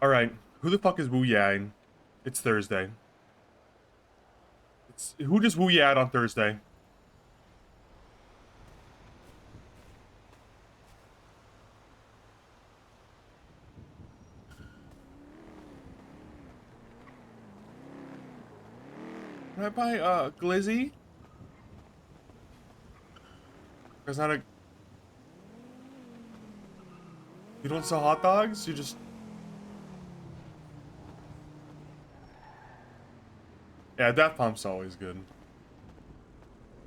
Alright, who the fuck is Wu Yang? It's Thursday. Who just Wu Yang on Thursday? Can I buy glizzy? There's not a... You don't sell hot dogs? You just... Yeah, Daft Punk's always good.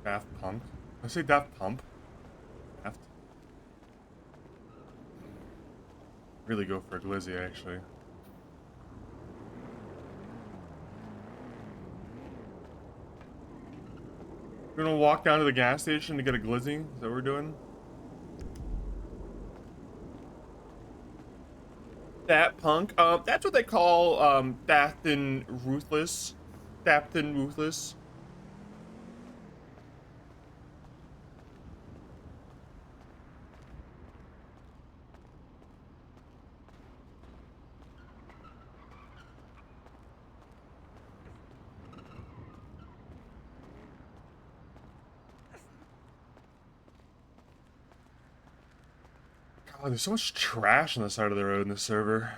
Daft Punk? Did I say Daft Pump? Daft... Really go for a glizzy, actually. We're gonna walk down to the gas station to get a glizzy? Is that what we're doing? That punk? That's what they call, Daft and Ruthless. Daft and Ruthless. God, there's so much trash on the side of the road in this server.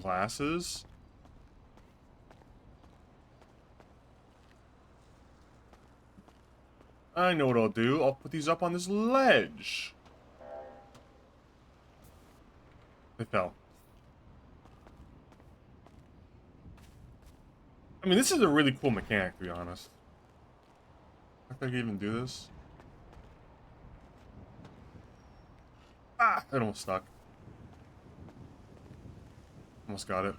Glasses? I know what I'll do. I'll put these up on this ledge. They fell. I mean, this is a really cool mechanic, to be honest. I think I can even do this. Ah! It almost stuck. Almost got it.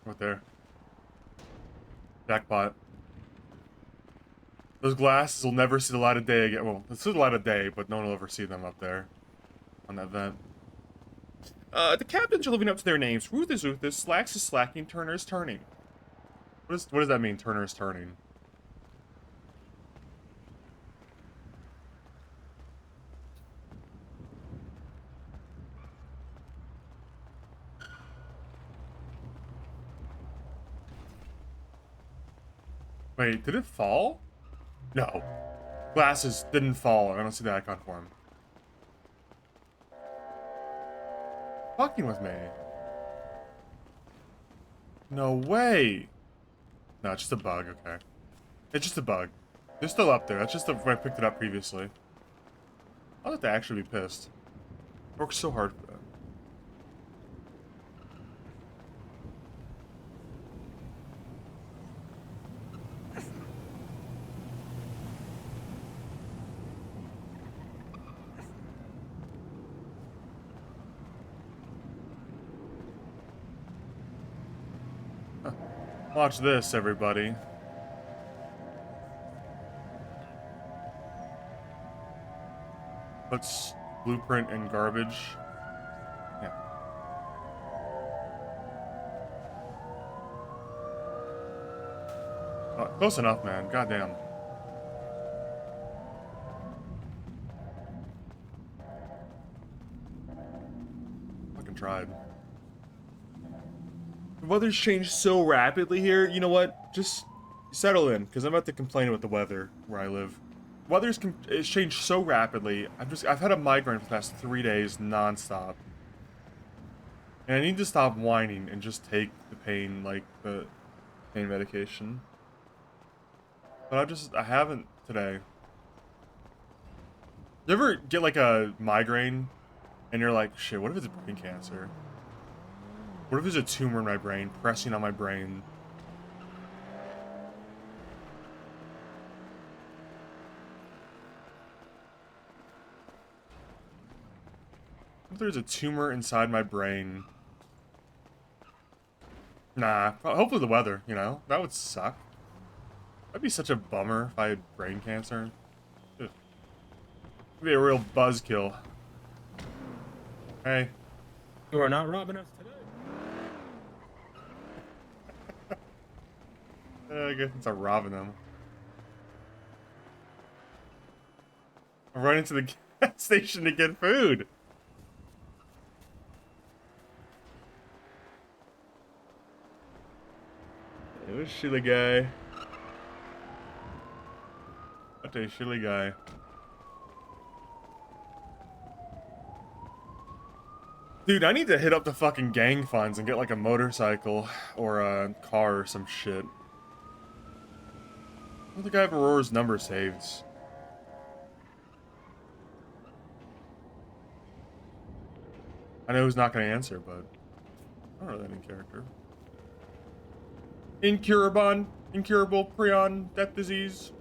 Right there. Jackpot. Those glasses will never see the light of day again. Well, they'll see the light of day, but no one will ever see them up there. On that vent. The captains are living up to their names. Ruth is Ruthis, Slacks is slacking, Turner is turning. What does that mean, Turner is turning? Wait, did it fall? No. Glasses didn't fall. I don't see the icon for him. Fucking with me. No way. No, it's just a bug, okay. It's just a bug. They're still up there. That's just where I picked it up previously. I'll have to actually be pissed. I worked so hard for that. Watch this, everybody. Puts blueprint in garbage. Yeah. Oh, close enough, man. Goddamn. Fucking tried. The weather's changed so rapidly here. You know what? Just settle in, because I'm about to complain about the weather where I live. It's changed so rapidly. I've had a migraine for the past 3 days non-stop. And I need to stop whining and just take the pain, like, the pain medication. But I haven't today. You ever get, like, a migraine, and you're like, shit, what if it's brain cancer? What if there's a tumor in my brain, pressing on my brain? What if there's a tumor inside my brain? Nah, hopefully the weather, you know? That would suck. That'd be such a bummer if I had brain cancer. It'd be a real buzzkill. Hey. You are not robbing us today. I guess it's a robbing them. I'm running to the gas station to get food. It was Shilly guy. What a Shilly guy. Dude, I need to hit up the fucking gang funds and get like a motorcycle or a car or some shit. I don't think I have Aurora's number saved. I know he's not going to answer, but I don't know that in character. Incurable prion death disease.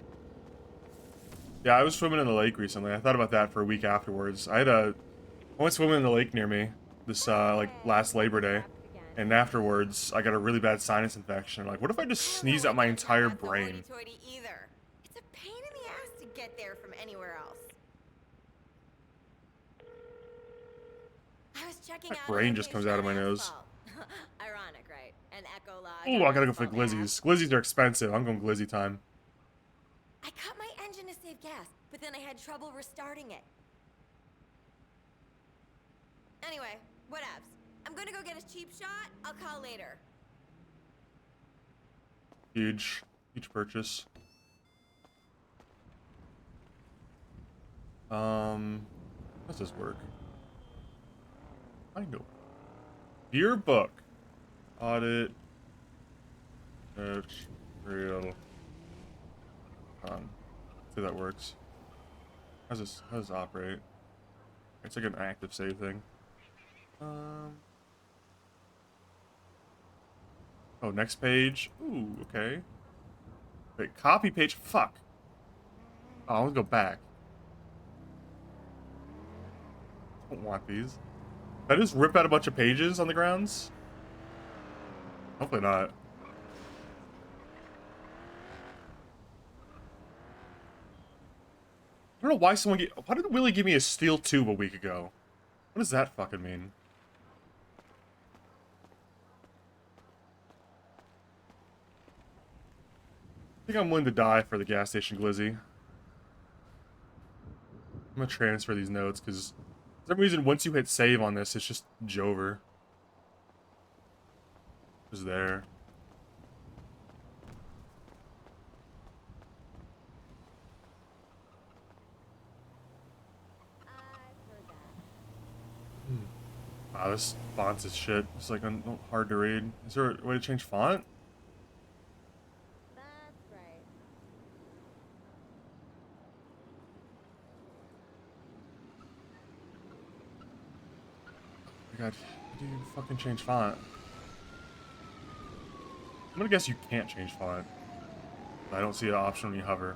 Yeah, I was swimming in the lake recently. I thought about that for a week afterwards. I went swimming in the lake near me this like last Labor Day, and afterwards I got a really bad sinus infection. Like, what if I just sneeze out my entire brain? Either. It's a pain in the ass to get there from anywhere else. I was checking My out brain just comes out of my nose. Ironic, right? An echo log. Ooh, I gotta go for the glizzies. Glizzies are expensive. I'm going glizzy time. I cut my engine to save gas, but then I had trouble restarting it. Anyway, whatevs. I'm gonna go get a cheap shot. I'll call later. Huge purchase. How does this work? I know. Dear book. Audit. Search. Real. See if that works. How does this operate? It's like an active save thing. Oh, next page. Ooh, okay. Wait, copy page. Fuck. Oh, I want to go back. I don't want these. Did I just rip out a bunch of pages on the grounds? Hopefully not. I don't know why why did Willie give me a steel tube a week ago? What does that fucking mean? I think I'm willing to die for the gas station glizzy. I'm gonna transfer these notes, because for some reason, once you hit save on this, it's just Jover. Just there. Wow, this font's is shit. It's like hard to read. Is there a way to change font? That's right. Oh my god, how do you fucking change font? I'm gonna guess you can't change font. I don't see an option when you hover.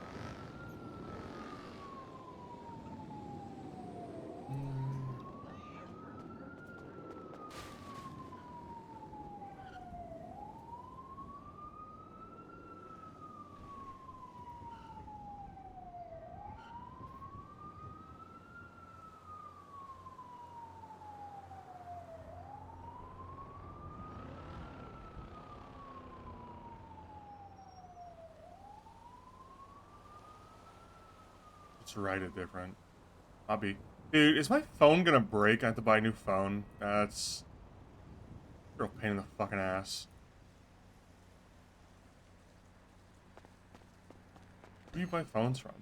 Let's write it different. Hobby. Dude, is my phone gonna break? I have to buy a new phone. That's a real pain in the fucking ass. Where do you buy phones from?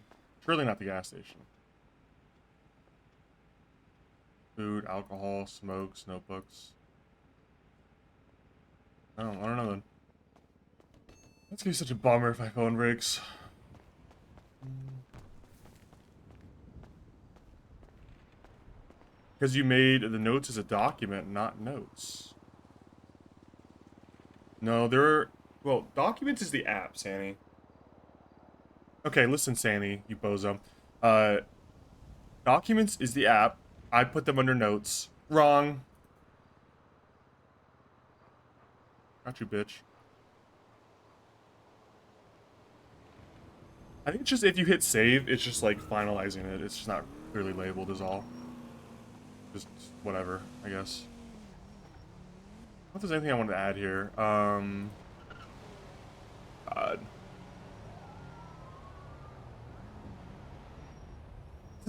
Surely not the gas station. Food, alcohol, smokes, notebooks. I don't know then. That's gonna be such a bummer if my phone breaks. Because you made the notes as a document, not notes. No, there are... Well, documents is the app, Sanny. Okay, listen, Sanny, you bozo. Documents is the app. I put them under notes. Wrong. Got you, bitch. I think it's just if you hit save, it's just like finalizing it. It's just not clearly labeled is all. Just whatever, I guess. I don't know if there's anything I wanted to add here. God.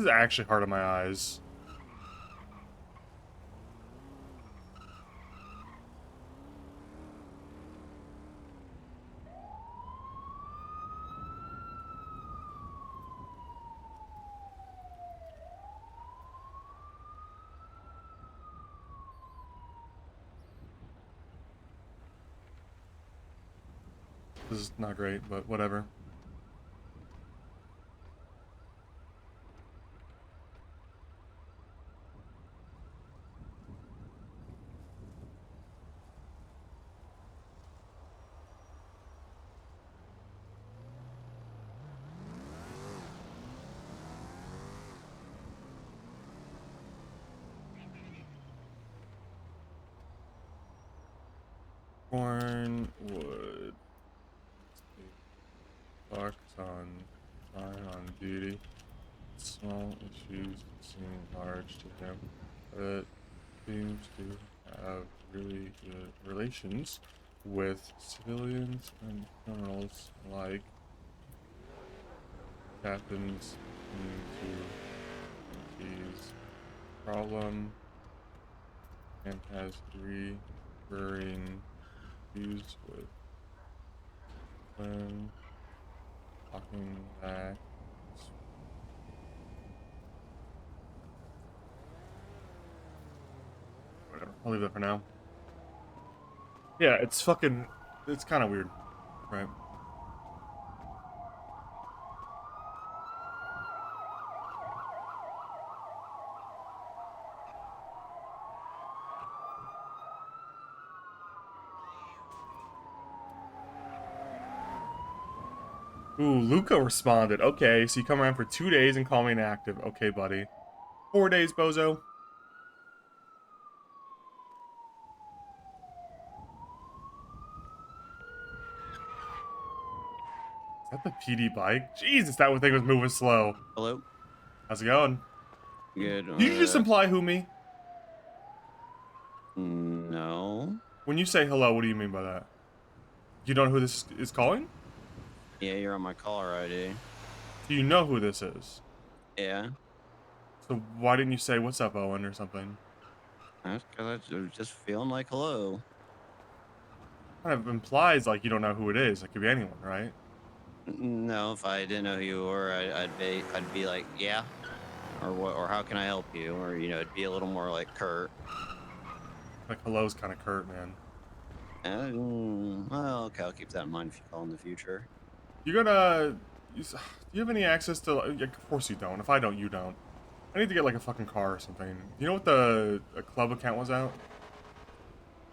This is actually hard on my eyes. This is not great, but whatever. Cornwood. Fox on duty. Small issues seem large to him, but seems to have really good relations with civilians and criminals alike. Happens into his problem and has recurring issues with when talking back. Whatever. I'll leave that for now. Yeah, it's fucking. It's kind of weird, right? Ooh, Luca responded. Okay, so you come around for 2 days and call me inactive. Okay, buddy. 4 days, bozo. Is that the PD bike? Jesus, that one thing was moving slow. Hello? How's it going? Good. Did you just imply who me? No. When you say hello, what do you mean by that? You don't know who this is calling? Yeah, you're on my caller ID. Do you know who this is? Yeah. So why didn't you say what's up, Owen, or something? That's because I was just feeling like hello. Kind of implies like you don't know who it is. It could be anyone, right? No, if I didn't know who you were, I'd be like, yeah, or what, or how can I help you, or it'd be a little more like curt. Like hello's kind of curt, man. Well, okay, I'll keep that in mind if you call in the future. You're gonna. Do you have any access to? Like, of course you don't. If I don't, you don't. I need to get like a fucking car or something. You know what the club account was out?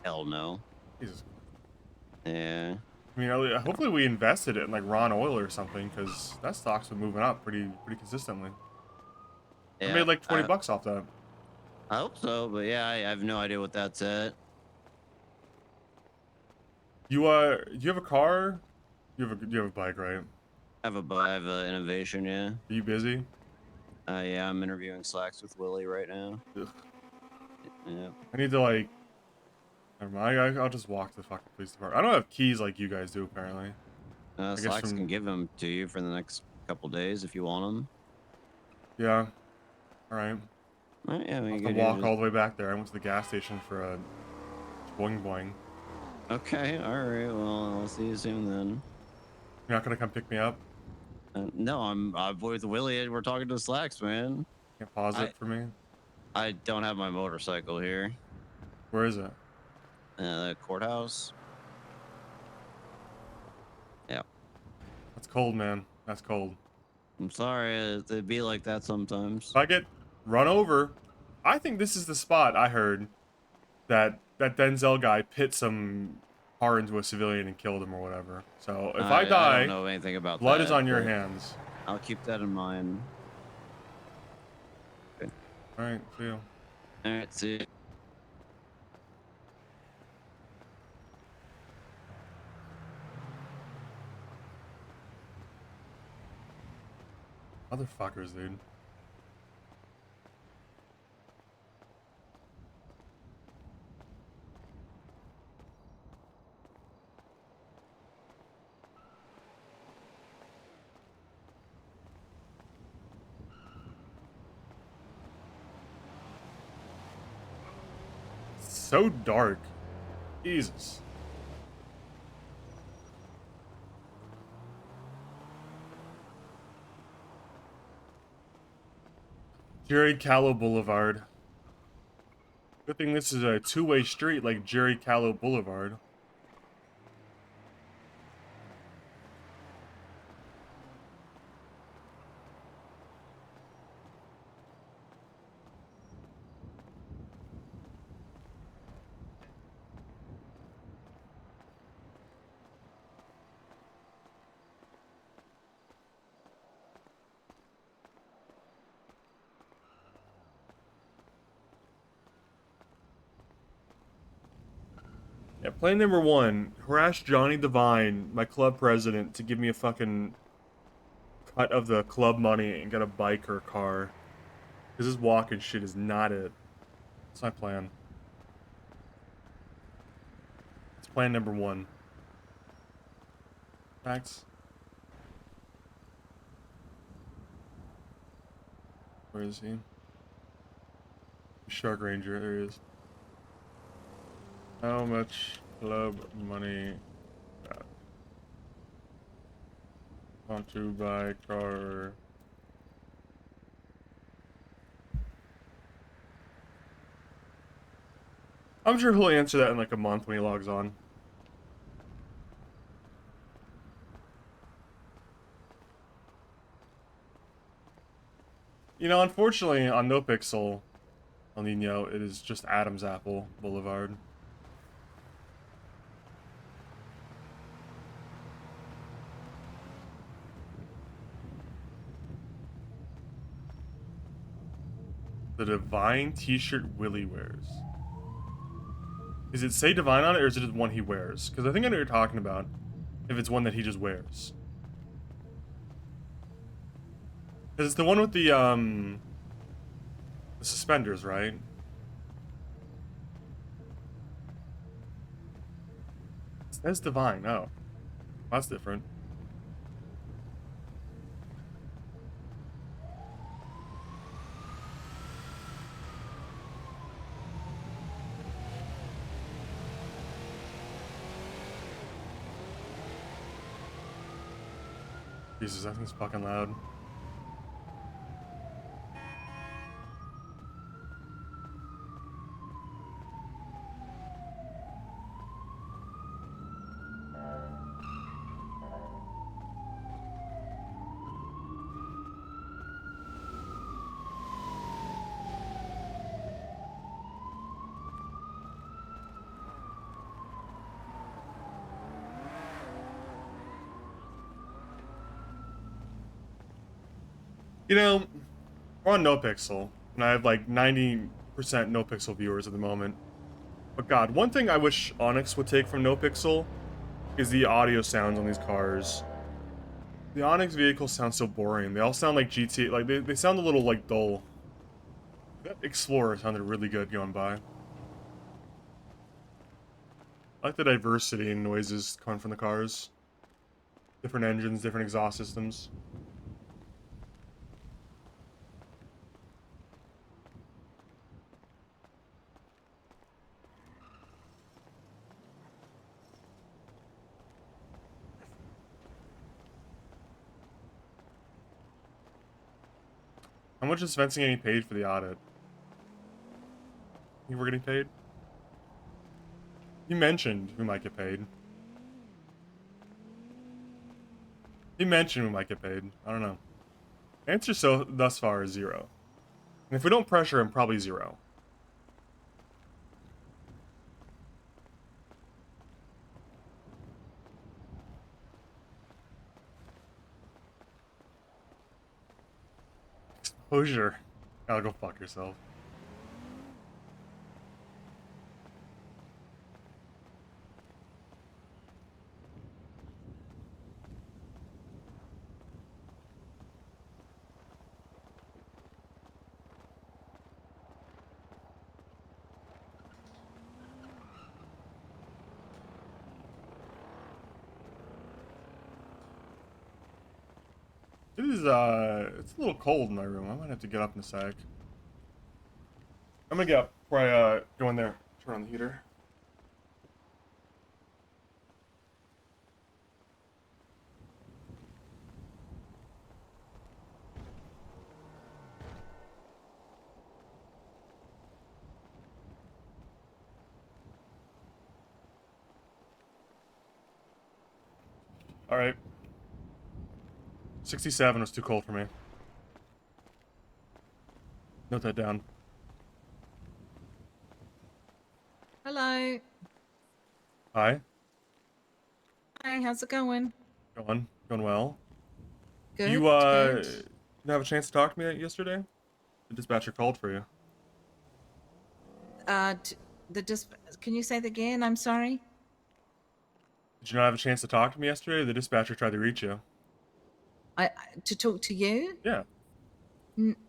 Hell no. Jesus. Yeah. I mean, hopefully we invested it in like Ron Oil or something, because that stock's been moving up pretty consistently. I Yeah. made like 20 bucks off that. I hope so, but yeah, I have no idea what that's at. You do you have a car? You have a bike, right? I have a innovation, yeah. Are you busy? Yeah, I'm interviewing Slacks with Willie right now. Ugh. Yeah. I need to like. Never mind. I'll just walk to the fucking police department. I don't have keys like you guys do, apparently. I guess Slacks can give them to you for the next couple days if you want them. Yeah. All right. Yeah, I'll have to walk all the way back there. I went to the gas station for a boing boing. Okay, all right. Well, I'll see you soon then. You're not gonna come pick me up? No, I'm with Willie. We're talking to Slacks, man. Can't pause it for me? I don't have my motorcycle here. Where is it? The courthouse. Yeah. That's cold, man. That's cold. I'm sorry. It'd be like that sometimes. If I get run over, I think this is the spot I heard that Denzel guy pit some car into a civilian and killed him or whatever. So if I die, I don't know anything about blood that, is on your hands. I'll keep that in mind. Okay. All right, see you. All right, see you. Motherfuckers, dude. so dark. Jesus. Jerry Callow Boulevard. Good thing this is a two-way street like Jerry Callow Boulevard. Yeah, plan number 1. Harass Johnny Devine, my club president, to give me a fucking cut of the club money and get a bike or a car. Because this walking shit is not it. That's my plan. It's plan number 1. Facts. Where is he? Shark Ranger, there he is. How much club money want to buy car? I'm sure he'll answer that in like a month when he logs on. You know, unfortunately, on NoPixel, El Nino, it is just Adam's Apple Boulevard. The Divine t-shirt Willie wears. Does it say Divine on it, or is it just one he wears? Because I think I know what you're talking about, if it's one that he just wears. Because it's the one with the suspenders, right? It says Divine, oh. That's different. Jesus, that thing's fucking loud. You know, we're on NoPixel, and I have like 90% NoPixel viewers at the moment. But God, one thing I wish Onyx would take from NoPixel is the audio sounds on these cars. The Onyx vehicles sound so boring. They all sound like GTA, like they sound a little like dull. That Explorer sounded really good going by. I like the diversity in noises coming from the cars. Different engines, different exhaust systems. How much is Svensen getting paid for the audit? Think we're getting paid? He mentioned we might get paid. He mentioned we might get paid. I don't know. Answer so thus far is 0. And if we don't pressure him, probably 0. Exposure. Gotta go fuck yourself. It is, it's a little cold in my room. I might have to get up in a sec. I'm gonna get up before I, go in there. turn on the heater. Alright. 67 was too cold for me. Note that down. Hello. Hi. Hi, how's it going? Going well. Good. You, Good. didn't have a chance to talk to me yesterday? The dispatcher called for you. Can you say that again? I'm sorry. Did you not have a chance to talk to me yesterday? The dispatcher tried to reach you. To talk to you? Yeah.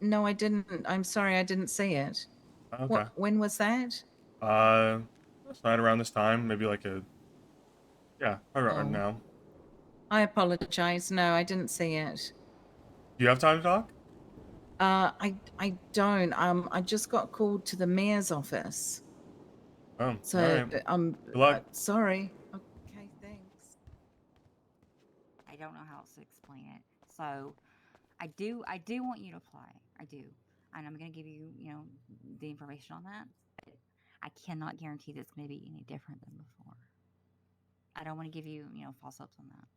No, I didn't. I'm sorry, I didn't see it. Okay. When was that? Last night around this time, maybe like yeah, probably around Oh, now. I apologize. No, I didn't see it. Do you have time to talk? I don't. I just got called to the mayor's office. Oh, So, alright. Good luck. sorry. Okay, thanks. I don't know how else to explain it. So, I do want you to apply. I do, and I'm gonna give you, the information on that. But I cannot guarantee that it's gonna be any different than before. I don't want to give you, false hopes on that.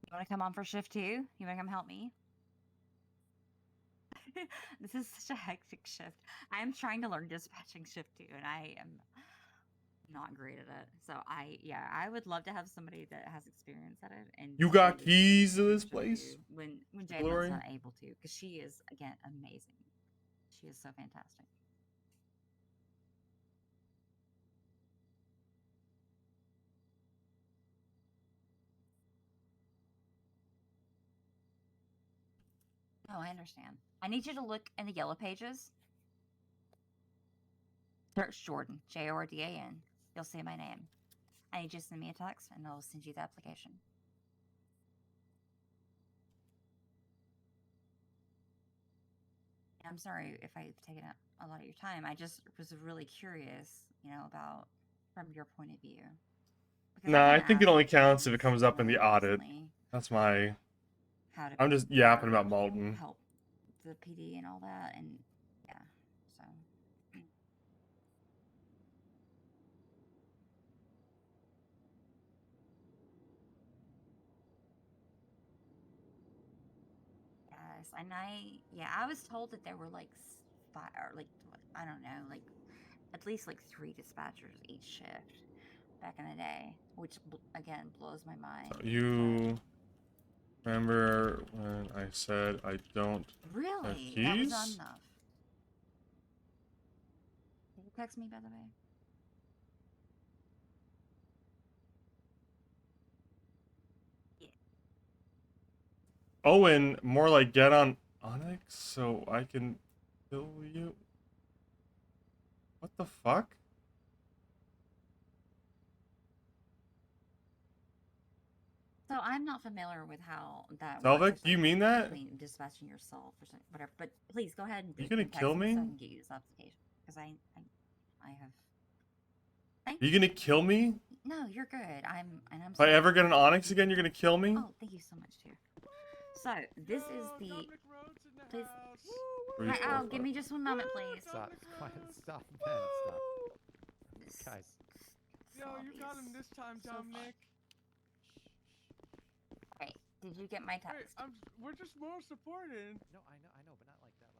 You want to come on for shift 2? You want to come help me? This is such a hectic shift. I am trying to learn dispatching shift 2, and I am not great at it. So I would love to have somebody that has experience at it. And You help got me keys to this shift place? 2 when Jaylen's Glory? not able to, because she is, again, amazing. She is so fantastic. Oh, I understand. I need you to look in the yellow pages. Search Jordan, Jordan. You'll see my name. I need you to send me a text, and I'll send you the application. I'm sorry if I've taken up a lot of your time. I just was really curious, about from your point of view. Because Nah, I've I been think it asked only counts if it things, comes up in the audit. recently, That's my... how to I'm just yapping about Malton. help the PD and all that, and yeah, so. Yes, and I was told that there were like five, or like, I don't know, like at least like 3 dispatchers each shift back in the day, which again blows my mind. You remember when I said I don't have Really? keys? That was not enough. Did you text me, by the way? Yeah. Owen, more like get on Onyx so I can kill you. What the fuck? So I'm not familiar with how that Selvik, works. do you mean that? Between dispatching yourself or something, whatever. But please go ahead and You gonna text kill me so I me? can get you this application, because I have. Are you gonna kill me? No, you're good. I'm If I sorry. ever get an Onyx again, you're gonna kill me? Oh, thank you so much, too. So this is the. Please. 3, Hi, 4, Al, 5. give me just 1 moment, please. Stop, stop, man, stop. Guys. Yo, you got him this time, Dominic. Hey, did you get my Hey, text? we're just more supporting. No, I know, but not like that.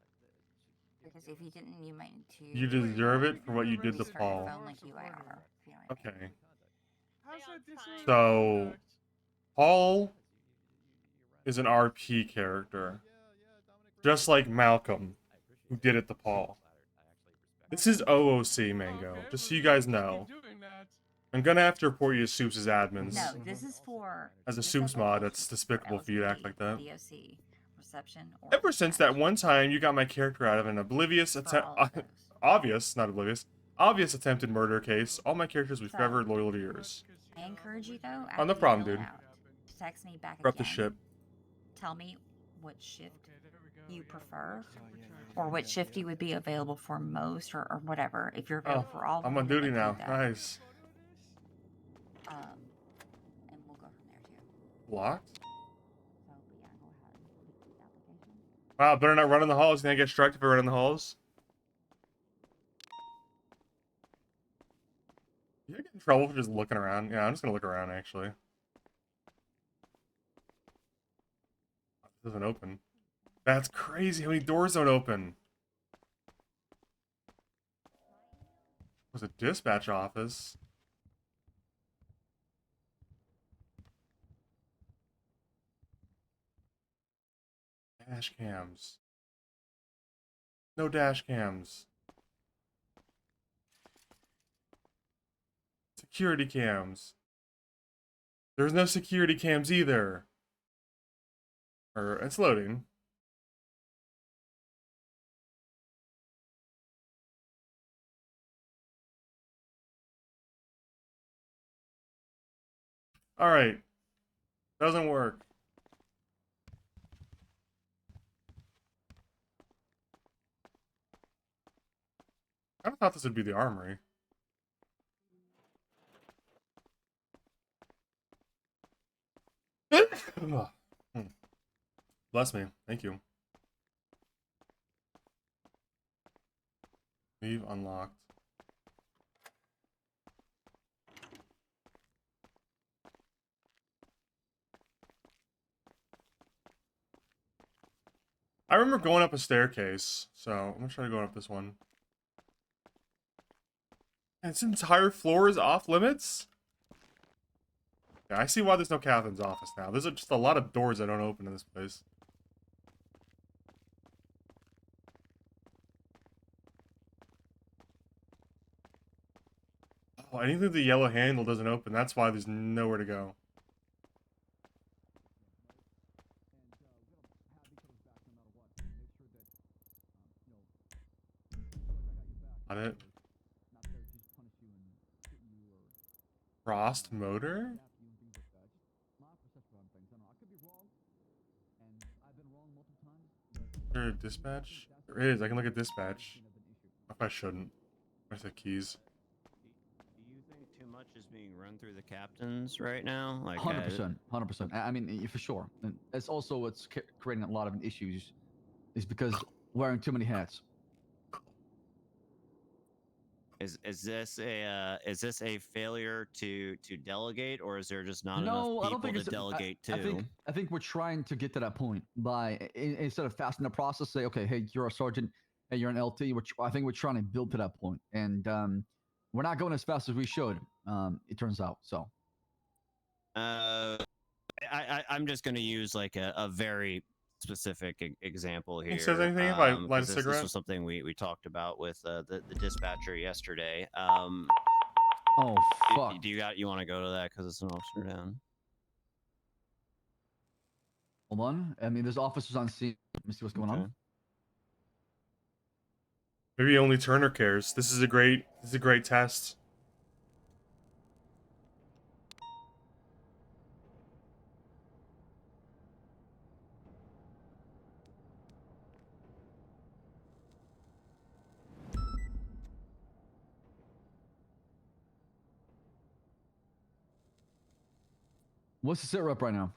Because if you didn't, you might need to. You deserve it for what you did to restart your Paul. phone like you are. If you know what I mean. Okay. How's that disorderly So, conduct? Paul is an RP character. Just like Malcolm, who did it to Paul. This is OOC, Mango. Okay, Just so well, you guys keep know. doing that. I'm gonna have to report you to Soups as admins. No, this is for. As a this Soups mod, application that's is despicable for you to act like that. DOC, reception, or Ever since that dispatch. one time you got my character out of an oblivious For attempt, all of those. obvious, not oblivious, obvious attempted murder case. All my characters will be So- forever loyal to yours. I encourage you though. Oh, no after you problem, fill it dude. out, to text me back We're up the again. ship. Tell me what shift Okay, there we go. you yeah, prefer, temperature or what change. shift you would be available for most, or whatever. If you're Oh, available for all of I'm them, on then duty now. include that. Nice. And we'll go from there too. Locked? So, but yeah, go ahead and complete the application. Wow, better not run in the halls. Can I get struck if I run in the halls? You gonna get in trouble for just looking around? Yeah, I'm just gonna look around actually. It doesn't open. That's crazy. How many doors don't open? It was a dispatch office. Dash cams. No dash cams. Security cams. There's no security cams either. It's loading. Alright. Doesn't work. I thought this would be the armory. Bless me. Thank you. Leave unlocked. I remember going up a staircase, so I'm gonna try to go up this one. And this entire floor is off limits? Yeah, I see why there's no captain's office now. There's just a lot of doors that don't open in this place. Oh, anything with the yellow handle doesn't open. That's why there's nowhere to go. Got it. Frost motor? Is there a dispatch? There is. I can look at dispatch. If I shouldn't. Where's the keys? Do you think too much is being run through the captains right now? Like 100%, 100%. I mean, for sure. And it's also what's creating a lot of issues, is because wearing too many hats. Is this a failure to delegate, or is there just not enough No, I people don't think to it's. delegate I to? think we're trying to get to that point by instead of fastening the process, say, okay, hey, you're a sergeant, hey, you're an LT. I think we're trying to build to that point, and we're not going as fast as we should. It turns out. So. I'm just going to use like a very specific example here. He says anything if I light a this cigarette? was something we talked about with the dispatcher yesterday. Oh fuck! Do you want to go to that because it's an officer down? Hold on. I mean, there's officers on scene. Let me see what's going on. Maybe only Turner cares. This is a great test. What's the sit rep right now?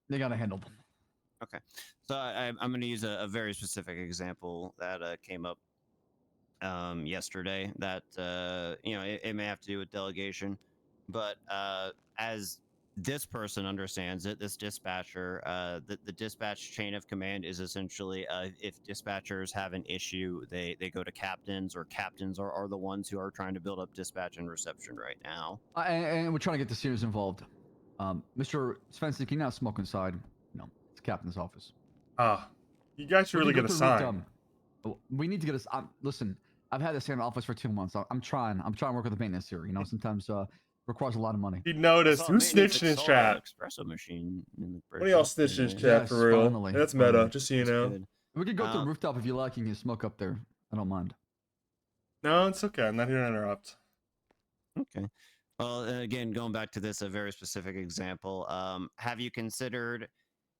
They got it handled. Okay, so I'm going to use a very specific example that came up yesterday. That it may have to do with delegation, but as this person understands it, this dispatcher, the dispatch chain of command is essentially if dispatchers have an issue, they go to captains, or captains are the ones who are trying to build up dispatch and reception right now. And we're trying to get the seniors involved. Mr. Svensen, can you not smoke inside? No, it's the captain's office. You guys should really get a sign. We need to get us. Listen, I've had the same office for 2 months. I'm trying. I'm trying to work with the maintenance here. You know, sometimes requires a lot of money. He I noticed. saw Who's maintenance snitching in his installed an chat? espresso machine in the One of y'all bridge snitching in his yesterday. chat for Yes, real. finally, That's meta, finally. just so you That's know. good. We could go to the Um, rooftop if you like. You can smoke up there. I don't mind. No, it's okay. I'm not here to interrupt. Okay. Well, again, going back to this, a very specific example. Have you considered,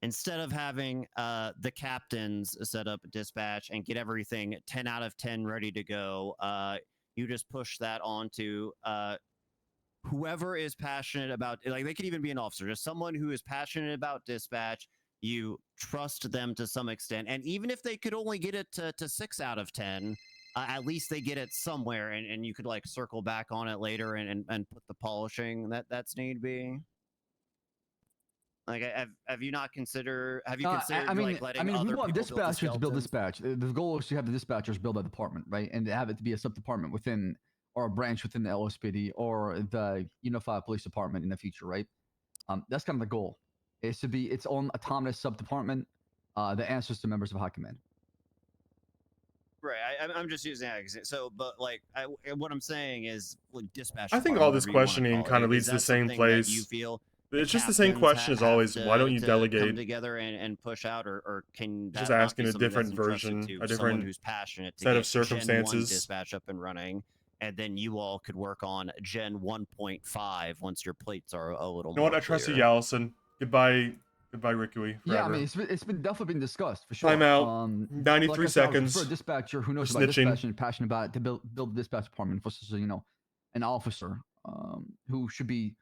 instead of having the captains set up dispatch and get everything 10 out of 10 ready to go, you just push that onto whoever is passionate about, like, they could even be an officer, just someone who is passionate about dispatch. You trust them to some extent, and even if they could only get it to 6 out of 10, at least they get it somewhere, and you could like circle back on it later and put the polishing that's need be. Like, have you not considered? Have you considered like letting we other want people build the dispatchers to build skeletons? dispatch. The goal is to have the dispatchers build that department, right, and to have it to be a sub department within or a branch within the LSPD or the Unified Police Department in the future, right? That's kind of the goal, is to be its own autonomous sub department that answers to members of high command. Right. I'm just using that example. So, but like, what I'm saying is, like, dispatch. I think department, all this whatever you wanna questioning call it, kind of is leads to that the same something that You place. feel It's just the same captains question as have always. Why don't you to delegate? come together and push out, or can Just that not asking be a something different that's entrusted version, to a someone different who's passionate to set get of circumstances. Gen 1 dispatch up and running, and then you all could work on Gen 1.5 once your plates are a little You know what? more I trust you, clear. Allison. Goodbye, Rikui. Forever. Yeah, I mean, it's been definitely been discussed for sure. Time out. 93 like I said, I would seconds. prefer a dispatcher who knows for about snitching. dispatch and passionate about it to build the dispatch department versus an officer who should be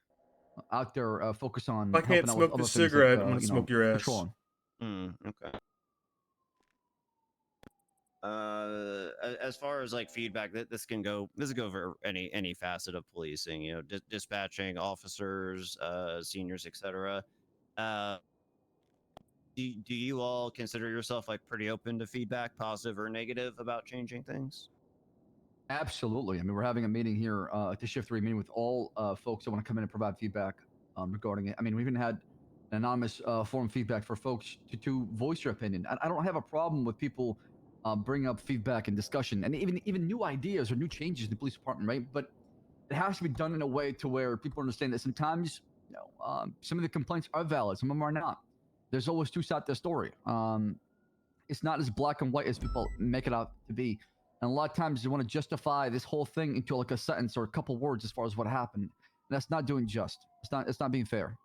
out there focused on If I can't helping out with smoke other this things cigarette, like I'm gonna smoke your ass. patrolling. Okay. As far as like feedback, this can go over any facet of policing. You know, dispatching officers, seniors, etc. Do you all consider yourself like pretty open to feedback, positive or negative, about changing things? Absolutely. I mean, we're having a meeting here at the Shift 3 meeting with all folks that want to come in and provide feedback regarding it. I mean, we even had an anonymous form feedback for folks to voice your opinion. I don't have a problem with people bringing up feedback and discussion and even new ideas or new changes in the police department, right? But it has to be done in a way to where people understand that sometimes, some of the complaints are valid, some of them are not. There's always two sides to the story. It's not as black and white as people make it out to be. And a lot of times you want to justify this whole thing into like a sentence or a couple words as far as what happened. And that's not doing just. It's not being fair.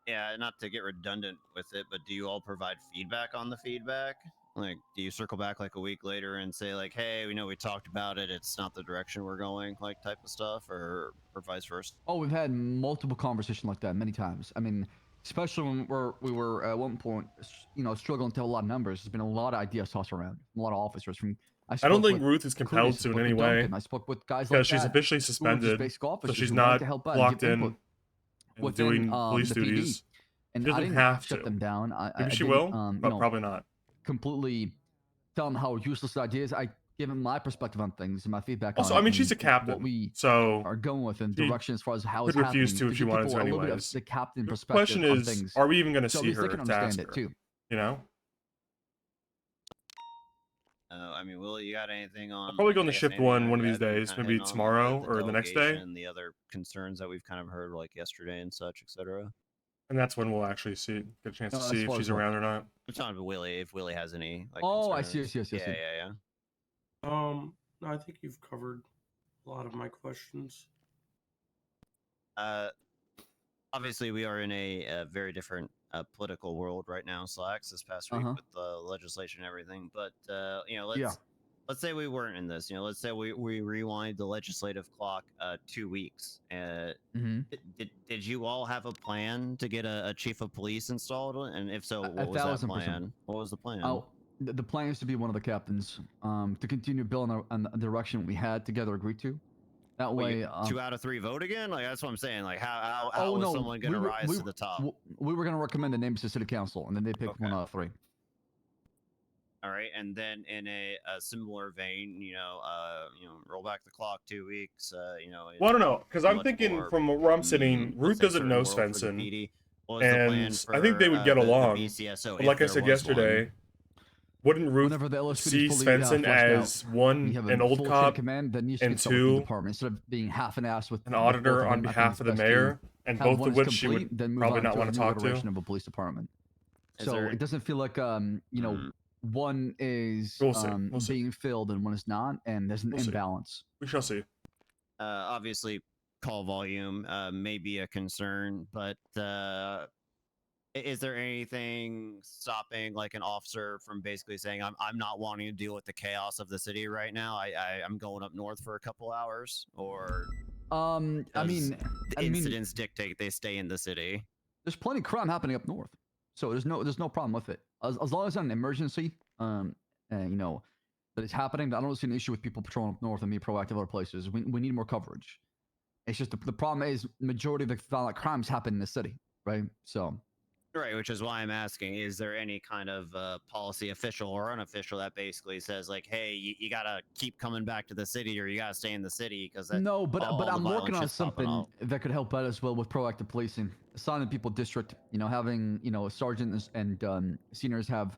Yeah, not to get redundant with it, but do you all provide feedback on the feedback? Like, do you circle back like a week later and say like, "Hey, we know we talked about it. It's not the direction we're going," like type of stuff, or vice versa? Oh, we've had multiple conversations like that many times. I mean, especially when we were at one point, struggling to have a lot of numbers. There's been a lot of ideas tossed around, a lot of officers. I don't think with Ruth is compelled Curtis, I to in spoke any with way Duncan, I spoke with guys because like she's that officially who were just suspended, basic so officers she's who wanted not to help out and locked give in input and within doing police the duties. PD. And She I doesn't didn't have shut to. them down. I Maybe she didn't, will, but probably not. completely tell them how useless the idea is. I give them my perspective on things and my feedback Also, on I it mean, she's a and captain, what we so are going with and she direction as far as how could it's happening refuse to if to she give wanted people to a little bit of anyways. the captain The perspective question on is, things. are we even going to So at see least they her can to ask understand it her? too. You know? I mean, Will, you got anything on? I'll probably go on the I guess shift anything one on of these that you days, kinda maybe hit on, tomorrow the or the next day, delegation and the other concerns that we've kind of heard like yesterday and such, etc. and that's when we'll actually get a chance to As see if far she's as what? around or not. I'm talking about Willie, if Willie has any like Oh, I see, concerns. I see. Yeah. No, I think you've covered a lot of my questions. Obviously we are in a very different political world right now, Slacks, this past week with the legislation and everything. But let's say we weren't in this. Let's say we rewind the legislative clock 2 weeks. Did you all have a plan to get a chief of police installed? And if so, what was that 1,000%. plan? What was the plan? Oh, the plan is to be one of the captains to continue building on the direction we had together agreed to. That way, 2 out of 3 vote again? Like, that's what I'm saying. Like, how oh, was no, someone going to rise to the top? We were going to recommend the names to city council, and then they picked 1 out of 3. All right, and then in a similar vein, roll back the clock 2 weeks. Well, I don't know, because I'm thinking from where I'm sitting, Ruth doesn't know certain world for the Svensson, PD. What was the plan and I think they would get the along. BCSO, But like I if there said was yesterday, one? wouldn't Ruth Whenever the LSPD see is fully Svensen fleshed out, as one, we have an a old full chain of cop, command that needs to and get started with the two, department instead of being half an ass with an with both auditor of on them. I think behalf it's of the best to mayor, and have both one of is which she complete, would then move probably on not to want a to new talk iteration to? of a police department. Is So there- it doesn't feel like you know, one is We'll see. We'll see. being filled and one is not, and there's an We'll see. imbalance. We shall see. Obviously, call volume may be a concern, but is there anything stopping like an officer from basically saying, I'm not wanting to deal with the chaos of the city right now. I'm going up north for a couple hours, or I mean, the incidents dictate they stay in the city? there's plenty of crime happening up north, so there's no problem with it. As long as it's not an emergency, and you know that it's happening. I don't see an issue with people patrolling up north and being proactive other places. We need more coverage. It's just the problem is majority of the violent crimes happen in the city, right? So. Right, which is why I'm asking, is there any kind of policy, official or unofficial, that basically says like, hey, you gotta keep coming back to the city, or you gotta stay in the city because No, but I'm working on shit's popping something off. that could help out as well with proactive policing. Assigning people district, you know, having a sergeant and seniors have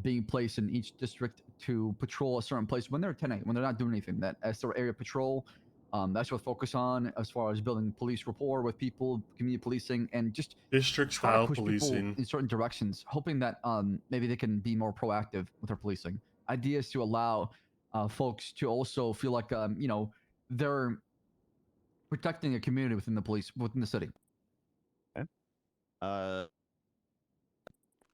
being placed in each district to patrol a certain place when they're 10A, when they're not doing anything. That as their area patrol, that's what focus on as far as building police rapport with people, community policing, and just District try to style push people policing. in certain directions, hoping that maybe they can be more proactive with their policing. Idea is to allow folks to also feel like you know, they're protecting a community within the city. Okay.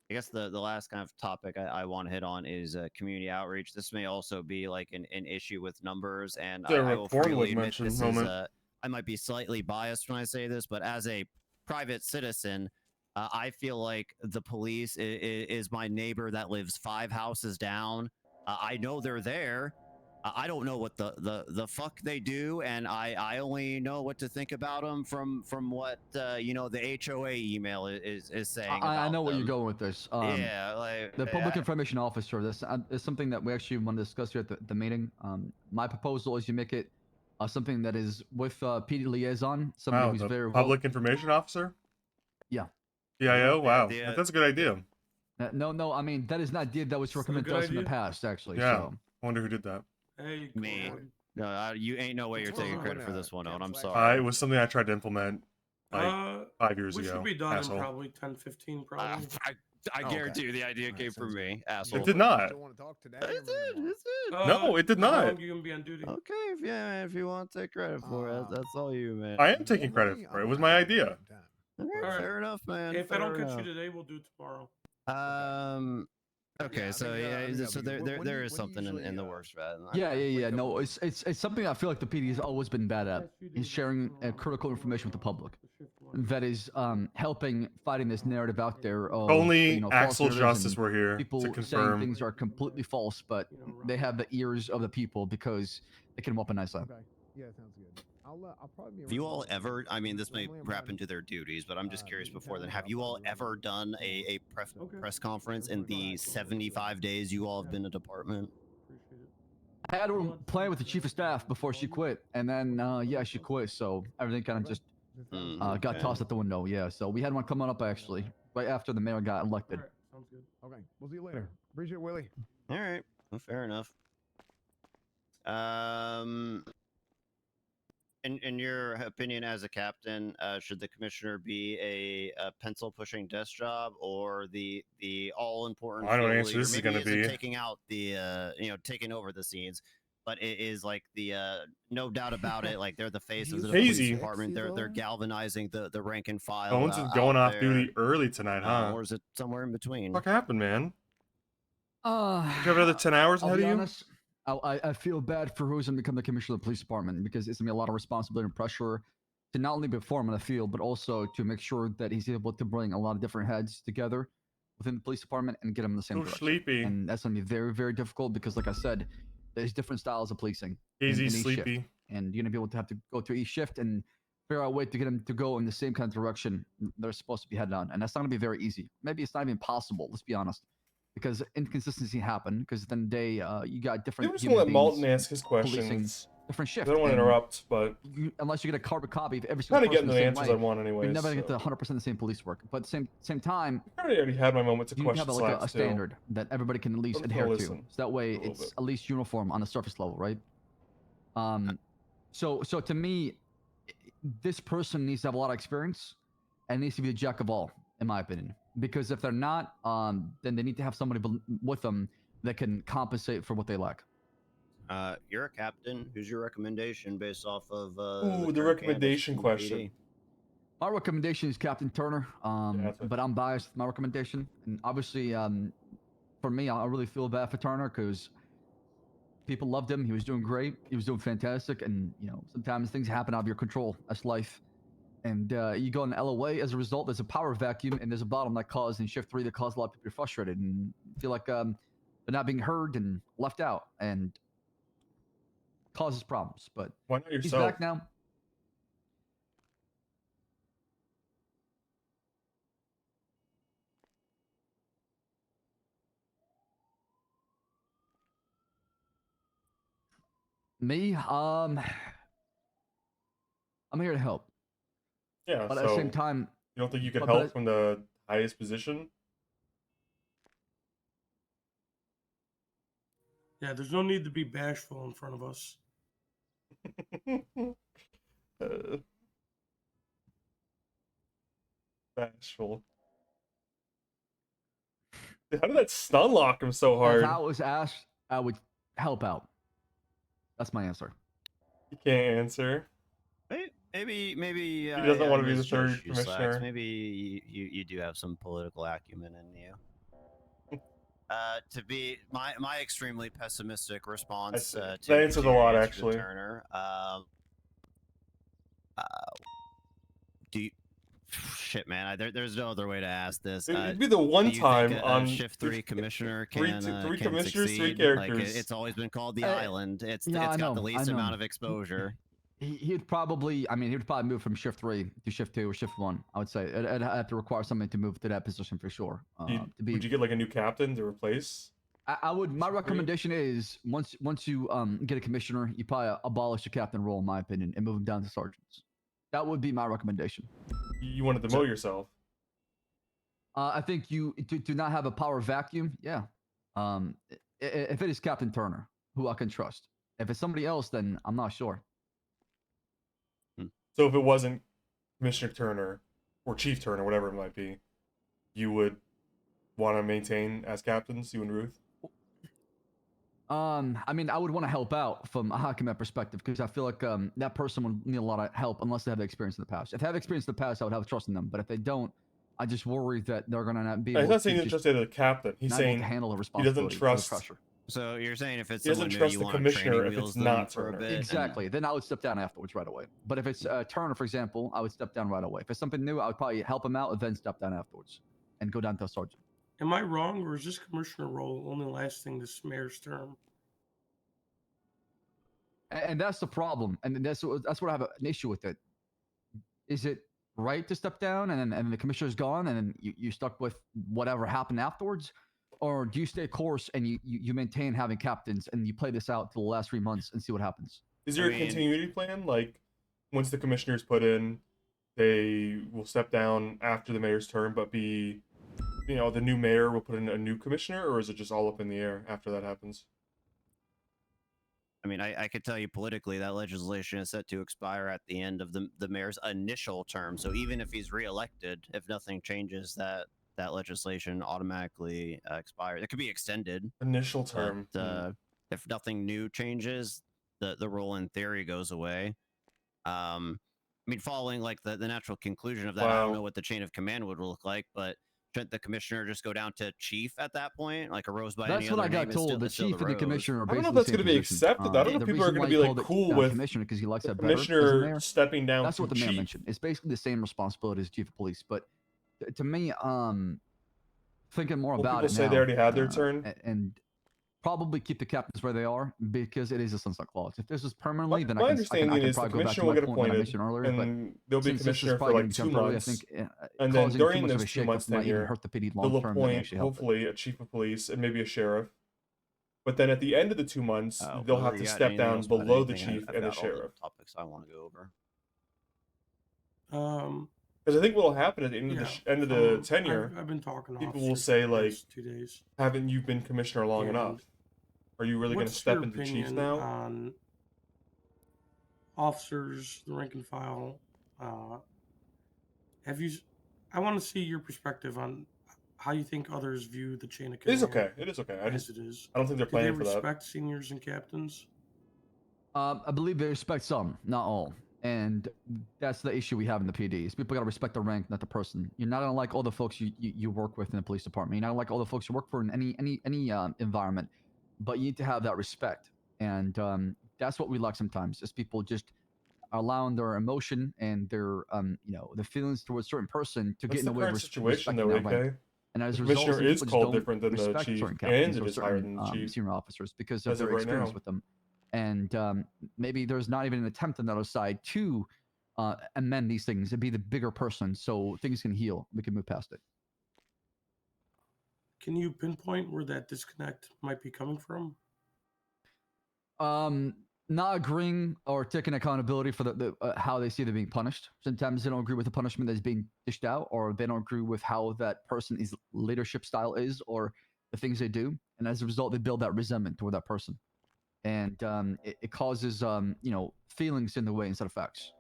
I guess the last kind of topic I want to hit on is community outreach. This may also be like an issue with numbers, and The I will report was freely admit mentioned, this is moment. I might be slightly biased when I say this, but as a private citizen, I feel like the police is my neighbor that lives 5 houses down. I know they're there. I don't know what the fuck they do, and I only know what to think about them from what you know, the HOA email is saying. I about know where you're them. going with this. Yeah, like The public information officer. This is something that we actually want to discuss here at the meeting. My proposal is you make it something that is with PD liaison, somebody Wow, who's the very well. public information officer? Yeah. PIO? Wow, the- that's a good idea. No, I mean that is an idea that was Is that a recommended good to us in the idea? past, actually. Yeah. So. I wonder who did that. Hey, Me. Corey. No, you ain't no way you're taking credit for this one, Owen. I'm It sorry. was something I tried to implement like 5 years We ago. should be done asshole. in probably 10, 15, probably. I guarantee you the idea came from me, asshole. It did not. It did. No, it did how not. long you gonna be on duty? Okay, if you want to take credit for it, that's all you, man. I am taking credit for it. It was my idea. Alright. Fair enough, man. If I don't fair catch you enough. today, we'll do it tomorrow. Okay, Yeah, so I yeah, mean, so there is something in the works for that. Yeah. No, it's something I feel like the PD has always been bad at, is sharing critical information with the public. That is helping fighting this narrative out there of Only false Axel narratives Justice and were here people to saying confirm. things are completely false, but they have the ears of the people because they can weaponize them. Okay. Yeah, sounds good. I'll probably be Have you around all tomorrow. ever, I mean, this may Normally I'm wrap around, into their duties, but I'm just curious maybe before then, 10, have you all probably around ever done a press conference in the 75 days you all have been a department? Appreciate it. I had one plan with the chief of staff before she quit, and then yeah, she quit, so everything kind of just got Okay. tossed out the window. Yeah, so we had one coming up actually right after the mayor got elected. Alright, sounds good. Okay, we'll see you later. Appreciate it, Willie. All right, well, fair enough. In your opinion as a captain, should the commissioner be a pencil pushing desk job, or the all important? I don't know what answer this is maybe gonna isn't be. taking out the taking over the scenes, but it is like the no doubt about it. Like they're the face of the police Hazy. department. They're galvanizing the rank and file. Bones is out going off there. duty early tonight, huh? Or is it somewhere in between? What happened, man? You Uh, have another 10 hours I'll ahead be of you? honest. I feel bad for who's going to become the commissioner of the police department because it's going to be a lot of responsibility and pressure to not only perform in the field, but also to make sure that he's able to bring a lot of different heads together within the police department and get them in the same So direction. sleepy. And that's going to be very, very difficult because, like I said, there's different styles of policing. Easy in each shift. sleepy. And you're going to be able to have to go through each shift and figure out a way to get them to go in the same kind of direction they're supposed to be headed on. And that's not going to be very easy. Maybe it's not even possible, let's be honest. Because inconsistency happen. Because then they, you got different. I'm just gonna let Malton ask his policing questions. different I shift. don't want to and interrupt, but unless you get a carbon copy of every kind single of person getting the same answers way, I want anyway. you're never gonna get So. the 100% the same police work. But same time, I already had my moment to you need to question have like slacks a too. standard that everybody can at least I'm just gonna adhere to. listen So that way, a little it's bit. at least uniform on the surface level, right? So to me, this person needs to have a lot of experience and needs to be a jack of all, in my opinion. Because if they're not, then they need to have somebody with them that can compensate for what they lack. You're a captain. Who's your recommendation based off of Ooh, the current candidates recommendation from the question. PD? My recommendation is Captain Turner, that's but I'm biased with my recommendation. And obviously, for me, I really feel bad for Turner because people loved him. He was doing great. He was doing fantastic. And, you know, sometimes things happen out of your control. That's life. And you go in LOA, as a result, there's a power vacuum and there's a bottleneck caused in shift 3 that caused a lot of people to be frustrated and feel like they're not being heard and left out and causes problems. But Why not he's yourself? back now. Me, I'm here to help. Yeah. But so at the same time, you don't think you could but help it- from the highest position? Yeah, there's no need to be bashful in front of us. Bashful. How did that stun lock him so if hard? I was asked, I would help out. That's my answer. You can't answer. Maybe He doesn't want to be the third commissioner. Maybe you do have some political acumen in you. To be my extremely pessimistic response That to answers a your lot, answer to actually. Turner. Do you, shit, man. There's no other way to ask this. It'd be the one do you time think on shift 3 commissioner three can can commissioners, three succeed? characters. Like it's always been called the Uh, island. It's yeah, I got the know, least I know. amount of exposure. He'd probably, I mean, he'd probably move from shift 3 to shift 2 or shift 1. I would say it'd have to require somebody to move to that position for sure. Would you get like a new captain to replace? I would. My shift 3? recommendation is once you get a commissioner, you probably abolish the captain role, in my opinion, and move him down to sergeants. That would be my recommendation. You want to demote yourself? I think you do not have a power vacuum. Yeah. If it is Captain Turner, who I can trust. If it's somebody else, then I'm not sure. So if it wasn't Commissioner Turner or Chief Turner, whatever it might be, you would want to maintain as captains, you and Ruth? I mean, I would want to help out from a hockey man perspective because I feel like that person would need a lot of help unless they have experience in the past. If they have experience in the past, I would have trust in them. But if they don't, I just worry that they're gonna not be able He's not to saying he just doesn't trust the captain. He's not able saying to handle the he responsibility. doesn't or trust. the pressure. So you're saying if it's He doesn't someone new, trust you the want commissioner training if it's wheels them not for a Turner. bit, and- Exactly. Then I would step down afterwards right away. But if it's Turner, for example, I would step down right away. If it's something new, I would probably help him out and then step down afterwards and go down to a sergeant. Am I wrong, or is this commissioner role only lasting this mayor's term? And that's the problem. And that's what I have an issue with it. Is it right to step down and the commissioner's gone and then you're stuck with whatever happened afterwards? Or do you stay course and you maintain having captains and you play this out till the last 3 months and see what happens? Is there a continuity plan? Like, once the commissioner's put in, they will step down after the mayor's term, but be, you know, the new mayor will put in a new commissioner, or is it just all up in the air after that happens? I mean, I could tell you politically that legislation is set to expire at the end of the mayor's initial term. So even if he's reelected, if nothing changes, that legislation automatically expires. It could be extended. Initial term. But, if nothing new changes, the rule in theory goes away. I mean, following like the natural conclusion of that, I don't know what the chain of command would look like, but shouldn't the commissioner just go down to chief at that point? Like a rose by any That's other what I name got is told. still- The is still chief and the rose. commissioner are I don't know if basically that's the going to same be position. accepted. I don't know The if people are reason going why to be he like called it, cool with commissioner because he likes the that better as the commissioner mayor. stepping down That's to what the mayor chief. mentioned. It's basically the same responsibility as chief of police. But to me, thinking more Well, about people it say now, they already had their turn. and probably keep the captains where they are because it is a sunset clause. If this is permanently, then My I can understanding is the probably go back to commissioner will my get point that I appointed, mentioned earlier. But and there'll be a since this is commissioner for probably like going to 2 be temporary, months, I think and then causing during too much of this a 2 months shakeup might even tenure, hurt the PD they'll long term than appoint actually help it. hopefully a chief of police and maybe a sheriff, But then at the end of the 2 months, they'll Whether have you to got step anything down else about below the anything, chief I've and the got all the sheriff. topics I want to go over. Because I think what will happen at the end of end of the tenure, I've been talking to people will officers say for the like, past 2 days. "Haven't you been commissioner long And enough? Are you really going to what's step your into chief opinion now?" on officers, the rank and file? Have you? I want to see your perspective on how you think others view the chain of It is command. okay. It is okay. I as just it is. I don't think they're Do they planning for that. respect seniors and captains? I believe they respect some, not all. And that's the issue we have in the PD. Is people gotta respect the rank, not the person. You're not gonna like all the folks you work with in the police department. You're not gonna like all the folks you work for in any environment. But you need to have that respect, and that's what we lack sometimes. Is people just allowing their emotion and their the feelings towards a certain person to That's get in the the way of current situation, respecting though, that rank. AK. And as The a result, commissioner some is people just called don't different than the respect chief, certain and captains it or is higher certain than the chief senior officers because of as of their right experience now. with them. And maybe there's not even an attempt on the other side to amend these things and be the bigger person so things can heal. We can move past it. Can you pinpoint where that disconnect might be coming from? Not agreeing or taking accountability for the how they see they're being punished. Sometimes they don't agree with the punishment that's being dished out, or they don't agree with how that person's leadership style is, or the things they do, and as a result, they build that resentment toward that person, and it causes feelings in the way instead of facts.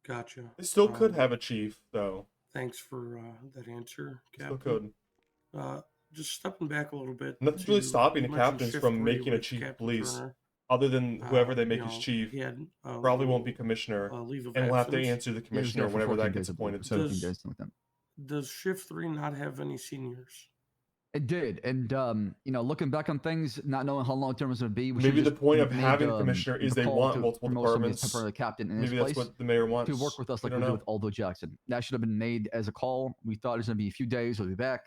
Gotcha. They still could have a chief, though. Thanks for that answer, They still Captain. could. Just stepping back a little bit. Nothing's really stopping you the mentioned captains shift from 3 making a with chief of Captain police, Turner. other than whoever they make You his know, chief. he had a Probably won't little, be commissioner, leave of and will have to absence. answer the He was commissioner there for whenever 14 that gets days, I believe, appointed. 17 days, something like that. Does shift 3 not have any seniors? It did, and looking back on things, not knowing how long term was going to be, we Maybe should've the just point of made having a commissioner is the they call want to multiple promote somebody as departments. temporary captain in Maybe his that's place what the mayor wants. to work with us We like don't we did know. with Aldo Jackson. That should have been made as a call. We thought it was going to be a few days, we'll be back.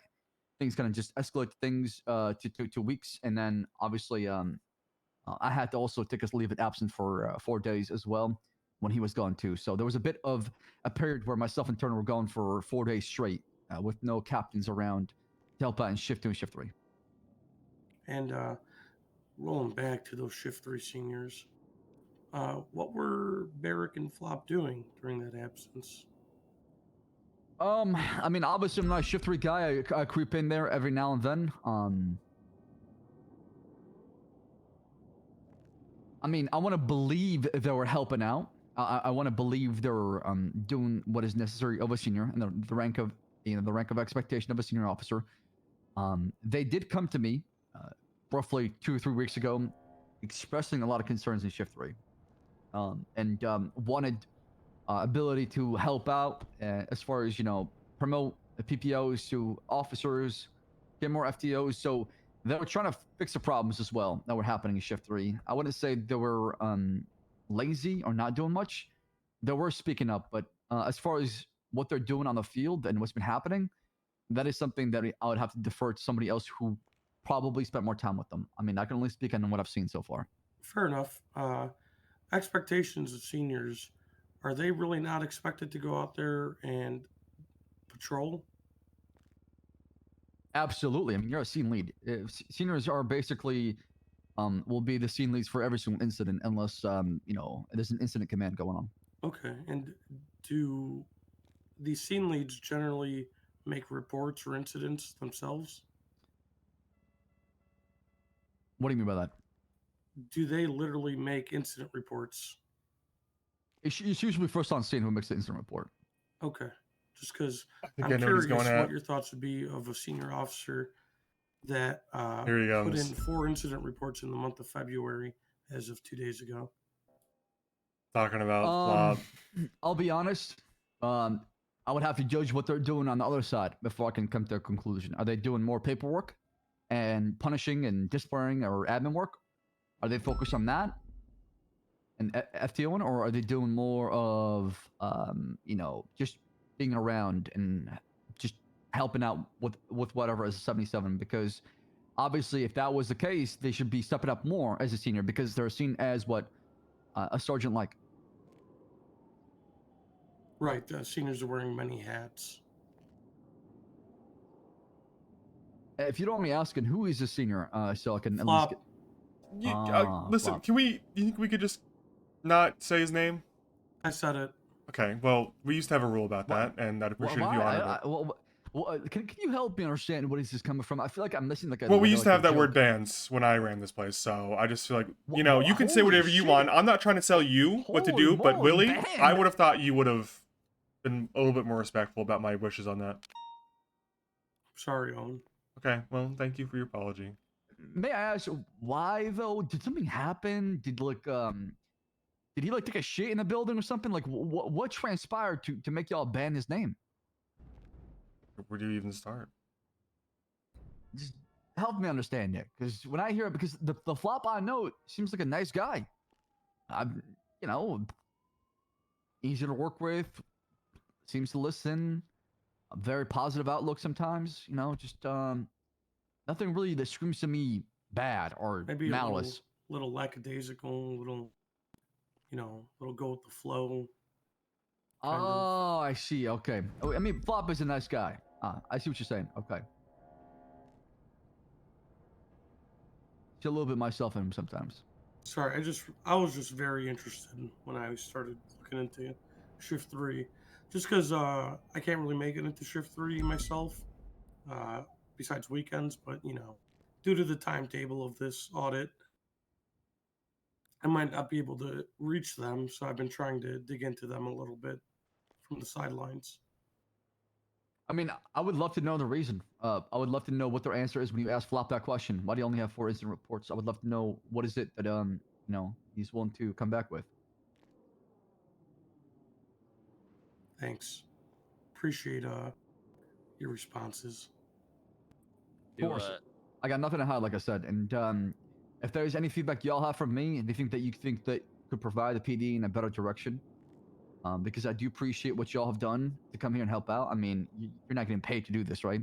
Things kind of just escalate things to weeks, and then obviously I had to also take a leave of absence for 4 days as well when he was gone too. So there was a bit of a period where myself and Turner were gone for 4 days straight with no captains around to help out in shift 2 and shift 3. And rolling back to those shift 3 seniors, what were Barrick and Flop doing during that absence? I mean, obviously I'm not a shift 3 guy. I creep in there every now and then. I mean, I want to believe they were helping out. I want to believe they were doing what is necessary of a senior and the rank of the rank of expectation of a senior officer. They did come to me roughly 2 or 3 weeks ago, expressing a lot of concerns in shift 3, and wanted ability to help out as far as promote the PPOs to officers, get more FTOs. So they were trying to fix the problems as well that were happening in shift 3. I wouldn't say they were lazy or not doing much. They were speaking up, but as far as what they're doing on the field and what's been happening, that is something that I would have to defer to somebody else who probably spent more time with them. I mean, I can only speak on what I've seen so far. Fair enough. Expectations of seniors, are they really not expected to go out there and patrol? Absolutely. I mean, you're a scene lead. Seniors are basically will be the scene leads for every single incident unless there's an incident command going on. Okay. And do these scene leads generally make reports or incidents themselves? What do you mean by that? Do they literally make incident reports? It's usually first on scene who makes the incident report. Okay. Just because I think I'm I know what he's curious going what at. your thoughts would be of a senior officer that Here he put comes. in 4 incident reports in the month of February as of 2 days ago. Talking about Flop. I'll be honest. I would have to judge what they're doing on the other side before I can come to a conclusion. Are they doing more paperwork and punishing and disciplining or admin work? Are they focused on that and FTOing, or are they doing more of just being around and just helping out with whatever as a 77? Because obviously, if that was the case, they should be stepping up more as a senior because they're seen as what a sergeant like. Right. Seniors are wearing many hats. If you don't mind me asking, who is the senior? So I can at least Flop. get. Listen, Flop. you think we could just not say his name? I said it. Okay, well, we used to have a rule about What? that, and I'd appreciate if Why? you honored it. Can you help me understand where this is coming from? I feel like I'm missing like a. Well, we like a- used to like a have that word joke. bans when I ran this place, so I just feel like, Wha- you know, wha- you can say holy whatever you shit. want. I'm not trying to tell you what to Holy do, but moly, Willie, man. I would have thought you would have been a little bit more respectful about my wishes on that. Sorry, Owen. Okay, well, thank you for your apology. May I ask why though? Did something happen? Did he like take a shit in the building or something? Like what transpired to make y'all ban his name? Where do you even start? Just help me understand that, because when I hear it, because the flop I know seems like a nice guy. I'm, you know, easy to work with, seems to listen, a very positive outlook sometimes. You know, just nothing really that screams to me bad or Maybe malice. a little lackadaisical, little go with the flow. Kind of. Oh, I see. Okay. Oh, I mean, Flop is a nice guy. I see what you're saying. Okay. See a little bit myself in him sometimes. Sorry, I was just very interested when I started looking into shift 3, just because I can't really make it into shift 3 myself, besides weekends. But due to the timetable of this audit, I might not be able to reach them. So I've been trying to dig into them a little bit from the sidelines. I mean, I would love to know the reason. I would love to know what their answer is when you ask Flop that question. Why do you only have 4 incident reports? I would love to know what is it that he's willing to come back with. Thanks. Appreciate your responses. Of course. I got nothing to hide, like I said. And if there's any feedback y'all have from me, anything that you think that could provide the PD in a better direction, because I do appreciate what y'all have done to come here and help out. I mean, you're not getting paid to do this, right?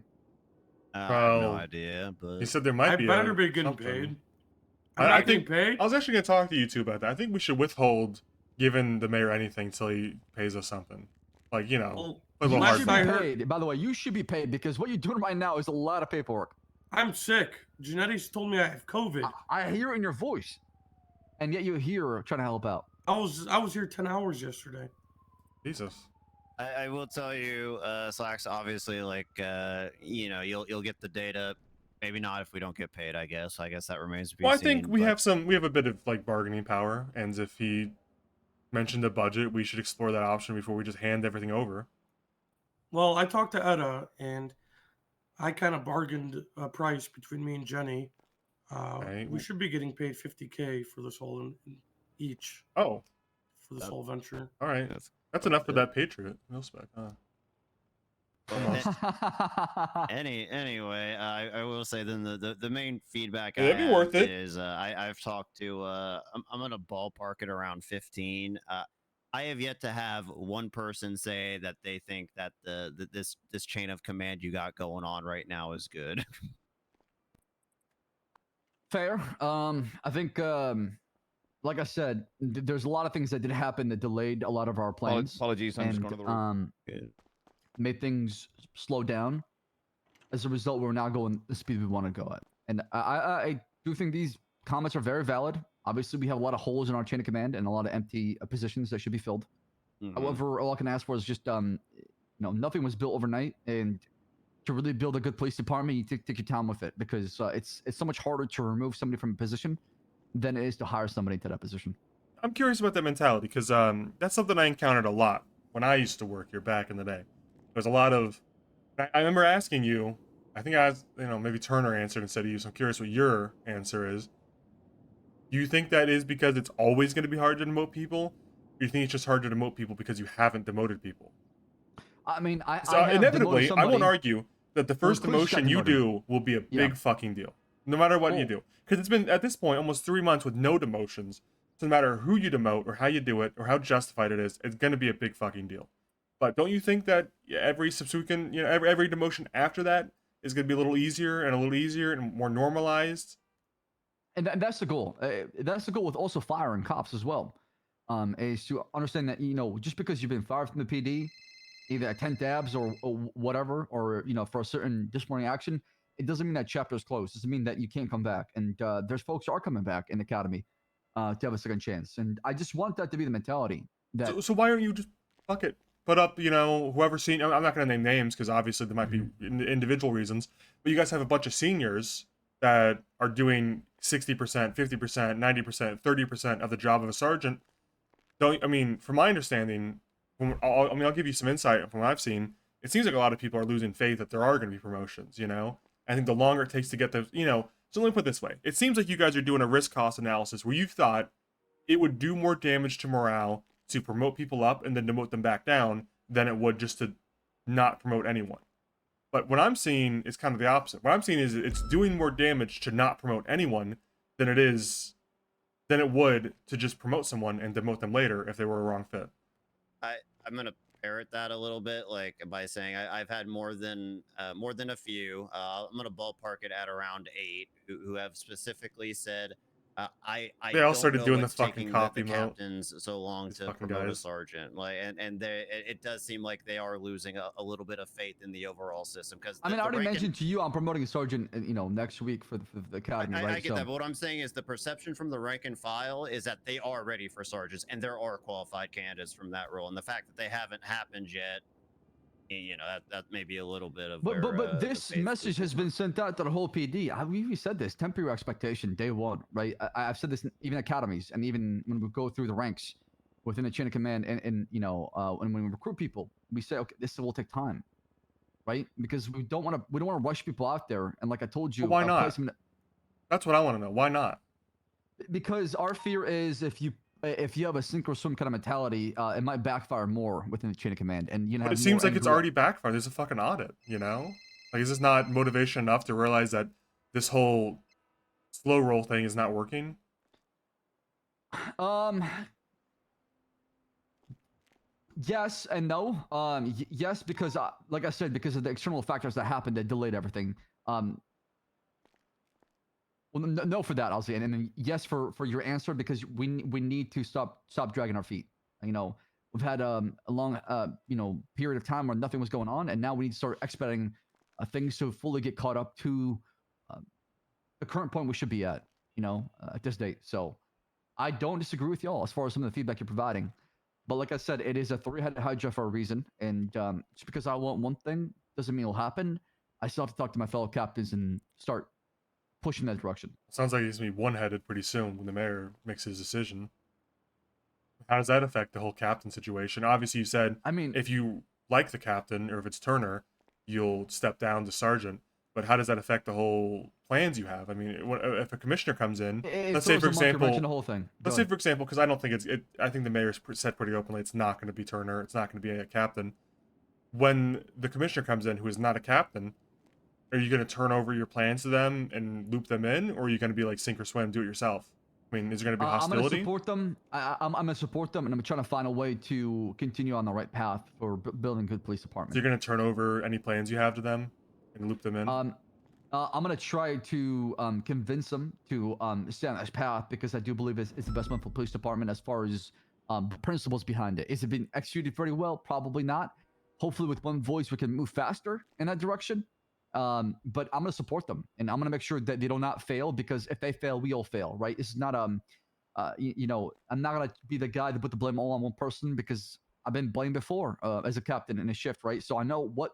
I have no Well, idea, but He said there might I be better be getting something. paid. I'm I not getting think paid. I was actually going to talk to you two about that. I think we should withhold giving the mayor anything till he pays us something. Like, a Well, little You last hard should I be bill. heard- paid. By the way, you should be paid because what you're doing right now is a lot of paperwork. I'm sick. Genetics told me I have COVID. I hear it in your voice, and yet you're here trying to help out. I was here 10 hours yesterday. Jesus. I will tell you, Slacks. Obviously, like you'll get the data. Maybe not if we don't get paid. I guess that remains to be Well, I seen. think we but- have a bit of like bargaining power, and if he mentioned a budget, we should explore that option before we just hand everything over. Well, I talked to Etta, and I kind of bargained a price between me and Jenny. Okay. We should be getting paid $50K for this whole each Oh, for this whole venture. all right. That's That's enough for that Patriot. No spec. Almost. Anyway, I will say then the main feedback Yeah, I that'd be have worth it. is I've talked to I'm gonna ballpark it around 15. I have yet to have one person say that they think that this chain of command you got going on right now is good. Fair. I think, like I said, there's a lot of things that did happen that delayed a lot of our plans. Apologies, I'm just going to the roof. Made things slow down. As a result, we're now going the speed we want to go at. And I do think these comments are very valid. Obviously, we have a lot of holes in our chain of command and a lot of empty positions that should be filled. However, all I can ask for is just, nothing was built overnight, and to really build a good police department, you take your time with it, because it's so much harder to remove somebody from a position than it is to hire somebody into that position. I'm curious about that mentality because that's something I encountered a lot when I used to work here back in the day. There's a lot of. I remember asking you. I think I asked, maybe Turner answered instead of you. So I'm curious what your answer is. Do you think that is because it's always going to be hard to demote people? Or do you think it's just hard to demote people because you haven't demoted people? I mean, I So have inevitably, demoted I won't somebody. argue that the first Chris got demotion you demoted. do will be a Yeah. big fucking deal, no matter what you Cool. do. Because it's been at this point almost 3 months with no demotions. So no matter who you demote or how you do it or how justified it is, it's going to be a big fucking deal. But don't you think that every subsequent, every demotion after that is going to be a little easier and more normalized? And that's the goal. That's the goal with also firing cops as well. Is to understand that, just because you've been fired from the PD, either at 10 dabs or whatever, or, for a certain disciplinary action, it doesn't mean that chapter is closed. It doesn't mean that you can't come back. And there's folks who are coming back in the academy to have a second chance. And I just want that to be the mentality that So why aren't you just fuck it? Put up, whoever's seen. I'm not gonna name names because obviously there might be individual reasons, but you guys have a bunch of seniors that are doing 60%, 50%, 90%, 30% of the job of a sergeant. From my understanding, I'll give you some insight from what I've seen. It seems like a lot of people are losing faith that there are going to be promotions. I think the longer it takes to get so let me put it this way: it seems like you guys are doing a risk cost analysis where you thought it would do more damage to morale to promote people up and then demote them back down than it would just to not promote anyone. But what I'm seeing is kind of the opposite. What I'm seeing is it's doing more damage to not promote anyone than it would to just promote someone and demote them later if they were a wrong fit. I'm gonna parrot that a little bit, like by saying I've had more than a few. I'm gonna ballpark it at around 8 who have specifically said, I They all don't started know doing the what's fucking taking copy the mode. captains so long These to fucking promote a guys. sergeant. It does seem like they are losing a little bit of faith in the overall system. Because I already mentioned to you, I'm promoting a sergeant, next week for the academy, right? I get that, but what I'm saying is the perception from the rank and file is that they are ready for sergeants, and there are qualified candidates from that role. And the fact that they haven't happened yet, that may be a little bit of. But this message has been sent out to the whole PD. We said this temporary expectation day one, right? I've said this even academies and even when we go through the ranks within the chain of command, and when we recruit people, we say, okay, this will take time, right? Because we don't want to rush people out there. And like I told you, Well, why not? place them That's what I want to know. Why not? because our fear is if you have a sink or swim kind of mentality, it might backfire more within the chain of command. And But it seems like it's already backfired. There's a fucking audit, Like, is this not motivation enough to realize that this whole slow roll thing is not working? Yes and no. Yes, because like I said, because of the external factors that happened that delayed everything. Well, no for that, I'll say, and then yes for your answer, because we need to stop dragging our feet. We've had a long period of time where nothing was going on, and now we need to start expediting things to fully get caught up to the current point we should be at. At this date. So I don't disagree with y'all as far as some of the feedback you're providing, but like I said, it is a three-headed hydra for a reason, and just because I want one thing doesn't mean it'll happen. I still have to talk to my fellow captains and start pushing that direction. Sounds like he's gonna be one-headed pretty soon when the mayor makes his decision. How does that affect the whole captain situation? Obviously, you said if you like the captain or if it's Turner, you'll step down to sergeant. But how does that affect the whole plans you have? If a commissioner comes in, let's say for example, the whole thing. Let's say for example, because I don't think I think the mayor's said pretty openly it's not going to be Turner. It's not going to be a captain. When the commissioner comes in who is not a captain, are you going to turn over your plans to them and loop them in, or are you going to be like sink or swim, do it yourself? Is there going to be hostility? I'm going to support them. I'm going to support them, and I'm trying to find a way to continue on the right path for building good police department. So you're going to turn over any plans you have to them and loop them in? I'm going to try to convince them to stay on this path, because I do believe it's the best one for police department as far as principles behind it. Is it being executed very well? Probably not. Hopefully with one voice we can move faster in that direction. But I'm going to support them, and I'm going to make sure that they do not fail, because if they fail, we all fail, right? This is not, I'm not going to be the guy to put the blame all on one person, because I've been blamed before as a captain in a shift, right? So I know what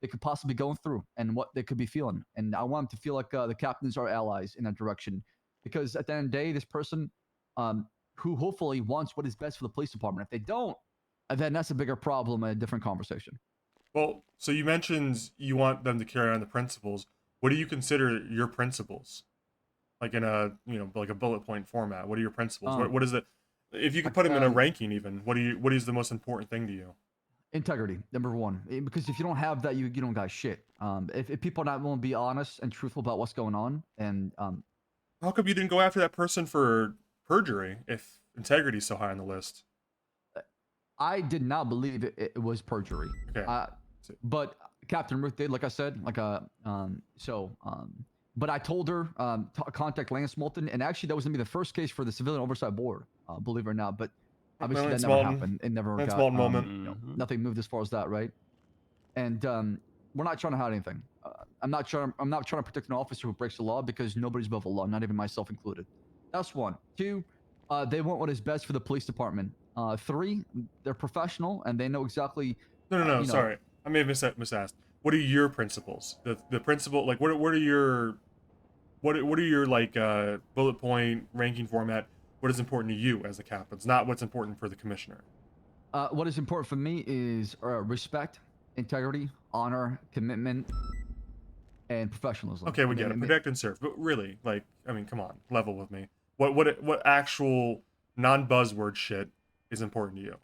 they could possibly be going through and what they could be feeling. And I want them to feel like the captains are allies in that direction, because at the end of the day, this person who hopefully wants what is best for the police department. If they don't, then that's a bigger problem and a different conversation. Well, so you mentioned you want them to carry on the principles. What do you consider your principles? Like in a, like a bullet point format. What are your principles? What is it? If you could put them in a ranking even, what is the most important thing to you? Integrity, number one. Because if you don't have that, you don't got shit. If people are not willing to be honest and truthful about what's going on, and how come you didn't go after that person for perjury if integrity is so high on the list? I did not believe it was perjury. Okay. But Captain Ruth did, like I said, but I told her contact Lance Moulton, and actually that was gonna be the first case for the Civilian Oversight Board, believe it or not. But obviously that never happened. It never got. Moment. Nothing moved as far as that, right? And we're not trying to hide anything. I'm not trying to protect an officer who breaks the law because nobody's above the law, not even myself included. That's one. Two, they want what is best for the police department. Three, they're professional and they know exactly. No. You know, Sorry, I may have misasked. What are your principles? The principle, like, what are your like bullet point ranking format? What is important to you as the captain? It's not what's important for the commissioner. what is important for me is respect, integrity, honor, commitment, and professionalism. Okay, we And get then it. Protect and serve, but really, like, I mean, come on, level with me. What actual non-buzzword shit is important to you?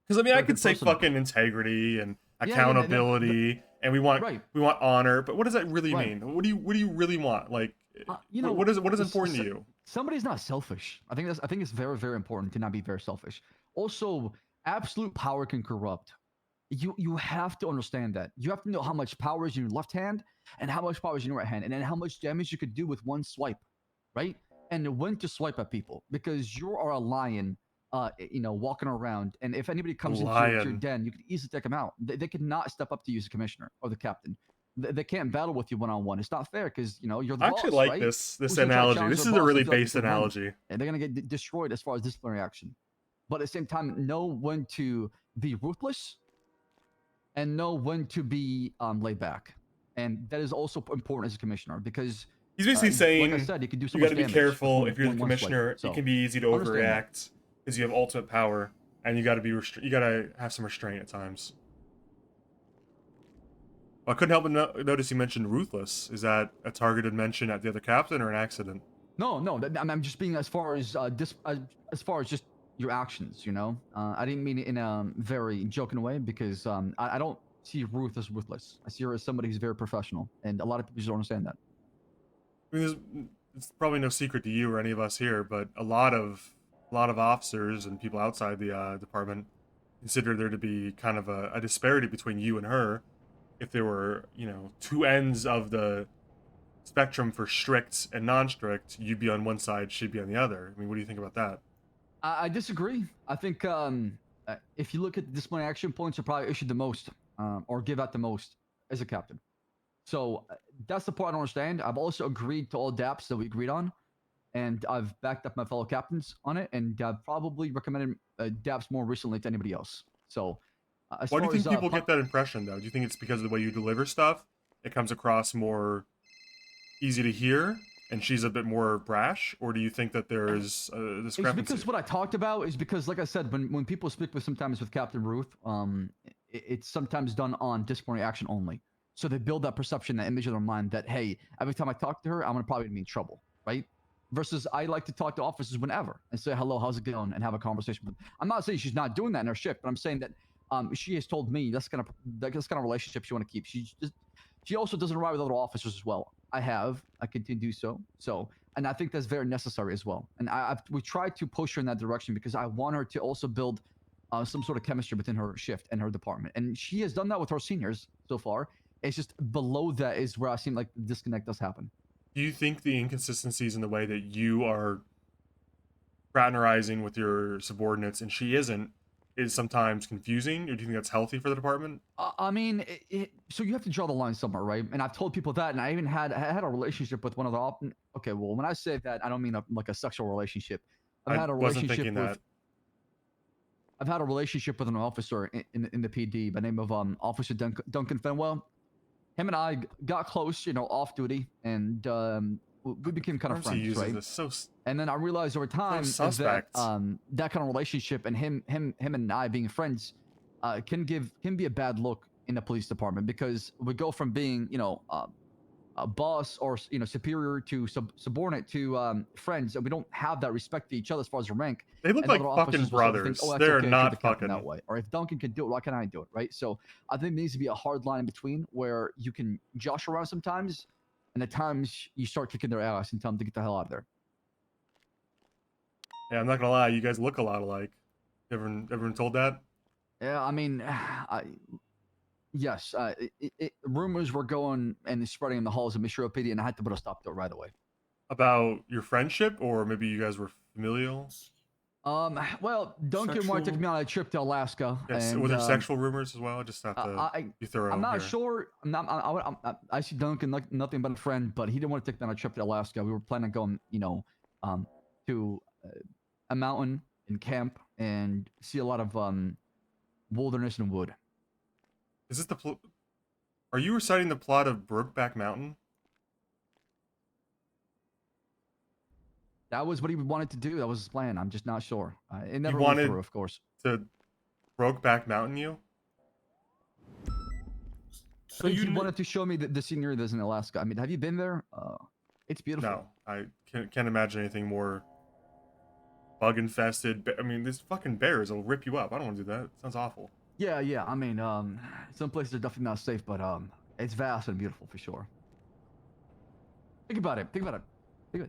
Because I mean, For I a could good say person. fucking integrity and Yeah, accountability, and we want right. honor, but what does that really Right. mean? What do you really want? Like, You know, what is s- important to s- you? somebody's not selfish. I think it's very, very important to not be very selfish. Also, absolute power can corrupt. You have to understand that. You have to know how much power is in your left hand and how much power is in your right hand, and then how much damage you could do with one swipe, right? And when to swipe at people because you are a lion, walking around. And if anybody comes into your Lion. den, you could easily take them out. They could not step up to you as a commissioner or the captain. They can't battle with you one on one. It's not fair because you're the I boss, actually like right? this Who's gonna try to analogy. challenge This their is a boss and really feel like they based can win? analogy. And they're gonna get destroyed as far as disciplinary action. But at the same time, know when to be ruthless and know when to be laid back. And that is also important as a commissioner because, He's basically like I saying said, you can do so you got much to be damage with careful if you're the one swipe. commissioner. So It can be easy to understand that. overreact because you have ultimate power, and you got to be you got to have some restraint at times. I couldn't help but notice you mentioned ruthless. Is that a targeted mention at the other captain or an accident? No. I'm just being as far as as far as just your actions. I didn't mean it in a very joking way because I don't see Ruth as ruthless. I see her as somebody who's very professional, and a lot of people just don't understand that. I mean, it's probably no secret to you or any of us here, but a lot of officers and people outside the department consider there to be kind of a disparity between you and her. If there were, two ends of the spectrum for strict and non-strict, you'd be on one side, she'd be on the other. I mean, what do you think about that? I disagree. I think if you look at the disciplinary action points, are probably issued the most or give out the most as a captain. So that's the part I don't understand. I've also agreed to all DAPs that we agreed on, and I've backed up my fellow captains on it, and I've probably recommended DAPs more recently to anybody else. So as Why do far you think as people get that impression, though? Do you think it's because of the way you deliver stuff? It comes across more easy to hear, and she's a bit more brash? Or do you think that there's a it's discrepancy? because what I talked about is because, like I said, when people speak with sometimes with Captain Ruth, it's sometimes done on disciplinary action only. So they build that perception, that image in their mind that, hey, every time I talk to her, I'm gonna probably be in trouble, right? Versus I like to talk to officers whenever and say hello, how's it going, and have a conversation with them. I'm not saying she's not doing that in her shift, but I'm saying that she has told me that's kind of relationship she want to keep. She also doesn't ride with other officers as well. I continue to do so. And I think that's very necessary as well. And we tried to push her in that direction because I want her to also build some sort of chemistry within her shift and her department. And she has done that with her seniors so far. It's just below that is where I seem like the disconnect does happen. Do you think the inconsistencies in the way that you are fraternizing with your subordinates and she isn't is sometimes confusing, or do you think that's healthy for the department? I mean, so you have to draw the line somewhere, right? And I've told people that, and I even had a relationship with one of the. Okay, well, when I say that, I don't mean like a sexual relationship. I wasn't thinking that. I've had a relationship with an officer in the PD by the name of Officer Duncan Fenwell. Him and I got close, off duty, and we became kind of friends, right? This And then I realized over time that suspect. that kind of relationship and him and I being friends can be a bad look in the police department because we go from being a boss or superior to subordinate to friends, and we don't have that respect for each other as far as the rank. They look And like other fucking officers will sort of brothers. think, oh, that's They're okay, I treat not the captain fucking. that way. Or if Duncan can do it, why can't I do it, right? So I think there needs to be a hard line in between where you can josh around sometimes, and at times you start kicking their ass and tell them to get the hell out of there. Yeah, I'm not gonna lie. You guys look a lot alike. Everyone told that? Yeah, I mean, yes. Rumors were going and spreading in the halls of Mishra PD, and I had to put a stop to it right away. About your friendship, or maybe you guys were familial? Well, Duncan wanted to take Sexual- me on a trip to Alaska, Yes. and Were there sexual rumors as well? I just have to I, be thorough I'm not here. sure. I see Duncan like nothing but a friend, but he didn't want to take me on a trip to Alaska. We were planning on going, to a mountain and camp and see a lot of wilderness and wood. Is this the Are you reciting the plot of Brokeback Mountain? That was what he wanted to do. That was his plan. I'm just not sure. It never went wanted- through, of course. To Brokeback Mountain you? So He you kn- wanted to show me the scenery that's in Alaska. I mean, have you been there? It's beautiful. No, I can't imagine anything more bug infested. I mean, these fucking bears will rip you up. I don't want to do that. It sounds awful. Yeah. I mean, some places are definitely not safe, but it's vast and beautiful for sure. Think about it.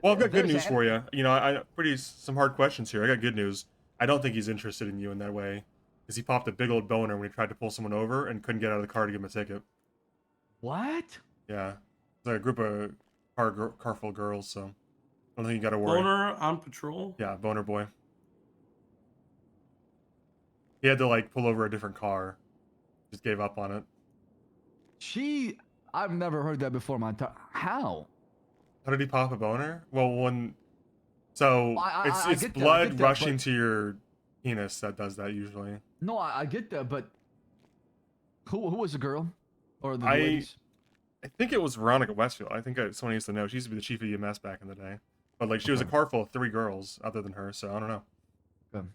Well, I've got good There's news for you. You know, I some hard questions here. I got good news. I don't think he's interested in you in that way, because he popped a big old boner when he tried to pull someone over and couldn't get out of the car to give him a ticket. What? Yeah, it's like a group of car full of girls, so I don't think you got to worry. boner on patrol? Yeah, boner boy. He had to like pull over a different car. Just gave up on it. I've never heard that before. How? How did he pop a boner? Well, so I it's get that, blood but- rushing to your penis that does that usually. No, I get that, but who was the girl or the I ladies? I think it was Veronica Westfield. I think someone used to know. She used to be the chief of EMS back in the day. But like she was a car full of 3 girls other than her, so I don't know. Okay.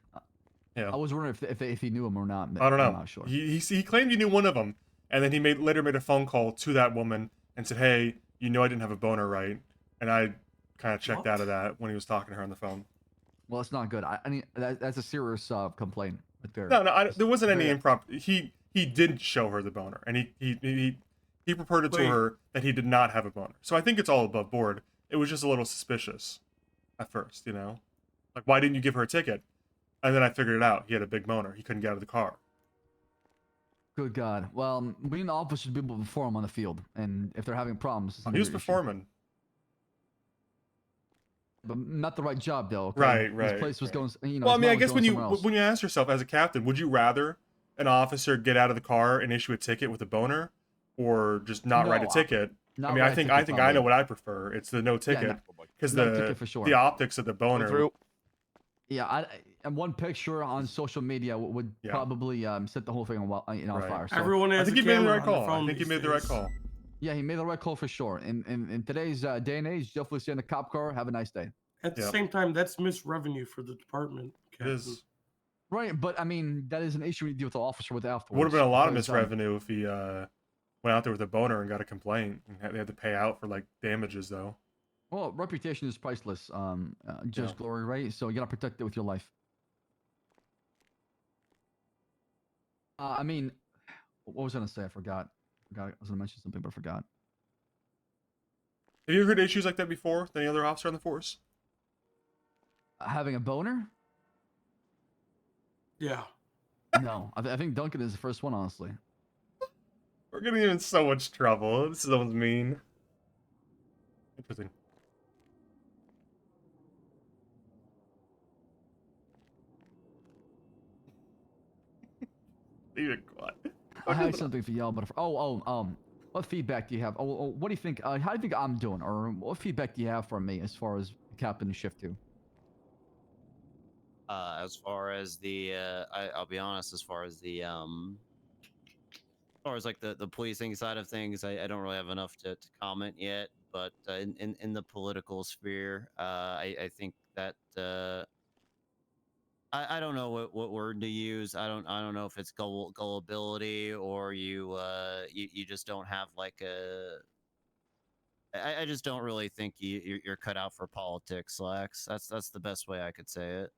Yeah. I was wondering if he knew him or not. But I don't know. I'm not sure. He claimed he knew one of them, and then he later made a phone call to that woman and said, "Hey, you know I didn't have a boner, right?" And I kind of checked out of that when he was talking to her on the phone. Well, it's not good. I mean, that's a serious complaint. Right there. No, there wasn't any Very- improper. He did show her the boner, and he reported to Wait. her that he did not have a boner. So I think it's all above board. It was just a little suspicious at first, you know, like why didn't you give her a ticket? And then I figured it out. He had a big boner. He couldn't get out of the car. Good God. Well, we in the office should be able to perform on the field, and if they're having problems, it's He was another issue. performing. But not the right job though. Okay? Right. This place was going. Well, I his mean, I mind was guess when going you somewhere else. when you ask yourself as a captain, would you rather an officer get out of the car and issue a ticket with a boner, or just not write a No, ticket? not I mean, write I a think ticket, I know probably. what I prefer. It's the no ticket because no ticket for sure. the optics of the boner. Yeah, and one picture on social media would Yeah. probably set the whole thing on on Right. fire. So, Everyone I has think a he made the camera right on their call. I phone think he these made the right days. call. yeah, he made the right call for sure. In today's day and age, definitely stay in the cop car. Have a nice day. At the Yeah. same time, that's missed revenue for the department. It Captain. is. Right, but I mean that is an issue we deal with the officer with afterwards. Would have been a lot of because, missed revenue if he went out there with a boner and got a complaint. And they had to pay out for like damages though. Well, reputation is priceless. Just Yeah. glory, right? So you gotta protect it with your life. I mean, what was I gonna say? I forgot. I was gonna mention something, but I forgot. Have you ever heard issues like that before with any other officer on the force? Having a boner? Yeah. No, I think Duncan is the first one, honestly. We're getting in so much trouble. This is almost mean. Interesting. Leave it quiet. I had something for y'all, but what feedback do you have? What do you think? How do you think I'm doing, or what feedback do you have for me as far as captain shift 2? As far as the, I'll be honest, as far as the, like the policing side of things, I don't really have enough to comment yet. But in the political sphere, I think that I don't know what word to use. I don't know if it's gullibility or you just don't have like a. I just don't really think you're cut out for politics, Lex. That's the best way I could say it.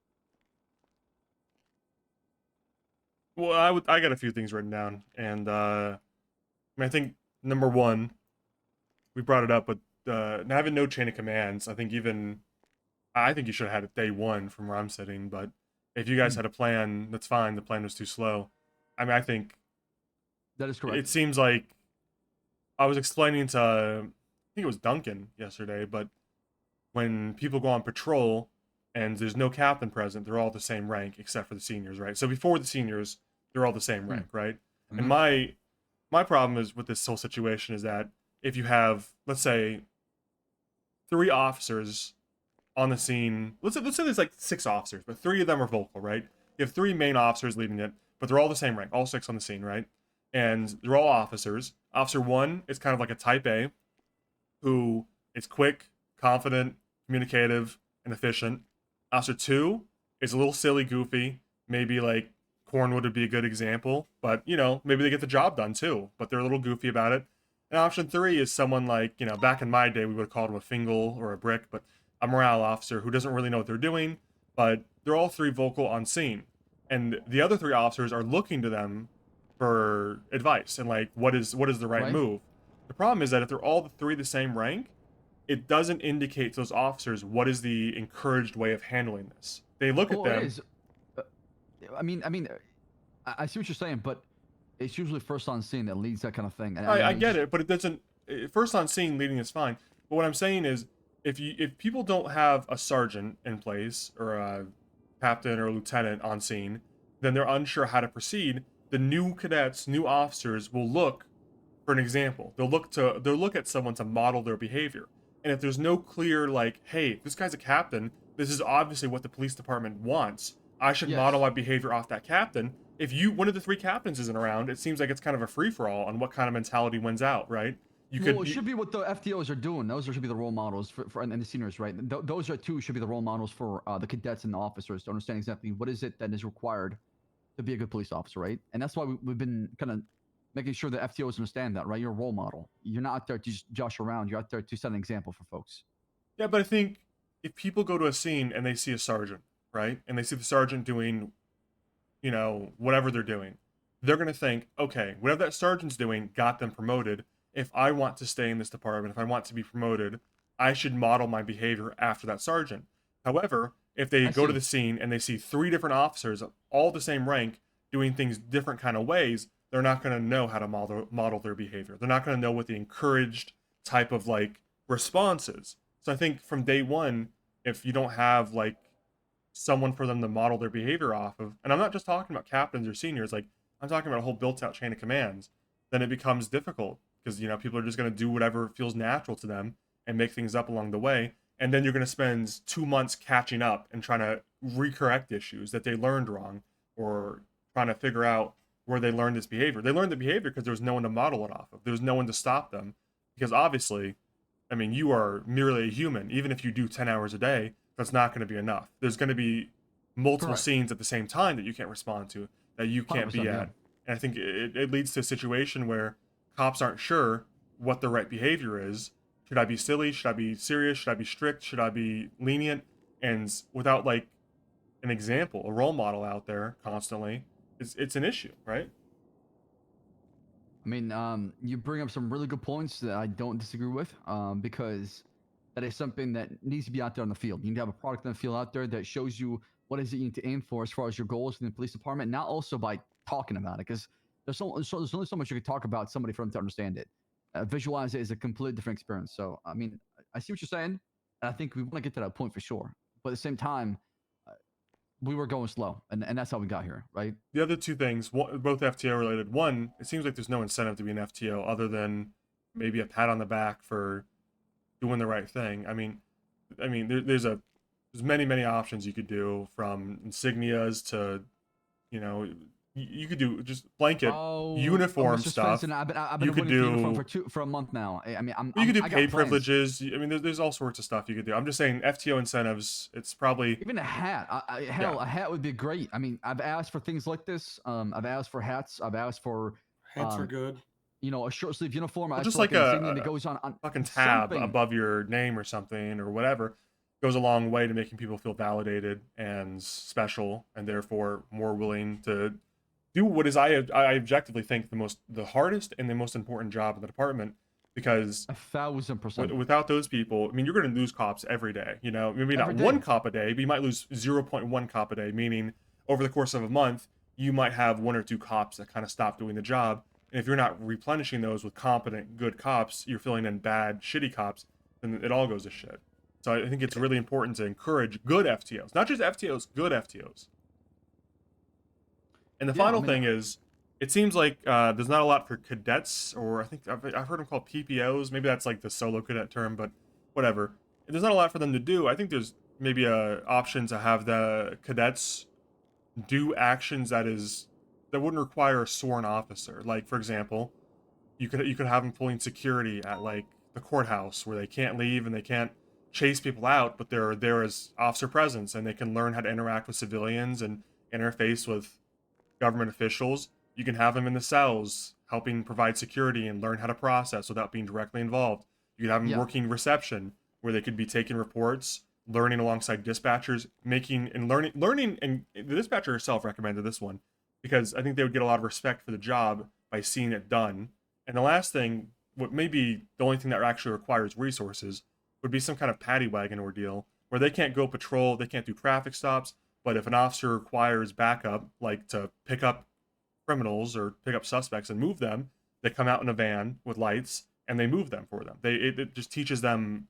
Well, I got a few things written down, and I think number one, we brought it up, but having no chain of commands. I think you should have had it day one from where I'm sitting. But if you guys had a plan, that's fine. The plan was too slow. I mean, I think That is correct. it seems like I was explaining to I think it was Duncan yesterday, but when people go on patrol, and there's no captain present, they're all the same rank except for the seniors, right? So before the seniors, they're all the same rank, right? And my problem is with this whole situation is that if you have, let's say, 3 officers on the scene, let's say there's like 6 officers, but 3 of them are vocal, right? You have 3 main officers leading it, but they're all the same rank, all 6 on the scene, right? And they're all officers. Officer 1 is kind of like a type A, who is quick, confident, communicative, and efficient. Officer 2 is a little silly, goofy, maybe like Cornwood would be a good example, but maybe they get the job done too, but they're a little goofy about it. And option 3 is someone like, back in my day, we would have called him a Fingal or a Brick, but a morale officer who doesn't really know what they're doing, but they're all 3 vocal on scene. And the other 3 officers are looking to them for advice and like, what is the right move? The problem is that if they're all the 3 the same rank, it doesn't indicate to those officers what is the encouraged way of handling this. They look at them. It is. I see what you're saying, but it's usually first on scene that leads that kind of thing. And I get it, but it doesn't. First on scene leading is fine. But what I'm saying is, if people don't have a sergeant in place or a captain or a lieutenant on scene, then they're unsure how to proceed. The new cadets, new officers will look for an example. They'll look at someone to model their behavior. And if there's no clear like, hey, this guy's a captain, this is obviously what the police department wants. I should model my behavior off that captain. If one of the 3 captains isn't around, it seems like it's kind of a free-for-all on what kind of mentality wins out, right? It should be what the FTOs are doing. Those should be the role models for and the seniors, right? Those are 2 should be the role models for the cadets and the officers to understand exactly what is it that is required to be a good police officer, right? And that's why we've been kind of making sure the FTOs understand that, right? You're a role model. You're not out there to just josh around. You're out there to set an example for folks. Yeah, but I think if people go to a scene and they see a sergeant, right? And they see the sergeant doing, whatever they're doing, they're going to think, okay, whatever that sergeant's doing got them promoted. If I want to stay in this department, if I want to be promoted, I should model my behavior after that sergeant. However, if they go to the scene and they see 3 different officers, all the same rank, doing things different kind of ways, they're not going to know how to model their behavior. They're not going to know what the encouraged type of like response is. So I think from day one, if you don't have like someone for them to model their behavior off of, and I'm not just talking about captains or seniors, like I'm talking about a whole built-out chain of commands, then it becomes difficult because people are just going to do whatever feels natural to them and make things up along the way. And then you're going to spend 2 months catching up and trying to recorrect issues that they learned wrong or trying to figure out where they learned this behavior. They learned the behavior because there was no one to model it off of. There was no one to stop them because obviously, you are merely a human. Even if you do 10 hours a day, that's not going to be enough. There's going to be multiple scenes at the same time that you can't respond to, that you can't be at. Yeah. And I think it leads to a situation where cops aren't sure what the right behavior is. Should I be silly? Should I be serious? Should I be strict? Should I be lenient? And without like an example, a role model out there constantly, it's an issue, right? You bring up some really good points that I don't disagree with, because that is something that needs to be out there on the field. You need to have a product on the field out there that shows you what is it you need to aim for as far as your goals in the police department, not also by talking about it, because there's only so much you can talk about somebody for them to understand it. Visualize it is a completely different experience. So, I see what you're saying, and I think we want to get to that point for sure. But at the same time, we were going slow, and that's how we got here, right? The other 2 things, both FTO related. One, it seems like there's no incentive to be an FTO other than maybe a pat on the back for doing the right thing. There's many options you could do, from insignias to, you could do just blanket uniform Mr. stuff. Svensen, I've been waiting for uniform for a month now. You could do pay privileges. There's all sorts of stuff you could do. I'm just saying FTO incentives. It's probably even a hat. A hat would be great. I've asked for things like this. I've asked for hats. I've asked for hats are good. A short sleeve uniform. Just like a insignia that goes on fucking tab something above your name or something or whatever. Goes a long way to making people feel validated and special, and therefore more willing to do what is I objectively think the hardest and the most important job in the department, because 1,000%. Without those people, you're going to lose cops every day. Maybe not one cop a day, but you might lose 0.1 cop a day, meaning over the course of a month, you might have 1 or 2 cops that kind of stop doing the job. And if you're not replenishing those with competent, good cops, you're filling in bad, shitty cops, then it all goes to shit. So I think it's really important to encourage good FTOs, not just FTOs, good FTOs. And the Yeah, I final mean, thing is, it seems like there's not a lot for cadets, or I think I've heard them called PPOs. Maybe that's like the solo cadet term, but whatever. There's not a lot for them to do. I think there's maybe a option to have the cadets do actions that wouldn't require a sworn officer. Like, for example, you could have them pulling security at like the courthouse where they can't leave and they can't chase people out, but they're there as officer presence and they can learn how to interact with civilians and interface with government officials. You can have them in the cells helping provide security and learn how to process without being directly involved. You could have them Yeah. working reception where they could be taking reports, learning alongside dispatchers, making and learning. And the dispatcher herself recommended this one because I think they would get a lot of respect for the job by seeing it done. And the last thing, what may be the only thing that actually requires resources, would be some kind of paddy wagon ordeal where they can't go patrol, they can't do traffic stops, but if an officer requires backup, like to pick up criminals or pick up suspects and move them, they come out in a van with lights and they move them for them. It just teaches them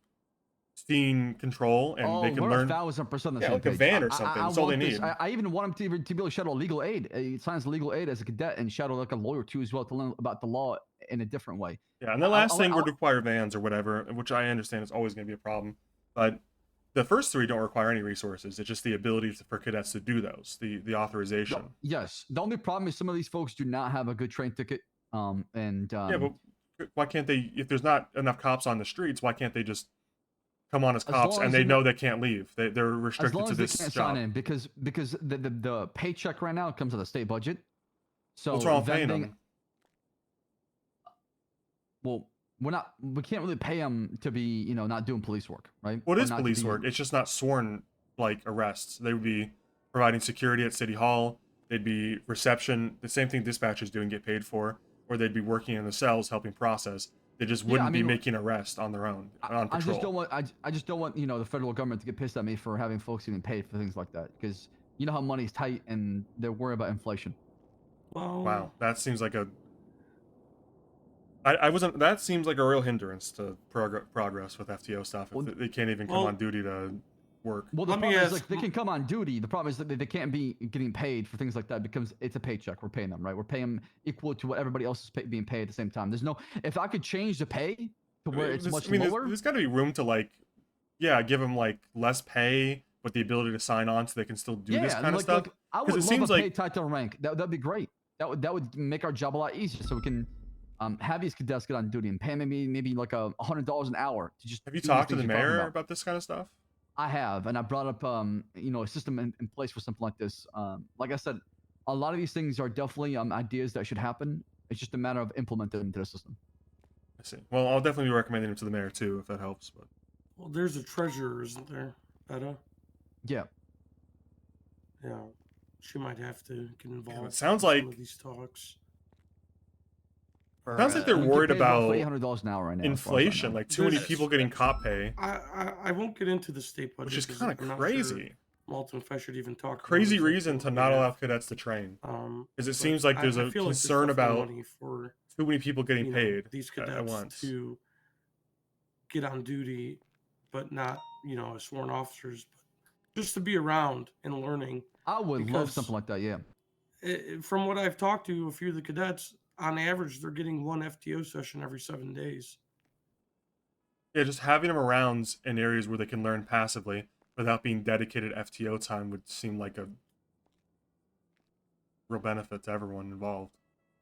scene control and they Oh, can we're learn. 1000% on the Yeah, same like a page. van or something. That's all they want this- need. I even want him to be able to shadow legal aid. He signs legal aid as a cadet and shadow like a lawyer too as well to learn about the law in a different way. Yeah, and the I- last I- thing I- would require vans or whatever, which I understand is always going to be a problem. But the first three don't require any resources. It's just the ability for cadets to do those, the authorization. Yes. The only problem is some of these folks do not have a good train ticket. Yeah, but why can't they? If there's not enough cops on the streets, why can't they just come on as cops long and as they they're know not- they can't leave? They're as restricted long to as they this can't job. sign in because the paycheck right now comes out of the state budget. So What's wrong with them paying being- them? Well, we can't really pay them to be not doing police work, right? What Or is not to police be- work? It's just not sworn like arrests. They would be providing security at City Hall. They'd be reception, the same thing dispatchers do and get paid for, or they'd be working in the cells helping process. They just Yeah, wouldn't I be mean, making arrests on their own on I patrol. just don't want I just don't want the federal government to get pissed at me for having folks getting paid for things like that because you know how money's tight and they're worried about inflation. Well, Wow, that seems like a. I wasn't. That seems like a real hindrance to progress with FTO stuff. If Well, they can't even come well- on duty to work. Well, the Let me problem is ask- like they can come on duty. The problem is that they can't be getting paid for things like that because it's a paycheck. We're paying them, right? We're paying them equal to what everybody else is being paid at the same time. There's no. If I could change the pay to where it's much lower. There's got to be room to like, yeah, give them like less pay, but the ability to sign on so they can still do this kind of stuff. I 'Cause would it love seems a pay like- title rank. That'd be great. That would make our job a lot easier. So we can have these cadets get on duty and pay maybe like $100 an hour to just. Have you do these talked to things the you're talking mayor about this kind of stuff? I have, and I brought up a system in place for something like this. Like I said, a lot of these things are definitely ideas that should happen. It's just a matter of implementing them into the system. I see. Well, I'll definitely be recommending him to the mayor too, if that helps. But well, there's a treasurer, isn't there, Betta? Yeah. Yeah, she might have to get involved. it sounds in some like- of these talks. sounds like they're We get worried paid about $800 an hour right now. as far as I inflation, know. like too many There's- people getting cop pay, I won't get into the state budget, which is 'cause kind of I'm not crazy. Sure, Malton, if I should even talk. about Crazy exactly reason what to we not have. allow cadets to train. Because it But seems like there's I a feel like there's concern definitely about money for too many people getting you know, paid these at cadets once. to get on duty, but not as sworn officers, but just to be around and learning. I would love because- something like that. Yeah. From what I've talked to a few of the cadets, on average, they're getting one FTO session every 7 days. Yeah, just having them around in areas where they can learn passively without being dedicated FTO time would seem like a real benefit to everyone involved.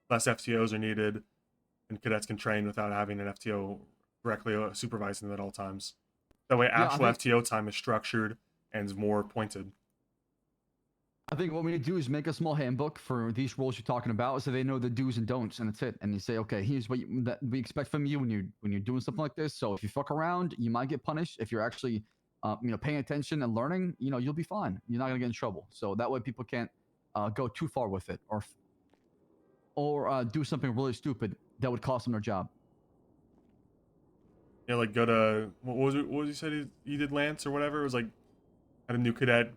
Less FTOs are needed, and cadets can train without having an FTO directly supervising them at all times. That way, I actual think- FTO time is structured and is more pointed. I think what we need to do is make a small handbook for these roles you're talking about, so they know the do's and don'ts, and that's it. And you say, okay, here's what that we expect from you when you're doing something like this. So if you fuck around, you might get punished. If you're actually, paying attention and learning, you'll be fine. You're not gonna get in trouble. So that way, people can't go too far with it, or do something really stupid that would cost them their job. You know, like go to what was it? What was he said he did, Lance or whatever? It was like had a new cadet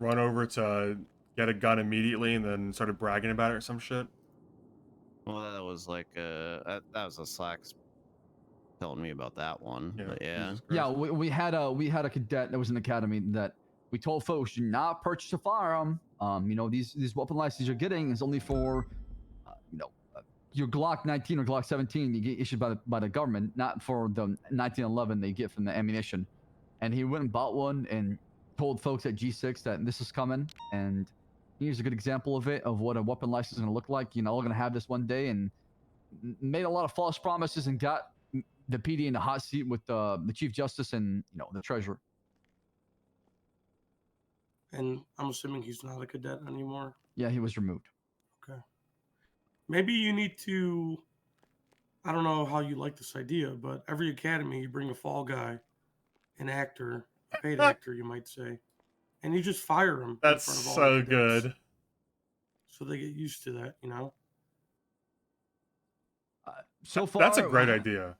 run over to get a gun immediately and then started bragging about it or some shit. Well, that was like that was a slacks telling me about that one. Yeah, But yeah. Jesus Yeah, Christ. we had a cadet that was in the academy that we told folks do not purchase a firearm. You know, these weapon licenses you're getting is only for you know, your Glock 19 or Glock 17 you get issued by the government, not for the 1911 they get from the ammunition. And he went and bought one and told folks at G6 that this is coming. And here's a good example of it, of what a weapon license is going to look like. You know, we're going to have this one day, and made a lot of false promises and got the PD in the hot seat with the Chief Justice and, you know, the Treasurer. And I'm assuming he's not a cadet anymore. Yeah, he was removed. Okay. Maybe you need to. I don't know how you like this idea, but every academy you bring a fall guy, an actor, a paid actor, you might say, and you just fire him That's in front of all so the cadets, good. so they get used to that, you know. So far, That's a great idea.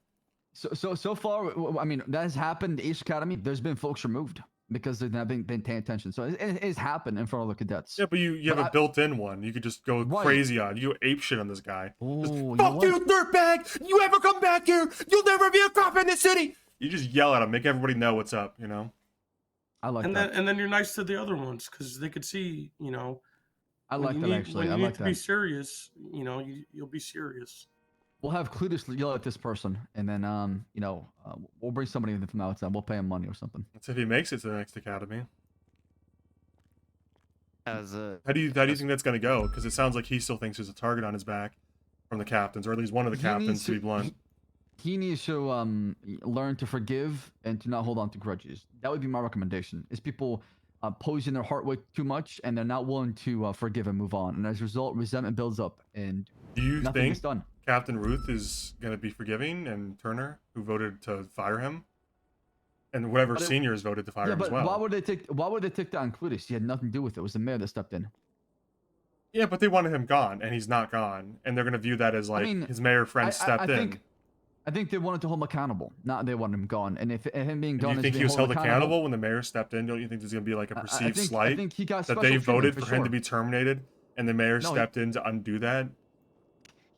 So far, I mean, that has happened. East Academy, there's been folks removed because they've not been paying attention. So it's happened in front of the cadets. Yeah, but you have a built-in one. You could just go Right. crazy on. You go ape shit on this guy. Oh, Just, you know fuck what? you, dirtbag! You ever come back here? You'll never be a cop in this city. You just yell at him, make everybody know what's up. You know. I like And that. then you're nice to the other ones because they could see, you know. I when like you that need, actually. When I you like need to be that. serious, you know, you'll be serious. We'll have Cletus yell at this person, and then you know, we'll bring somebody in from outside. We'll pay him money or something. That's if he makes it to the next academy. As a How do you think that's gonna go? Because it sounds like he still thinks there's a target on his back from the captains, or at least one of the He captains, needs to be blunt. He needs to learn to forgive and to not hold on to grudges. That would be my recommendation. Is people posing their heart way too much, and they're not willing to forgive and move on, and as a result, resentment builds up, and Do you nothing think is done. Captain Ruth is gonna be forgiving, and Turner, who voted to fire him, and whatever But it- seniors voted to fire Yeah, him as but well? why would they take down Cletus? He had nothing to do with it. It was the mayor that stepped in. Yeah, but they wanted him gone, and he's not gone, and they're gonna view that as like mean, his mayor friend stepped in. I think they wanted to hold him accountable, not they wanted him gone. And if him being And gone, do you is think being he was held accountable accountable when the mayor stepped in? Don't you think there's gonna be like a perceived I slight think he got that special they treatment voted for for him to sure. be terminated, and the mayor No, stepped in to undo that?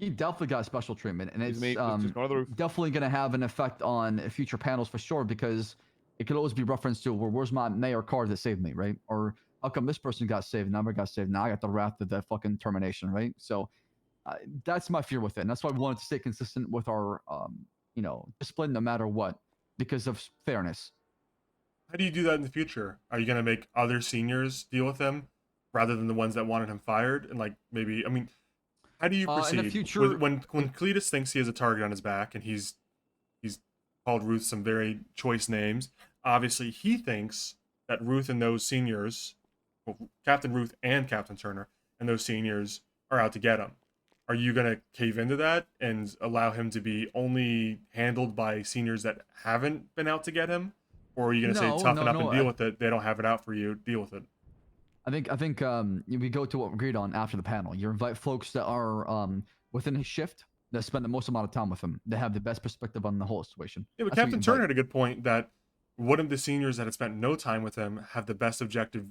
He definitely got special treatment, and it's Mate, let's just go to the roof. definitely going to have an effect on future panels for sure, because it could always be referenced to, well, where's my mayor card that saved me, right? Or how come this person got saved, never got saved, now I got the wrath of that fucking termination, right? So that's my fear with it, and that's why we wanted to stay consistent with our, you know, discipline no matter what, because of fairness. How do you do that in the future? Are you gonna make other seniors deal with him rather than the ones that wanted him fired? And like maybe, I mean, how do you In the proceed future- when Cletus thinks he has a target on his back and he's called Ruth some very choice names? Obviously, he thinks that Ruth and those seniors, well, Captain Ruth and Captain Turner and those seniors are out to get him. Are you gonna cave into that and allow him to be only handled by seniors that haven't been out to get him? Or are you gonna say toughen up and deal with it? They don't have it out for you. Deal with it. I think we go to what we agreed on after the panel. You invite folks that are within his shift, that spend the most amount of time with him, that have the best perspective on the whole situation. Yeah, but That's who you Captain invite. Turner had a good point that wouldn't the seniors that had spent no time with him have the best objective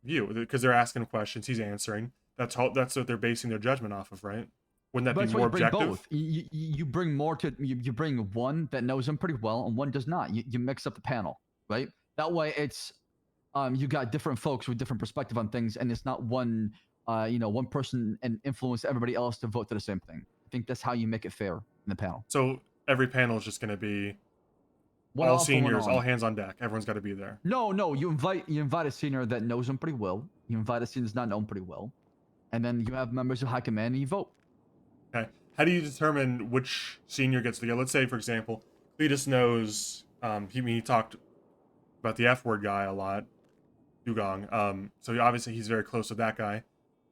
view? Because they're asking him questions, he's answering. That's what they're basing their judgment off of, right? Wouldn't that But be that's why more you bring objective? both. You bring more to you bring one that knows him pretty well and one does not. You mix up the panel, right? That way it's you got different folks with different perspective on things, and it's not one you know, one person and influence everybody else to vote to the same thing. I think that's how you make it fair in the panel. So every panel is just going to be One all off and one seniors, on. all hands on deck. Everyone's got to be there. No. You invite a senior that knows him pretty well. You invite a senior that's not known pretty well, and then you have members of high command and you vote. Okay. How do you determine which senior gets to go? Let's say, for example, Cletus knows he talked about the F word guy a lot, Dugong. So obviously he's very close with that guy.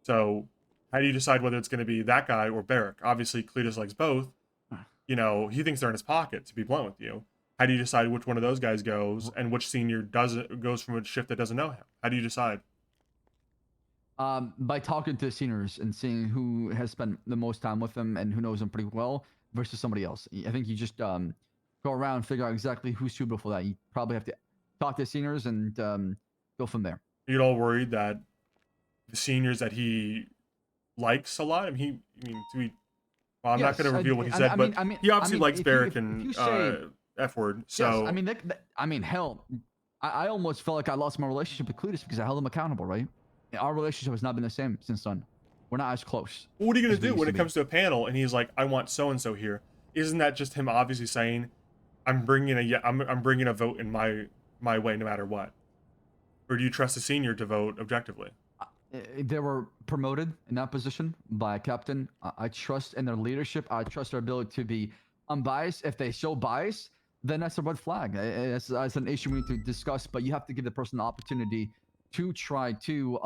So how do you decide whether it's going to be that guy or Barrick? Obviously Cletus likes both. You know, he thinks they're in his pocket, to be blunt with you. How do you decide which one of those guys goes and which senior goes from a shift that doesn't know him? How do you decide? By talking to seniors and seeing who has spent the most time with them and who knows them pretty well versus somebody else. I think you just go around and figure out exactly who's suitable for that. You probably have to talk to seniors and go from there. You're all worried that the seniors that he likes a lot, to be Well, I'm not Yes, going to reveal what he said, I but mean, I mean, he I obviously mean, likes if you, Barrick if you and say F word. yes, So I mean, I mean, hell, I almost felt like I lost my relationship with Cletus because I held him accountable, right? And our relationship has not been the same since then. We're not as close. what are you going as to we do used when to it be. comes to a panel and he's like, I want so and so here? Isn't that just him obviously saying, I'm bringing I'm bringing a vote in my way no matter what? Or do you trust the senior to vote objectively? They were promoted in that position by a captain. I trust in their leadership. I trust their ability to be unbiased. If they show bias, then that's a red flag. That's an issue we need to discuss. But you have to give the person the opportunity to try to,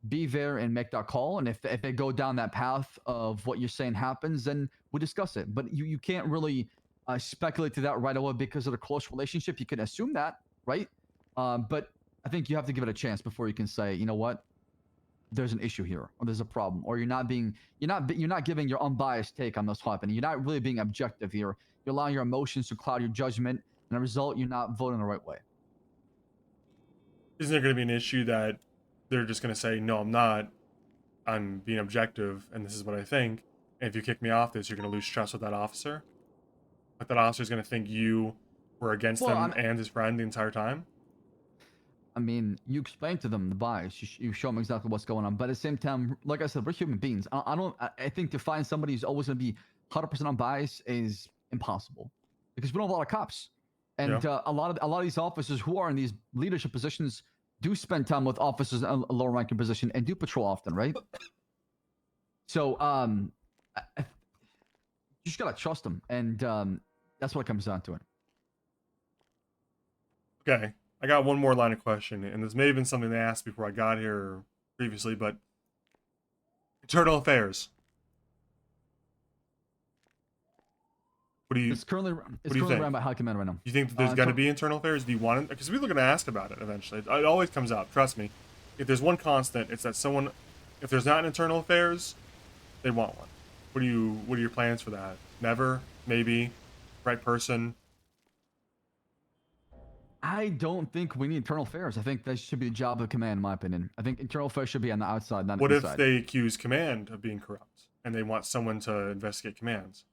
be there and make that call. And if they go down that path of what you're saying happens, then we'll discuss it. But you can't really speculate to that right away because of the close relationship. You can assume that, right? But I think you have to give it a chance before you can say, you know what, there's an issue here, or there's a problem, or you're not giving your unbiased take on this happening. You're not really being objective here. You're allowing your emotions to cloud your judgment, and as a result, you're not voting the right way. Isn't there going to be an issue that they're just going to say, no, I'm not. I'm being objective, and this is what I think. And if you kick me off this, you're going to lose trust with that officer. Like that officer's going to think you were against him and his friend the entire time. I mean, you explain to them the bias. You show them exactly what's going on. But at the same time, like I said, we're human beings. I think to find somebody who's always going to be 100% unbiased is impossible because we don't have a lot of cops. And Yeah. a lot of these officers who are in these leadership positions do spend time with officers in a lower ranking position and do patrol often, right? So you just gotta trust them, and that's what it comes down to. It. Okay. I got one more line of question, and this may have been something they asked before I got here or previously, but internal affairs. What do you? It's currently do you currently think? run by High Command right now. You think that there's going to be internal affairs? Do you want it? Because we're going to ask about it eventually. It always comes up. Trust me. If there's one constant, it's that someone. If there's not an internal affairs, they want one. What are your plans for that? Never? Maybe? Right person? I don't think we need internal affairs. I think that should be the job of command, in my opinion. I think internal affairs should be on the outside, not What inside. if they accuse command of being corrupt and they want someone to investigate commands?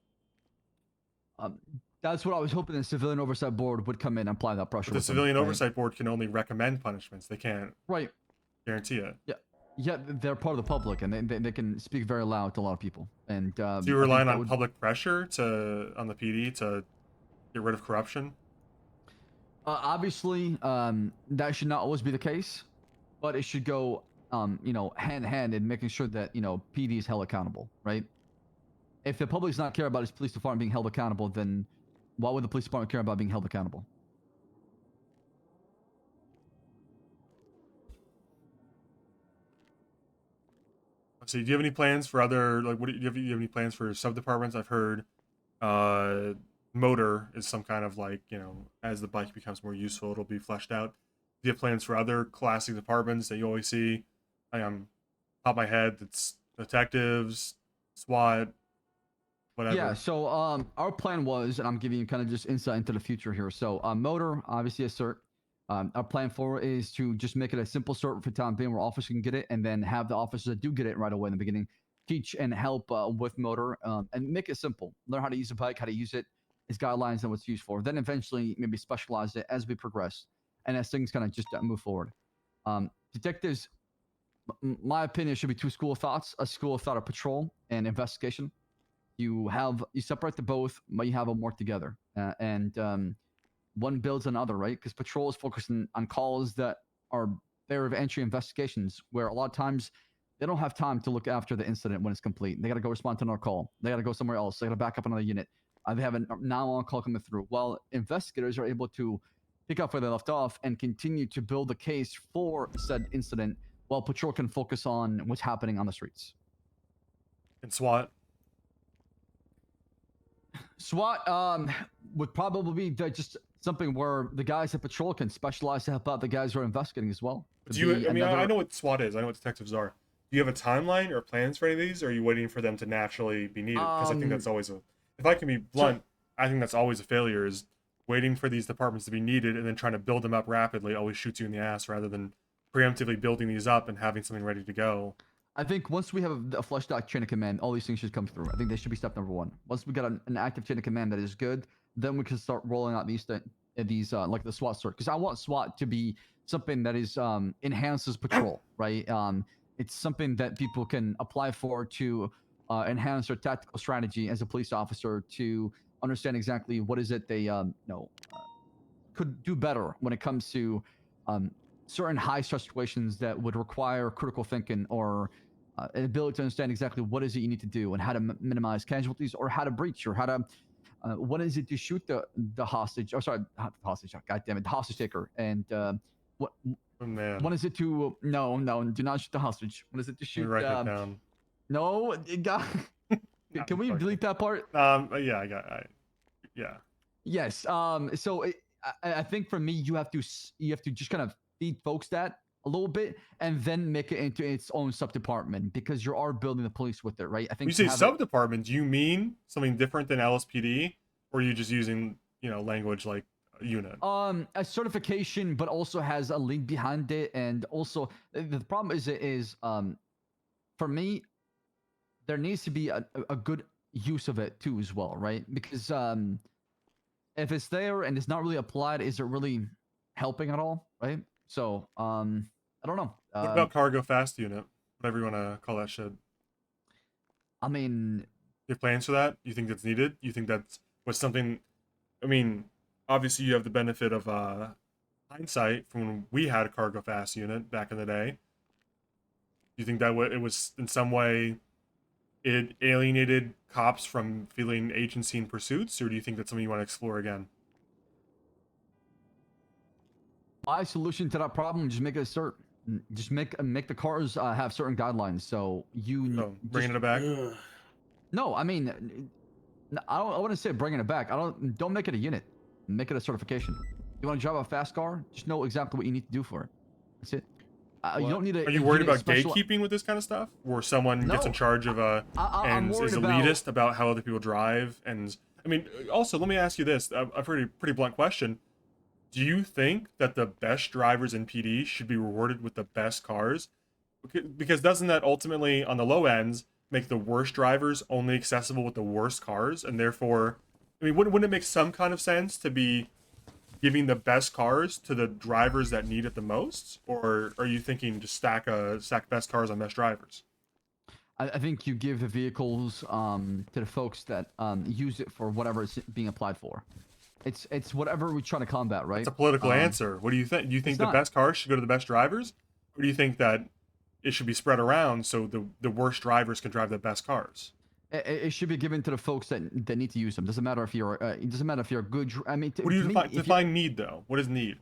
That's what I was hoping the civilian oversight board would come in and apply that pressure. But the with them, civilian right? oversight board can only recommend punishments. They can't Right. guarantee it. Yeah, they're part of the public, and they can speak very loud to a lot of people. And So you're relying on public pressure on the PD to get rid of corruption? Obviously, that should not always be the case, but it should go, hand in hand in making sure that PD is held accountable, right? If the public does not care about his police department being held accountable, then why would the police department care about being held accountable? So do you have any plans for other do you have any plans for sub departments? I've heard motor is some kind of as the bike becomes more useful, it'll be fleshed out. Do you have plans for other classic departments that you always see? Top of my head, it's detectives, SWAT, whatever. Yeah, so our plan was, and I'm giving you kind of just insight into the future here. So motor, obviously a cert. Our plan forward is to just make it a simple cert for time being where officers can get it, and then have the officers that do get it right away in the beginning teach and help with motor, and make it simple. Learn how to use a bike, how to use it, its guidelines, and what it's used for. Then eventually maybe specialize it as we progress, and as things kind of just move forward. Detectives, my opinion, should be two school of thoughts: a school of thought of patrol and investigation. You separate the both, but you have them work together, and one builds another, right? Because patrol is focusing on calls that are barrier of entry investigations, where a lot of times they don't have time to look after the incident when it's complete. They got to go respond to another call. They got to go somewhere else. They got to back up another unit. They have a now-on call coming through. While investigators are able to pick up where they left off and continue to build a case for said incident, while patrol can focus on what's happening on the streets. And SWAT? SWAT would probably be just something where the guys at patrol can specialize to help out the guys who are investigating as well. I know what SWAT is. I know what detectives are. Do you have a timeline or plans for any of these, or are you waiting for them to naturally be needed? Because I think that's always if I can be blunt, I think that's always a failure, is waiting for these departments to be needed and then trying to build them up rapidly always shoots you in the ass rather than preemptively building these up and having something ready to go. I think once we have a fleshed out chain of command, all these things should come through. I think they should be step number one. Once we got an active chain of command that is good, then we can start rolling out these like the SWAT cert. Because I want SWAT to be something that is enhances patrol, right? It's something that people can apply for to enhance their tactical strategy as a police officer to understand exactly what is it they could do better when it comes to um, certain high stress situations that would require critical thinking or an ability to understand exactly what is it you need to do and how to minimize casualties or how to breach or how to what is it to shoot the hostage? Oh, sorry, not the hostage. God damn it, the hostage taker. And what Oh, man. what is it to? No, do not shoot the hostage. What is it to Let me shoot? write that down. No, it got. Nah, Can we fuck delete it. that part? Yeah, yeah. Yes. So I think for me, you have to just kind of feed folks that a little bit and then make it into its own sub department because you are building the police with it, right? I When think you say to have sub department, do you mean something different than LSPD, or are you just using language like a unit? a certification, but also has a lead behind it, and also the problem is for me, there needs to be a good use of it too as well, right? Because if it's there and it's not really applied, is it really helping at all, right? So I don't know. What about cargo fast unit? Whatever you want to call that shit. I mean, You have plans for that? You think that's needed? You think that's was something? I mean, obviously you have the benefit of hindsight from when we had a cargo fast unit back in the day. Do you think that it was in some way it alienated cops from feeling agency in pursuits, or do you think that's something you want to explore again? my solution to that problem: just make it a cert. Just make the cars have certain guidelines. So you So bringing it back. Ugh. no, I mean, I don't. I want to say bringing it back. Don't make it a unit. Make it a certification. You want to drive a fast car? Just know exactly what you need to do for it. That's it. You don't need a. Are you worried about special... gatekeeping with this kind of stuff, where someone gets in No. charge of I'm and worried is about- elitist about how other people drive? And I mean, also let me ask you this: a pretty blunt question. Do you think that the best drivers in PD should be rewarded with the best cars? Because doesn't that ultimately, on the low ends, make the worst drivers only accessible with the worst cars, and therefore, I mean, wouldn't it make some kind of sense to be giving the best cars to the drivers that need it the most, or are you thinking just stack best cars on best drivers? I think you give the vehicles to the folks that use it for whatever it's being applied for. It's whatever we're trying to combat, right? It's a political answer. What do you think? Do you think the not. best cars should go to the best drivers, or do you think that it should be spread around so the worst drivers can drive the best cars? It should be given to the folks that need to use them. Doesn't matter if you're. It doesn't matter if you're a good. I mean, What do you to me, define need though? What is need?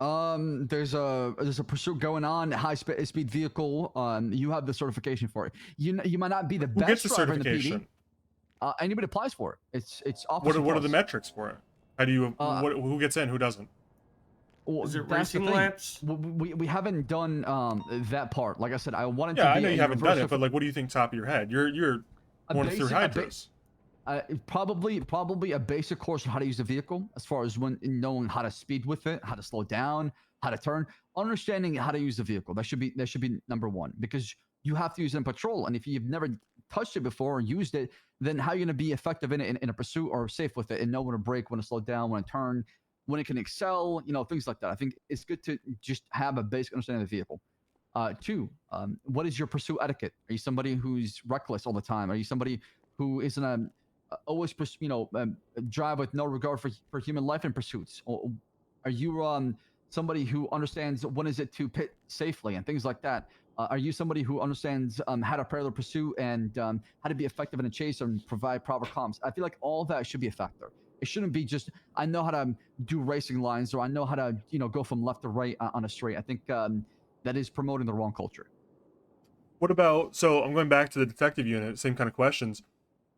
There's a pursuit going on, speed vehicle. You have the certification for it. You might not be the Who best gets the driver in the certification? PD. Anybody applies for it. It's What officer are the plus. metrics for it? How do you who gets in, who doesn't? Well, Is it that's the racing thing. laps? We haven't done that part. Like I said, I wanted to Yeah, be I know a you haven't done it, universal- but like, what do you think top of your head? You're a going through basic- a ba- hydros. Probably a basic course on how to use a vehicle, as far as knowing how to speed with it, how to slow down, how to turn, understanding how to use the vehicle. That should be number one, because you have to use it in patrol, and if you've never touched it before or used it, then how are you going to be effective in it in a pursuit or safe with it and know when to brake, when to slow down, when to turn, when it can excel, things like that. I think it's good to just have a basic understanding of the vehicle. Two, what is your pursuit etiquette? Are you somebody who's reckless all the time? Are you somebody who is in a always drive with no regard for human life in pursuits? Or are you somebody who understands when is it to pit safely and things like that? Are you somebody who understands how to parallel pursue and how to be effective in a chase and provide proper comms? I feel like all that should be a factor. It shouldn't be just I know how to do racing lines or I know how to go from left to right on a straight. I think that is promoting the wrong culture. What about, so I'm going back to the detective unit, same kind of questions.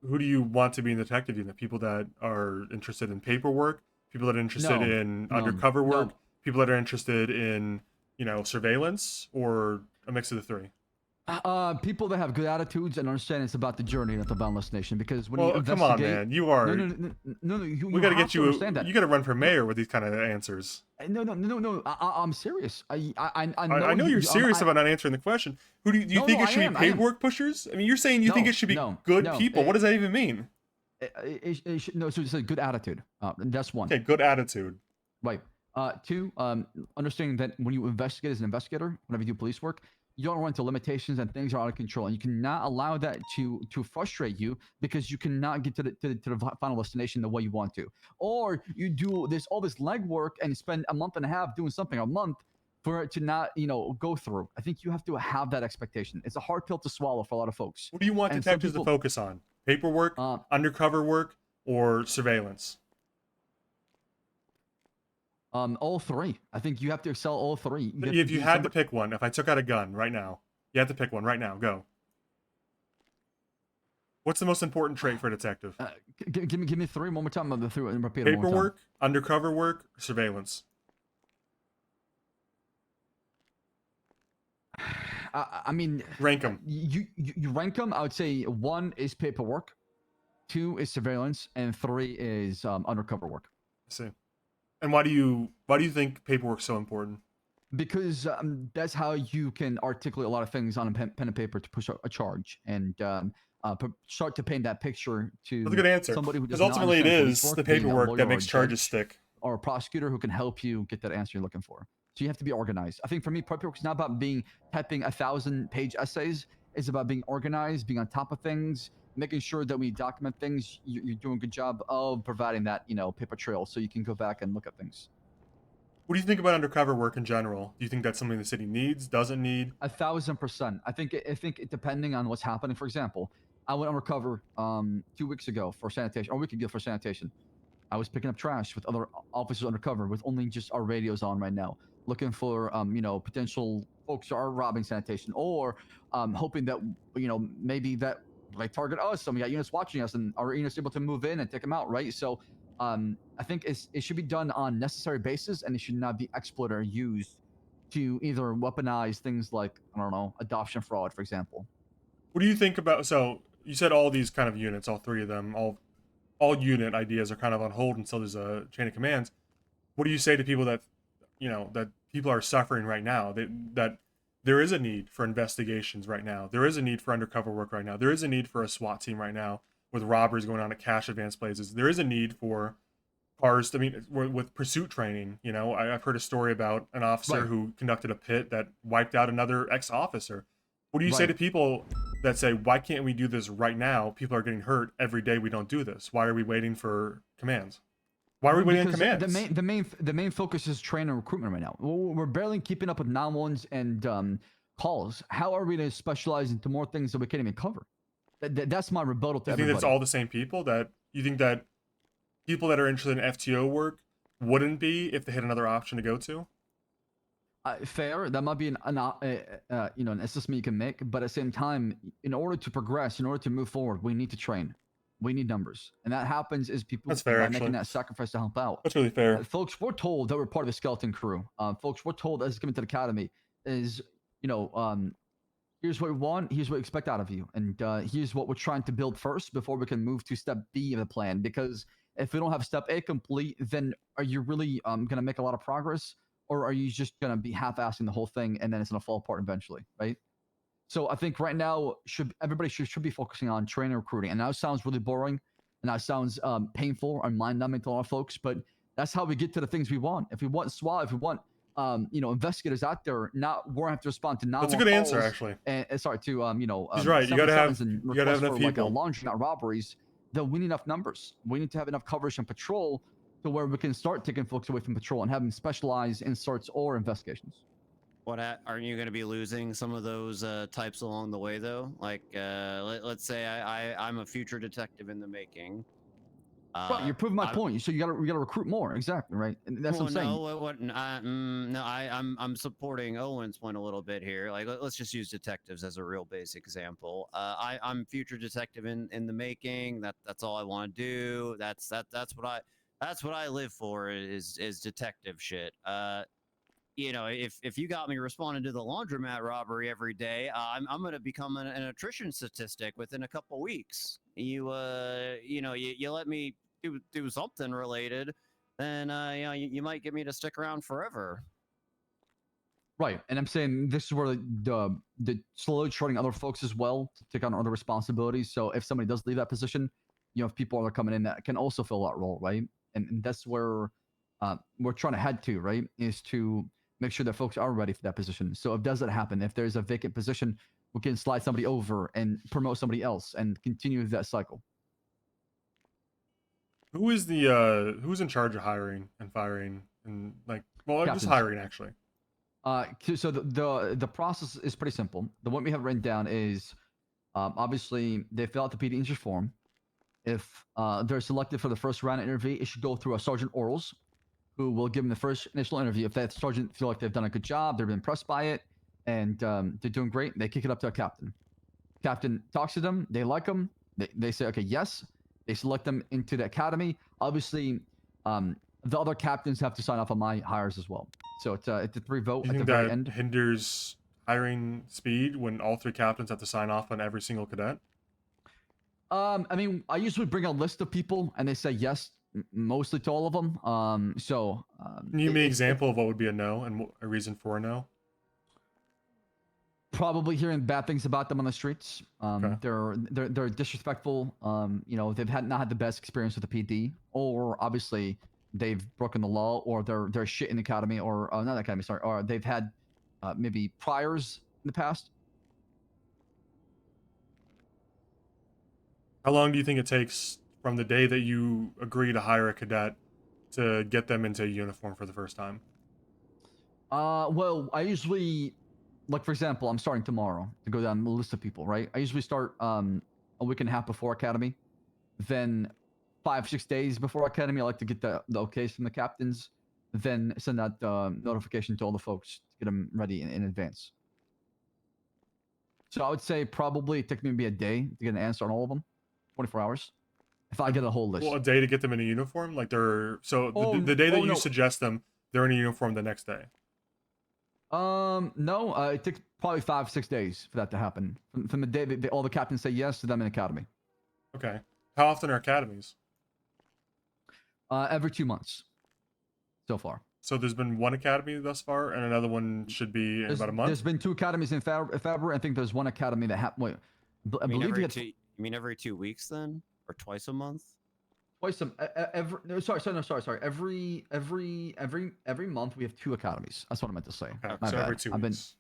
Who do you want to be in the detective unit? People that are interested in paperwork, people that are interested in undercover work, people that are interested in, surveillance, or a mix of the three? People that have good attitudes and understand it's about the journey, not the bound destination. Because when you Well, come on, investigate, man. You no, are. no, no, no, no, you We gotta have get to you. understand that. You gotta run for No, mayor with these kind of answers. no. I'm serious. I I know know you're serious I, about not answering the question. Who do you no, think no, it I should be am. I am. paperwork pushers? I mean, you're saying you think it should be good No. people. What does that even mean? No, so it's a good attitude. That's one. Okay, good attitude. Right. Two, understanding that when you investigate as an investigator, whenever you do police work, you don't run into limitations and things are out of control, and you cannot allow that to frustrate you because you cannot get to the final destination the way you want to, or you do all this legwork and spend a month and a half doing something a month for it to not go through. I think you have to have that expectation. It's a hard pill to swallow for a lot of folks. What do you want And some detectives to people, focus on? Paperwork, undercover work, or surveillance? all three. I think you have to excel all three. You have If to you be had to somebody. pick one, if I took out a gun right now, you have to pick one right now. Go. What's the most important trait for a detective? Give me three one more time. I'll through and repeat it one more time. Paperwork, undercover work, surveillance. I mean, Rank them. You rank them. I would say one is paperwork, two is surveillance, and three is undercover work. I see. And why do you think paperwork's so important? Because that's how you can articulate a lot of things on a pen and paper to push a charge and start to paint that picture to That's a good answer. somebody who does Because not ultimately, it understand police is work, the being a paperwork lawyer that or makes a charges judge stick. or a prosecutor who can help you get that answer you're looking for. So you have to be organized. I think for me, paperwork is not about typing 1,000-page essays. It's about being organized, being on top of things, making sure that when you document things, you're doing a good job of providing that paper trail so you can go back and look at things. What do you think about undercover work in general? Do you think that's something the city needs, doesn't need? 1,000%. I think depending on what's happening. For example, I went undercover 2 weeks ago for sanitation, or a week ago for sanitation. I was picking up trash with other officers undercover with only just our radios on right now, looking for potential folks who are robbing sanitation, or hoping that maybe that they target us and we got units watching us and our units able to move in and take them out, right? So I think it should be done on necessary basis, and it should not be exploited or used to either weaponize things like, I don't know, adoption fraud, for example. What do you think about? So you said all these kind of units, all three of them, all unit ideas are kind of on hold until there's a chain of commands. What do you say to people that that people are suffering right now? That there is a need for investigations right now. There is a need for undercover work right now. There is a need for a SWAT team right now with robberies going on at cash advance places. There is a need for cars. I mean, with pursuit training. I've heard a story about an officer Right. who conducted a pit that wiped out another ex-officer. What do you say Right. to people that say, why can't we do this right now? People are getting hurt every day we don't do this. Why are we waiting for commands? Why are we waiting on Because commands? the main focus is training and recruitment right now. We're barely keeping up with 911s and calls. How are we to specialize into more things that we can't even cover? That's my rebuttal to Do you think that's everybody. all the same people? That you think that people that are interested in FTO work wouldn't be if they had another option to go to? Fair. That might be an assessment you can make, but at the same time, in order to progress, in order to move forward, we need to train. We need numbers, and that happens is people That's fair, by actually. making that sacrifice to help out. That's really fair. Folks, we're told that we're part of the skeleton crew. Folks, we're told as coming to the academy is, here's what we want, here's what we expect out of you, and here's what we're trying to build first before we can move to step B of the plan. Because if we don't have step A complete, then are you really going to make a lot of progress, or are you just going to be half-assing the whole thing and then it's going to fall apart eventually, right? So I think right now everybody should be focusing on training and recruiting. And that sounds really boring, and that sounds painful and mind-numbing to a lot of folks, but that's how we get to the things we want. If we want SWAT, if we want investigators out there, not won't have to respond to That's a 911 good calls, answer, actually. and sorry to He's right. You gotta have 777s and you gotta have requests enough for like a people. laundromat robberies. Then we need enough numbers. We need to have enough coverage and patrol to where we can start taking folks away from patrol and have them specialize in search or investigations. Aren't you going to be losing some of those types along the way, though? Like, let's say I'm a future detective in the making. Right, you're proving my point. So you gotta recruit more, exactly, right? And that's what I'm saying. No, I'm supporting Owen's point a little bit here. Like, let's just use detectives as a real basic example. I'm future detective in the making. That's all I want to do. That's what I live for is detective shit. if you got me responding to the laundromat robbery every day, I'm going to become an attrition statistic within a couple weeks. You let me do something related, then you might get me to stick around forever. Right, and I'm saying this is where the slowly training other folks as well to take on other responsibilities. So if somebody does leave that position, if people are coming in that can also fill that role, right? And that's where we're trying to head to, right? Is to make sure that folks are ready for that position. So if does that happen, if there's a vacant position, we can slide somebody over and promote somebody else and continue that cycle. Who is the who's in charge of hiring and firing and just Captains. hiring actually? So the process is pretty simple. The one we have written down is obviously they fill out the PD interest form. If they're selected for the first round interview, it should go through a sergeant orals, who will give them the first initial interview. If that sergeant feel like they've done a good job, they've been impressed by it, and they're doing great, they kick it up to a captain. Captain talks to them. They like them. They say, okay, yes. They select them into the academy. Obviously, the other captains have to sign off on my hires as well. So it's a 3-vote at the very end. Hinders hiring speed when all 3 captains have to sign off on every single cadet? I mean, I usually bring a list of people, and they say yes, mostly to all of them. Can you give me an example of what would be a no and a reason for a no? Probably hearing bad things about them on the streets. Okay. They're disrespectful. They've not had the best experience with the PD, or obviously they've broken the law, or they're shit in the academy, or not academy, sorry, or they've had maybe priors in the past. How long do you think it takes from the day that you agree to hire a cadet to get them into a uniform for the first time? Well, I usually, like for example, I'm starting tomorrow to go down the list of people, right? I usually start a week and a half before academy. Then 5-6 days before academy, I like to get the okays from the captains. Then send out notification to all the folks to get them ready in advance. So I would say probably it took me maybe a day to get an answer on all of them. 24 hours. If I get a whole list. Well, a day to get them in a uniform? Like the day that you suggest them, they're in a uniform the next day. No, it takes probably 5-6 days for that to happen. From the day that all the captains say yes to them in academy. Okay. How often are academies? Every 2 months. So far. So there's been one academy thus far, and another one should be in about a month? There's been 2 academies in February. I think there's one academy that wait. I believe You mean every 2 weeks then, or twice a month? Twice a sorry. Every month we have 2 academies. That's what I meant to say. Okay, so every 2 weeks.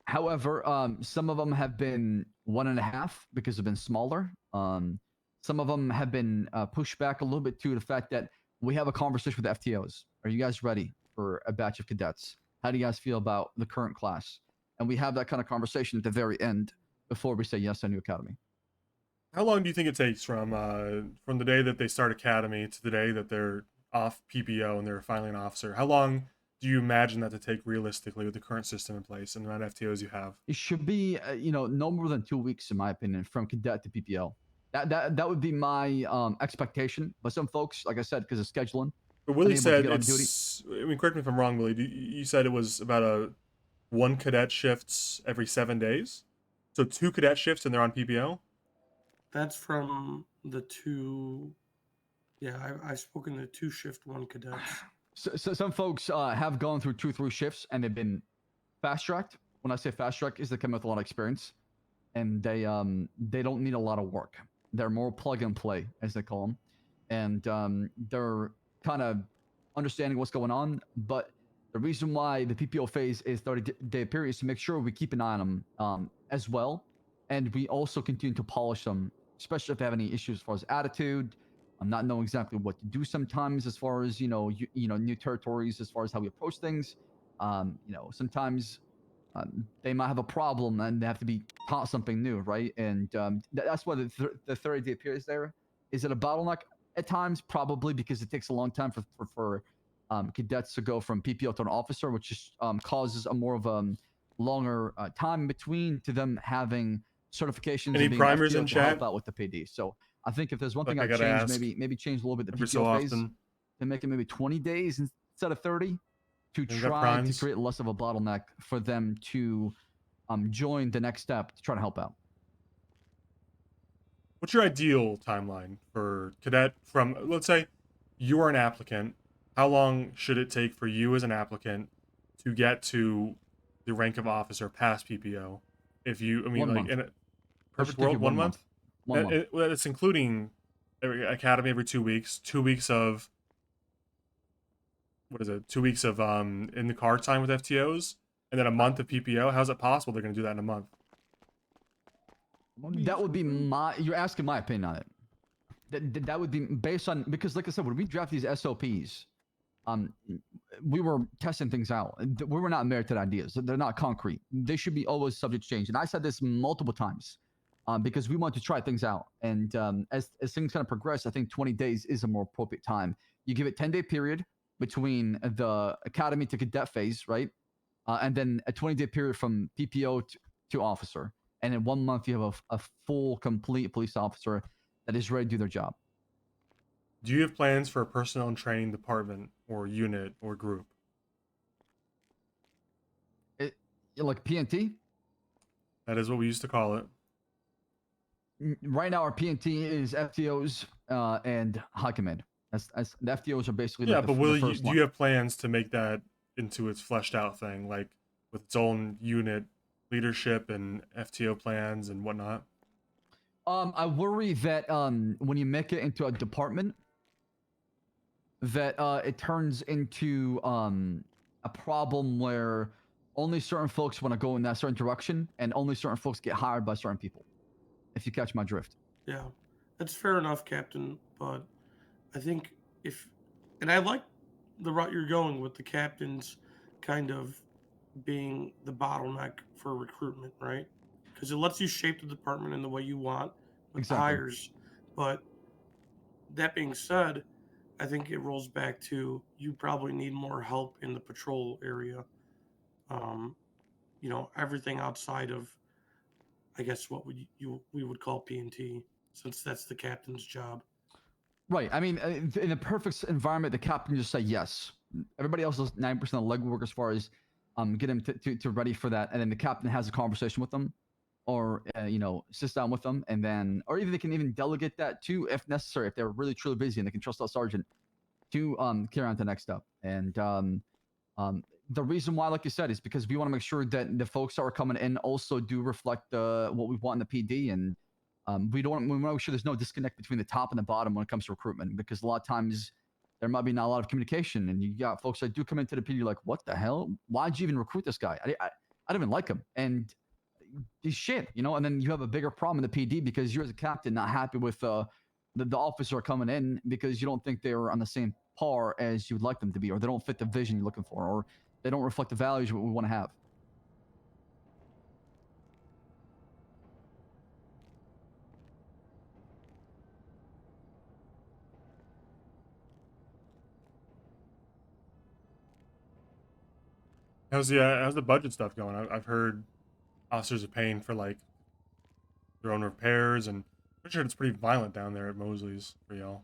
However, some of them have been 1.5 because they've been smaller. Some of them have been pushed back a little bit to the fact that we have a conversation with the FTOs. Are you guys ready for a batch of cadets? How do you guys feel about the current class? And we have that kind of conversation at the very end before we say yes to a new academy. How long do you think it takes from the day that they start academy to the day that they're off PPO and they're finally an officer? How long do you imagine that to take realistically with the current system in place and the amount of FTOs you have? It should be, no more than 2 weeks, in my opinion, from cadet to PPO. That would be my expectation. But some folks, like I said, because of scheduling. But Willie said it's. I mean, correct me if I'm wrong, Willie. You said it was about 1 cadet shifts every 7 days. So 2 cadet shifts and they're on PPO. That's from the 2. Yeah, I've spoken to 2 shift 1 cadets. So some folks have gone through 2-3 shifts and they've been fast tracked. When I say fast track, is they come with a lot of experience, and they don't need a lot of work. They're more plug and play, as they call them, and they're kind of understanding what's going on. But the reason why the PPO phase is 30-day period is to make sure we keep an eye on them as well, and we also continue to polish them, especially if they have any issues as far as attitude. I'm not knowing exactly what to do sometimes as far as new territories, as far as how we approach things. Sometimes they might have a problem and they have to be taught something new, right? And that's why the 30-day period is there. Is it a bottleneck at times? Probably, because it takes a long time for cadets to go from PPO to an officer, which just causes a more of a longer time in between to them having certifications. Any primers in chat? Help out with the PD. So I think if there's one thing I'd change, maybe change a little bit the PPO phase to make it maybe 20 days instead of 30 to And you got try to primes? create less of a bottleneck for them to join the next step to try to help out. What's your ideal timeline for cadet from, let's say, you are an applicant. How long should it take for you as an applicant to get to the rank of officer past PPO? If you, I mean, 1 like month. in a It perfect should take you world, 1 1 month. month? 1 month. It's including academy every 2 weeks, 2 weeks of, what is it, 2 weeks of in the car time with FTOs, and then a month of PPO. How's it possible they're going to do that in a month? That would be my. You're asking my opinion on it. That would be based on, because, like I said, when we draft these SOPs, we were testing things out. We were not married to the ideas. They're not concrete. They should be always subject to change. And I said this multiple times because we want to try things out. And as things kind of progress, I think 20 days is a more appropriate time. You give it 10-day period between the academy to cadet phase, right? And then a 20-day period from PPO to officer. And in 1 month, you have a full, complete police officer that is ready to do their job. Do you have plans for a personnel and training department or unit or group? Like PNT? That is what we used to call it. Right now, our PNT is FTOs and high command. That's the FTOs are basically Yeah, like but the will you, first do line. you have plans to make that into its fleshed out thing, like with its own unit leadership and FTO plans and whatnot? I worry that when you make it into a department, that it turns into a problem where only certain folks want to go in that certain direction, and only certain folks get hired by certain people. If you catch my drift. Yeah, that's fair enough, Captain. But I think and I like the route you're going with the captains kind of being the bottleneck for recruitment, right? Because it lets you shape the department in the way you want with Exactly. hires. But that being said, I think it rolls back to you probably need more help in the patrol area. Everything outside of, I guess, what we would call P&T, since that's the captain's job. Right. I mean, in a perfect environment, the captain just say yes. Everybody else does 9% of legwork as far as get them to ready for that, and then the captain has a conversation with them, or sits down with them, and then, or even they can even delegate that to, if necessary, if they're really truly busy and they can trust that sergeant to carry on to the next step. And the reason why, like you said, is because we want to make sure that the folks that are coming in also do reflect what we want in the PD, and we want to make sure there's no disconnect between the top and the bottom when it comes to recruitment, because a lot of times there might be not a lot of communication, and you got folks that do come into the PD like, what the hell? Why'd you even recruit this guy? I don't even like him, and he's shit, and then you have a bigger problem in the PD because you're as a captain not happy with the officer coming in because you don't think they're on the same par as you would like them to be, or they don't fit the vision you're looking for, or they don't reflect the values what we want to have. How's the budget stuff going? I've heard officers are paying for like their own repairs, and I'm sure it's pretty violent down there at Mosley's for y'all.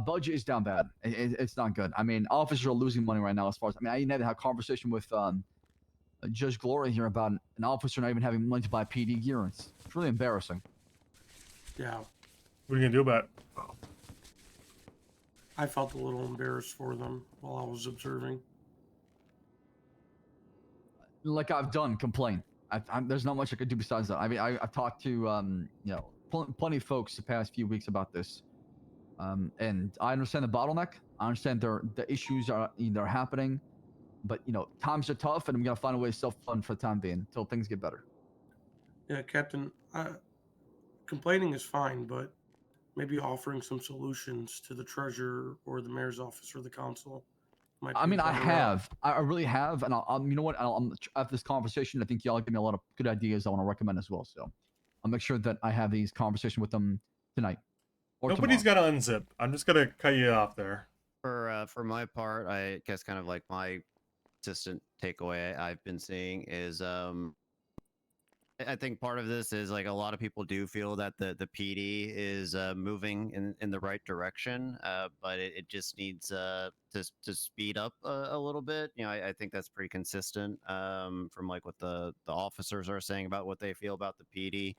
Budget is down bad. It's not good. I mean, officers are losing money right now. As far as I even had a conversation with Judge Glory here about an officer not even having money to buy PD gear. It's really embarrassing. Yeah, What are you gonna do about it? I felt a little embarrassed for them while I was observing. Like I've done, complain. There's not much I could do besides that. I mean, I've talked to plenty of folks the past few weeks about this, and I understand the bottleneck. I understand the issues are happening, but times are tough, and we gotta find a way to self-fund for the time being until things get better. Yeah, Captain, complaining is fine, but maybe offering some solutions to the treasurer or the mayor's office or the council might be I mean, a I better have. I really have, and you know what? After this conversation, I think y'all give me a lot of good ideas I want to recommend as well. So I'll make sure that I have these conversations with them tonight or Nobody's tomorrow. got to unzip. I'm just gonna cut you off there. For my part, I guess kind of like my consistent takeaway I've been seeing is I think part of this is like a lot of people do feel that the PD is moving in the right direction, but it just needs to speed up a little bit. You know, I think that's pretty consistent from like what the officers are saying about what they feel about the PD.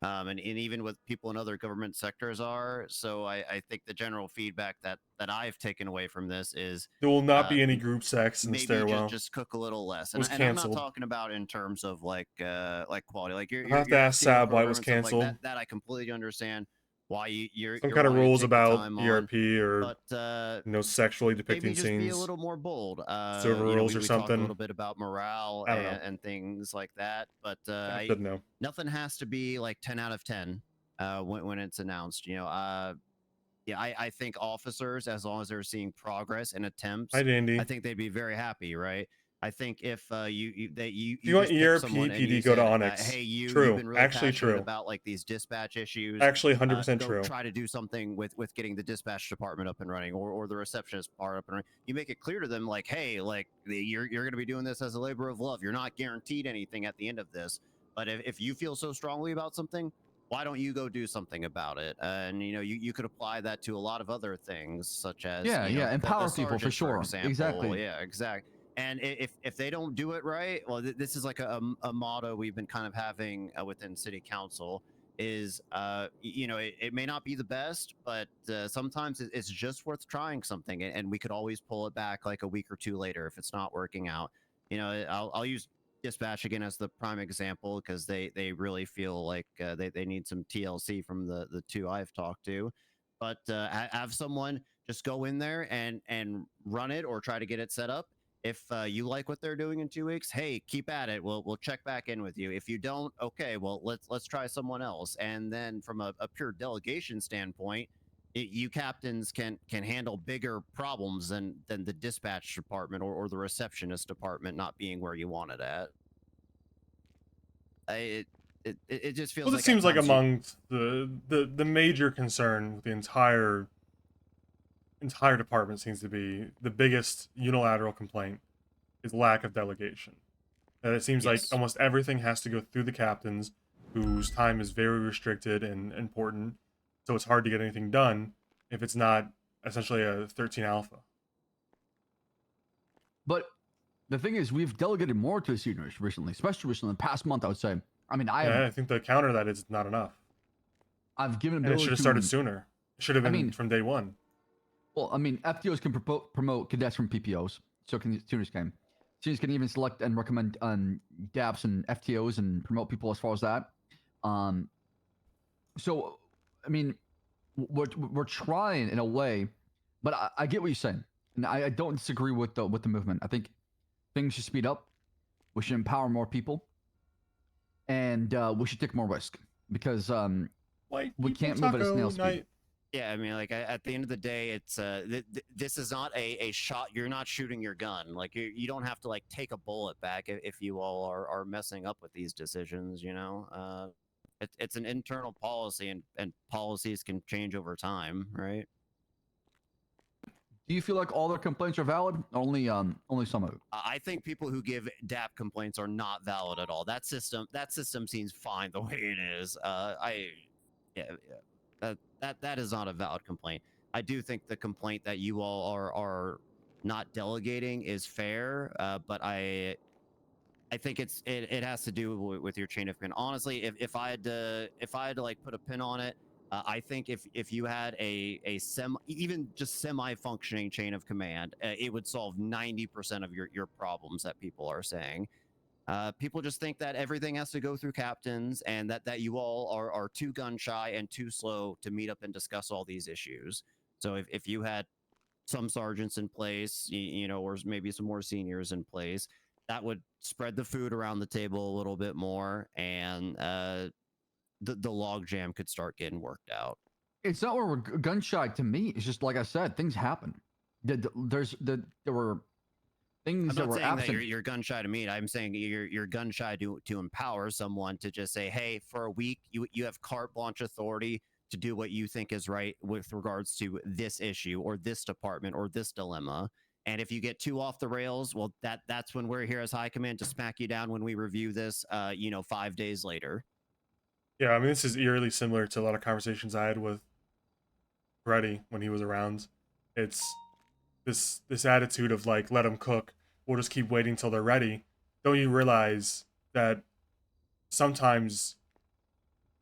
And even what people in other government sectors are. So I think the general feedback that I've taken away from this is There will not uh, be any group sex in the maybe stairwell. just cook a little less. It was And I'm not canceled. talking about in terms of like quality, like I'll have to your ask CO Sab why it was program and stuff like canceled. that I completely understand why you're Some kind of wanting to rules take the about time on, ERP or but sexually maybe depicting just be a scenes, little more bold. server You know, rules or we talked a something. little bit about morale I don't know. and things like that, but I should know. nothing has to be like 10 out of 10 when it's announced. You know, yeah, I think officers, as long as they're seeing progress and attempts, Hi, Dandy. I think they'd be very happy, right? I think if you If you want just picked ERP, someone and you PD, go to said, Onyx. hey, you've True. been really Actually passionate true. about like these dispatch issues. Actually 100% go true. try to do something with getting the dispatch department up and running, or the receptionist part up and running. You make it clear to them, like, hey, like you're going to be doing this as a labor of love. You're not guaranteed anything at the end of this, but if you feel so strongly about something, why don't you go do something about it? And you know, you could apply that to a lot of other things, such as Yeah, you know, yeah, empower the people for sergeant, sure. example. Exactly. Yeah, exactly. And if they don't do it right, well, this is like a motto we've been kind of having within city council is you know, it may not be the best, but sometimes it's just worth trying something, and we could always pull it back like a week or two later if it's not working out. You know, I'll use dispatch again as the prime example because they really feel like they need some TLC from the two I've talked to, but have someone just go in there and run it or try to get it set up. If you like what they're doing in 2 weeks, hey, keep at it. We'll check back in with you. If you don't, okay, well let's try someone else. And then from a pure delegation standpoint, you captains can handle bigger problems than the dispatch department or the receptionist department not being where you want it at. It just feels Well, like this seems like at times you- among the major concern with the entire department seems to be the biggest unilateral complaint is lack of delegation. And it seems like Yes. almost everything has to go through the captains, whose time is very restricted and important. So it's hard to get anything done if it's not essentially a 13 alpha. But the thing is, we've delegated more to the seniors recently, especially recently in the past month, I would say. I mean, Yeah, I think the counter to that is not enough. I've given And it ability should have to, started sooner. It should have been mean- from day one. Well, I mean, FTOs can promote cadets from PPOs, so can seniors can. Seniors can even select and recommend DAPs and FTOs and promote people as far as that. So, I mean, we're trying in a way, but I get what you're saying, and I don't disagree with the movement. I think things should speed up. We should empower more people, and we should take more risk because White we people can't move at a taco snail's speed. night. Yeah, I mean, like at the end of the day, it's this is not a shot. You're not shooting your gun. Like you don't have to like take a bullet back if you all are messing up with these decisions. You know, it's an internal policy, and policies can change over time, right? Do you feel like all their complaints are valid? Only some of it. I think people who give DAP complaints are not valid at all. That system seems fine the way it is. That is not a valid complaint. I do think the complaint that you all are not delegating is fair, but I think it has to do with your chain of command. Honestly, if I had to like put a pin on it, I think if you had a semi functioning chain of command, it would solve 90% of your problems that people are saying. People just think that everything has to go through captains, and that you all are too gun shy and too slow to meet up and discuss all these issues. So if you had some sergeants in place, you know, or maybe some more seniors in place, that would spread the food around the table a little bit more, and the log jam could start getting worked out. It's not where we're gun shy to me. It's just like I said, things happen. There were things I'm that not were saying absent. that you're gun shy to me. I'm saying you're gun shy to empower someone to just say, hey, for a week you have carte blanche authority to do what you think is right with regards to this issue or this department or this dilemma. And if you get too off the rails, well, that's when we're here as high command to smack you down when we review this, 5 days later. Yeah, I mean, this is eerily similar to a lot of conversations I had with Freddy when he was around. It's this attitude of like, let them cook. We'll just keep waiting till they're ready. Don't you realize that sometimes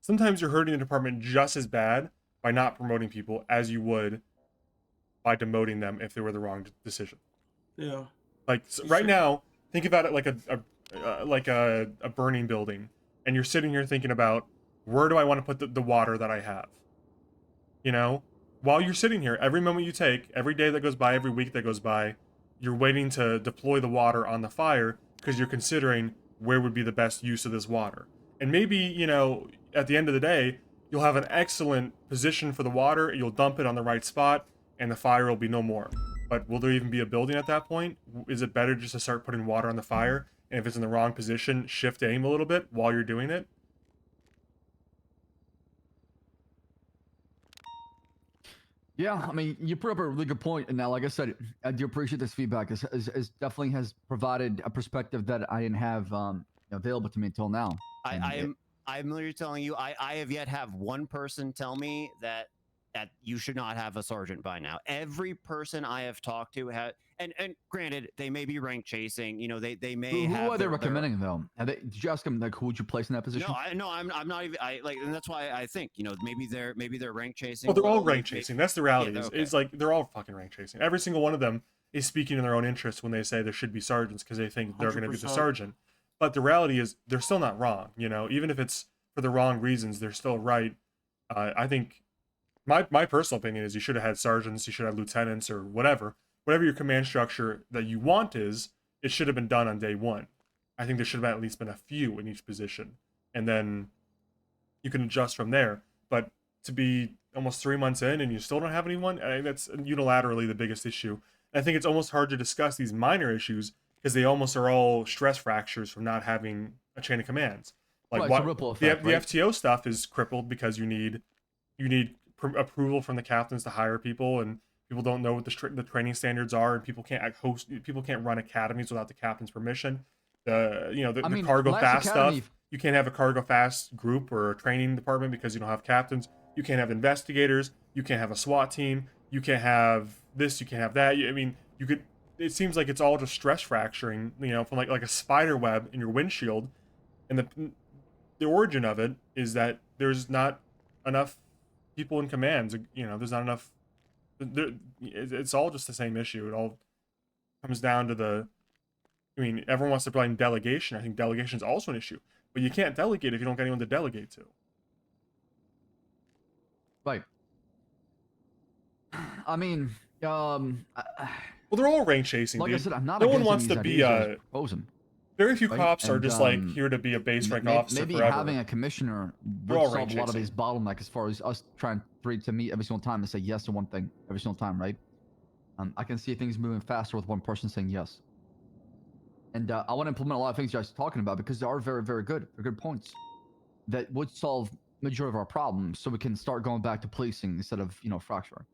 you're hurting the department just as bad by not promoting people as you would by demoting them if they were the wrong decision. Yeah. Like right now, think about it like a burning building, and you're sitting here thinking about where do I want to put the water that I have. You know, while you're sitting here, every moment you take, every day that goes by, every week that goes by, you're waiting to deploy the water on the fire because you're considering where would be the best use of this water. And maybe, at the end of the day, you'll have an excellent position for the water, you'll dump it on the right spot, and the fire will be no more. But will there even be a building at that point? Is it better just to start putting water on the fire? And if it's in the wrong position, shift aim a little bit while you're doing it? Yeah, I mean, you put up a really good point, and now, like I said, I do appreciate this feedback. It definitely has provided a perspective that I didn't have available to me until now. I'm literally telling you, I have yet have one person tell me that you should not have a sergeant by now. Every person I have talked to had, and granted, they may be rank chasing. They may have. Who are they recommending though? Did you ask them like who would you place in that position? No, I'm not even. And that's why I think maybe they're rank chasing. Well, they're all rank chasing. That's the reality. Yeah, okay. It's like they're all fucking rank chasing. Every single one of them is speaking in their own interest when they say there should be sergeants because they think they're going to be the 100%. sergeant. But the reality is they're still not wrong. Even if it's for the wrong reasons, they're still right. I think my personal opinion is you should have had sergeants, you should have lieutenants or whatever your command structure that you want is. It should have been done on day one. I think there should have at least been a few in each position, and then you can adjust from there. But to be almost 3 months in and you still don't have anyone, I think that's unilaterally the biggest issue. And I think it's almost hard to discuss these minor issues because they almost are all stress fractures from not having a chain of commands. Like Right, it's what a ripple effect, the right? FTO stuff is crippled because you need approval from the captains to hire people, and people don't know what the training standards are, and people can't run academies without the captain's permission. The cargo last fast academy- stuff, you can't have a cargo fast group or a training department because you don't have captains. You can't have investigators. You can't have a SWAT team. You can't have this. You can't have that. You could. It seems like it's all just stress fracturing. From like a spider web in your windshield, and the origin of it is that there's not enough people in commands. There's not enough. It's all just the same issue. It all comes down to everyone wants to blame delegation. I think delegation is also an issue, but you can't delegate if you don't get anyone to delegate to. Right. I mean, Well, they're all rank chasing. like I dude. said, I'm not. No one against wants these to be ideas that he's proposing. Very few Right, cops are and, just like here to be a base rank officer Maybe forever. having a commissioner They're would all solve rank a lot of chasing. these bottlenecks as far as us trying to meet every single time and say yes to one thing every single time, right? I can see things moving faster with one person saying yes. And I want to implement a lot of things you guys are talking about because they are very, very good. They're good points that would solve majority of our problems, so we can start going back to policing instead of fracturing.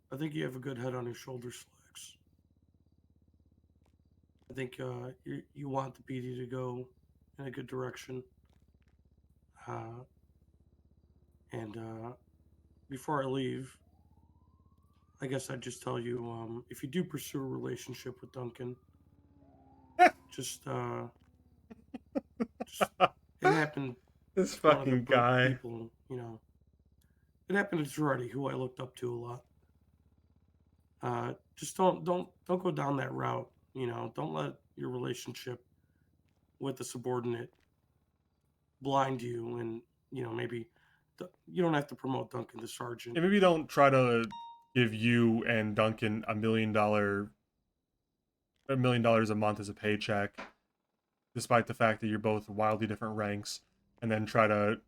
I think you have a good head on your shoulders, Slacks. I think you want the PD to go in a good direction. And before I leave, I guess I'd just tell you, if you do pursue a relationship with Duncan, just it happened. This one of the fucking great guy. People, it happened to Girardi, who I looked up to a lot. Just don't go down that route. Don't let your relationship with the subordinate blind you, and maybe you don't have to promote Duncan to sergeant. And maybe don't try to give you and Duncan $1 million a month as a paycheck, despite the fact that you're both wildly different ranks, and then try to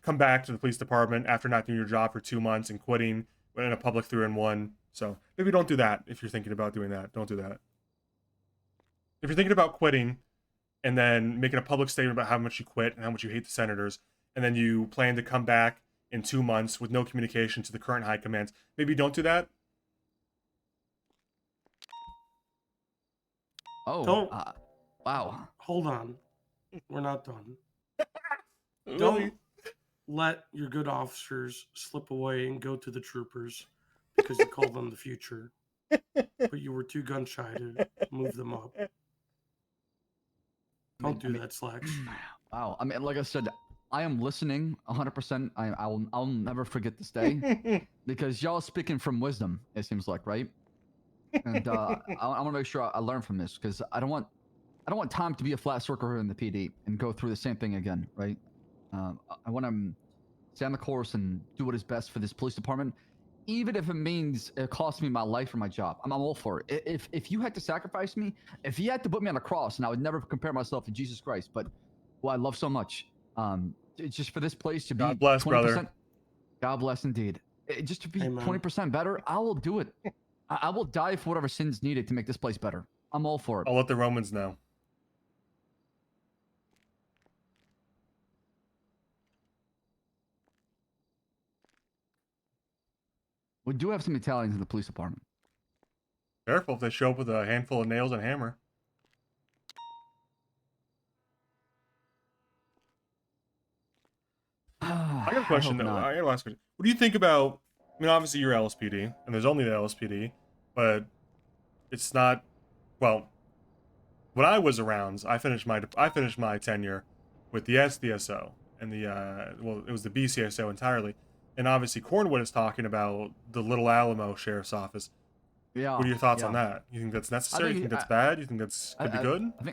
come back to the police department after not doing your job for 2 months and quitting in a public 3-1. So maybe don't do that if you're thinking about doing that. Don't do that. if you're thinking about quitting and then making a public statement about how much you quit and how much you hate the senators, and then you plan to come back in 2 months with no communication to the current high commands, maybe don't do that. Oh, Don't- wow. Hold on. We're not done. Really? Don't let your good officers slip away and go to the troopers because you call them the future. But you were too gun shy to move them up. Don't do that, Slacks. Wow. I mean, like I said, I am listening 100%. I'll never forget this day because y'all speaking from wisdom. It seems like, right? And I want to make sure I learn from this because I don't want time to be a flat circle here in the PD and go through the same thing again, right? I want to stay on the course and do what is best for this police department, even if it means it costs me my life or my job. I'm all for it. If you had to sacrifice me, if you had to put me on a cross, and I would never compare myself to Jesus Christ, but who I love so much, it's just for this place to be God bless, 20%, brother. God bless indeed. Just to be Amen. 20% better, I will do it. I will die for whatever sins needed to make this place better. I'm all for it. I'll let the Romans know. We do have some Italians in the police department. Careful if they show up with a handful of nails and a hammer. I got a question. hope though. not. I got a last question. What do you think about? I mean, obviously you're LSPD, and there's only the LSPD, but it's not. Well, when I was around, I finished my tenure with the SDSO and the well, it was the BCSO entirely, and obviously Cornwood is talking about the Little Alamo Sheriff's Office. Yeah. What are your thoughts yeah. on that? You think that's necessary? You think think that's I- bad? You think that's could be good? I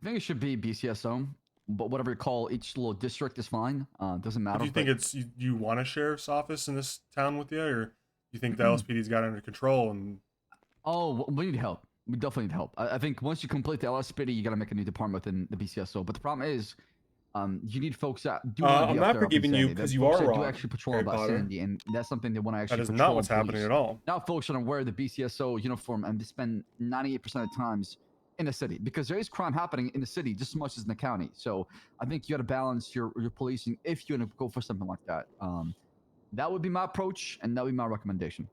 think it should be BCSO, but whatever you call each little district is fine. Doesn't matter. Do you think it's you want a sheriff's office in this town with you, or you think the LSPD's got it under control? And Oh, we need help. We definitely need help. I think once you complete the LSPD, you got to make a new department within the BCSO. But the problem is, you need folks that do. wanna be I'm up not there up in forgiving you Sandy. because That you folks are that do wrong, actually patrol Harry about Potter. Sandy, and that's something they want to actually. that is patrol not what's and happening police. at all. Now, folks are wear the BCSO uniform and they spend 98% of the times in the city because there is crime happening in the city just as much as in the county. So I think you got to balance your policing if you're gonna go for something like that. That would be my approach, and that would be my recommendation.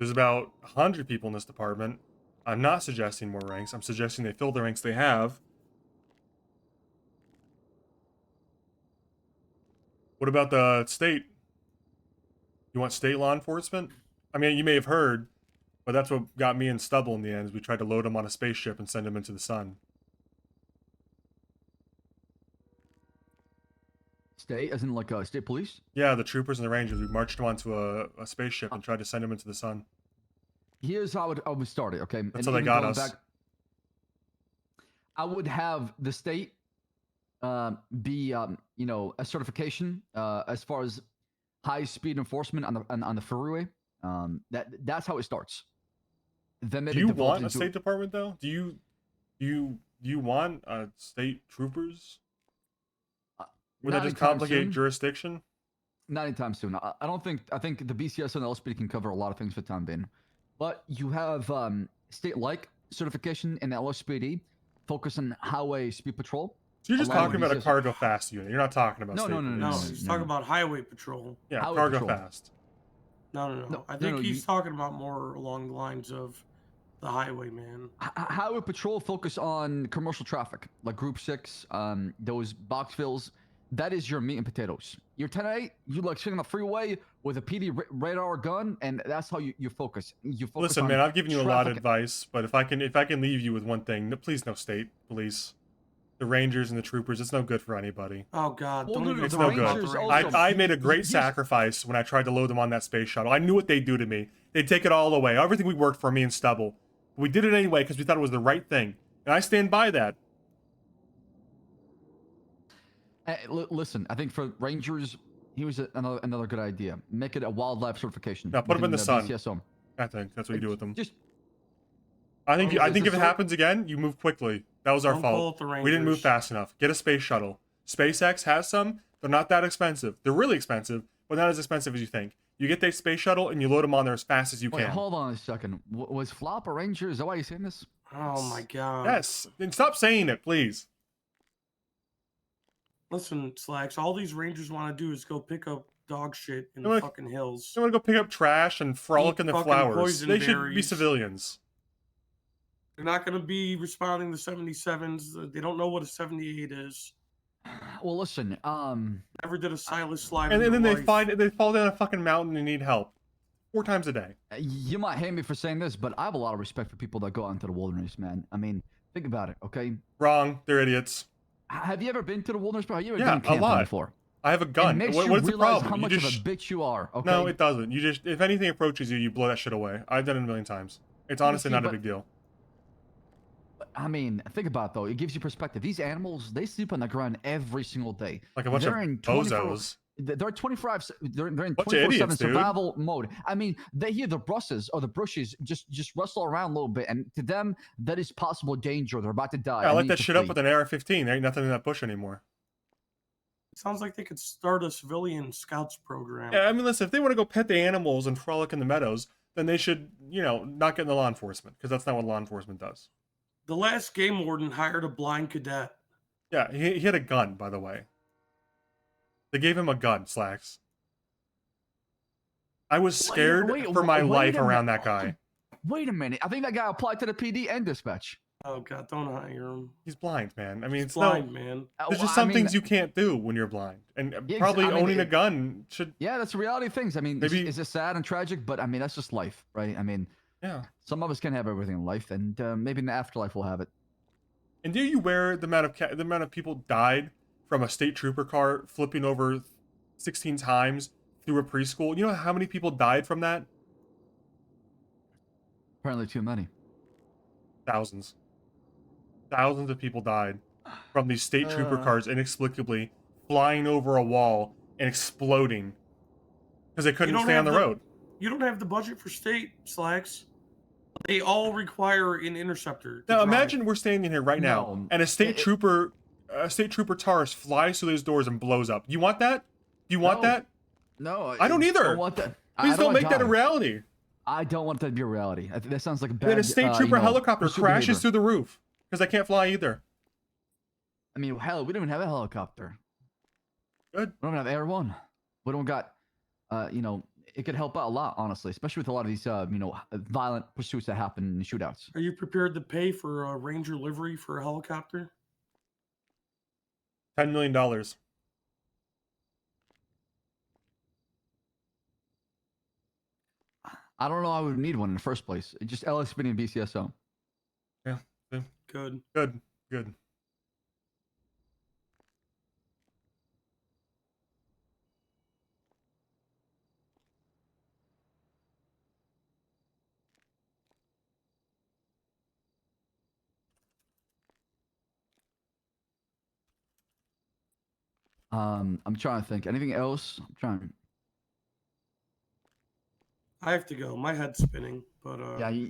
There's about 100 people in this department. I'm not suggesting more ranks. I'm suggesting they fill the ranks they have. What about the state? You want state law enforcement? I mean, you may have heard, but that's what got me in Stubble in the end. Is we tried to load him on a spaceship and send him into the sun. State, as in like state police. Yeah, the troopers and the rangers. We marched him onto a spaceship and tried to send him into the sun. Here's how I would start it, okay? That's And how they even got going us. I would have the state be, a certification as far as high speed enforcement on the freeway. That's how it starts. Then Do they you develop want a into- state department though? Do you want state troopers? Would that not just anytime complicate soon. jurisdiction? Not anytime soon. I don't think. I think the BCS and the LSPD can cover a lot of things for the time being. But you have state-like certification in the LSPD, focus on highway speed patrol. So you're just Allow talking about a BCS cargo fast unit. You're not talking about No, state no, no, No, police. he's talking about highway patrol. Yeah, Highway cargo patrol. fast. No. No, I no, think no, he's you- talking about more along the lines of the highwayman. Highway patrol focus on commercial traffic, like Group 6, those box fills. That is your meat and potatoes. Your 10-8, you like sitting on the freeway with a PD radar gun, and that's how you focus. You focus Listen, on man, I've given you a lot of traffic- advice, but if I can leave you with one thing, please no state police. The Rangers and the troopers, it's no good for anybody. Oh God, Well, don't no, even no, It's the no talk about good. the Rangers Rangers. also- I made a great Yes. sacrifice when I tried to load them on that space shuttle. I knew what they'd do to me. They'd take it all away. Everything we worked for, me and Stubble. We did it anyway because we thought it was the right thing. And I stand by that. Listen, I think for Rangers, he was another good idea. Make it a wildlife certification. Now, put 'em in within the sun. BCSO. I think that's what you do with them. Just I think It's if a it sort- happens again, you move quickly. That was our Don't call fault. it the We didn't move Rangers. fast enough. Get a space shuttle. SpaceX has some. They're not that expensive. They're really expensive, but not as expensive as you think. You get that space shuttle and you load them on there as fast as you Wait, can. hold on a second. Was Flop a ranger? Is that why you're saying this? Oh my god. Yes. And stop saying it, please. Listen, Slacks, all these rangers want to do is go pick up dog shit in You the wanna- fucking hills. They want to go pick up trash and frolic Eat in the fucking flowers. poison They should be berries. civilians. They're not going to be responding to 77s. They don't know what a 78 is. Well, listen. Never did a Silas slide. And in then their they life. fall down a fucking mountain and need help 4 times a day. You might hate me for saying this, but I have a lot of respect for people that go out into the wilderness, man. I mean, think about it, okay? Wrong. They're idiots. Have you ever been to the wilderness, bro? Have you ever Yeah, been a camping lot. before? I have a gun. It makes What's you the realize problem? how You much just of a bitch you are, okay? No, it doesn't. You just if anything approaches you, you blow that shit away. I've done it a million times. It's honestly see, not a but- big deal. I mean, think about it, though. It gives you perspective. These animals, they sleep on the ground every single day. Like a bunch They're of in 24 bozos. They're 24. They're in Bunch of 24/7 idiots, dude. survival mode. I mean, they hear the brushes or the bushes just rustle around a little bit, and to them, that is possible danger. They're about to die. Yeah, I and like they that need to shit up flee. with an AR-15. There ain't nothing in that bush anymore. It sounds like they could start a civilian scouts program. Yeah, I mean, listen, if they want to go pet the animals and frolic in the meadows, then they should, not get in the law enforcement, because that's not what law enforcement does. The last game warden hired a blind cadet. Yeah, he had a gun, by the way. They gave him a gun, Slacks. I was scared for my life around that guy. Wait a minute. I think that guy applied to the PD and dispatch. Oh god, don't hire him. He's blind, man. I mean, He's it's blind, man. There's just some things you can't do when you're blind, and Yeah, probably I mean, owning a gun should. Yeah, that's the reality of things. I mean, Maybe- it's sad and tragic, but I mean, that's just life, right? I mean, Yeah. some of us can't have everything in life, and maybe in the afterlife we'll have it. And do you aware the amount of people died from a state trooper car flipping over 16 times through a preschool? You know how many people died from that? Apparently, too many. Thousands. Thousands of people died from these state trooper cars inexplicably flying over a wall and exploding because they couldn't don't stay on have the the- road. You don't have the budget for state, Slacks. They all require an interceptor. to Now drive. imagine we're standing here right now, No, and a state trooper Taurus flies through those doors and blows up. You want that? Do you want No. that? No, I don't either. Don't want that. Please don't wanna make that a die. reality. I don't want that to be a reality. That sounds like a bad. Then a state trooper helicopter pursuit crashes behavior. through the roof because I can't fly either. I mean, hell, we don't even have a helicopter. Good. We don't have Air One. We don't got, it could help out a lot, honestly, especially with a lot of these, violent pursuits that happen in shootouts. Are you prepared to pay for a Ranger livery for a helicopter? $10 million. I don't know. I would need one in the first place. It's just LSPD and BCSO. Yeah. Good. Good. Good. I'm trying to think. Anything else? I'm trying. I have to go. My head's spinning, but Yeah,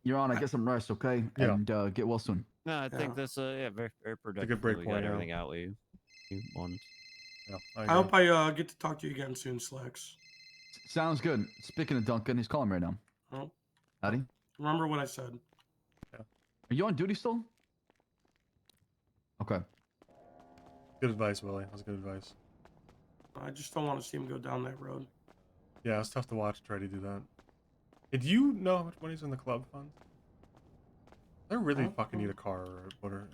you're on. I get some rest, okay? Yeah. And get well soon. No, I Yeah. think this very very productive. good break we point, got yeah. everything out you wanted. Yeah, I agree. hope I get to talk to you again soon, Slacks. Sounds good. Speaking of Duncan, he's calling me right now. Oh, Howdy. remember what I said. Are you on duty still? Okay. Good advice, Willie. That was good advice. I just don't want to see him go down that road. Yeah, it's tough to watch try to do that. Hey, do you know how much money's in the club fund? I really Oh, fucking need a car or whatever.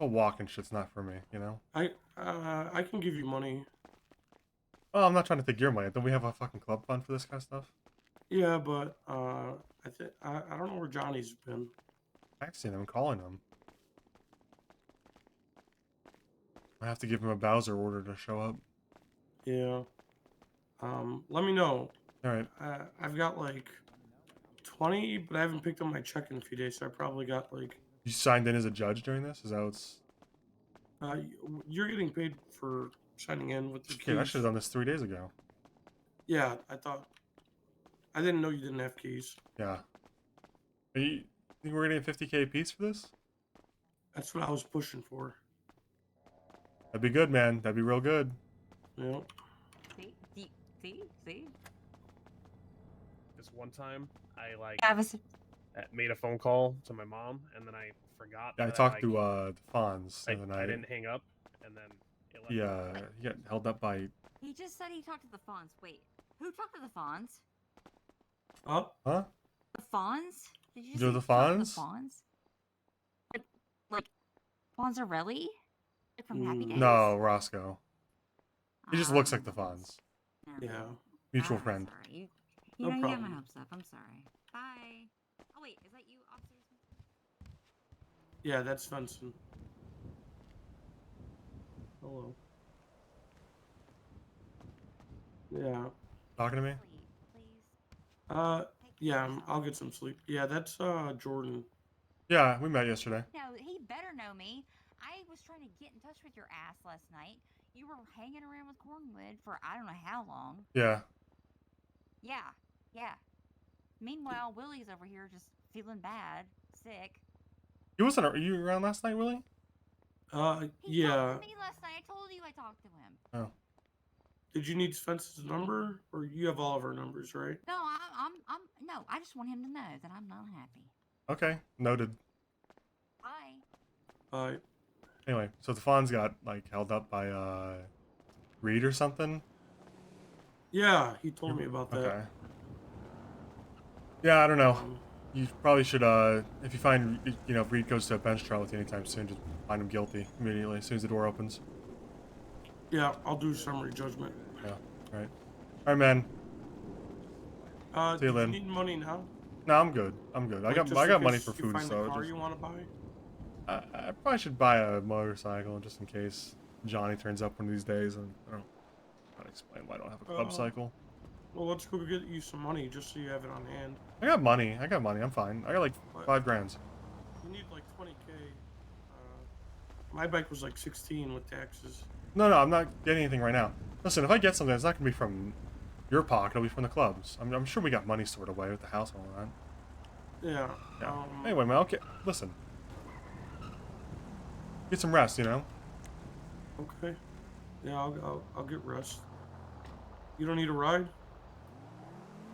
A walking shit's not for me, you know? I can give you money. Oh, I'm not trying to take your money. Don't we have a fucking club fund for this kind of stuff? Yeah, but I don't know where Johnny's been. Texting him, calling him. I have to give him a Bowser order to show up. Yeah. Let me know. Alright. I've got like 20, but I haven't picked up my check in a few days, so I probably got like. You signed in as a judge during this? Is that what's... You're getting paid for signing in with the keys. Yeah, I should have done this 3 days ago. Yeah, I didn't know you didn't have keys. Yeah. You think we're gonna get 50k a piece for this? That's what I was pushing for. That'd be good, man. That'd be real good. Yeah. See? See. This one time, I like Yeah, I was. made a phone call to my mom, and then I forgot. Yeah, I that, talked like, to the Fonz the other I night. didn't hang up, and then it left He me. he got held up by He just said he talked to the Fonz. Wait, who talked to the Fonz? Oh, huh? The Fonz? Did you Joe say the he talked to the Fonz? Fonz? Like Fonzarelli? Like from Happy Days? No, Roscoe. He just looks Oh, like the Fonz. never yeah. mind. Mutual I'm friend. Sorry. No You got my problem. hopes up. I'm sorry. Bye. Oh wait, is that you, Officer Svensen? Yeah, that's Svensen. Hello. Yeah. Talking to me? Sleep, please. Take care Yeah, of yourself. I'll get some sleep. Yeah, that's Jordan. Yeah, we met yesterday. No, he better know me. I was trying to get in touch with your ass last night. You were hanging around with Cornwood for I don't know how long. Yeah. Yeah. Meanwhile, Willie's over here just feeling bad, sick. He wasn't. Are you around last night, Willie? He Yeah. talked to me last night. I told you I talked to him. Oh. Did you need Svensen's number, or you have all of our numbers, right? No, no. I just want him to know that I'm not happy. Okay. Noted. Bye. Anyway, so the Fonz got like held up by Reed or something. Yeah, he told me about that. Okay. Yeah, I don't know. Um, You probably should if you find if Reed goes to a bench trial with you anytime soon, just find him guilty immediately as soon as the door opens. yeah, I'll do summary judgment. Yeah. All right. All right, man. See you, do you Lynn. need money now? No, I'm good. I'm good. Like, I just got in money case for you food, find so the car just, you want to buy? I probably should buy a motorcycle just in case Johnny turns up one of these days, and I don't know how to explain why I don't have a club cycle. Well, let's go get you some money just so you have it on hand. I got money. I'm fine. I got like What? 5 grand. You need like 20K. My bike was like 16 with taxes. No, I'm not getting anything right now. Listen, if I get something, it's not gonna be from your pocket. It'll be from the clubs. I'm sure we got money stored away with the house and all that. Yeah. Yeah. Anyway, man. Okay. Listen. Get some rest. Okay. Yeah, I'll get rest. You don't need a ride?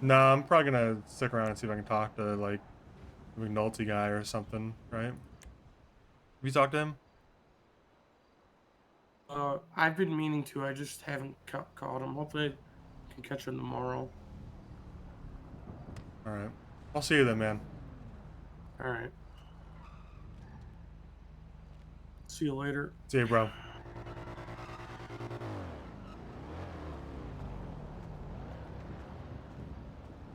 Nah, I'm probably gonna stick around and see if I can talk to like the McNulty guy or something. Right? Have you talked to him? I've been meaning to. I just haven't caught him. Hopefully, I can catch him tomorrow. All right. I'll see you then, man. All right. See you later. See you, bro.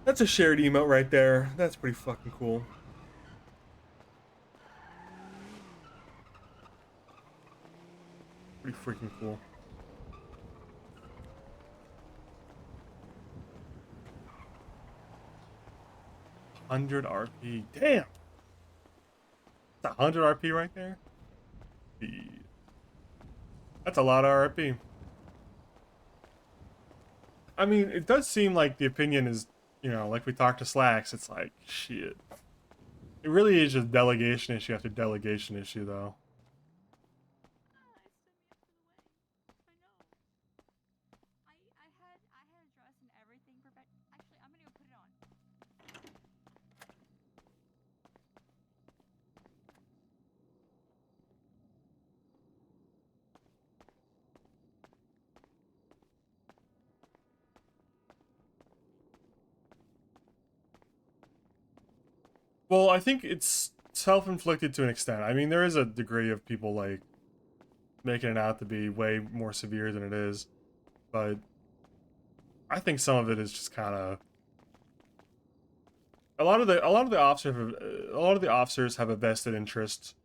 That's a shared emote right there. That's pretty fucking cool. Pretty freaking cool. $100 RP. Damn! That's 100 RP right there? That's a lot of RP. I mean, it does seem like the opinion is, like we talked to Slacks, it's like, shit. It really is just delegation issue after delegation issue, though. Well, I think it's self-inflicted to an extent. I mean, there is a degree of people, like, making it out to be way more severe than it is. But I think some of it is just kind of... A lot of the officers have a vested interest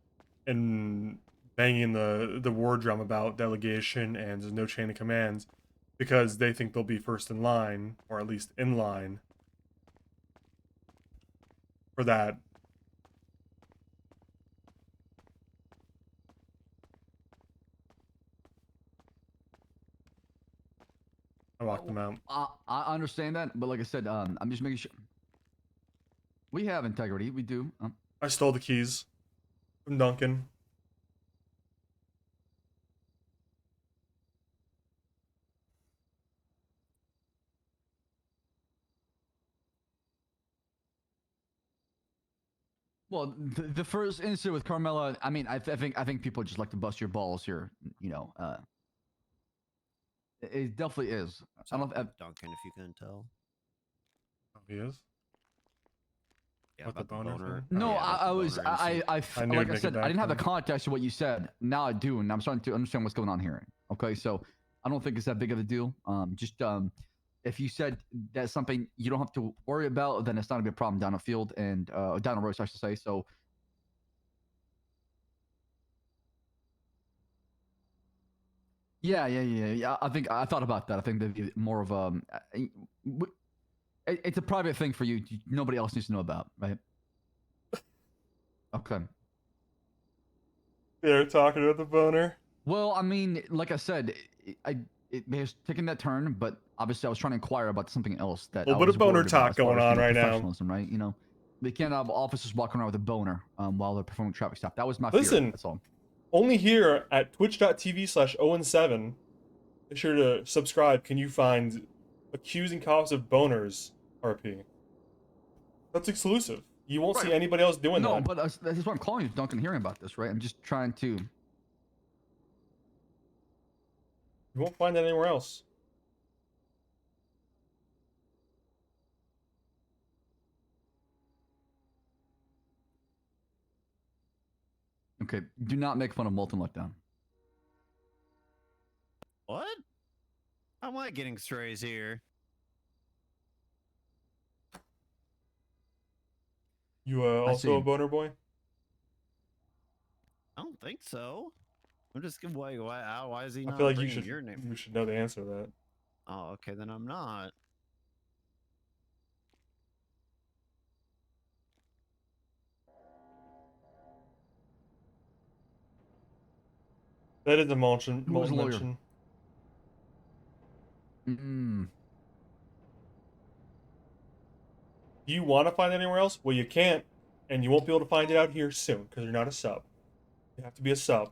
in banging the war drum about delegation and no chain of commands because they think they'll be first in line, or at least in line, for that. I walked them out. I understand that, but like I said, I'm just making sure. We have integrity. We do. I stole the keys from Duncan. Well, the first incident with Carmela, I mean, I think people just like to bust your balls here. You know, it definitely is. I don't. Duncan, if you couldn't tell. Oh, he is. Yeah, What, the about boner thing? No, Oh. yeah, about I the was, boner incident. I knew like it'd I make it said, I back didn't have the then. context of what you said. Now I do, and I'm starting to understand what's going on here. Okay, so I don't think it's that big of a deal. If you said that's something you don't have to worry about, then it's not a big problem down the field and down the road, I should say. So. Yeah. I think I thought about that. I think that'd be more of it's a private thing for you. Nobody else needs to know about, right? Okay. They're talking about the boner. Well, I mean, like I said, it has taken that turn, but obviously I was trying to inquire about something else that Well, I what a was boner worried about talk as far going as, on right now. professionalism, right? You know, we can't have officers walking around with a boner while they're performing traffic stop. That was my fear. Listen, That's all. only here at twitch.tv/Owen7. Make sure to subscribe. Can you find accusing cops of boners, RP? That's exclusive. You won't see anybody else doing No, that. but that's what I'm calling you, Duncan, hearing about this, right? I'm just trying to. You won't find that anywhere else. Okay, do not make fun of Molten Lockdown. What? How am I getting strays here? You also a boner boy? I don't think so. I'm just gonna why is he I not feel like bringing your name? you should know the answer to that. Oh, okay, then I'm not. That is a Molten Who was the lawyer? mention. Do you want to find it anywhere else? Well, you can't, and you won't be able to find it out here soon because you're not a sub. You have to be a sub.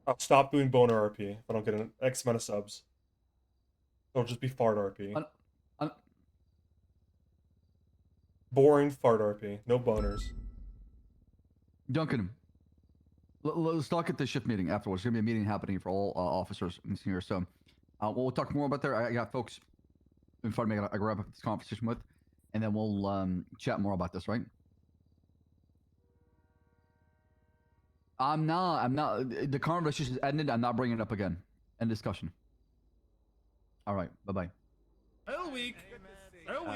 I'll stop doing boner RP if I don't get an X amount of subs. It'll just be fart RP. Boring fart RP. No boners. Duncan, let's talk at the shift meeting afterwards. There's gonna be a meeting happening for all officers in here. So we'll talk more about there. I got folks in front of me I grab up this conversation with, and then we'll chat more about this, right? I'm not. The conversation is ended. I'm not bringing it up again. End discussion. All right. Bye-bye.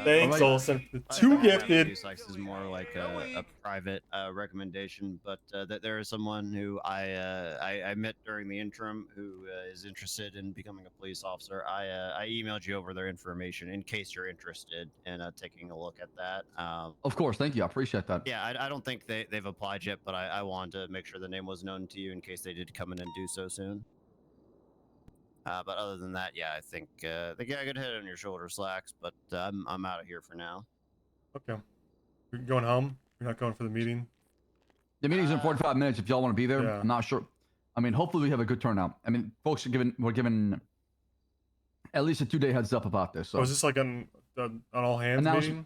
Thanks, Olsen. The two gifted. This is more like a private recommendation, but that there is someone who I met during the interim who is interested in becoming a police officer. I emailed you over their information in case you're interested in taking a look at that. Of course, thank you. I appreciate that. Yeah, I don't think they've applied yet, but I wanted to make sure the name was known to you in case they did come in and do so soon. But other than that, yeah, I think got a good head on your shoulder, Slacks. But I'm out of here for now. Okay. You're going home? You're not going for the meeting? The meeting's in 45 minutes. If y'all want to be there, Yeah. I'm not sure. I mean, hopefully we have a good turnout. I mean, folks we're given at least a 2-day heads up about this. So is this like an all hands meeting?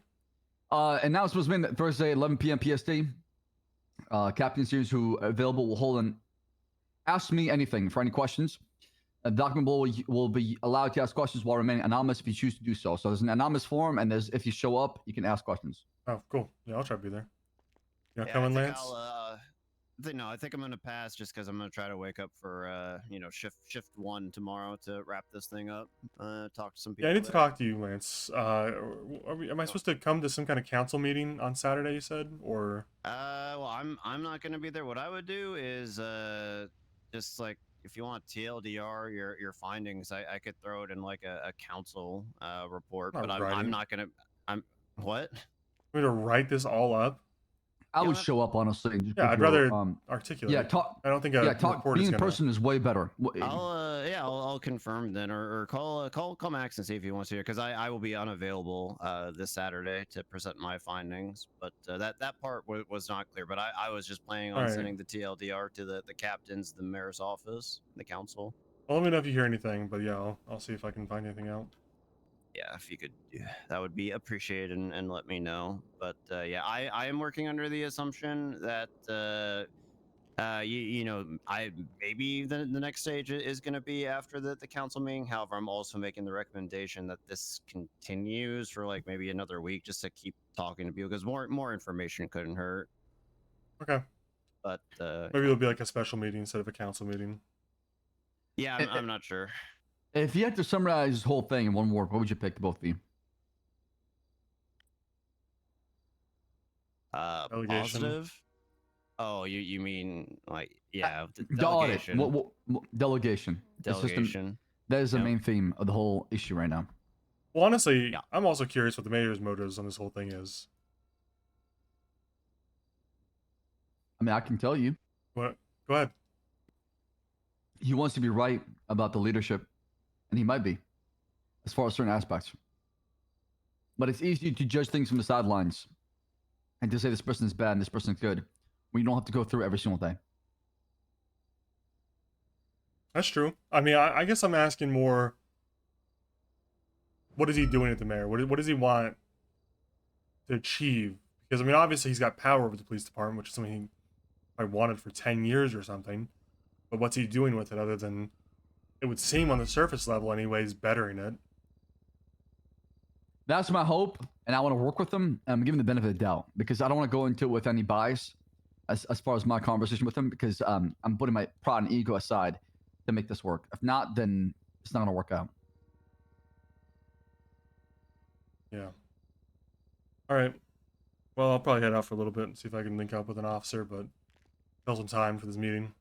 Announcement was made that Thursday, 11 p.m. PST. Captain Series, who available, will hold an Ask Me Anything for any questions. A document will be allowed to ask questions while remaining anonymous if you choose to do so. So there's an anonymous form, and if you show up, you can ask questions. Oh, cool. Yeah, I'll try to be there. You not Yeah, coming, I think Lance? I think I'm gonna pass just because I'm gonna try to wake up for shift 1 tomorrow to wrap this thing up. Talk to some people. Yeah, I need to talk to you, Lance. Am I supposed to come to some kind of council meeting on Saturday? You said, or? Well, I'm not gonna be there. What I would do is just like if you want TLDR your findings, I could throw it in like a council report, but I'm not gonna. I'm what? I'm gonna write this all up. I would show up honestly. Just Yeah, I'd rather articulate. Yeah, talk. I don't think a report being is in gonna... person is way better. I'll confirm then, or call Max and see if he wants to hear, because I will be unavailable this Saturday to present my findings. But that part was not clear. But I was just planning on sending the TLDR to the captains, the mayor's office, the council. Well, let me know if you hear anything. But yeah, I'll see if I can find anything out. yeah, if you could, that would be appreciated and let me know. But yeah, I am working under the assumption that you know, I maybe the next stage is going to be after the council meeting. However, I'm also making the recommendation that this continues for like maybe another week, just to keep talking to people, because more information couldn't hurt. Okay. But Maybe it'll be like a special meeting instead of a council meeting. yeah, I'm not sure. If you had to summarize this whole thing in one word, what would you pick, both of you? Delegation. Positive. Oh, you mean like, yeah, The audit. delegation. What delegation? Delegation. That is the Yep. main theme of the whole issue right now. Well, honestly, Yeah. I'm also curious what the mayor's motives on this whole thing is. I mean, I can tell you, What? Go ahead. he wants to be right about the leadership, and he might be, as far as certain aspects. But it's easy to judge things from the sidelines and to say this person is bad and this person is good, when you don't have to go through every single day. That's true. I mean, I guess I'm asking more. What is he doing at the mayor? What does he want to achieve? Because I mean, obviously he's got power over the police department, which is something he probably wanted for 10 years or something. But what's he doing with it other than, it would seem on the surface level anyways, bettering it? That's my hope, and I want to work with him. And I'm giving the benefit of the doubt because I don't want to go into it with any bias as far as my conversation with him, because I'm putting my pride and ego aside to make this work. If not, then it's not going to work out. Yeah. All right. Well, I'll probably head out for a little bit and see if I can link up with an officer, but still some time for this meeting.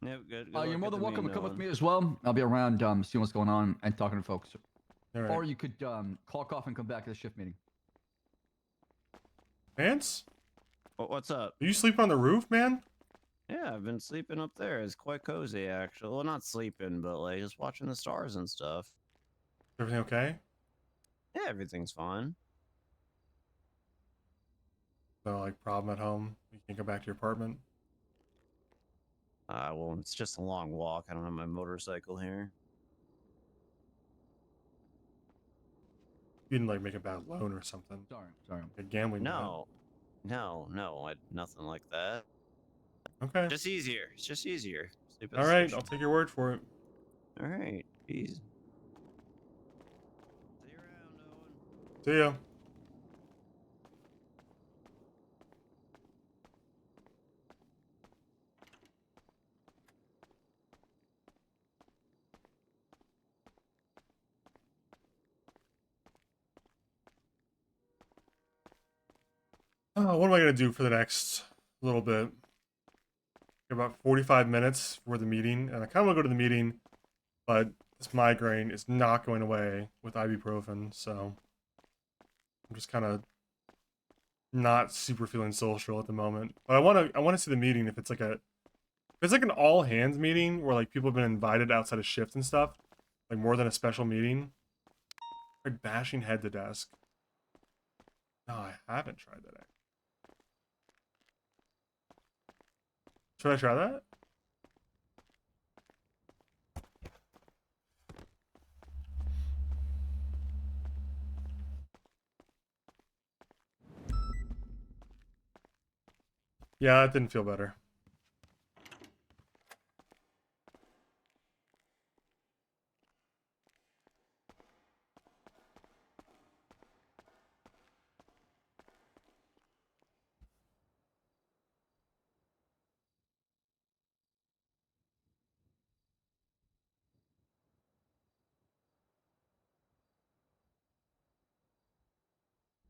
Yeah, good. You're more than welcome to come with me as well. I'll be around, seeing what's going on and talking to folks. All right. Or you could clock off and come back to the shift meeting. Vance? What's up? Are you sleeping on the roof, man? Yeah, I've been sleeping up there. It's quite cozy, actually. Well, not sleeping, but like just watching the stars and stuff. Everything okay? Yeah, everything's fine. No, like, problem at home? You can't go back to your apartment? Well, it's just a long walk. I don't have my motorcycle here. You didn't, like, make a bad loan or something? Sorry. A gambling debt? No, nothing like that. Okay. Just easier. It's just easier. Sleep at All the right, station. I'll take your word for it. All right, peace. See you around, Owen. See ya. What am I gonna do for the next little bit? About 45 minutes for the meeting, and I kind of want to go to the meeting, but this migraine is not going away with ibuprofen, so I'm just kind of not super feeling social at the moment. But I want to see the meeting if it's like an all hands meeting where like people have been invited outside of shift and stuff, like more than a special meeting. Like bashing head to desk. No, I haven't tried that. Should I try that? Yeah, it didn't feel better.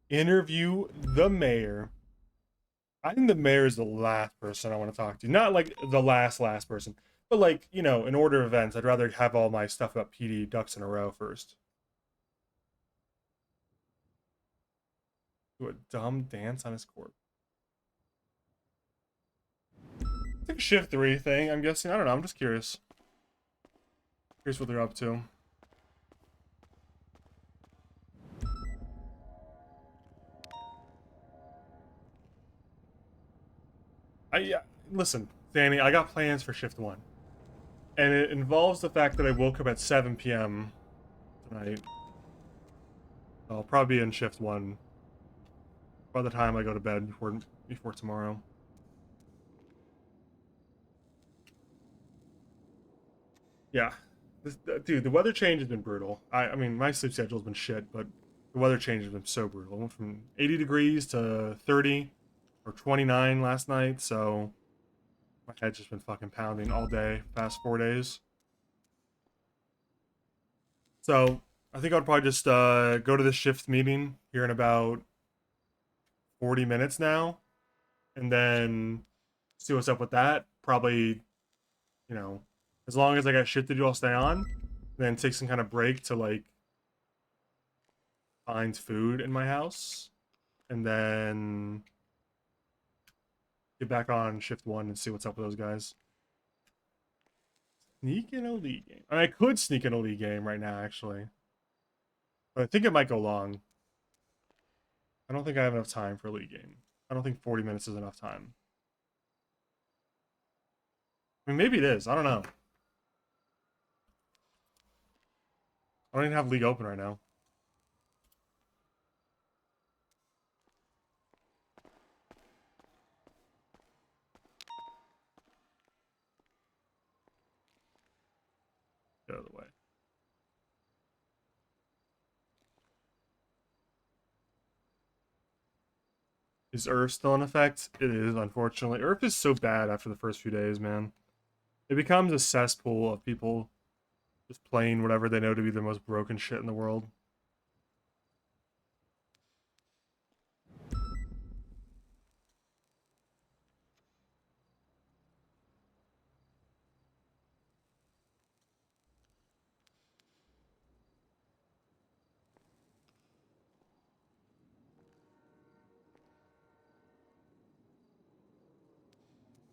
Interview the mayor. I think the mayor is the last person I want to talk to. Not like the last person. But like, you know, in order of events, I'd rather have all my stuff about PD ducks in a row first. Do a dumb dance on his corpse. It's like a shift 3 thing, I'm guessing. I don't know, I'm just curious. Curious what they're up to. Listen, Danny, I got plans for shift 1. And it involves the fact that I woke up at 7 p.m. tonight. I'll probably be in shift 1 by the time I go to bed before tomorrow. Yeah. Dude, the weather change has been brutal. I mean, my sleep schedule's been shit, but the weather change has been so brutal. I went from 80 degrees to 30 or 29 last night, so my head's just been fucking pounding all day, past 4 days. So I think I'll probably just go to the shift meeting here in about 40 minutes now, and then see what's up with that. Probably, you know, as long as I got shit to do, I'll stay on. Then take some kind of break to like find food in my house, and then get back on shift 1 and see what's up with those guys. Sneak in a league game. I could sneak in a league game right now, actually. But I think it might go long. I don't think I have enough time for a league game. I don't think 40 minutes is enough time. I mean, maybe it is. I don't know. I don't even have league open right now. Get out of the way. Is Earth still in effect? It is, unfortunately. Earth is so bad after the first few days, man. It becomes a cesspool of people just playing whatever they know to be the most broken shit in the world.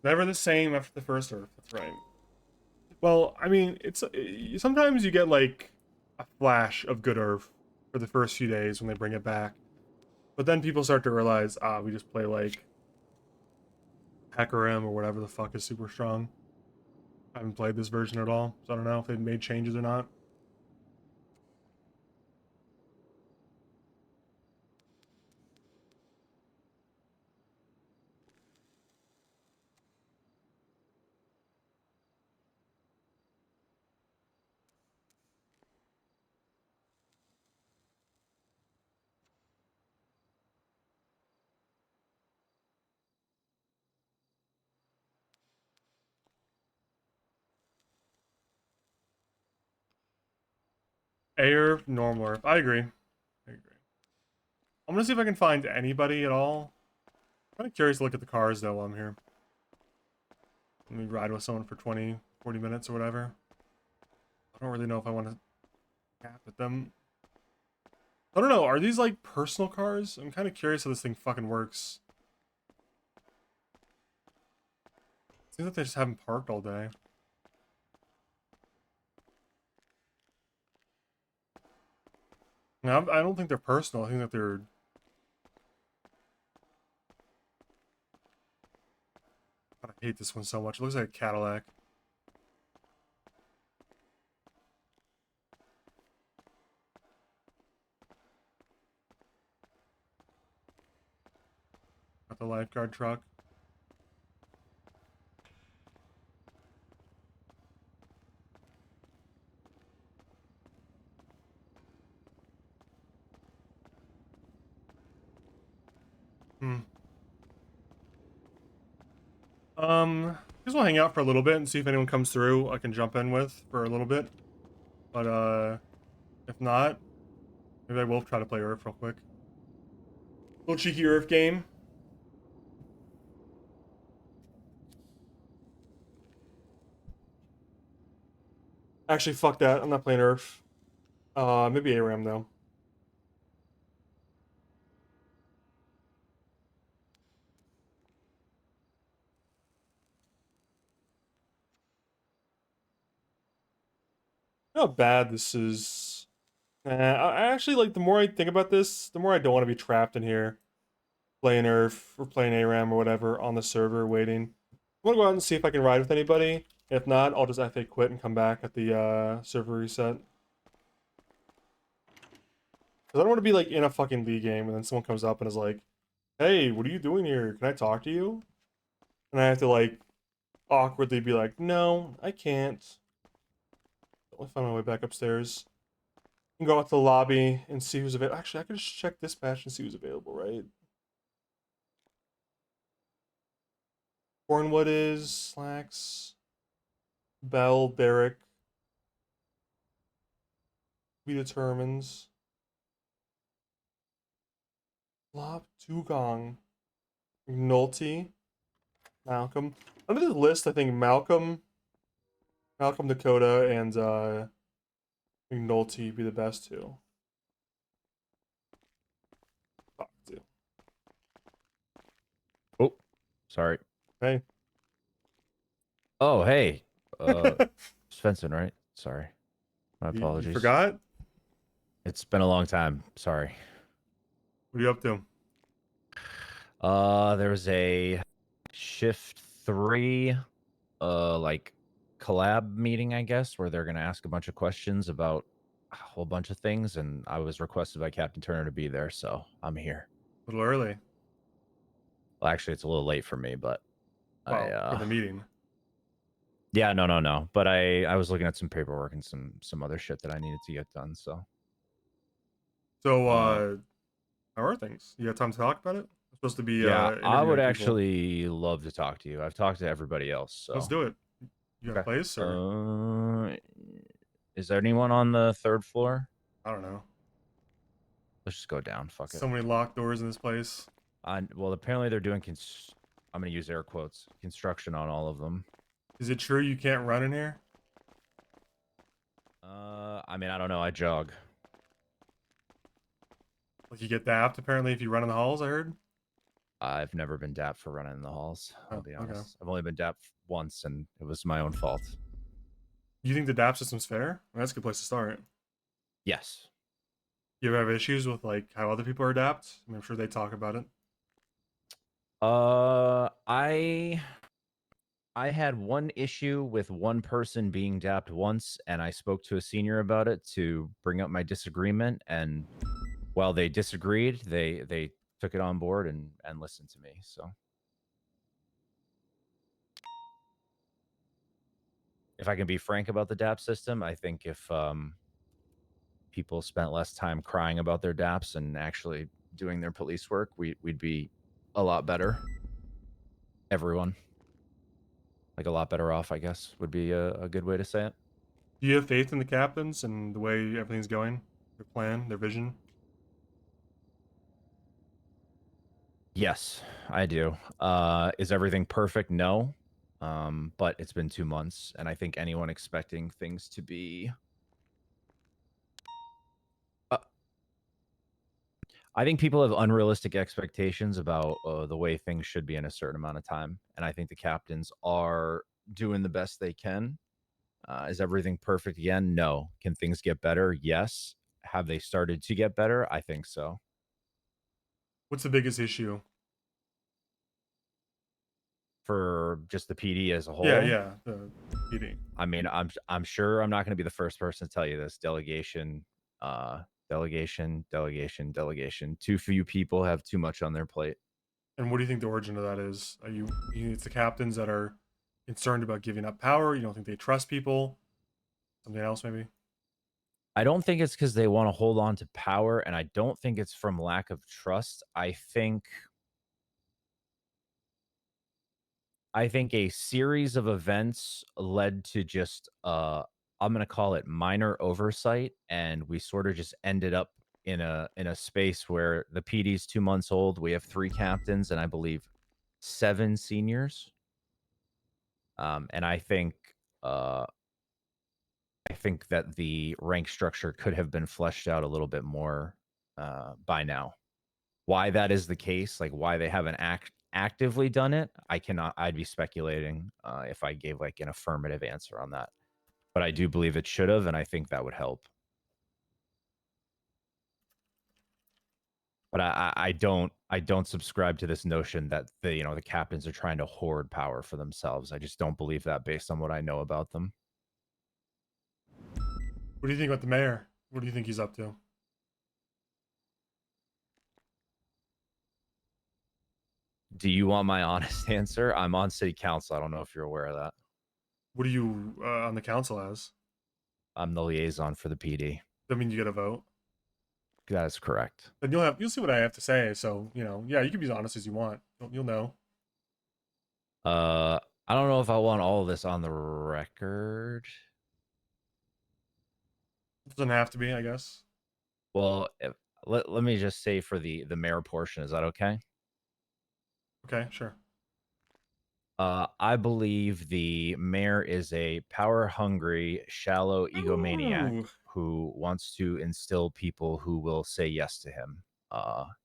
Never the same after the first Earth. That's right. Well, I mean, it's sometimes you get like a flash of good Earth for the first few days when they bring it back, but then people start to realize, we just play like Hecarim or whatever the fuck is super strong. I haven't played this version at all, so I don't know if they've made changes or not. Air, normal Earth. I agree. I agree. I'm gonna see if I can find anybody at all. I'm kind of curious to look at the cars though while I'm here. Let me ride with someone for 20, 40 minutes or whatever. I don't really know if I want to cap at them. I don't know. Are these like personal cars? I'm kind of curious how this thing fucking works. Seems like they just haven't parked all day. No, I don't think they're personal. I think that they're... God, I hate this one so much. It looks like a Cadillac. Got the lifeguard truck. Just want to hang out for a little bit and see if anyone comes through I can jump in with for a little bit. But, if not, maybe I will try to play Earth real quick. Little cheeky Earth game. Actually, fuck that. I'm not playing Earth. Maybe ARAM, though. How bad this is. I actually, like, the more I think about this, the more I don't want to be trapped in here. Playing Earth, or playing ARAM, or whatever, on the server, waiting. I want to go out and see if I can ride with anybody. If not, I'll just FA quit and come back at the server reset. Because Because I don't want to be like in a fucking League game and then someone comes up and is like, "Hey, what are you doing here? Can I talk to you?" And I have to like awkwardly be like, "No, I can't." I'll find my way back upstairs. And go out to the lobby and see who's available. Actually, I could just check dispatch and see who's available, right? Cornwood is Slacks, Bell, Barrick. Be determines. Flop, Dugong, McNulty, Malcolm. Under the list, I think Malcolm, Dakota, and McNulty be the best two. Talk to. Oh, sorry. Hey. Oh, hey. Svensen, right? Sorry. My apologies. You forgot? It's been a long time. Sorry. What are you up to? There was a shift 3 like collab meeting, I guess, where they're gonna ask a bunch of questions about a whole bunch of things, and I was requested by Captain Turner to be there, so I'm here. A little early. Well, actually, it's a little late for me, but Well, for the meeting. Yeah, no. But I was looking at some paperwork and some other shit that I needed to get done, so. So, how are things? You got time to talk about it? It's supposed to be Yeah, I would interviewing people. actually love to talk to you. I've talked to everybody else, so. Let's do it. You got a place or? Is there anyone on the 3rd floor? I don't know. Let's just go down. Fuck it. So many locked doors in this place. Well, apparently they're doing I'm gonna use air quotes, construction on all of them. Is it true you can't run in here? I mean, I don't know. I jog. Like you get dapped apparently if you run in the halls, I heard. I've never been dapped for running in the halls. I'll be honest. Okay. I've only been dapped once, and it was my own fault. You think the DAP system's fair? Well, that's a good place to start. Yes. You ever have issues with like how other people are dapped? I mean, I'm sure they talk about it. I had one issue with one person being dapped once, and I spoke to a senior about it to bring up my disagreement, and while they disagreed, they took it on board and listened to me. So if I can be frank about the DAP system, I think if people spent less time crying about their DAPs and actually doing their police work, we'd be a lot better. Everyone. Like a lot better off, I guess, would be a good way to say it. Do you have faith in the captains and the way everything's going? Their plan, their vision? Yes, I do. Is everything perfect? No. But it's been 2 months, and I think anyone expecting things to be... I think people have unrealistic expectations about the way things should be in a certain amount of time, and I think the captains are doing the best they can. Is everything perfect again? No. Can things get better? Yes. Have they started to get better? I think so. What's the biggest issue? For just the PD as a whole? Yeah, the PD. I mean, I'm sure I'm not going to be the first person to tell you this. Delegation. Too few people have too much on their plate. And what do you think the origin of that is? You think it's the captains that are concerned about giving up power? You don't think they trust people? Something else, maybe? I don't think it's because they want to hold on to power, and I don't think it's from lack of trust. I think a series of events led to just I'm going to call it minor oversight, and we sort of just ended up in a space where the PD's 2 months old. We have 3 captains and I believe 7 seniors. And I think that the rank structure could have been fleshed out a little bit more by now. Why that is the case, like why they haven't actively done it, I'd be speculating if I gave like an affirmative answer on that. But I do believe it should have, and I think that would help. But I don't subscribe to this notion that the captains are trying to hoard power for themselves. I just don't believe that based on what I know about them. What do you think about the mayor? What do you think he's up to? Do you want my honest answer? I'm on city council. I don't know if you're aware of that. What are you on the council as? I'm the liaison for the PD. That mean you get a vote? That is correct. Then you'll see what I have to say. So yeah, you can be as honest as you want. You'll know. I don't know if I want all of this on the record. It doesn't have to be, I guess. Well, let me just say for the mayor portion, is that okay? Okay, sure. I believe the mayor is a power-hungry, shallow egomaniac Ooh. who wants to instill people who will say yes to him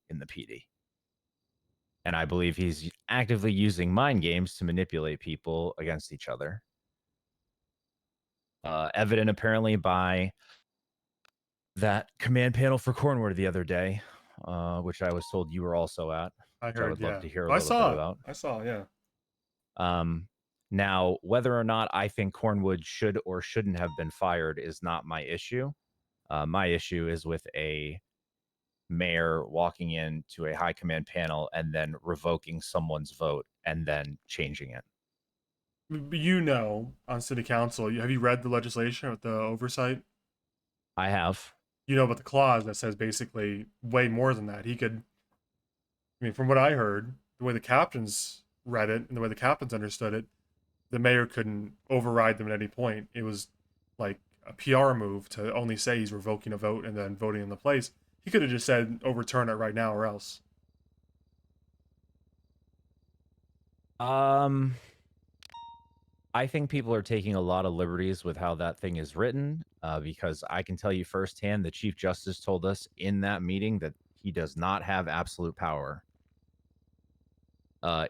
in the PD. And I believe he's actively using mind games to manipulate people against each other. Evident apparently by that command panel for Cornwall the other day, which I was told you were also at. I Which heard, I would love yeah. to hear a I little bit saw it. about. I saw, yeah. Now, whether or not I think Cornwood should or shouldn't have been fired is not my issue. My issue is with a mayor walking into a high command panel and then revoking someone's vote and then changing it. On city council, have you read the legislation with the oversight? I have. You know about the clause that says basically way more than that. He could, I mean, from what I heard, the way the captains read it and the way the captains understood it, the mayor couldn't override them at any point. It was like a PR move to only say he's revoking a vote and then voting in the place. He could have just said overturn it right now or else. I think people are taking a lot of liberties with how that thing is written, because I can tell you firsthand the Chief Justice told us in that meeting that he does not have absolute power.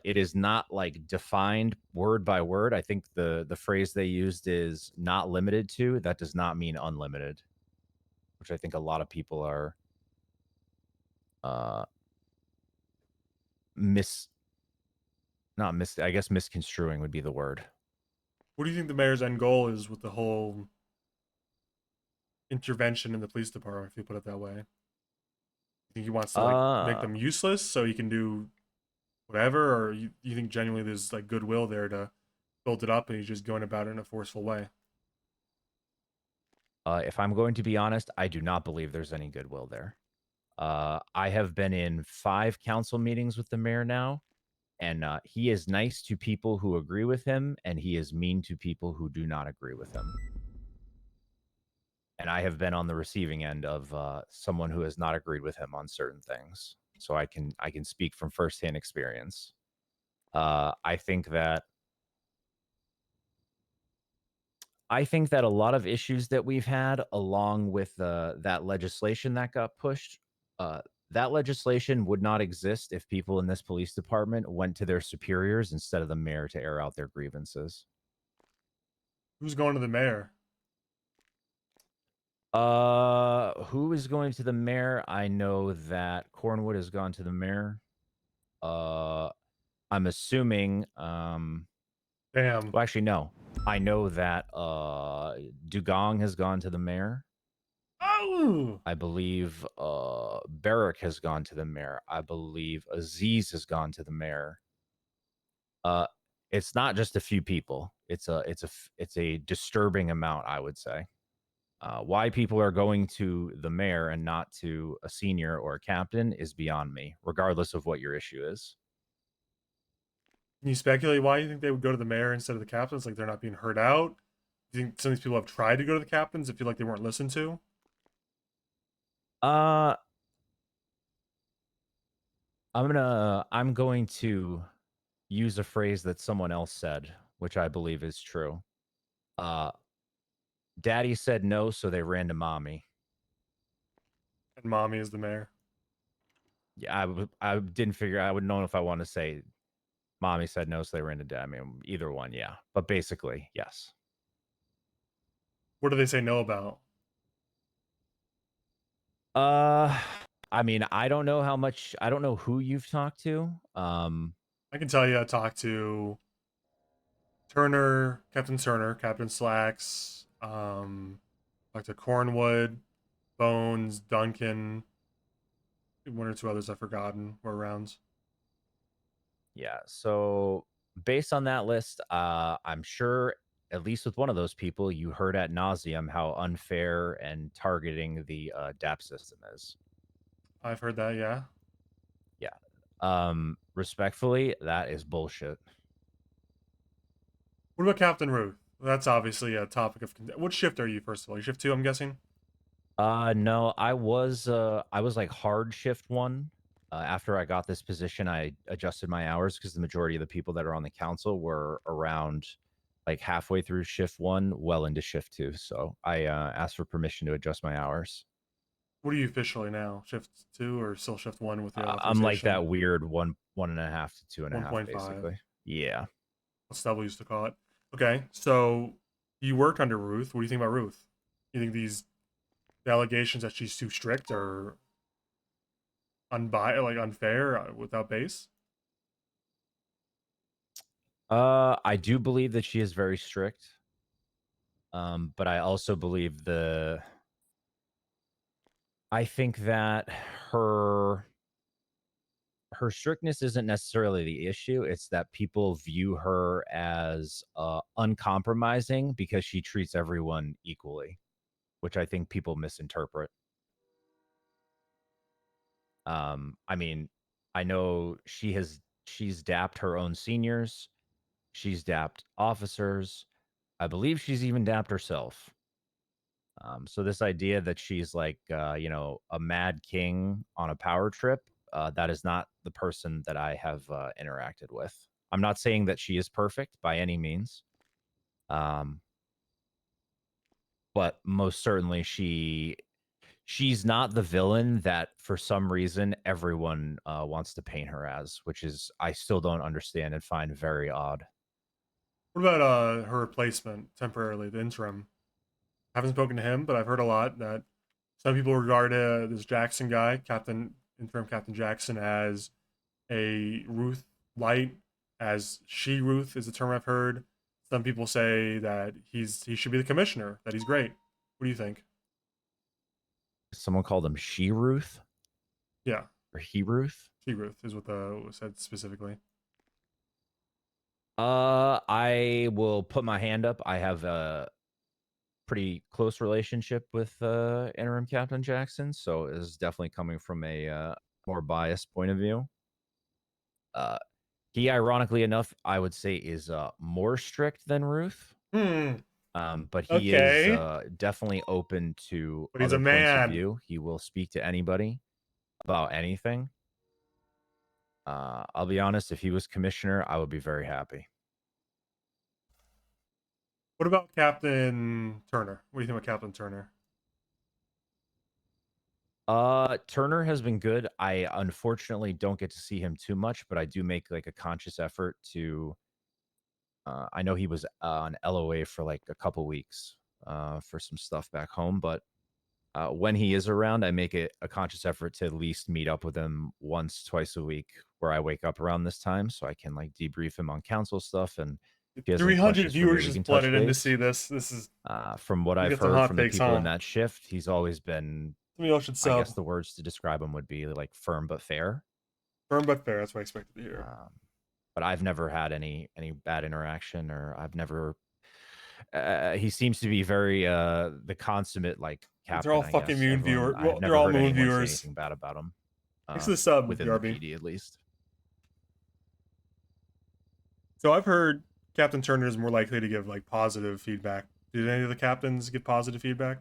It is not like defined word by word. I think the phrase they used is not limited to. That does not mean unlimited, which I think a lot of people are I guess misconstruing would be the word. What do you think the mayor's end goal is with the whole intervention in the police department, if you put it that way? You think he wants to like make them useless so he can do whatever, or you think genuinely there's like goodwill there to build it up and he's just going about it in a forceful way? If I'm going to be honest, I do not believe there's any goodwill there. I have been in 5 council meetings with the mayor now, and he is nice to people who agree with him, and he is mean to people who do not agree with him. And I have been on the receiving end of someone who has not agreed with him on certain things, so I can speak from firsthand experience. I think that a lot of issues that we've had, along with that legislation that got pushed, that legislation would not exist if people in this police department went to their superiors instead of the mayor to air out their grievances. Who's going to the mayor? Who is going to the mayor? I know that Cornwood has gone to the mayor. I'm assuming. Damn. Well, actually, no. I know that Dugong has gone to the mayor. Oh! I believe Barrack has gone to the mayor. I believe Aziz has gone to the mayor. It's not just a few people. It's a disturbing amount, I would say. Why people are going to the mayor and not to a senior or a captain is beyond me, regardless of what your issue is. Can you speculate why you think they would go to the mayor instead of the captains? Like they're not being heard out? Do you think some of these people have tried to go to the captains and feel like they weren't listened to? I'm going to use a phrase that someone else said, which I believe is true. Daddy said no, so they ran to mommy. And mommy is the mayor. Yeah, I didn't figure. I wouldn't know if I want to say mommy said no, so they ran to dad. I mean, either one, yeah. But basically, yes. What do they say no about? I mean, I don't know how much. I don't know who you've talked to. I can tell you I talked to Turner, Captain Slacks, talked to Cornwood, Bones, Duncan, one or two others I've forgotten were around. Yeah. So based on that list, I'm sure at least with one of those people, you heard at nauseum how unfair and targeting the DAP system is. I've heard that. Yeah. Yeah. Respectfully, that is bullshit. What about Captain Ruth? That's obviously a topic of. What shift are you? First of all, you shift 2, I'm guessing. No, I was like hard shift 1. After I got this position, I adjusted my hours because the majority of the people that are on the council were around like halfway through shift 1, well into shift 2. So I asked for permission to adjust my hours. What are you officially now? Shift 2 or still shift 1 with the authorization? I'm like that weird 1.5 to 2.5, 1.5. basically. Yeah. What Stubble used to call it. Okay, so you worked under Ruth. What do you think about Ruth? You think the allegations that she's too strict or unfair without base? I do believe that she is very strict. But I also believe I think that her strictness isn't necessarily the issue. It's that people view her as uncompromising because she treats everyone equally, which I think people misinterpret. I mean, I know she's dapped her own seniors, she's dapped officers. I believe she's even dapped herself. So this idea that she's like, a mad king on a power trip, that is not the person that I have interacted with. I'm not saying that she is perfect by any means, but most certainly she's not the villain that for some reason everyone wants to paint her as, which is I still don't understand and find very odd. What about her replacement temporarily, the interim? I haven't spoken to him, but I've heard a lot that some people regard this Jackson guy, interim Captain Jackson, as a Ruth light, as she Ruth is the term I've heard. Some people say that he should be the commissioner, that he's great. What do you think? Someone called him She Ruth Yeah, or He Ruth. she Ruth is what was said specifically. I will put my hand up. I have a pretty close relationship with interim Captain Jackson, so it is definitely coming from a more biased point of view. He, ironically enough, I would say is more strict than Ruth. But he is definitely open to But he's a other points of man. view. He will speak to anybody about anything. I'll be honest, if he was commissioner, I would be very happy. What about Captain Turner? What do you think about Captain Turner? Turner has been good. I unfortunately don't get to see him too much, but I do make like a conscious effort to I know he was on LOA for like a couple weeks for some stuff back home, but when he is around, I make it a conscious effort to at least meet up with him once, twice a week, where I wake up around this time, so I can like debrief him on council stuff. And if he has any 300 questions for me, viewers we just can touch flooded in to base. see this. This is from what you I've get some heard hot from the takes, people huh? in that shift. He's always been, Some of y'all should I sub. guess the words to describe him would be like firm but fair. Firm but fair. That's what I expected to hear. But I've never had any bad interaction, or I've never. He seems to be very the consummate like captain. They're all I fucking guess. Moon Everyone, viewers. I've Well, never they're all heard Moon anyone say viewers. anything bad about him. Thanks for the sub, within BRB. the PD at least. So I've heard Captain Turner is more likely to give like positive feedback. Did any of the captains give positive feedback?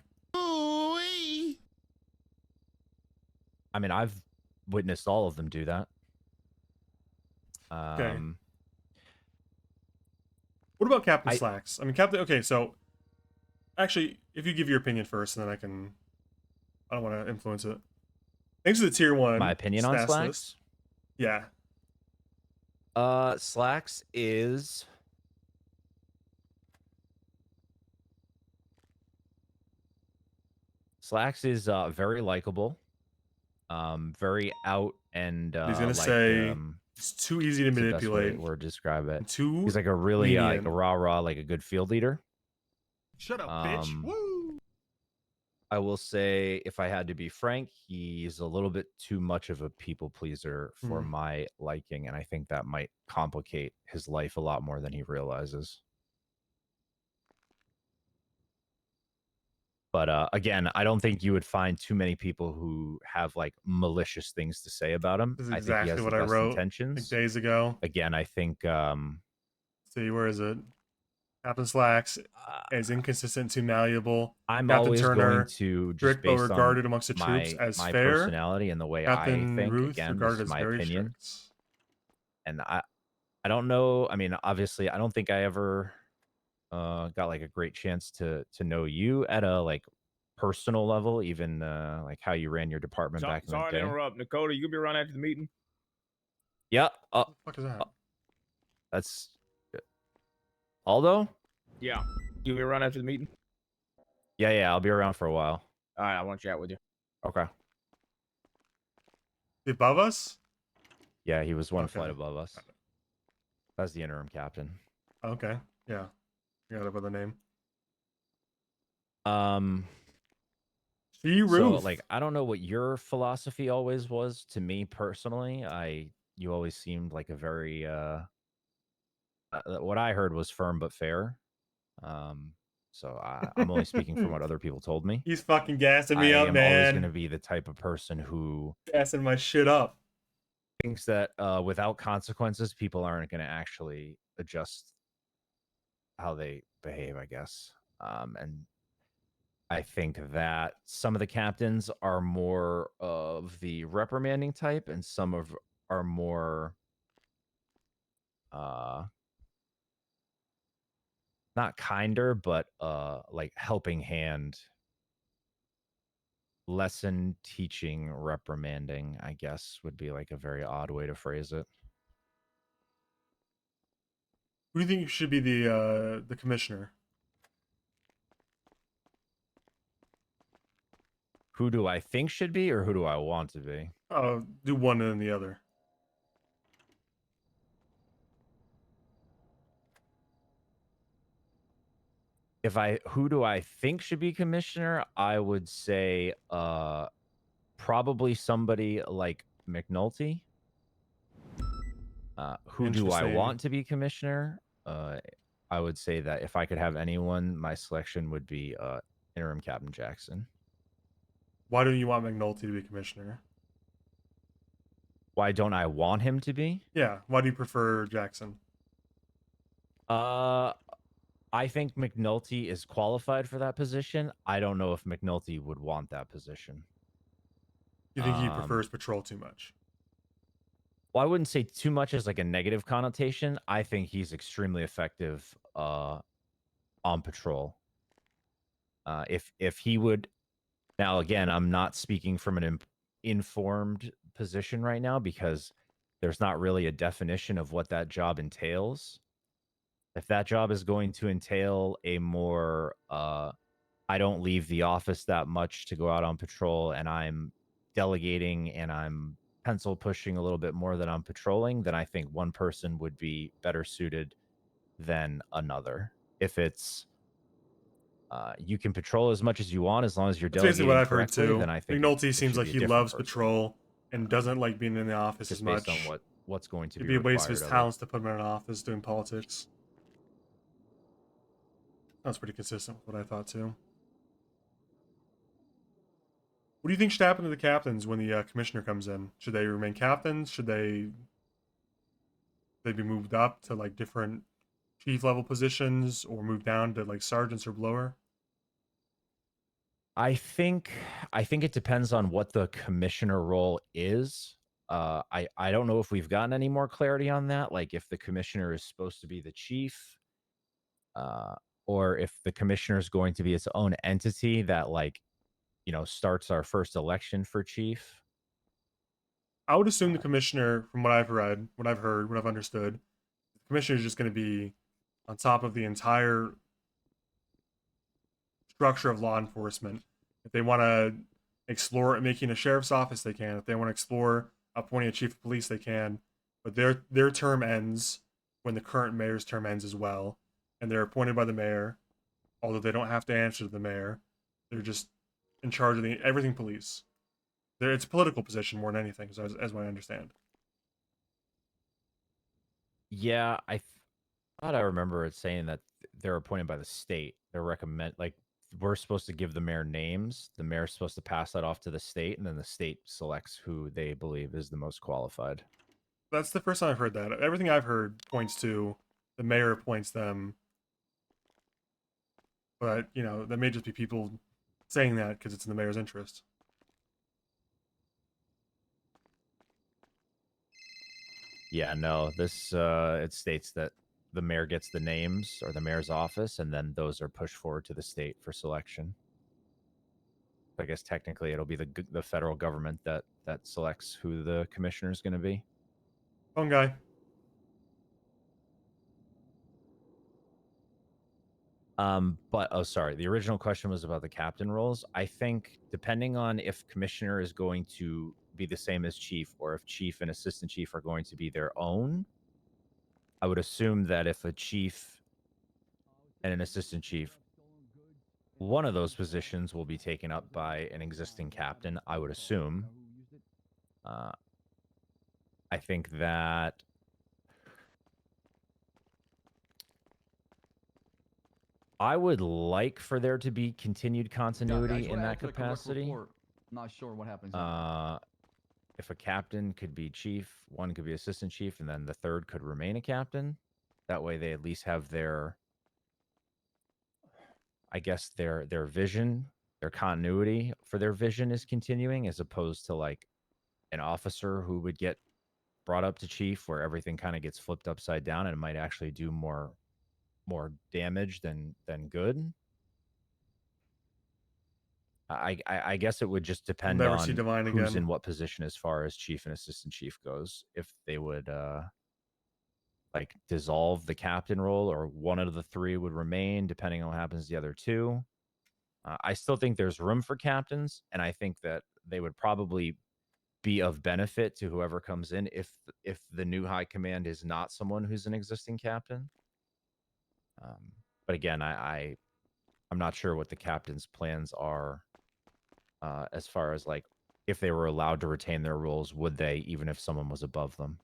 I mean, I've witnessed all of them do that. Okay. What about Captain Slacks? I mean, Captain. Okay, so actually, if you give your opinion first, and then I don't want to influence it. Thanks to the tier 1. My opinion on Slacks? List. Yeah. Slacks is very likable, very out and He's gonna like, say it's too easy to what's the manipulate. best word to describe it. Too He's like a really like lenient. a rah, like a good field leader. Shut up, bitch. Woo! I will say, if I had to be frank, he's a little bit too much of a people pleaser for Hmm. my liking, and I think that might complicate his life a lot more than he realizes. But again, I don't think you would find too many people who have like malicious things to say about him. This is I think he exactly has the what I best wrote like intentions. days ago. Again, I think See, where is it? Captain Slacks is inconsistent to malleable. I'm Captain always going Turner, to, just strict but based on regarded amongst the troops as my fair. personality and the way I Captain think. Ruth, Again, this regarded is as my very opinion, strict. and I don't know. I mean, obviously, I don't think I ever got like a great chance to know you at a like personal level, even like how you ran your department back in the Sorry to day. interrupt. Dakota, you be around after the meeting? Yeah. What the fuck is that? That's Aldo. Yeah. You be around after the meeting? Yeah. I'll be around for a while. All right, I want to chat with you. Okay. Above us? Yeah, he was one Okay. flight above us. That's the interim captain. Okay. Yeah. I got it by the name. So Ruth. like, I don't know what your philosophy always was. To me personally, you always seemed like a very what I heard was firm but fair. So I'm only speaking from what other people told me. He's fucking gassing I me up, am always going to man. be the type of person who Gassing my shit up. thinks that without consequences, people aren't going to actually adjust how they behave, I guess. And I think that some of the captains are more of the reprimanding type, and some of are more not kinder, but like helping hand, lesson teaching, reprimanding, I guess would be like a very odd way to phrase it. Who do you think should be the commissioner? Who do I think should be, or who do I want to be? Oh, do one and then the other. Who do I think should be commissioner? I would say probably somebody like McNulty. Who do I Interesting. want to be commissioner? I would say that if I could have anyone, my selection would be interim Captain Jackson. Why don't you want McNulty to be commissioner? Why don't I want him to be? Yeah. Why do you prefer Jackson? I think McNulty is qualified for that position. I don't know if McNulty would want that position. You think he prefers patrol too much? Well, I wouldn't say too much as like a negative connotation. I think he's extremely effective on patrol. If he would, now again, I'm not speaking from an informed position right now because there's not really a definition of what that job entails. If that job is going to entail a more I don't leave the office that much to go out on patrol, and I'm delegating and I'm pencil pushing a little bit more than I'm patrolling, then I think one person would be better suited than another. If it's you can patrol as much as you want as long as you're That's basically delegating what I've heard correctly, too. then I think McNulty seems should like be a he different loves person. patrol and doesn't like being in the office just as much. based on what's going to It'd be be a waste of required his of it. talents to put him in an office doing politics. That's pretty consistent with what I thought too. What do you think should happen to the captains when the commissioner comes in? Should they remain captains? Should they be moved up to like different chief level positions or moved down to like sergeants or lower? I think it depends on what the commissioner role is. I don't know if we've gotten any more clarity on that. Like if the commissioner is supposed to be the chief, or if the commissioner is going to be its own entity that like, starts our first election for chief. I would assume the commissioner, from what I've read, what I've heard, what I've understood, the commissioner is just going to be on top of the entire structure of law enforcement. If they want to explore making a sheriff's office, they can. If they want to explore appointing a chief of police, they can. But their term ends when the current mayor's term ends as well, and they're appointed by the mayor. Although they don't have to answer to the mayor, they're just in charge of everything police. It's a political position more than anything, as I understand. Yeah, thought I remember it saying that they're appointed by the state. They're like we're supposed to give the mayor names. The mayor's supposed to pass that off to the state, and then the state selects who they believe is the most qualified. That's the first time I've heard that. Everything I've heard points to the mayor appoints them, but that may just be people saying that because it's in the mayor's interest. Yeah, no, this it states that the mayor gets the names or the mayor's office, and then those are pushed forward to the state for selection. I guess technically it'll be the federal government that selects who the commissioner is going to be. Phone guy. But oh, sorry. The original question was about the captain roles. I think depending on if commissioner is going to be the same as chief, or if chief and assistant chief are going to be their own, I would assume that if a chief and an assistant chief, one of those positions will be taken up by an existing captain. I would assume. I think that. I would like for there to be continued continuity in that capacity. Not sure what happens. If a captain could be chief, one could be assistant chief, and then the third could remain a captain. That way they at least have their, I guess, their vision, their continuity for their vision is continuing, as opposed to like an officer who would get brought up to chief where everything kind of gets flipped upside down and it might actually do more damage than good. I guess it would just depend Never on see Divine who's again. in what position as far as chief and assistant chief goes. If they would like dissolve the captain role, or one of the three would remain, depending on what happens to the other two. I still think there's room for captains, and I think that they would probably be of benefit to whoever comes in if the new high command is not someone who's an existing captain. But again, I'm not sure what the captain's plans are. As far as like if they were allowed to retain their roles, would they, even if someone was above them?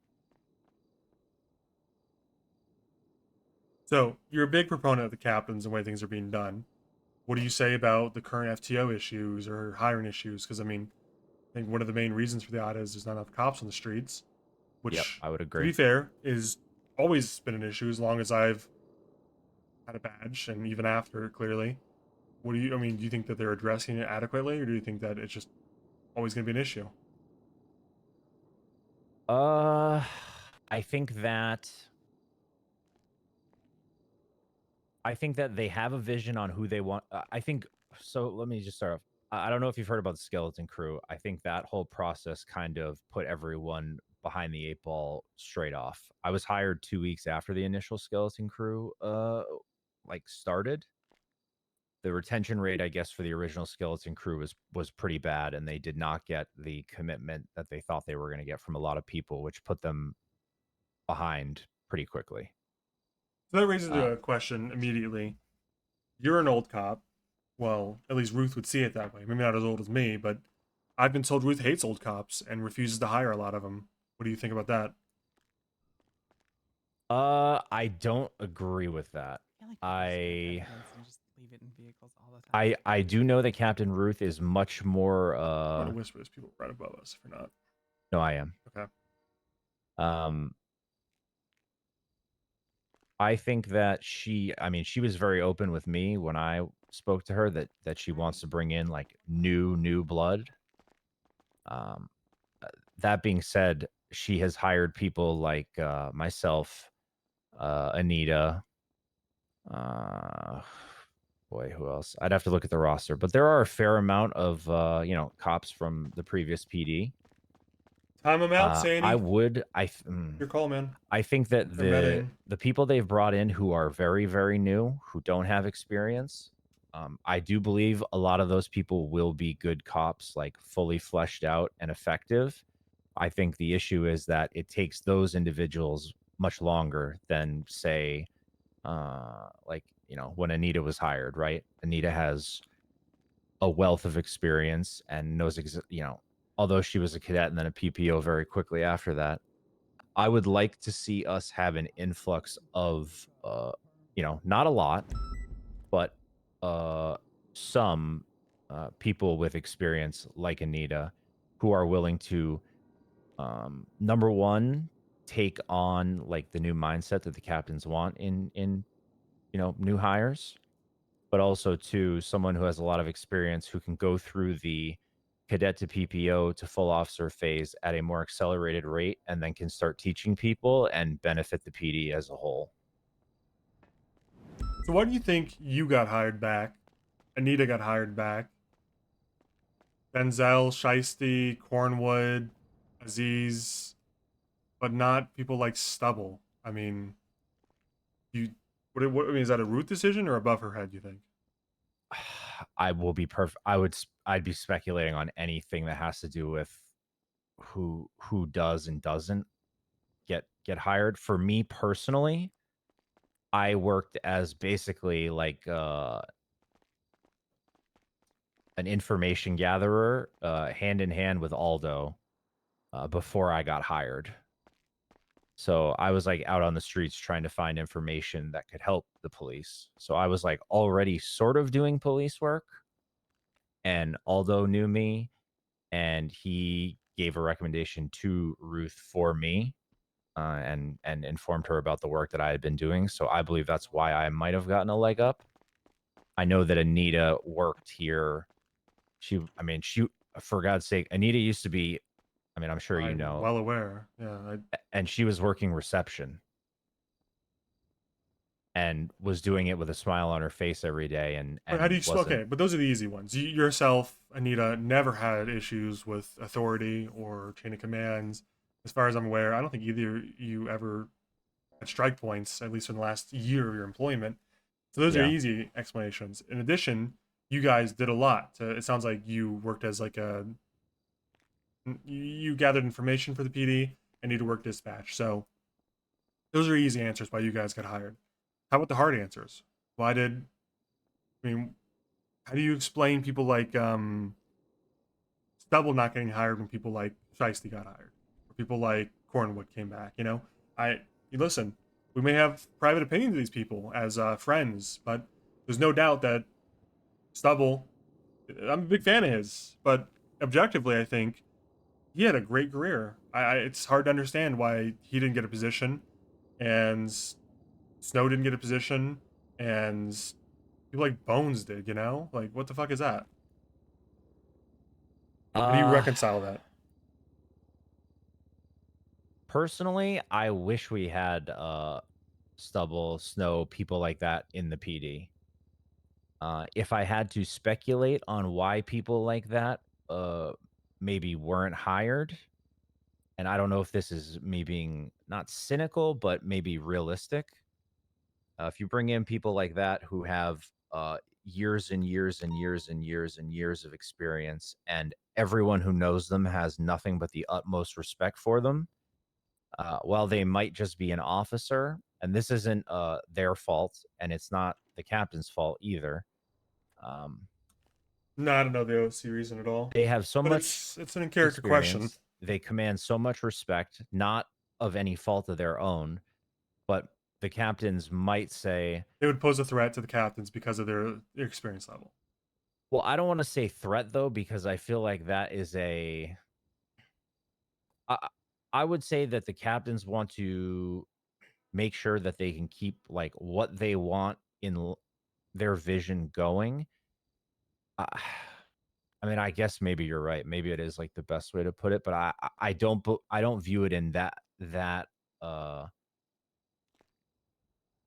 So you're a big proponent of the captains and the way things are being done. What do you say about the current FTO issues or hiring issues? Because I think one of the main reasons for the audit is there's not enough cops on the streets, which, Yep, I would to agree. be fair, is always been an issue as long as I've had a badge, and even after, clearly. What do you? Do you think that they're addressing it adequately, or do you think that it's just always going to be an issue? I think that they have a vision on who they want. I think so. Let me just start off. I don't know if you've heard about the skeleton crew. I think that whole process kind of put everyone behind the eight ball straight off. I was hired 2 weeks after the initial skeleton crew started. The retention rate, I guess, for the original skeleton crew was pretty bad, and they did not get the commitment that they thought they were going to get from a lot of people, which put them behind pretty quickly. So that raises a question immediately. You're an old cop. Well, at least Ruth would see it that way. Maybe not as old as me, but I've been told Ruth hates old cops and refuses to hire a lot of them. What do you think about that? I don't agree with that. I do know that Captain Ruth is much more I'm gonna whisper this. People right above us if you're not. No, I am. Okay. I think that she was very open with me when I spoke to her that she wants to bring in like new blood. That being said, she has hired people like myself, Anita, boy, who else? I'd have to look at the roster, but there are a fair amount of cops from the previous PD. Time them out, Sandy. Your call, man. I think that the people they've brought in who are very, very new, who don't have experience, I do believe a lot of those people will be good cops, like fully fleshed out and effective. I think the issue is that it takes those individuals much longer than, say, when Anita was hired, right? Anita has a wealth of experience and knows, although she was a cadet and then a PPO very quickly after that, I would like to see us have an influx of, not a lot, but some people with experience like Anita who are willing to, number one, take on like the new mindset that the captains want in new hires, but also to someone who has a lot of experience who can go through the cadet to PPO to full officer phase at a more accelerated rate and then can start teaching people and benefit the PD as a whole. So why do you think you got hired back? Anita got hired back. Denzel, Shiesty, Cornwood, Aziz, but not people like Stubble. I mean, what I mean, is that a root decision or above her head, you think? I will be perfect. I'd be speculating on anything that has to do with who does and doesn't get hired. For me personally, I worked as basically like an information gatherer, hand in hand with Aldo, before I got hired. So I was like out on the streets trying to find information that could help the police. So I was like already sort of doing police work, and Aldo knew me, and he gave a recommendation to Ruth for me, and informed her about the work that I had been doing. So I believe that's why I might have gotten a leg up. I know that Anita worked here. She, for God's sake, Anita used to be, I'm sure you I'm know, well aware. Yeah. and she was working reception and was doing it with a smile on her face every day, and But how do you wasn't. okay? But those are the easy ones. You yourself, Anita, never had issues with authority or chain of commands, as far as I'm aware. I don't think either you ever had strike points, at least in the last year of your employment. So those are Yeah. easy explanations. In addition, you guys did a lot. It sounds like you worked as like you gathered information for the PD and need to work dispatch. So those are easy answers why you guys got hired. How about the hard answers? Why did I mean? How do you explain people like Stubble not getting hired when people like Shiesty got hired, or people like Cornwood came back? You listen. We may have private opinions of these people as friends, but there's no doubt that Stubble. I'm a big fan of his, but objectively, I think he had a great career. It's hard to understand why he didn't get a position, and Snow didn't get a position, and people like Bones did. Like what the fuck is that? How do you reconcile that? Personally, I wish we had Stubble, Snow, people like that in the PD. If I had to speculate on why people like that maybe weren't hired, and I don't know if this is me being not cynical, but maybe realistic. If you bring in people like that who have years and years and years and years and years of experience, and everyone who knows them has nothing but the utmost respect for them, while they might just be an officer, and this isn't their fault, and it's not the captain's fault either. No, I don't know the OC reason at all. They have so But much it's an in character question. experience. They command so much respect, not of any fault of their own, but the captains might say, They would pose a threat to the captains because of their experience level. well, I don't want to say threat though, because I feel like that is I would say that the captains want to make sure that they can keep like what they want in their vision going. I guess maybe you're right. Maybe it is like the best way to put it, but I don't view it in that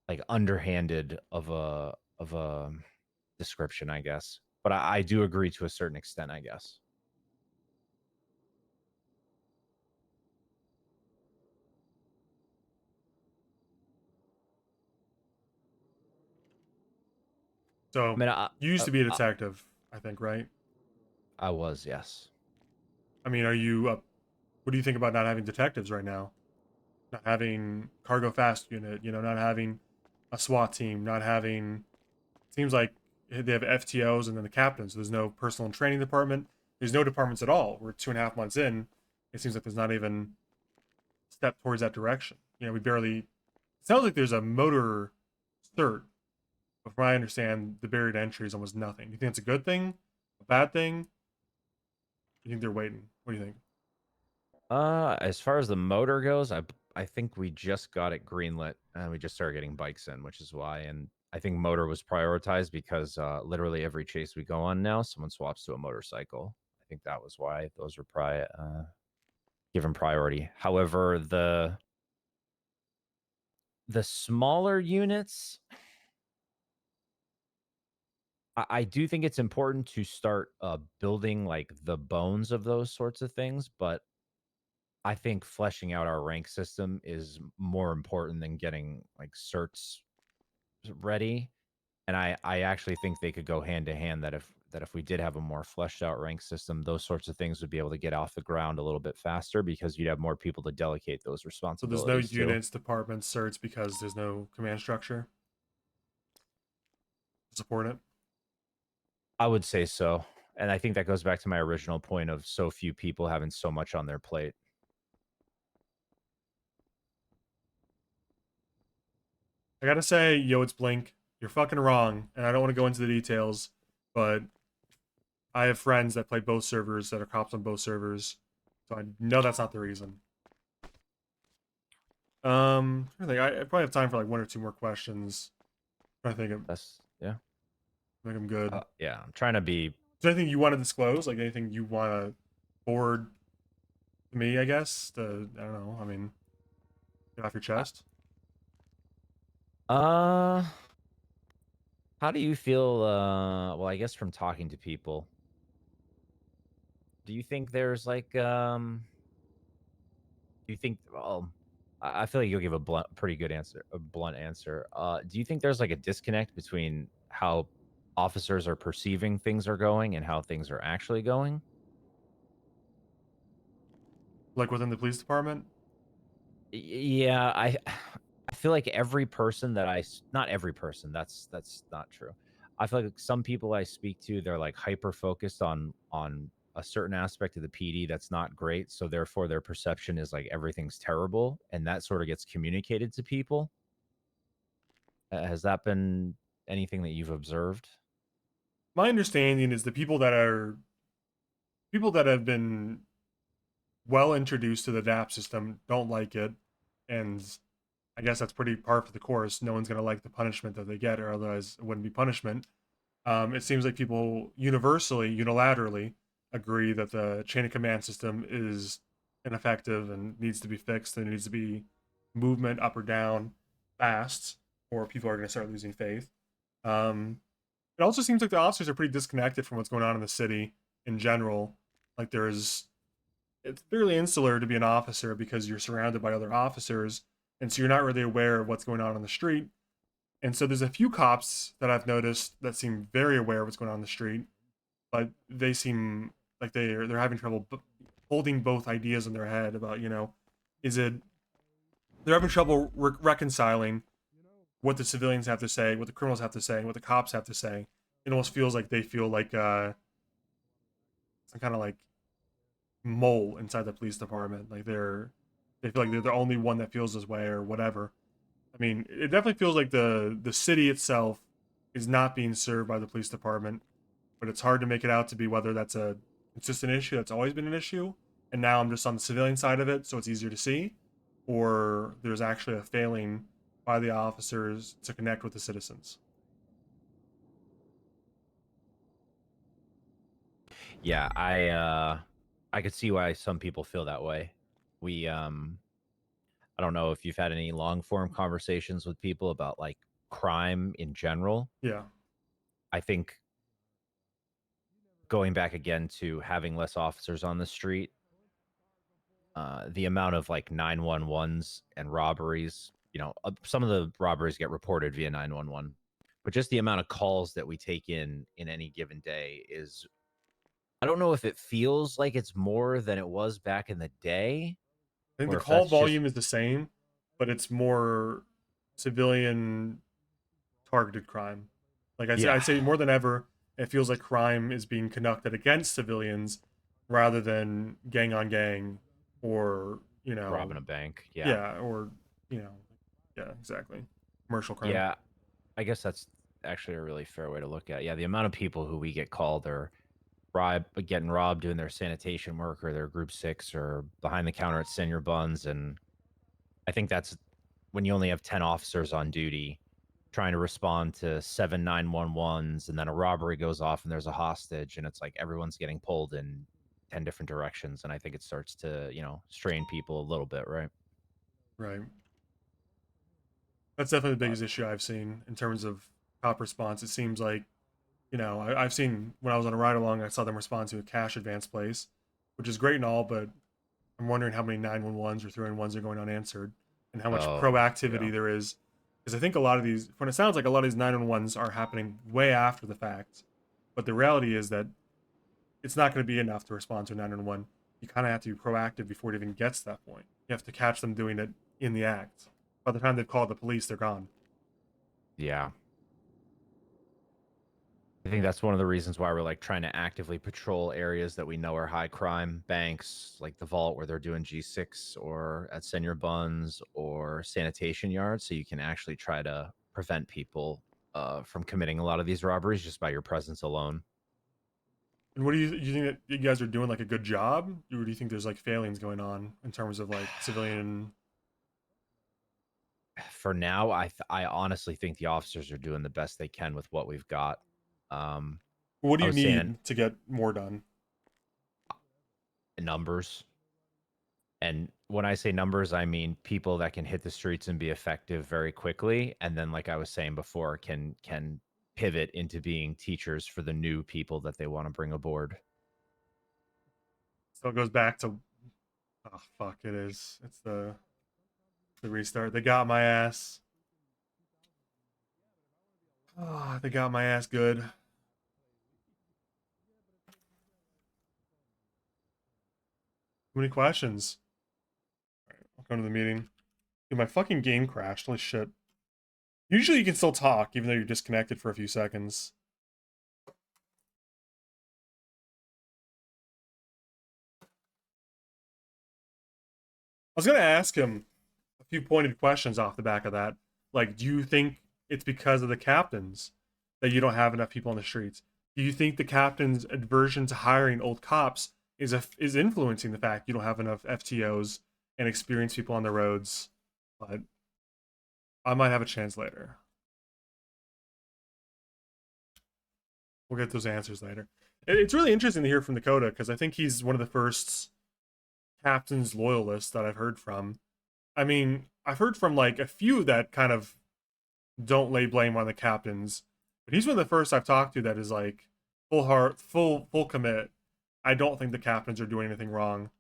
like underhanded of a description, I guess. But I do agree to a certain extent, I guess. So I you used to be a detective, I think, right? I was, yes. I mean, are you? What do you think about not having detectives right now? Not having cargo fast unit, not having a SWAT team, not having. Seems like they have FTOs and then the captains. So there's no personal and training department. There's no departments at all. We're 2.5 months in. It seems like there's not even a step towards that direction. You know, we barely. It sounds like there's a motor cert, but from what I understand, the barrier to entry is almost nothing. You think it's a good thing? A bad thing? You think they're waiting? What do you think? As far as the motor goes, I think we just got it greenlit and we just started getting bikes in, which is why. And I think motor was prioritized because literally every chase we go on now, someone swaps to a motorcycle. I think that was why those were given priority. However, the smaller units, I do think it's important to start building like the bones of those sorts of things, but I think fleshing out our rank system is more important than getting like certs ready. And I actually think they could go hand to hand, that if we did have a more fleshed out rank system, those sorts of things would be able to get off the ground a little bit faster because you'd have more people to delegate those So responsibilities there's no to. units, departments, certs because there's no command structure to support it. I would say so. And I think that goes back to my original point of so few people having so much on their plate. I gotta say, yo, it's Blink. You're fucking wrong, and I don't want to go into the details, but I have friends that play both servers that are cops on both servers, so I know that's not the reason. I think I probably have time for like 1 or 2 more questions. I think Yeah. I think I'm good. Yeah, I'm trying to be. Is there anything you want to disclose? Like anything you want to forward to me? I guess. I don't know. I mean, get off your chest. How do you feel? Well, I guess from talking to people, do you think there's like do you think? Well, I feel like you'll give a pretty good answer, a blunt answer. Do you think there's like a disconnect between how officers are perceiving things are going and how things are actually going? Like within the police department. Yeah, I feel like every person that not every person, that's not true. I feel like some people I speak to, they're like hyper focused on a certain aspect of the PD that's not great, so therefore their perception is like everything's terrible, and that sort of gets communicated to people. Has that been anything that you've observed? My understanding is the people that have been well introduced to the DAP system don't like it, and I guess that's pretty par for the course. No one's gonna like the punishment that they get, or otherwise it wouldn't be punishment. It seems like people universally, unilaterally, agree that the chain of command system is ineffective and needs to be fixed. There needs to be movement up or down fast, or people are going to start losing faith. It also seems like the officers are pretty disconnected from what's going on in the city in general. Like it's fairly insular to be an officer because you're surrounded by other officers, and so you're not really aware of what's going on the street. And so there's a few cops that I've noticed that seem very aware of what's going on the street, but they seem like they're having trouble holding both ideas in their head about, you know, is it they're having trouble reconciling what the civilians have to say, what the criminals have to say, and what the cops have to say. It almost feels like they feel like some kind of like mole inside the police department. Like they feel like they're the only one that feels this way or whatever. I mean, it definitely feels like the city itself is not being served by the police department, but it's hard to make it out to be whether that's a consistent issue that's always been an issue, and now I'm just on the civilian side of it, so it's easier to see, or there's actually a failing by the officers to connect with the citizens. Yeah, I could see why some people feel that way. We I don't know if you've had any long form conversations with people about like crime in general. Yeah. I think going back again to having less officers on the street, the amount of like 911s and robberies, you know, some of the robberies get reported via 911, but just the amount of calls that we take in any given day is, I don't know if it feels like it's more than it was back in the day. I think Or the if call that's just volume is the same, but it's more civilian targeted crime. Like I'd Yeah. say more than ever, it feels like crime is being conducted against civilians rather than gang on gang, or Robbing a bank. Yeah. yeah, or you know, yeah, exactly, commercial crime. Yeah. I guess that's actually a really fair way to look at it. Yeah, the amount of people who we get called are getting robbed doing their sanitation work or their group 6 or behind the counter at Senior Buns, and I think that's when you only have 10 officers on duty trying to respond to 7 911s, and then a robbery goes off and there's a hostage, and it's like everyone's getting pulled in 10 different directions, and I think it starts to, strain people a little bit, right? Right. That's definitely the biggest issue I've seen in terms of cop response. It seems like, I've seen when I was on a ride along, I saw them respond to a cash advance place, which is great and all, but I'm wondering how many 911s or 311s are going unanswered and how much proactivity yeah. there is. Because I think a lot of these, when it sounds like a lot of these 911s are happening way after the fact, but the reality is that it's not going to be enough to respond to a 911. You kind of have to be proactive before it even gets to that point. You have to catch them doing it in the act. By the time they've called the police, they're gone. Yeah. I think that's one of the reasons why we're like trying to actively patrol areas that we know are high crime, banks like the vault where they're doing G6, or at Senior Buns, or sanitation yards, so you can actually try to prevent people from committing a lot of these robberies just by your presence alone. And what do you think that you guys are doing like a good job, or do you think there's like failings going on in terms of like civilian? For now, I honestly think the officers are doing the best they can with what we've got. What do I you was saying need to get more done? numbers. And when I say numbers, I mean people that can hit the streets and be effective very quickly. And then, like I was saying before, can pivot into being teachers for the new people that they want to bring aboard. So it goes back to, oh fuck, it is. It's the restart. They got my ass. Oh, they got my ass good. Too many questions. All right, I'll come to the meeting. Dude, my fucking game crashed. Holy shit. Usually you can still talk, even though you're disconnected for a few seconds. I was gonna ask him a few pointed questions off the back of that. Like, do you think it's because of the captains that you don't have enough people on the streets? Do you think the captain's aversion to hiring old cops is influencing the fact you don't have enough FTOs and experienced people on the roads? But I might have a chance later. We'll get those answers later. It's really interesting to hear from Dakota because I think he's one of the first captain's loyalists that I've heard from. I mean, I've heard from like a few that kind of don't lay blame on the captains, but he's one of the first I've talked to that is like full heart, full commit. I don't think the captains are doing anything wrong.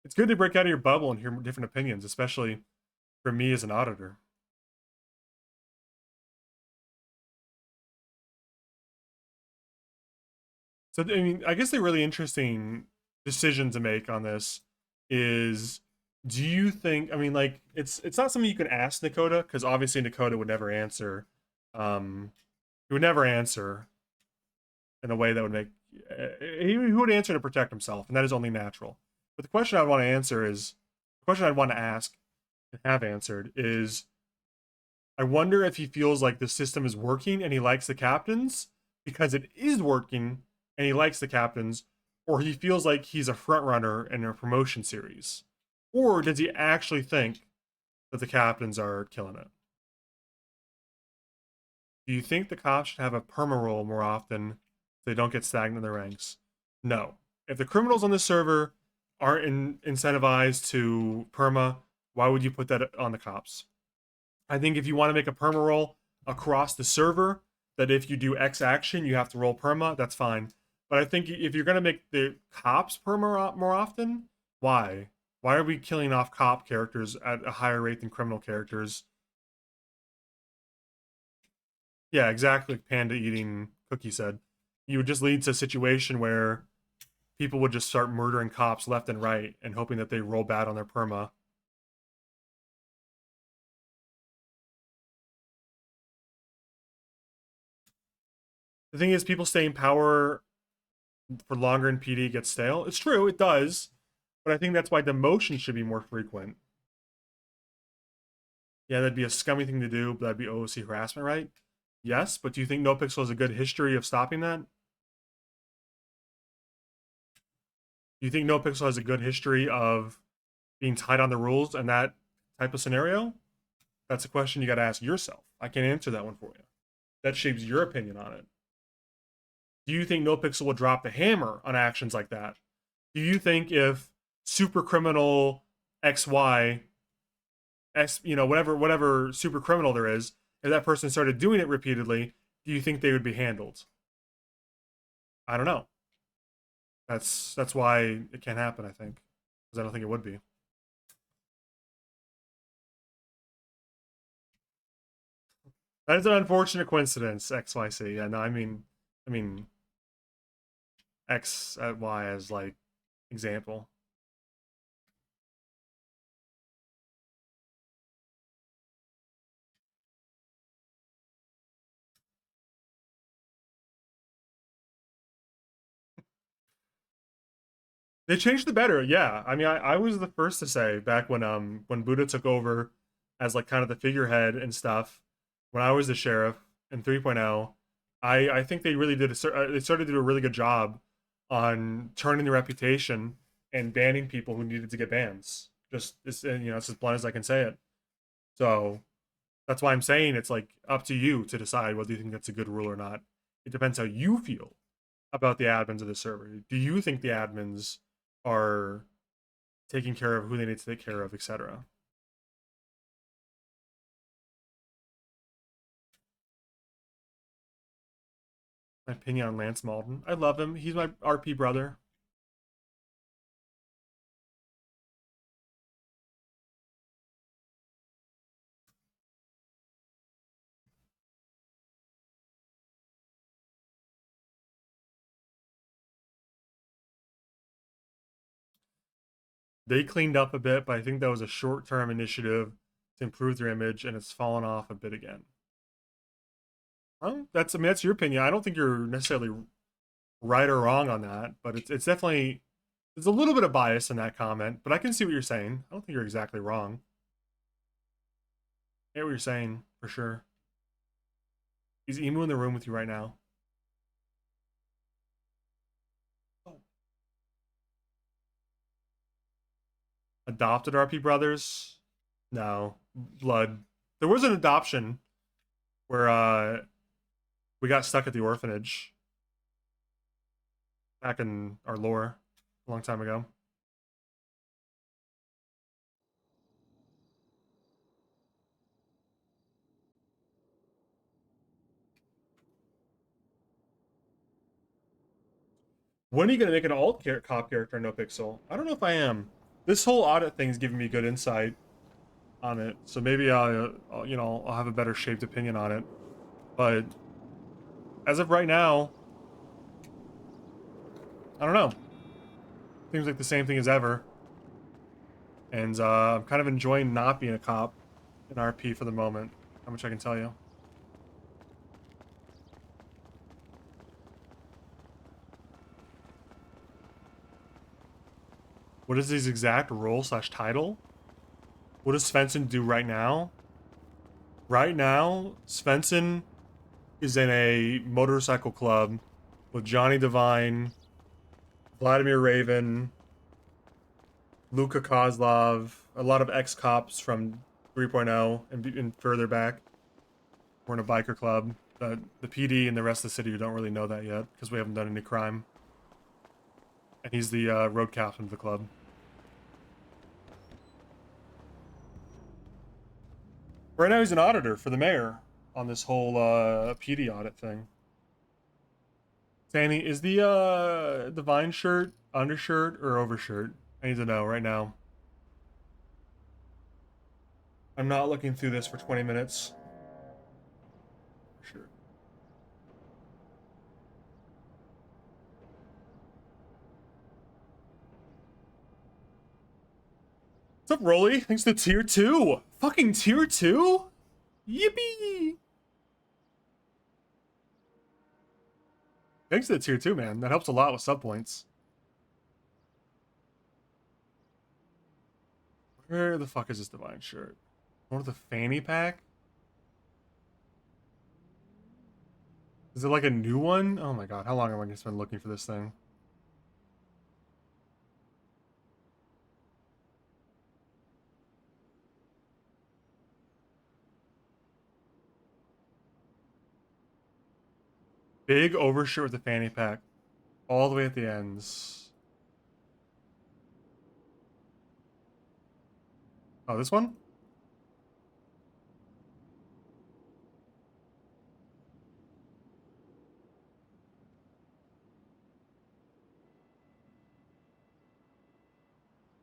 It's good to break out of your bubble and hear different opinions, especially for me as an auditor. So, I mean, I guess the really interesting decision to make on this is, do you think, I mean, like, it's not something you can ask Dakota, because obviously Dakota would never answer. He would never answer in a way that would make, he would answer to protect himself, and that is only natural. But the question I want to answer is, the question I'd want to ask and have answered is, I wonder if he feels like the system is working and he likes the captains because it is working and he likes the captains, or he feels like he's a front runner in a promotion series. Or does he actually think that the captains are killing it? Do you think the cops should have a perma roll more often so they don't get stagnant in their ranks? No. If the criminals on the server aren't incentivized to perma, why would you put that on the cops? I think if you want to make a perma roll across the server, that if you do X action, you have to roll perma, that's fine. But I think if you're going to make the cops perma more often, why? Why are we killing off cop characters at a higher rate than criminal characters? Yeah, exactly. Like Panda eating cookie said. You would just lead to a situation where people would just start murdering cops left and right and hoping that they roll bad on their perma. The thing is, people stay in power for longer in PD gets stale. It's true, it does. But I think that's why demotion should be more frequent. Yeah, that'd be a scummy thing to do, but that'd be OOC harassment, right? Yes, but do you think NoPixel has a good history of stopping that? Do you think NoPixel has a good history of being tight on the rules and that type of scenario? That's a question you got to ask yourself. I can't answer that one for you. That shapes your opinion on it. Do you think NoPixel will drop the hammer on actions like that? Do you think if super criminal XY, whatever super criminal there is, if that person started doing it repeatedly, do you think they would be handled? I don't know. That's why it can't happen, I think. Because I don't think it would be. That is an unfortunate coincidence, XYC. Yeah, no, I mean X at Y as like example. They changed the better, yeah. I mean, I was the first to say back when Buddha took over as like kind of the figurehead and stuff, when I was the sheriff in 3.0, I think they really did they started to do a really good job on turning the reputation and banning people who needed to get bans. Just it's it's as blunt as I can say it. So that's why I'm saying it's like up to you to decide whether you think that's a good rule or not. It depends how you feel about the admins of the server. Do you think the admins are taking care of who they need to take care of, etc.? My opinion on Lance Malden. I love him. He's my RP brother. They cleaned up a bit, but I think that was a short-term initiative to improve their image, and it's fallen off a bit again. Well, that's your opinion. I don't think you're necessarily right or wrong on that, but it's definitely there's a little bit of bias in that comment, but I can see what you're saying. I don't think you're exactly wrong. I get what you're saying for sure. Is Emu in the room with you right now? Adopted RP brothers? No. Blood. There was an adoption where we got stuck at the orphanage back in our lore a long time ago. When are you going to make an alt cop character in NoPixel? I don't know if I am. This whole audit thing's giving me good insight on it, so maybe I'll have a better shaped opinion on it. But as of right now, I don't know. Seems like the same thing as ever. And I'm kind of enjoying not being a cop in RP for the moment. How much I can tell you. What is his exact role / title? What does Svensen do right now? Right now, Svensen is in a motorcycle club with Johnny Devine, Vladimir Raven, Luka Kozlov, a lot of ex-cops from 3.0 and further back. We're in a biker club. The PD and the rest of the city don't really know that yet because we haven't done any crime. And he's the road captain of the club. Right now he's an auditor for the mayor on this whole PD audit thing. Danny, is the Vine shirt undershirt or overshirt? I need to know right now. I'm not looking through this for 20 minutes. Sure. What's up, Rolly? Thanks to tier 2. Fucking tier 2? Yippee! Thanks to the tier 2, man. That helps a lot with sub points. Where the fuck is this divine shirt? One of the fanny pack? Is it like a new one? Oh my god, how long am I going to spend looking for this thing? Big overshirt with the fanny pack. All the way at the ends. Oh, this one?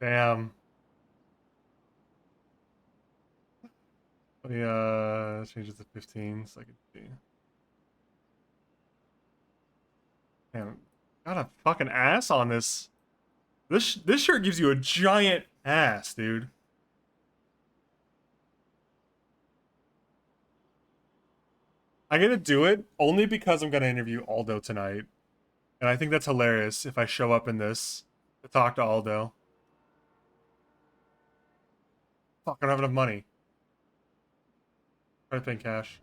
Damn. Let me change it to 15 so I can see. Damn, got a fucking ass on this. This shirt gives you a giant ass, dude. I'm gonna do it only because I'm gonna interview Aldo tonight. And I think that's hilarious if I show up in this to talk to Aldo. Fuck, I don't have enough money. Try to pay in cash.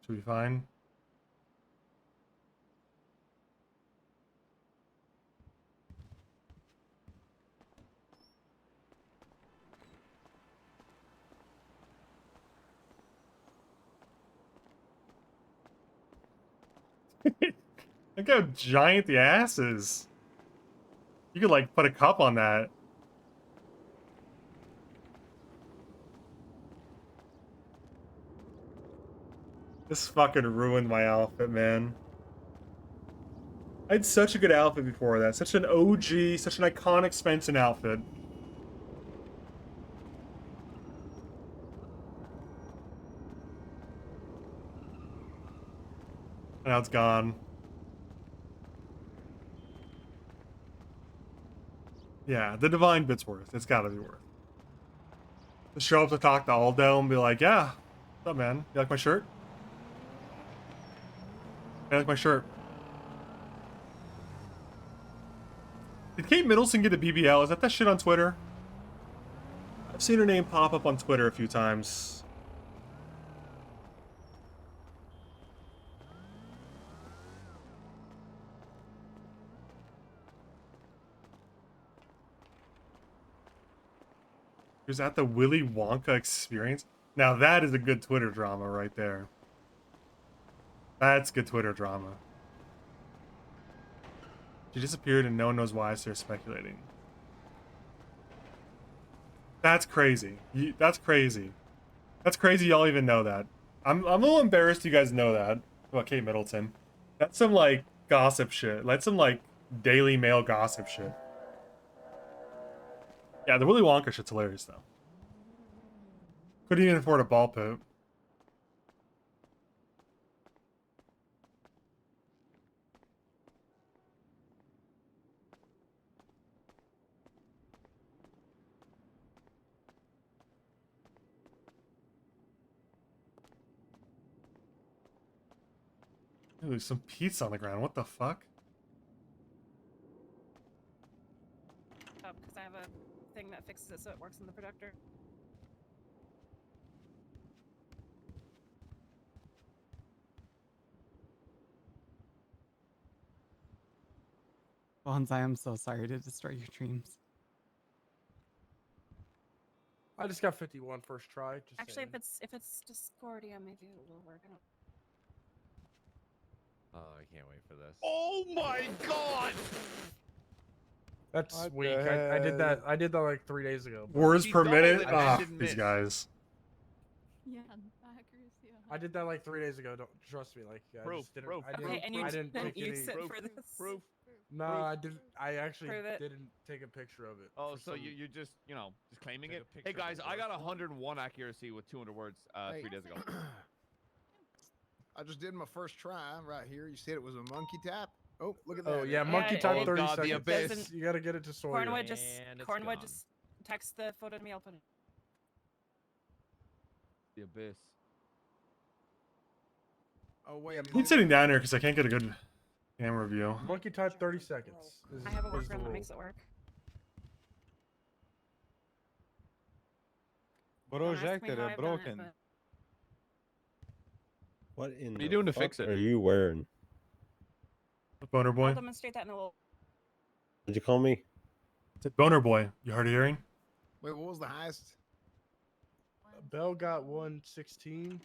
Should be fine. Look how giant the ass is. You could like put a cup on that. This fucking ruined my outfit, man. I had such a good outfit before that. Such an OG, such an iconic Svensen outfit. Now it's gone. Yeah, the divine bit's worth. It's gotta be worth. To show up to talk to Aldo and be like, yeah, what's up, man? You like my shirt? I like my shirt. Did Kate Middleton get a BBL? Is that shit on Twitter? I've seen her name pop up on Twitter a few times. He was at the Willy Wonka experience. Now that is a good Twitter drama right there. That's good Twitter drama. She disappeared and no one knows why, so they're speculating. That's crazy. That's crazy. That's crazy y'all even know that. I'm a little embarrassed you guys know that about Kate Middleton. That's some like gossip shit. That's some like Daily Mail gossip shit. Yeah, the Willy Wonka shit's hilarious though. Couldn't even afford a ball pit. Ooh, there's some pizza on the ground. What the fuck? Because I have a thing that fixes it so it works in the projector. Bonds, I am so sorry to destroy your dreams. I just got 51 first try. Just Actually, saying. if it's Discordia, maybe it will work. I don't. Oh, I can't wait for this. Oh my god! That's What weak. the I did that. heck? I did that like 3 days ago. Words He per doubled minute? it and Ah, didn't these miss. guys. Yeah, hackers. Yeah. I did that like 3 days ago. Don't trust me. Like I Proof, just didn't. proof, I proof, didn't. and you I didn't didn't take use any. it for this. Proof. No, I didn't. I actually Prove it. didn't take a picture of it. Oh, for so some- you just just claiming Take a it? picture Hey of guys, the I got word. 101 accuracy with 200 words 3 days ago. I just did my first try right here. You said it was a monkey tap. Oh, look at that. Oh yeah, Yeah, monkey it- type Oh 30 God, the seconds. abyss. Doesn't- You gotta get it to Sawyer. Cornwood just And it's Cornwood gone. just text the photo to me. I'll put it. The abyss. Oh wait, a I'm minute. sitting down here because I can't get a good camera view. Monkey type 30 seconds. I have a is the workaround that rule. makes it work. Don't ask me how I've done it, but- What in What are you doing to fix it? are you wearing? Boner I'll boy. demonstrate that in a little. What'd you call me? It's a boner boy. You hard of hearing? Wait, what was the highest? Bell got 116.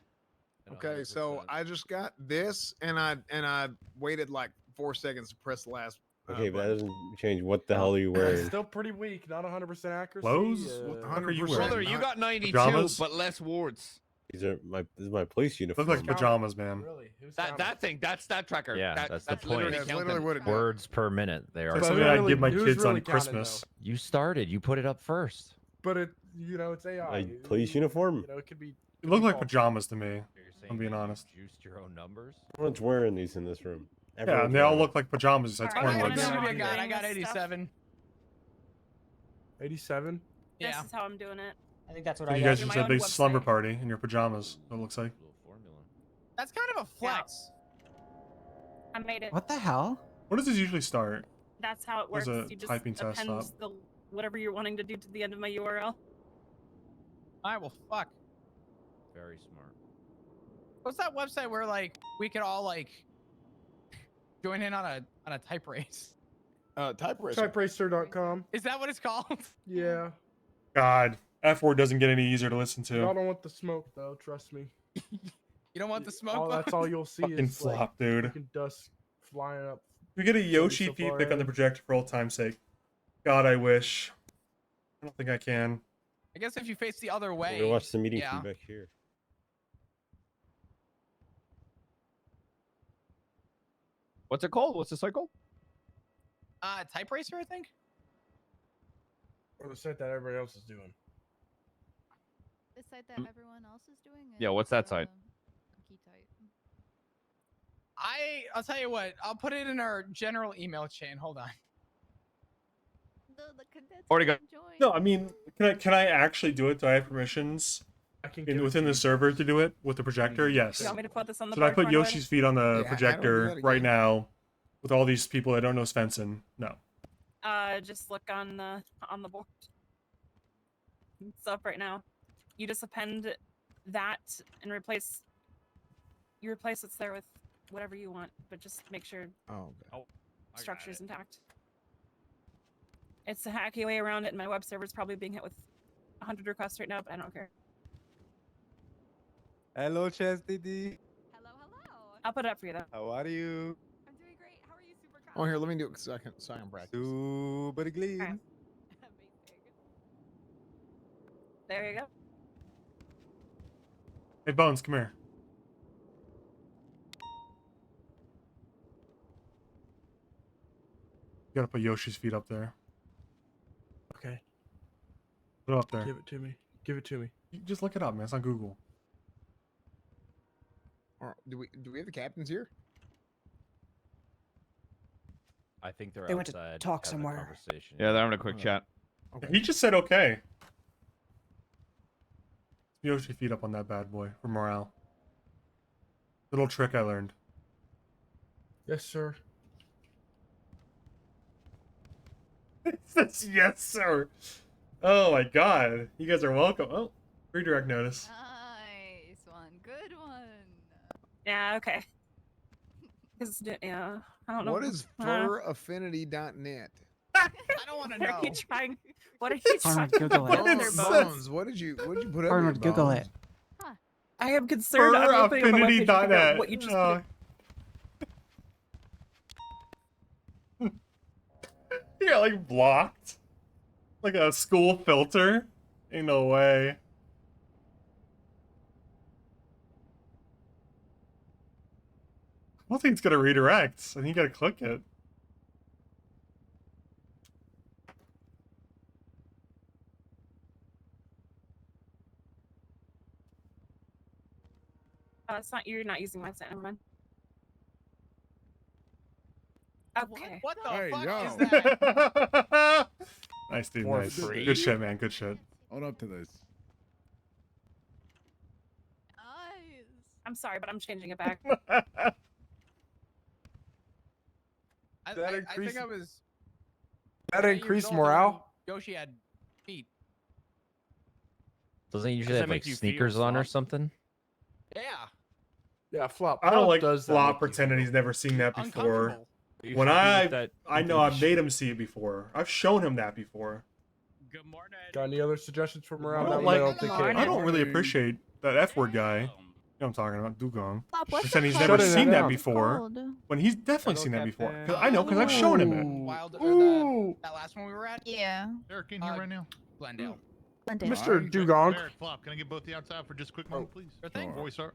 Okay, so I just got this, and I waited like 4 seconds to press the last. Okay, but that button. doesn't change. What the hell are you It's wearing? still pretty weak. Not 100% accuracy. Clothes? What the fuck are you 100%. wearing? Brother, you got 92, Pajamas? but less words. These are my this is my police uniform. Look like pajamas, man. Really? Who's That counting? thing, that's stat tracker. Yeah, That- that's the point. literally Yeah, it's literally counting. what it does. Words per minute. They are. That's But something I really- give my who's kids really on counting, Christmas. You started. You put it up first. But it, it's AI. My police uniform? It could be. It looked like false. pajamas to me. You're I'm being honest. Juiced your own numbers. Everyone's wearing these in this room. Yeah, Everyone's and they all wearing look like pajamas besides Alright, I wanna Cornwood's. know how I'm Yeah. doing I got this stuff. 87. 87. This Yeah. is how I'm doing it. I think that's what So I you got. guys Do just my had a own big slumber website. party in your pajamas. It looks like. Little formula. That's kind of a flex. I made it. What the hell? What does this usually start? That's how it There's works. a You just typing test append up. the whatever you're wanting to do to the end of my URL. Alright, well, fuck. Very smart. What's that website where like we could all like join in on a type race? Type racer. Typeracer.com. Is that what it's called? Yeah. God, F word doesn't get any easier to listen Y'all to. don't want the smoke though. Trust me. You don't want the smoke? All, that's all you'll see Fucking is like flop, dude. freaking dust flying up. We get a Yoshi so feed far pick on the in. projector for old time's sake. God, I wish. I don't think I can. I guess if you face the other We're way. gonna watch the meeting yeah. from back here. What's it called? What's the site called? Type racer, I think. Or the site that everybody else is doing. The site that everyone else is doing. Yeah, what's that site? Monkey type. I'll tell you what. I'll put it in our general email chain. Hold on. The cadets Already got- No, I mean, can I actually do it? Do I have permissions I can give it within to the you. server to do it with the projector? Yes. You want me to put this on the Should I board, put Cornwood? Yoshi's feet on the Yeah, how do we do projector that right again? now with all these people that don't know Svensen? No. Just look on the board. It's up right now. You just append that and replace what's there with whatever you want, but just make sure Oh, structure's intact. It's a hacky way around it, and my web server's probably being hit with 100 requests right now, but I don't care. Hello, Chastity. Hello. I'll put it up for you though. How are you? I'm doing great. How are you, Super Oh, here, let me do it so I can practice. Super clean. Alright. There you go. Hey, Bones, come here. You gotta put Yoshi's feet up there. Okay. Put it up there. Give it to me. Give it to me. You just look it up, man. It's on Google. Or, do we have the captains here? I think they're They went to outside talk having a somewhere. conversation. Yeah, they're having a quick chat. Okay. He just said okay. Yoshi feet up on that bad boy for morale. Little trick I learned. Yes, sir. It says yes, sir. Oh my god. You guys are welcome. Oh, redirect notice. Nice one. Good one. Yeah, okay. Yeah, I don't know. What is furaffinity.net? I don't want to What know. are you trying? What are you Arnold, trying? Google it. What is Bones, there, Bones, what did you put up here, Arnold, Google Bones? it. I am concerned. I'm opening up my webpage to figure out Furaffinity.net. what you just put in. You got like blocked. Like a school filter. Ain't no way. don't think it's gonna redirect. I think you gotta click it. It's not. You're not using my set. Never mind. Okay. What the Hey, fuck yo. is that? Nice, dude. For Nice. free? Good shit, man. Good shit. Hold up to this. I'm sorry, but I'm changing it back. I That think increase- I was. That 8 years increased old morale? when Yoshi had feet. Doesn't he usually that have like make you feel sneakers on or sloppy? something? Yeah. Yeah, Flop. I how don't like does that Flop make you pretending feel? he's never seen that before. Uncomfortable. You When happy with that I know I've information? made him see it before. I've shown him that before. Good morning. Got any other suggestions for morale? I That don't one I like. don't think I don't really Morning. appreciate that F word guy. You know what I'm talking about, Dugong. what's Pretending he's the never Shut it seen that down. before. When he's definitely Hello, seen that before. Captain. I know, because I've shown him it. Wild, or Ooh. that last one we were at? Yeah. Eric in here right now. Glendale. Mr. Dugong. Eric, Flop, can I get both of you outside for just a quick moment, please? Sure thing. Before we start.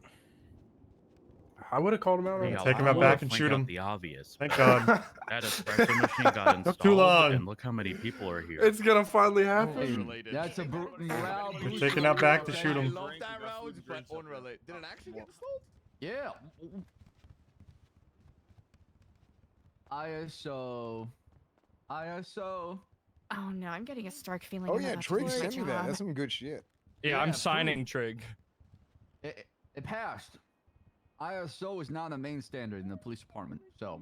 I would have called him out. Hey, on Take him out back and shoot him. The obvious. Thank God. That espresso machine got installed. Took too long. And look how many people are here. It's gonna finally happen. That's a morale We're boost. taking out back to shoot I him. love that round, but unrelated. Did it actually get installed? Yeah. ISO. Oh no, I'm getting a stark feeling. Oh I'm yeah, about to Trig lose my sent me that. job. That's some good shit. Yeah, I'm signing Trig. It passed. ISO is not a main standard in the police department. So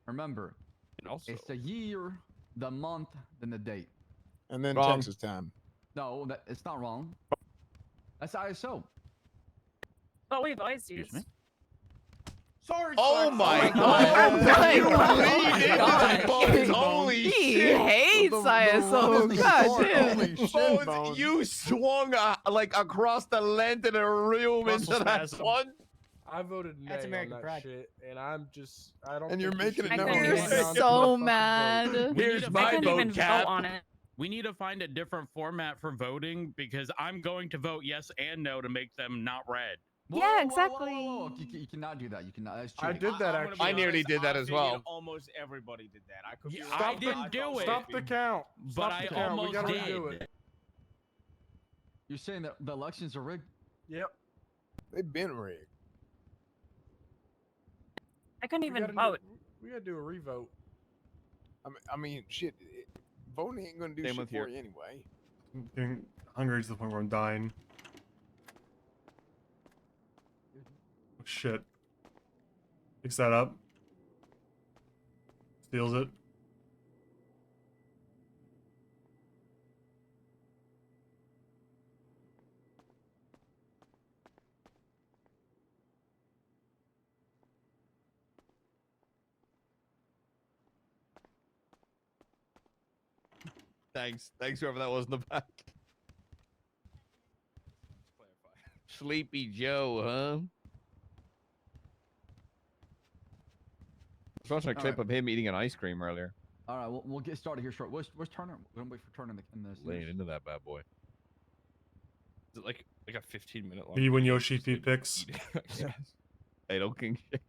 remember, And also, it's the year, the month, then the date. And then Wrong. Texas time. No, it's not wrong. That's ISO. But we've always used. Sorry. Oh my God. God! You leaned into God. the bones. Holy He shit! hates ISO. God damn. Holy shit, Bones, you swung like across the length of the room Muscle into that spasm. one. I voted nay That's on American that pride. shit, and I'm just, I don't. And you're think we making it should known. go You're down to the so fucking vote. mad. We Here's need to my I find couldn't vote, even Cap. vote on it. We need to find a different format for voting because I'm going to vote yes and no to make them not red. Yeah, exactly. You cannot do that. You cannot. That's I cheating. did that actually. I nearly did that as well. Almost everybody did that. I could Yeah, be I wrong, didn't but do felt it. Stop the count. But Stop I the count. We almost gotta did. redo it. You're saying that the elections are rigged? Yep. They've been rigged. I couldn't We even gotta vote. we gotta do a revote. I mean, shit. Voting ain't gonna do Same shit with for here. you anyway. I'm getting hungry to the point where I'm dying. Oh, shit. Picks that up. Steals it. Thanks, whoever that was in the back. Sleepy Joe, huh? I was watching a clip of him eating an ice cream earlier. All right, we'll get started here short. Where's Turner? We're gonna wait for Turner in this. Laying into that bad boy. Is it like a 15-minute long? Maybe when video Yoshi just him picks. eating ice Yes. Hey, don't king shit.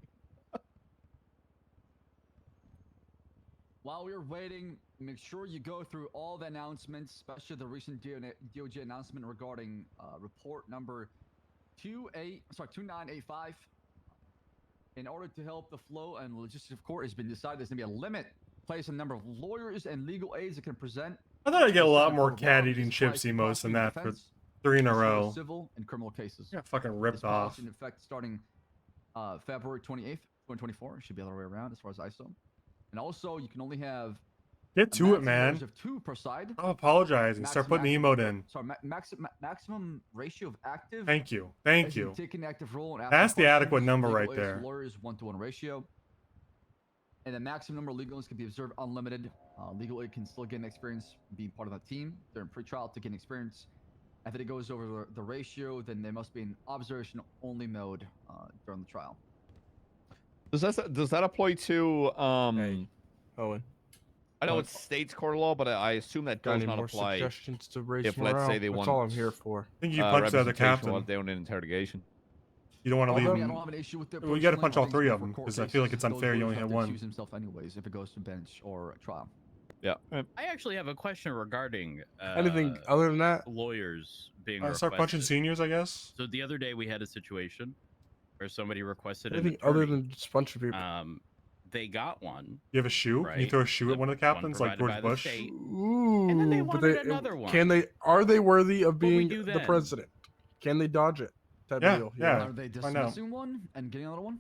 While we're waiting, make sure you go through all the announcements, especially the recent DOJ announcement regarding report number 2985. In order to help the flow and logistics of court, it's been decided there's going to be a limit placed on the number of lawyers and legal aids that can present. I thought I'd get a lot Specific more for cat Rob, eating this chips applies to emotes than that for defense, 3 in a as well as row. Civil and criminal cases. Yeah, fucking This ripped off. policy in effect starting February 28th, 2024. It should be the other way around as far as ISO. And also, you can only have Get a to it, maximum man. lawyers of 2 per side. I'm apologizing. Start putting the emote in. Sorry, maximum ratio of active. Thank you. Thank as you you. take an active role and That's the adequate questions. number Legal right aids, there. Lawyers 1-to-1 ratio. And the maximum number of legal aids can be observed unlimited. Legal aid can still gain experience being part of the team during pre-trial to gain experience. If it goes over the ratio, then they must be in observation-only mode during the trial. Does that apply to Owen. I know it's state's court law, but I assume that Got does any not more apply suggestions to raise if morale? let's say they That's want. all I'm here for. I think you punched out the representation captain. while doing an interrogation. You don't want to All leave them? I him. don't have an issue with it. Well, you got to personally. punch I all think it's 3 more of for them court because I feel like cases. it's unfair. Those You only lawyers hit have to one. excuse himself anyways if it goes to bench or trial. Yeah. I actually have a question regarding Anything other than that? lawyers being Start punching requested. seniors, I guess. So the other day we had a situation where somebody requested an Anything attorney. other than just punching people? They got one. You have a shoe? Can you Right? throw a shoe at one of the One captains, like provided George by the Bush? state. Ooh, And then they but wanted another one. Can they? Are they worthy of What we being do the then? president? Can they dodge it? Type Yeah, of deal. you yeah. know? Are they I know. dismissing one and getting another one?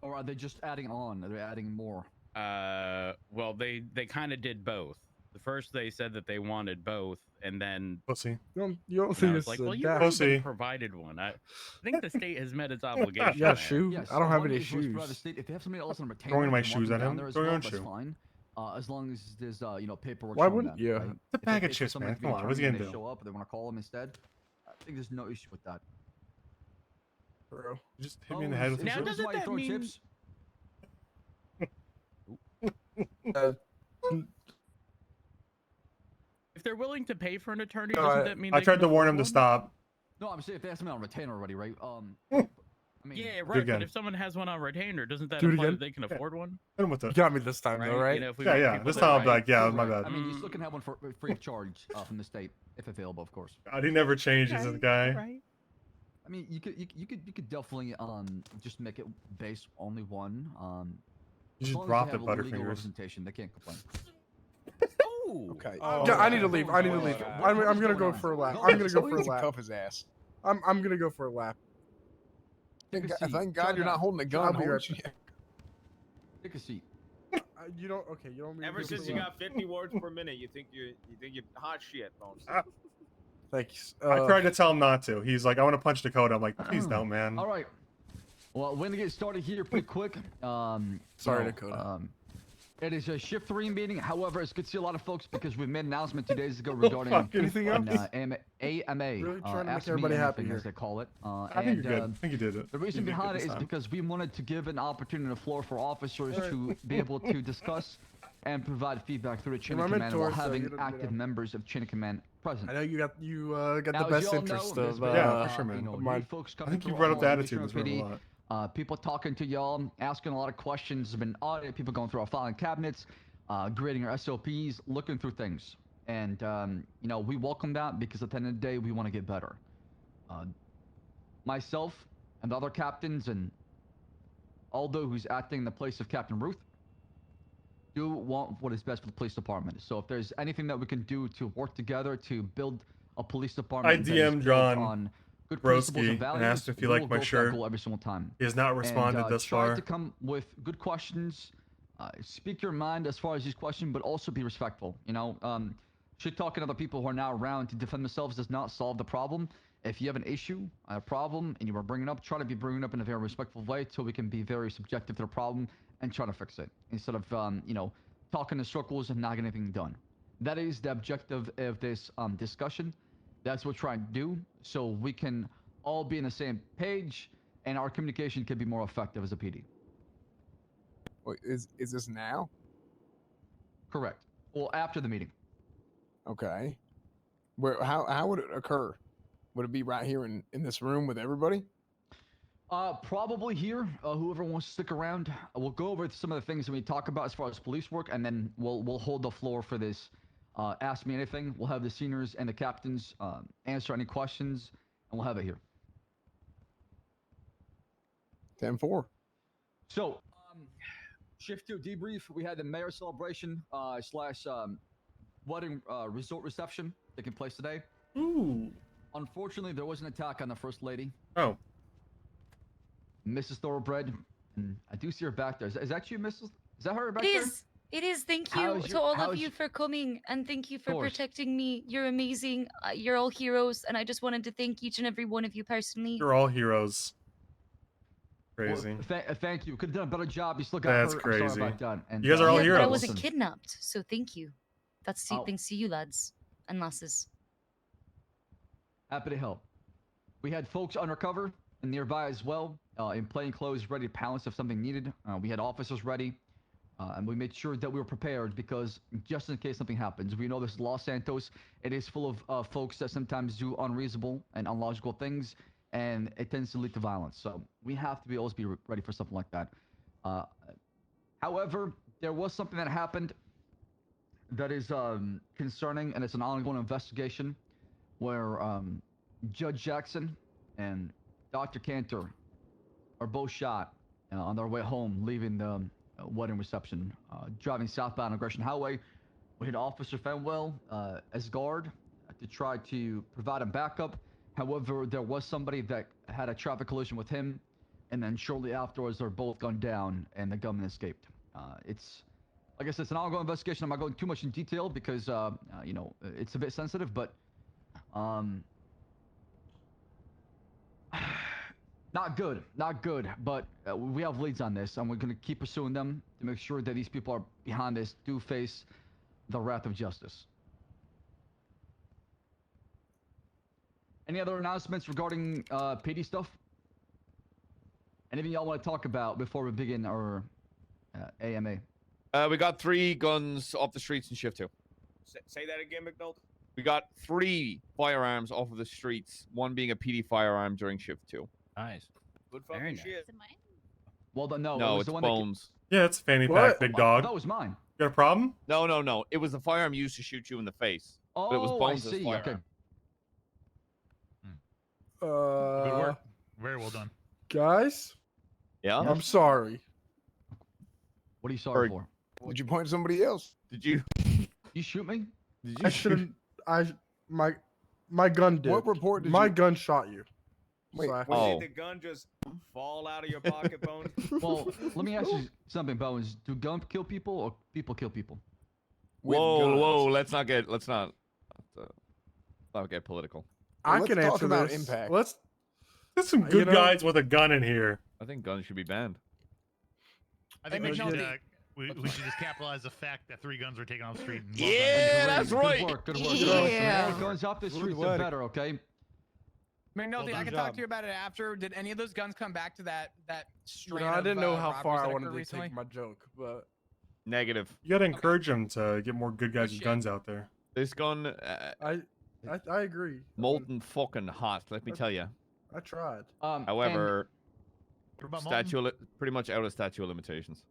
Or are they just adding on? Are they adding more? Well, they kind of did both. The first they said that they wanted both, and then Pussy. You don't and I think was it's like, a well, you've dash? already Pussy. been provided one. I think the state has met its obligation. You got a there. shoe? Yes, I don't have one any is supposed to provide shoes. the state. If they have somebody else on retainer, Throwing my and want shoes them at down him? there as Throw your well, own that's shoe. fine. As long as there's paperwork. Why showing wouldn't that, you? right? The If bag they of pay for chips, somebody man. to be Come on, what's he attorney gonna and they do? show up, they want to call them instead. I think there's no issue with that. Bro. You just hit me in the head with Now, a doesn't why you that throw mean- chips? Uh, If they're willing to pay for an attorney, No, doesn't I- that mean I they tried can to warn afford him to one? stop. No, I'm saying if they have somebody on retainer already, right? I mean, Yeah, Do it right. again. But if someone has one on retainer, doesn't that Do it imply again. that they can afford one? Hit him with you it. got me this time, though, right? You know, if we Yeah, make yeah. people This do time I'll right. be like, yeah, my correct. bad. I mean, you still can have one for free of charge from the state if available, of course. God, he never changes Okay, this guy. right. I mean, you could definitely just make it base only one. You as should long as drop they it, have legal Butterfingers. representation, they can't complain. Oh. Okay. Yeah, I need to leave. I need to leave. I'm gonna go for a lap. I'm gonna go for a lap. Cuff his ass. I'm gonna go for a lap. Take a seat. Thank God you're not holding a gun. I'll be Holy right shit. back. Take a seat. You don't. Okay, you don't. mean to Ever go since for a you lap. got 50 words per minute, you think you're hot shit, Bones. Thanks. I tried to tell him not to. He's like, I want to punch Dakota. I'm like, please Oh. don't, man. All right. Well, we're gonna get started here pretty quick. Sorry, Dakota. It is a shift 3 meeting. However, it's good to see a lot of folks because we made an announcement 2 days ago regarding Anything else? AMA. Really trying to make Ask Me everybody happy Anything, here. as they call it. I think you're good. I think you did it. The reason You did behind good it this is time. because we wanted to give an opportunity and a floor for officers to be able to discuss and provide feedback through the chain You're of my command while mentor, so having you don't- active members of chain of command present. I know you got Now, the as best you all interest know, of there's been, Yeah, for sure, man. you know, of new mine. folks I coming think you through brought up our the attitude in Mission this room a PD, lot. people talking to y'all, asking a lot of questions. There's been audit, people going through our filing cabinets, grading our SOPs, looking through things. And, you know, we welcome that because at the end of the day, we want to get better. Myself and the other captains and Aldo, who's acting in the place of Captain Ruth, do want what is best for the police department. So if there's anything that we can do to work together to build a police department that is DM'd built John on good principles Broski and values, and asked if he we will liked my go for that shirt. goal every single time. He has not responded and, thus try far. to come with good questions, speak your mind as far as these questions, but also be respectful. You know, shit talking other people who are now around to defend themselves does not solve the problem. If you have an issue, a problem, and you are bringing it up, try to be bringing it up in a very respectful way so we can be very subjective to the problem and try to fix it instead of, you know, talking in circles and not getting anything done. That is the objective of this discussion. That's what we're trying to do so we can all be on the same page and our communication can be more effective as a PD. Wait, is this now? Correct. Well, after the meeting. Okay. Where? How would it occur? Would it be right here in this room with everybody? Probably here. Whoever wants to stick around, we'll go over some of the things that we talk about as far as police work, and then we'll hold the floor for this. Ask Me Anything. We'll have the seniors and the captains answer any questions, and we'll have it here. 10-4. So, shift 2 debrief. We had the mayor celebration slash wedding resort reception taking place today. Ooh. Unfortunately, there was an attack on the first lady. Oh. Mrs. Thoroughbred, and I do see her back there. Is that you, Mrs.? Is that her back It there? is. It is. Thank you How's to your- all how's of you your- for coming, and thank you for course. protecting me. You're amazing. You're all heroes, and I just wanted to thank each and every one of you personally. You're all heroes. Well, Crazy. thank you. Could have done a better job. You still got That's hurt. I'm crazy. sorry about that. And, You guys are all Yeah, but I heroes. wasn't kidnapped, so thank you. That's Oh. thanks to you, lads and lasses. Happy to help. We had folks undercover and nearby as well, in plain clothes, ready to pounce if something needed. We had officers ready, and we made sure that we were prepared because just in case something happens, we know this is Los Santos. It is full of folks that sometimes do unreasonable and unlogical things. and it tends to lead to violence. So we have to always be ready for something like that. However, there was something that happened that is concerning, and it's an ongoing investigation where Judge Jackson and Dr. Cantor are both shot on their way home, leaving the wedding reception, driving southbound on Gresham Highway. We hit Officer Fenwell as guard to try to provide him backup. However, there was somebody that had a traffic collision with him, and then shortly afterwards, they're both gunned down, and the gunman escaped. It's, like I said, it's an ongoing investigation. I'm not going too much in detail because, you know, it's a bit sensitive, but not good, but we have leads on this, and we're going to keep pursuing them to make sure that these people are behind this do face the wrath of justice. Any other announcements regarding PD stuff? Anything y'all want to talk about before we begin our AMA? We got 3 guns off the streets in shift 2. Say that again, McNulty. We got 3 firearms off of the streets, one being a PD firearm during shift 2. Nice. Good Very fucking nice. shit. Well, no, No, it was it's the one Bones. Yeah, it's fanny What? pack, big that... dog. that was mine. You got a problem? No. It was the firearm used to shoot you in the face. Oh, But it was I Bones' see. firearm. Okay. Good work. Very well done. Guys, Yeah? I'm sorry. What are you sorry Or- for? Did you point at somebody else? Did you? You shoot me? Did I shouldn't. My gun did. What report did my you? gun shot you? Wait, Slack. Oh. Did the gun just fall out of your pocket, Bones? Well, let me ask you something, Bones. Do guns kill people or people kill people? Whoa, let's not get political. I let's can talk answer about this. impact. There's some good guys with a gun in here. I think guns should be banned. I think Hey, we should, McNulty. we should just capitalize the fact that 3 guns were taken off the street. And Yeah, that's right. Good work. Good work. Yeah. The more guns off the streets, the better. Okay. McNulty, I done can talk to you about it after. Did any of those guns come back to that You strain know, I of, didn't know how robberies far that I occurred wanted to recently? take my joke, but Negative. You gotta encourage them to get more good guys with shit. guns out there. This gun, I agree. molten fucking hot. Let me tell you. I tried. However, What about Molten? pretty much out of statute of limitations.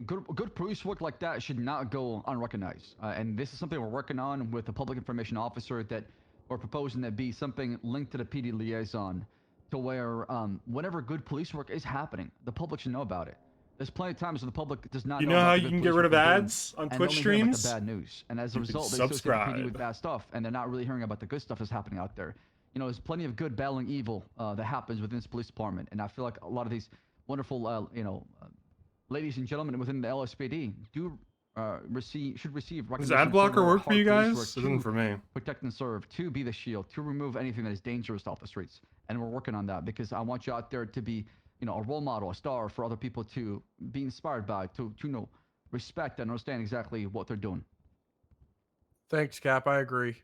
Good police work like that should not go unrecognized. And this is something we're working on with the public information officer that we're proposing that be something linked to the PD liaison, to where whenever good police work is happening, the public should know about it. There's plenty of times when the public does not. You know know about how the you good can get police rid of work they're doing, ads on and Twitch only hear about streams? the bad news, and as a You can result, they associate the PD subscribe. with bad stuff, and they're not really hearing about the good stuff that's happening out there. You know, there's plenty of good battling evil that happens within this police department, and I feel like a lot of these wonderful, ladies and gentlemen within the LSPD do should receive recognition. Does ad blocker for their work for you hard police guys? work It doesn't to for me. protect and serve, to be the shield, to remove anything that is dangerous off the streets. And we're working on that because I want you out there to be, a role model, a star for other people to be inspired by, to respect and understand exactly what they're doing. Thanks, Cap. I agree.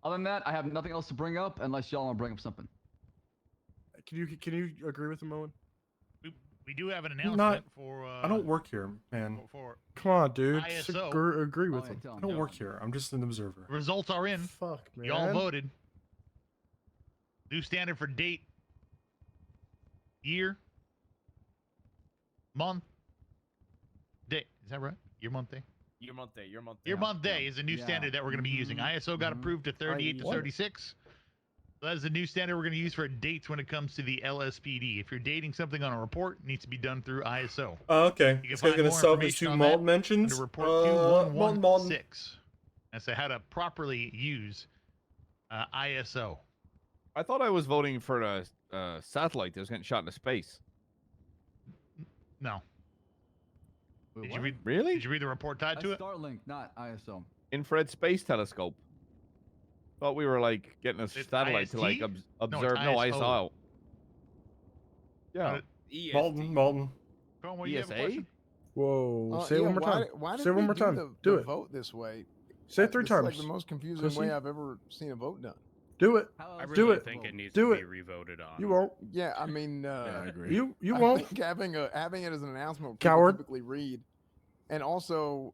Other than that, I have nothing else to bring up unless y'all want to bring up something. Can you agree with him, Owen? We do have an I'm announcement not. for. I don't work here, man. For Come on, dude. Just ISO. agree with him. I don't work here. I'm just an observer. results are in. Fuck, man. Y'all voted. New standard for date, year, month, day. Is that right? Year, month, day. Your month day. Year, month, day is a new standard that we're going to be using. ISO got approved to 38 to 36. So that is the new standard we're going to use for dates when it comes to the LSPD. If you're dating something on a report, it needs to be done through ISO. Oh, okay. You can This guy's find gonna more sell his information 2 on malt that mentions. under report Malton. 2116. That's how to properly use ISO. I thought I was voting for a satellite that was getting shot into space. No. Did you what? read? Really? Did you read the report tied to it? Starlink, not ISO. Infrared space telescope. Thought we were like getting a satellite to like IST? observe. it's No, ISO. ISO. Yeah. Malton. Colin, what, you have a ESA? question? Whoa. Say it one more time. Why did Say it one we more time. The Do it. vote this way. Say it 3 This times. is like the most confusing Pussy. way I've ever seen a vote done. Do it. I Do really it. think it needs Do to it. be revoted on. You won't. Yeah, I mean, I agree. You I won't. think having it as an announcement, people Coward. typically read, and also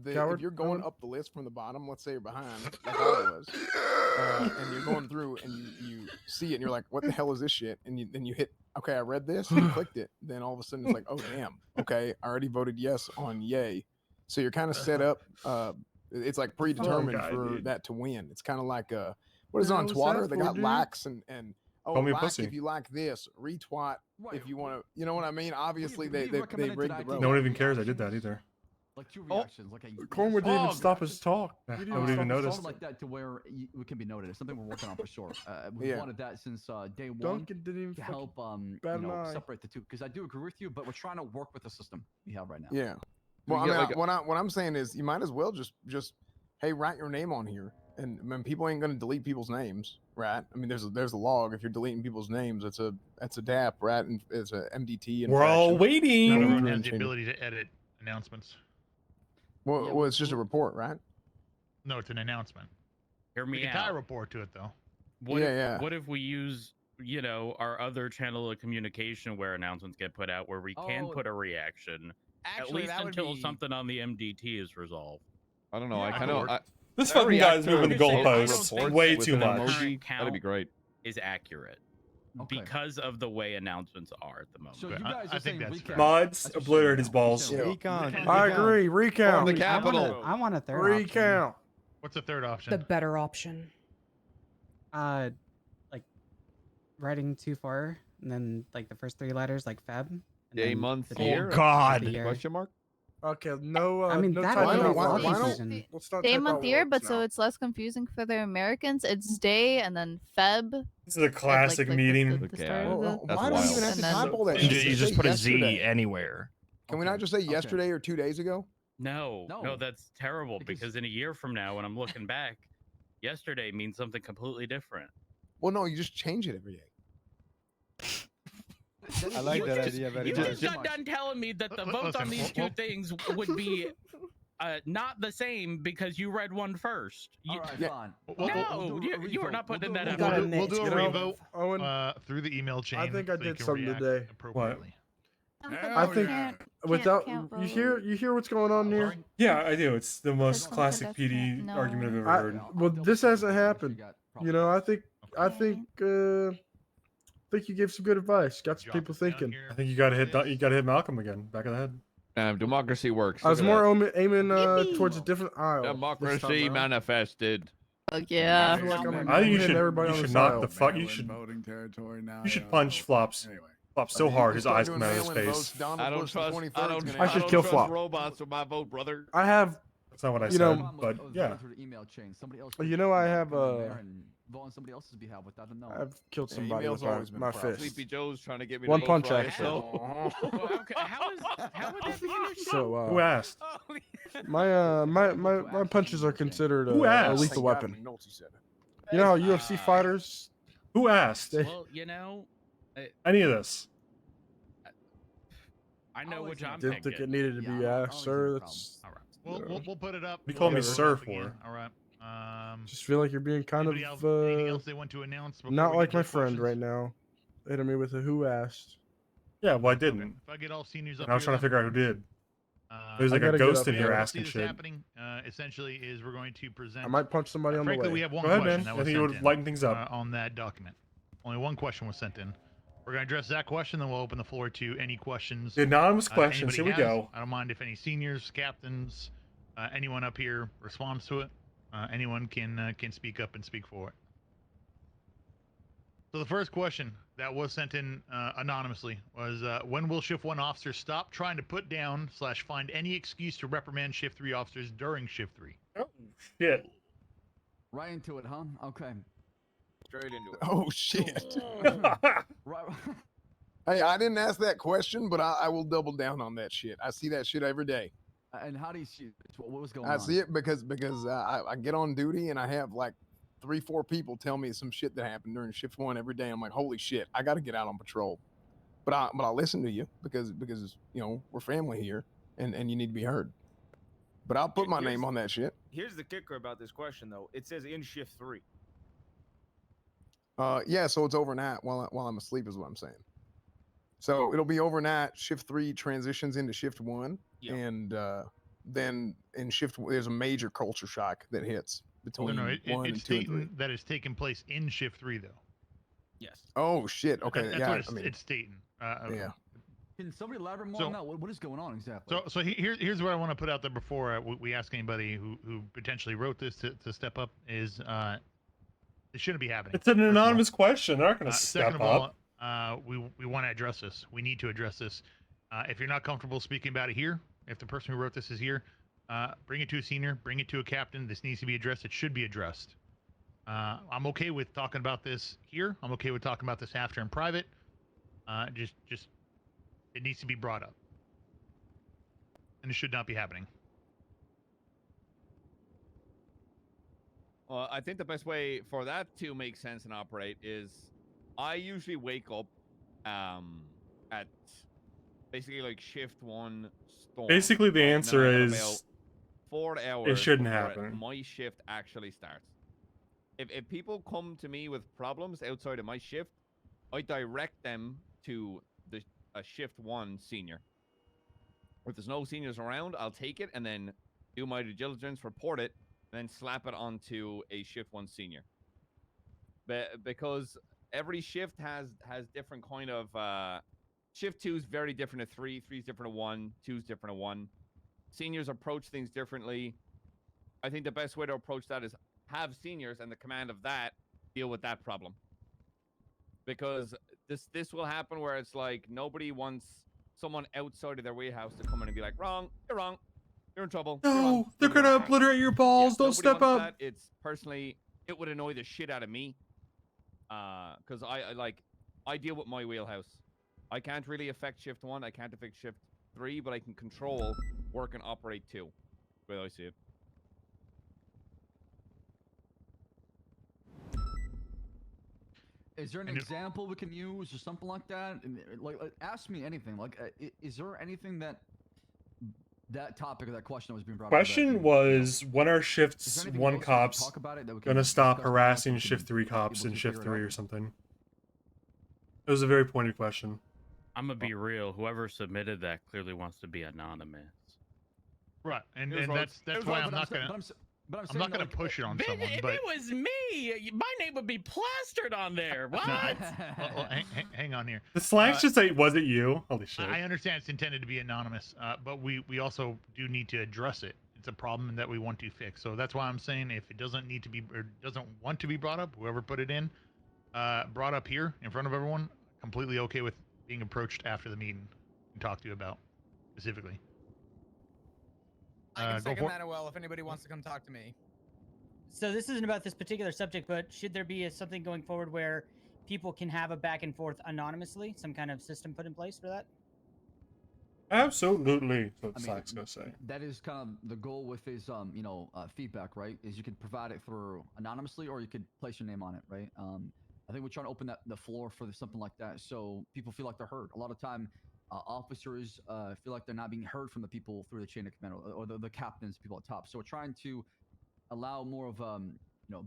Coward, if you're going Owen? up the list from the bottom, let's say you're behind, like I was, and you're going through and you see it and you're like, what the hell is this shit? And then you hit, okay, I read this, and you clicked it. Then all of a sudden it's like, oh damn, okay, I already voted yes on yay. So you're kind of set up. It's like predetermined guy, for dude. that to win. It's kind of like what is it Yeah, on what's Twitter? that They for, got dude? likes and Call me a like pussy. if you like this, retweet if you want to. You know what I mean? Obviously we they recommended rigged the that road. No one even cares I did that either. Like 2 Oh, reactions, like a Cornwood didn't even yes, stop his talk. Yeah, He didn't nobody even stop his noticed. something like that to where we can be noted. It's something we're working on for sure. We Yeah. wanted that since day one Duncan didn't even to fucking help bat an eye. separate the two. Because I do agree with you, but we're trying to work with the system we have right now. Yeah. we Well, I get mean, like what I'm saying is, you might as well just hey, write your name on here, and I mean, people ain't gonna delete people's names, right? I mean, there's a log. If you're deleting people's names, it's a DAP, right? And it's a MDT. We're all infraction. waiting. Not Not everyone everyone has the changing. ability to edit announcements. Well, it's just a report, right? No, it's an announcement. Hear We me can tie a out. report to it though. What Yeah, if, yeah. What if we use, our other channel of communication where announcements get put out, where we can Oh, put a reaction, at Actually, least that would until be something on the MDT is resolved. I don't know. I Yeah, kind Lord. of This that fucking guy's reactor moving the I'm just saying, I don't goalposts think way that too with an much. emoji, Current that'd be count great. is accurate Okay. because of the way announcements are at the moment. So you I- guys I are saying think that's recount. fair. Mods That's what obliterate you his said. balls. Yeah. I agree. Recount. the I capital. want a third option. Recount. What's the third option? The better option. Like writing too far, and then like the first 3 letters, like Feb. And Day, then month, the Oh, date, year? like God. the year. Question mark? Okay, no. I mean, no that typing would out be why words. don't- confusion. Let's not Day, type month, out year, words but so now. it's less confusing for the Americans. It's day and then Feb. This is a classic meeting. The start Okay, of Well, the. That's why do we even wild. have to And then- type all that You shit? just Say put a yesterday. Z anywhere. Can we not just say Okay. yesterday or 2 days ago? No, No. that's terrible Because- because in a year from now, when I'm looking back, yesterday means something completely different. Well, no, you just change it every day. I like You that just- idea You just got done telling me that the votes on Listen, these well- two things would be not the same because you read one first. You, All right, Yeah. fine. No, you are not putting that You out. gotta We'll do a You know, revote Owen, through the email chain. I think I so you did can something react today. appropriately. I think without you hear what's going on here. Sorry? Yeah, I do. It's the most Something classic that's PD no. argument I've ever I, heard. well, this hasn't happened. You know, I think you gave some good advice. Got some Drop people it down thinking. here. I think you gotta hit Malcolm again, back of the head. Democracy works. I was Look at more aiming towards a different aisle. that. this time Democracy around. manifested. Fuck yeah. I feel like I'm I think you hitting should everybody on you the should knock side. the fuck you should voting territory now. you should punch Flops Flops so You hard can his start eyes doing come out of his mail-in face. votes. Donald I don't Bush the trust. 23rd I is don't. gonna I I should don't kill trust Flop. robots with my vote, brother. I have, That's not what I you said, know, but yeah. Email chain. Somebody else you know, I have vote on somebody else's behalf without them knowing. I've killed Yeah, somebody email's with always been a my problem. fist. Sleepy Joe's trying to get me One to vote punch for action. ISO. Well, okay, how would that be an issue? So Who asked? my punches are considered Who a asked? lethal Thank God weapon. McNulty said it. You know how UFC fighters? Who asked? Well, Any of this? I know which I'm Didn't think thinking. it needed to be asked, sir. That's. All right. We'll put it up. You call me We'll put it sir up again. for? All right. Just feel like you're being kind Anybody else, of anything else they want to announce? before not we like get to my the friend questions? right now. Hitting me with a who asked. Yeah, well I didn't. If I get all seniors up And I was here, trying to then, figure out who did. There's I like a gotta get ghost up in here. here see asking this shit. happening, essentially, is we're going to present. I might punch somebody on the frankly, way. we have one Go ahead, question man. that I was think it sent would in, lighten things up. on that document. Only one question was sent in. We're going to address that question, then we'll open the floor to any questions. The anonymous questions. anybody Here we has. go. I don't mind if any seniors, captains, anyone up here responds to it. Anyone can speak up and speak for it. So the first question that was sent in anonymously was, when will Shift 1 officers stop trying to put down / find any excuse to reprimand Shift 3 officers during Shift 3? Oh, shit. Right into it, huh? Okay. Straight into it. Oh shit. Right. Hey, I didn't ask that question, but I will double down on that shit. I see that shit every day. And how do you see what was going I on? see it because I get on duty and I have like 3-4 people tell me some shit that happened during Shift 1 every day. I'm like, holy shit, I got to get out on patrol. But I listen to you because you know we're family here and you need to be heard. But I'll put my name on that shit. Here's the kicker about this question, though. It says in Shift 3. Yeah, so it's overnight while I'm asleep is what I'm saying. So it'll be overnight. Shift 3 transitions into Shift 1, Yeah. and then in shift there's a major culture shock that hits between No, 1 it's and 2 and 3. stating that it's taking place in shift 3 though. Yes. Oh shit. Okay. That's yeah. what it's, I mean, it's stating. yeah. Can somebody elaborate more So- on that? What is going on exactly? So here's what I want to put out there before we ask anybody who potentially wrote this to step up is it shouldn't be happening. It's an first of all. anonymous question. They're not going to Second step of all, up. we want to address this. We need to address this. If you're not comfortable speaking about it here, if the person who wrote this is here, bring it to a senior, bring it to a captain. This needs to be addressed. It should be addressed. I'm okay with talking about this here. I'm okay with talking about this after in private. Just it needs to be brought up. And it should not be happening. Well, I think the best way for that to make sense and operate is I usually wake up at basically like shift 1 storm. Basically, the right? And then answer I have is about 4 hours it shouldn't before happen. my shift actually starts. If people come to me with problems outside of my shift, I direct them to a shift 1 senior. If there's no seniors around, I'll take it and then do my due diligence, report it, and then slap it onto a shift 1 senior. Because every shift has different kind of shift 2 is very different to 3, 3 is different to 1, 2 is different to 1. Seniors approach things differently. I think the best way to approach that is have seniors and the command of that deal with that problem. Because this will happen where it's like nobody wants someone outside of their warehouse to come in and be like, wrong, you're in trouble. you're wrong, No, they're you're going to wrong." obliterate your balls. Yeah, Don't nobody step wants up. that. It's personally, it would annoy the shit out of me. Because I deal with my wheelhouse. I can't really affect shift 1. I can't affect shift 3, but I can control, work, and operate 2. The way I see it. Is there an example we can use or something like that? And, like ask me anything. Like, is there anything that topic or that question that was being brought up? Question was, when are shifts anything 1 else we can cops talk about it that we going can to stop discuss more harassing so we can shift 3 be cops able in to shift figure it 3 out? or something? It was a very pointed question. I'm gonna be real. Whoever submitted that clearly wants to be anonymous. Right, and Here's that's Rhodes. why But I'm I'm not sa- gonna. but I'm But I'm not gonna push it on someone, If but it was me, my name would be plastered on there. What? well, hang on here. The slangs just say, was it you? Holy shit. I understand it's intended to be anonymous, but we also do need to address it. It's a problem that we want to fix. So that's why I'm saying if it doesn't need to be or doesn't want to be brought up, whoever put it in, brought up here in front of everyone, completely okay with being approached after the meeting and talked to you about specifically. I can Go second for it. that well if anybody wants to come talk to me. So this isn't about this particular subject, but should there be something going forward where people can have a back and forth anonymously? Some kind of system put in place for that? Absolutely. That's what I mean, Slack's going to say. That is kind of the goal with his, feedback, right? Is you could provide it through anonymously, or you could place your name on it, right? I think we're trying to open the floor for something like that, so people feel like they're heard. A lot of time, officers feel like they're not being heard from the people through the chain of command or the captains, people at top. So we're trying to allow more of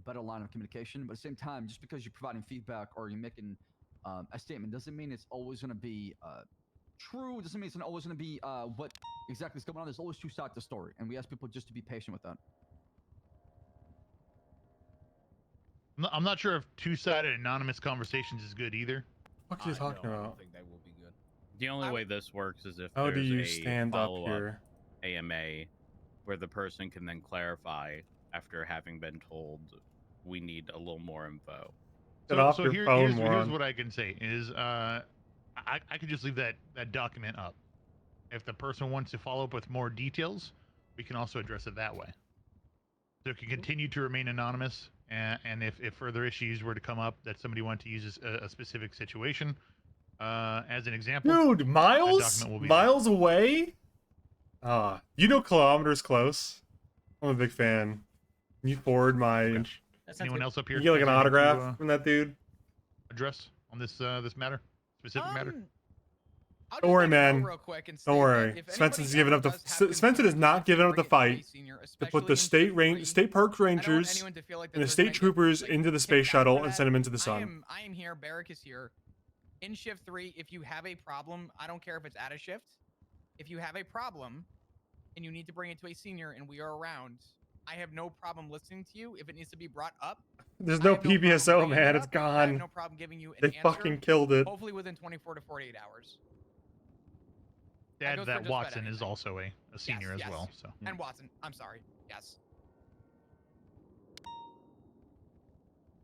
better line of communication. But at the same time, just because you're providing feedback or you're making a statement doesn't mean it's always going to be true. It doesn't mean it's always going to be what exactly is going on. There's always two sides to the story, and we ask people just to be patient with that. I'm not sure if two-sided anonymous conversations is good either. What are you talking I about? don't think that will be good. The only way this works is if How do there's you a stand up follow-up here? AMA where the person can then clarify after having been told we need a little more info. Get off So your here's phone, moron. what I can say is I could just leave that document up. If the person wants to follow up with more details, we can also address it that way. So it can continue to remain anonymous, and if further issues were to come up that somebody wanted to use a specific situation, as an example, Dude, that miles? document will be Miles away? You know kilometers close. I'm a big fan. Can you forward my... Anyone else up here? You get like has an anything to, autograph from that dude? address on this matter, specific matter? Don't worry, man. real quick and Don't state worry. that if Svensen's anybody giving ever up the... does have Svensen is not giving up the fight senior, to put the state park rangers anyone to feel like that and the they're state going to, troopers like, into the kicked space out shuttle for and that. send them into the sun. I am here. Barrick is here. In shift 3, if you have a problem, I don't care if it's at a shift. If you have a problem, and you need to bring it to a senior and we are around, I have no problem listening to you. If it needs to be brought up, There's I no have no problem PBSO, bringing it man. It's up. I have gone. no problem giving you an They answer. fucking killed it. Hopefully within 24 to 48 hours. Add goes for that just about Watson is also a senior as yes. well. So And Watson, I'm sorry. Yes.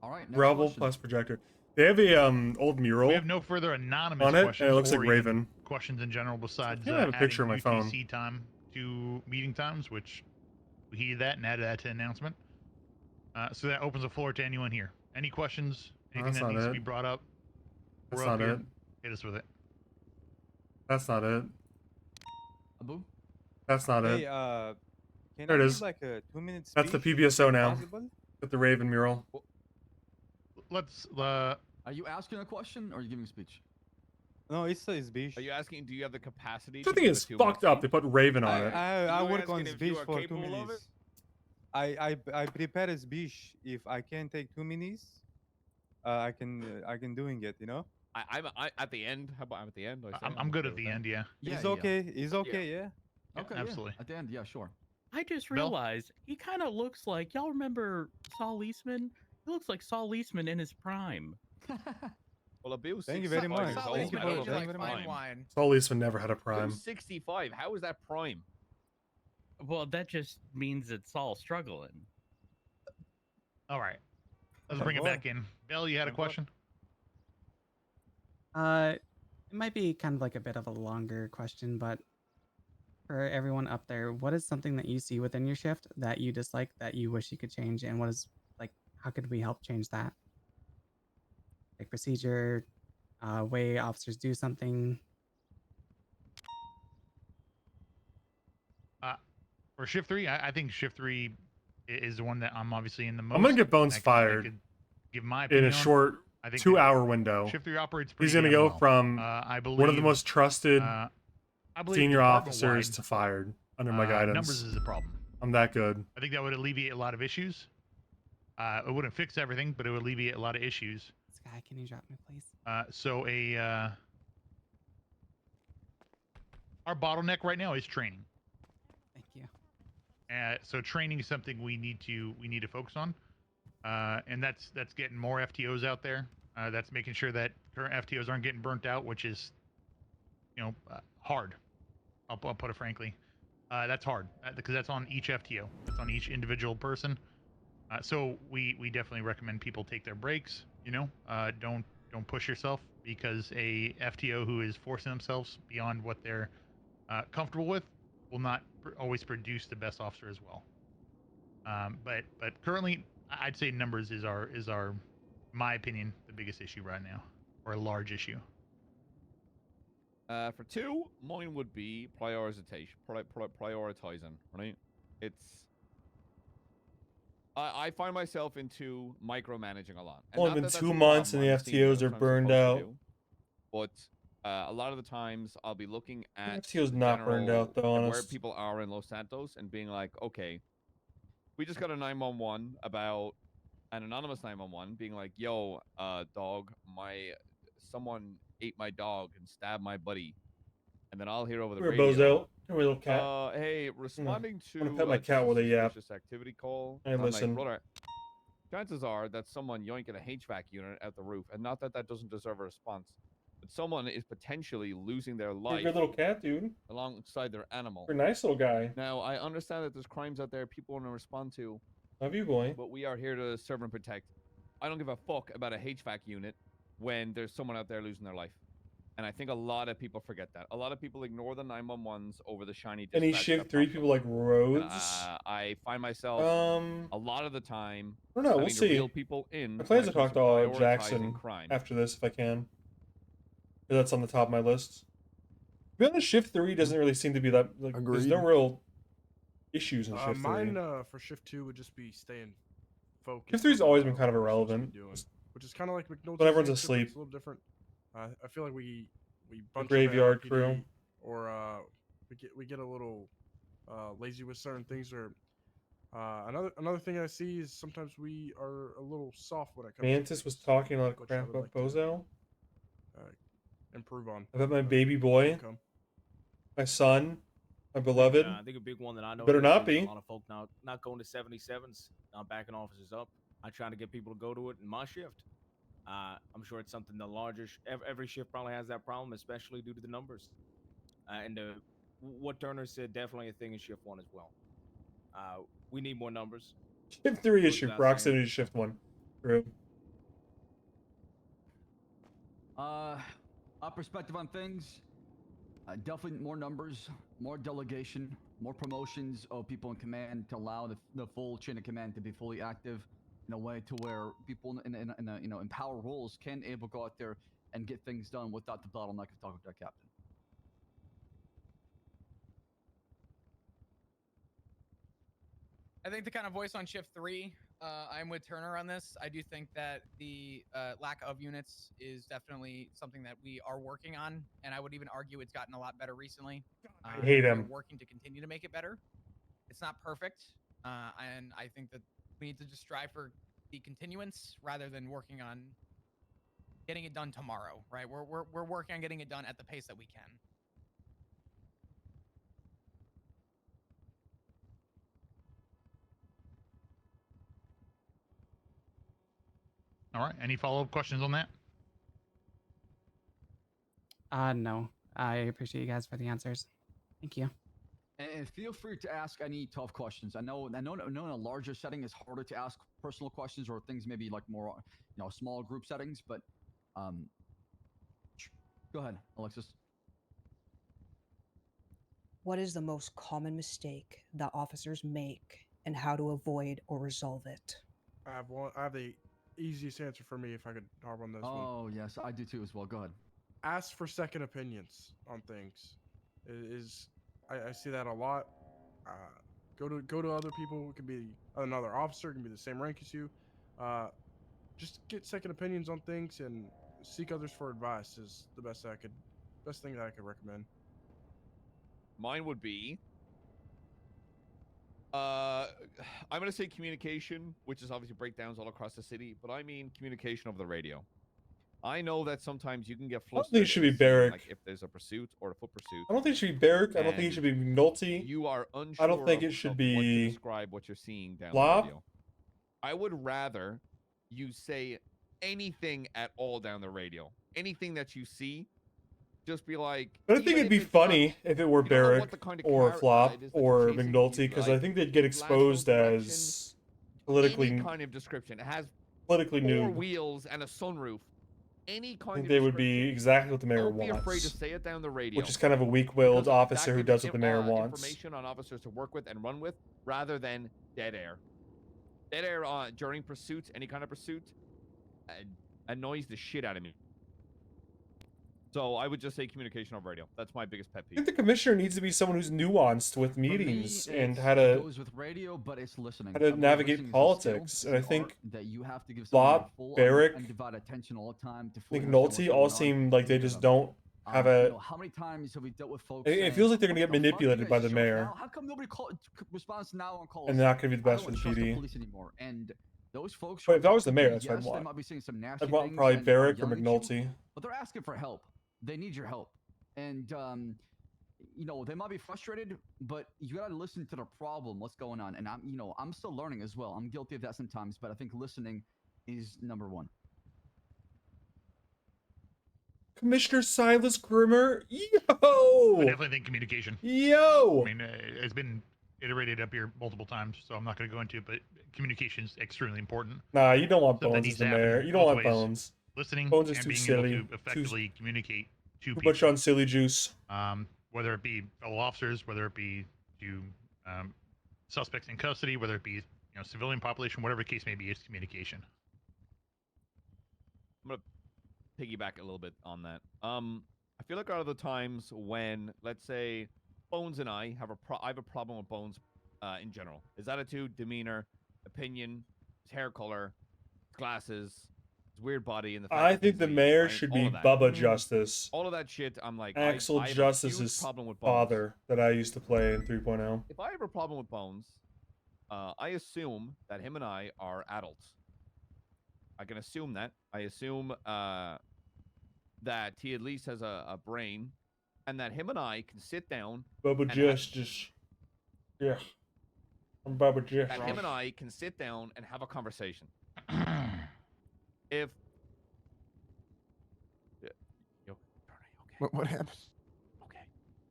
All right. Next Rubble question. plus projector. They have a old mural. we have no further anonymous on it, questions and it looks or like even Raven. questions in general besides I have a picture adding on my phone. UTC time to meeting times, which we heeded that and added that to the announcement. So that opens the floor to anyone here. Any questions? Anything that's that not needs to it. be brought up? That's We're up not here. it. Hit us with it. That's not it. Abu? That's not Hey, it. can There I it give is. like a 2-minute That's the speech, PBSO if now. possible? With the Raven mural. Let's. Are you asking a question or are you giving a speech? No, it's a speech. Are you asking? Do you have the capacity? I to think give it's a 2-minute fucked up. They put Raven on it. I You're work on asking if speech you are for 2 capable of it? minutes. I prepare a speech. If I can take 2 minutes, I can doing it. You know. I'm at the end. How about I'm at the end? I'm good at the end. Yeah. It's okay. It's okay. Yeah. Okay. absolutely. Yeah. At the end, yeah, sure. I just Bill? realized he kind of looks like y'all remember Saul Eastman. He looks like Saul Eastman in his prime. Well, Abu, Thank you very much. Thank you for for that. wine. Saul Eastman never had a prime. 65. How is that prime? Well, that just means that Saul's struggling. All right. Let's bring it back in. Bill, you had a question? It might be kind of like a bit of a longer question, but for everyone up there, what is something that you see within your shift that you dislike that you wish you could change, and what is like how could we help change that? Like procedure, way officers do something. For shift 3, I think shift 3 is the one that I'm obviously in the most. I'm gonna get Bones I fired could give my in opinion a on. short I think 2-hour window. Shift 3 operates pretty He's gonna damn go well. from I believe, one of the most trusted I believe senior department-wide, officers to fired under my guidance. Numbers is a problem. I'm that good. I think that would alleviate a lot of issues. It wouldn't fix everything, but it would alleviate a lot of issues. Sky, can you drop me, please? So our bottleneck right now is training. Thank you. So training is something we need to focus on, and that's getting more FTOs out there. That's making sure that current FTOs aren't getting burnt out, which is, hard. I'll put it frankly. That's hard because that's on each FTO. That's on each individual person. So we definitely recommend people take their breaks. Don't push yourself, because a FTO who is forcing themselves beyond what they're comfortable with will not always produce the best officer as well. But currently, I'd say numbers is our, my opinion, the biggest issue right now, or a large issue. For 2, mine would be prioritization. Prioritizing, right? I find myself into micromanaging a lot. And Only not been that that's 2 a months problem, and the I'm a senior, FTOs that's are what I'm burned supposed to out. do. But a lot of the times I'll be looking at FTO's the not burned general out, though, and where honest. people are in Los Santos and being like, okay, we just got a 911 about an anonymous 911 being like, yo, dog, someone ate my dog and stabbed my buddy. And then I'll hear over the Here, radio. Bozo. Here, little cat. Hey, responding I'm gonna to pet my cat with a yap. suspicious activity call. Hey, And I'm listen. like, brother, chances are that someone yoinking a HVAC unit at the roof, and not that that doesn't deserve a response, but someone is potentially losing their You're a life good little cat, dude. alongside their animal. You're a nice little guy. Now, I understand that there's crimes out there people want to respond to. Love you, boy. But we are here to serve and protect. I don't give a fuck about a HVAC unit when there's someone out there losing their life. And I think a lot of people forget that. A lot of people ignore the 911s over the shiny dispatch. Any shift 3 people like Rhodes? I find myself a lot of the time I don't know. We'll having to see. reel people in. I plan when to it comes talk to prioritizing Jackson crime. after this if I can. That's on the top of my list. To be honest, shift 3 doesn't really seem to be that. Like, there's no Agreed. real issues in shift 3. Mine for shift 2 would just be staying focused. Shift 3's on always what been kind of we're supposed to be irrelevant. doing, which is kind of like McNulty's When everyone's answer, but asleep. It's a little different. I feel like we bunch graveyard up the crew. LAPD, or we get a little lazy with certain things. Or another thing I see is sometimes we are a little soft when it comes. Mantis to was things, talking a lot of which I crap would about like to, Bozo. improve on. About my baby boy, outcome. my son. My beloved. I think a big one that I know Better not a be. lot of folk now not going to 77s, not backing officers up. I'm trying to get people to go to it in my shift. I'm sure it's something the larger every shift probably has that problem, especially due to the numbers. And what Turner said, definitely a thing in shift 1 as well. We need more numbers. Shift 3 Goes issue. without Proximity saying. to shift 1. True. Our perspective on things, definitely more numbers, more delegation, more promotions of people in command to allow the full chain of command to be fully active in a way to where people in power roles can able to go out there and get things done without the bottleneck of talking to their captain. I think the kind of voice on shift 3, I'm with Turner on this. I do think that the lack of units is definitely something that we are working on, and I would even argue it's gotten a lot better recently. I hate We're him. working to continue to make it better. It's not perfect, and I think that we need to just strive for the continuance rather than working on getting it done tomorrow. Right? We're working on getting it done at the pace that we can. All right. Any follow-up questions on that? No. I appreciate you guys for the answers. Thank you. And feel free to ask any tough questions. I know in a larger setting it's harder to ask personal questions or things maybe like more, small group settings. But, go ahead, Alexis. What is the most common mistake that officers make, and how to avoid or resolve it? I have the easiest answer for me if I could harp on this one. Oh yes, I do too as well. Go ahead. Ask for second opinions on things. I see that a lot. Go to other people. It could be another officer. It can be the same rank as you. Just get second opinions on things and seek others for advice is the best thing that I could recommend. Mine would be, I'm going to say communication, which is obviously breakdowns all across the city, but I mean communication over the radio. I know that sometimes you can get I don't think it flustered should be in seeing, Barrick. like if there's a pursuit or a foot pursuit. I don't think it should be Barrick. I don't think it should be McNulty. You are unsure I don't think it of should what to be describe what you're seeing down Flop. the radio. I would rather you say anything at all down the radio. Anything that you see, just be like. But I think it'd be funny if it were Barrick or Flop or McNulty, because I think they'd get exposed as politically Any kind of description. It has politically four new. wheels and a sunroof. Any I kind think of they would be exactly what the mayor Don't be afraid to wants, say it down the radio. which is kind of a weak-willed because that officer who gives does what the mayor wants. Information on officers to work with and run with, rather than dead air. Dead air during pursuits, any kind of pursuit, annoys the shit out of me. So I would just say communication over radio. That's my biggest pet I peeve. think the commissioner needs to be someone who's nuanced with meetings and how It to goes with radio, but it's listening. how I to believe navigate listening is a politics. skill, And I it's an think art that you have to give someone Flop, full Barrick, undivided attention all the time to fully McNulty understand all what's going on seem like they and just give them. don't have a. How many times have we dealt with folks? It saying, feels like they're gonna "What get the fuck, you manipulated by guys the show mayor. now? How come nobody responds now on calls? And they're not gonna be the I best don't for the trust PD. police anymore." And those folks. But are if I was the mayor, talking, that's what I'd yes, they want. might be saying some nasty I'd want things probably and are Barrick or yelling at you, McNulty. but they're asking for help. They need your help. And they might be frustrated, but you gotta listen to the problem, what's going on. And I'm still learning as well. I'm guilty of that sometimes, but I think listening is number one. Commissioner Silas Grimmer, I yo, definitely think communication. yo. I mean, it's been iterated up here multiple times, so I'm not going to go into it, but communication is extremely important. Nah, you don't want Something Bones needs as the to happen mayor. You don't both want ways. Bones. Listening Bones is and too being silly. able to effectively communicate to Too people. much on silly juice. Whether it be fellow officers, whether it be to suspects in custody, whether it be civilian population, whatever the case may be, it's communication. I'm gonna piggyback a little bit on that. I feel like a lot of the times when, let's say, Bones and I have I have a problem with Bones in general. His attitude, demeanor, opinion, his hair color, glasses, his weird body, and the fact I that think he's the Asian, mayor right? should All be of that. Bubba Justice. All of that shit, I'm like, Axel I have a Justice's huge problem with Bones. father that I used to play in 3.0. If I have a problem with Bones, I assume that him and I are adults. I can assume that. I assume that he at least has a brain and that him and I can sit down. Bubba and just. Yeah. I'm Bubba Just. that him and I can sit down and have a conversation. If What happened?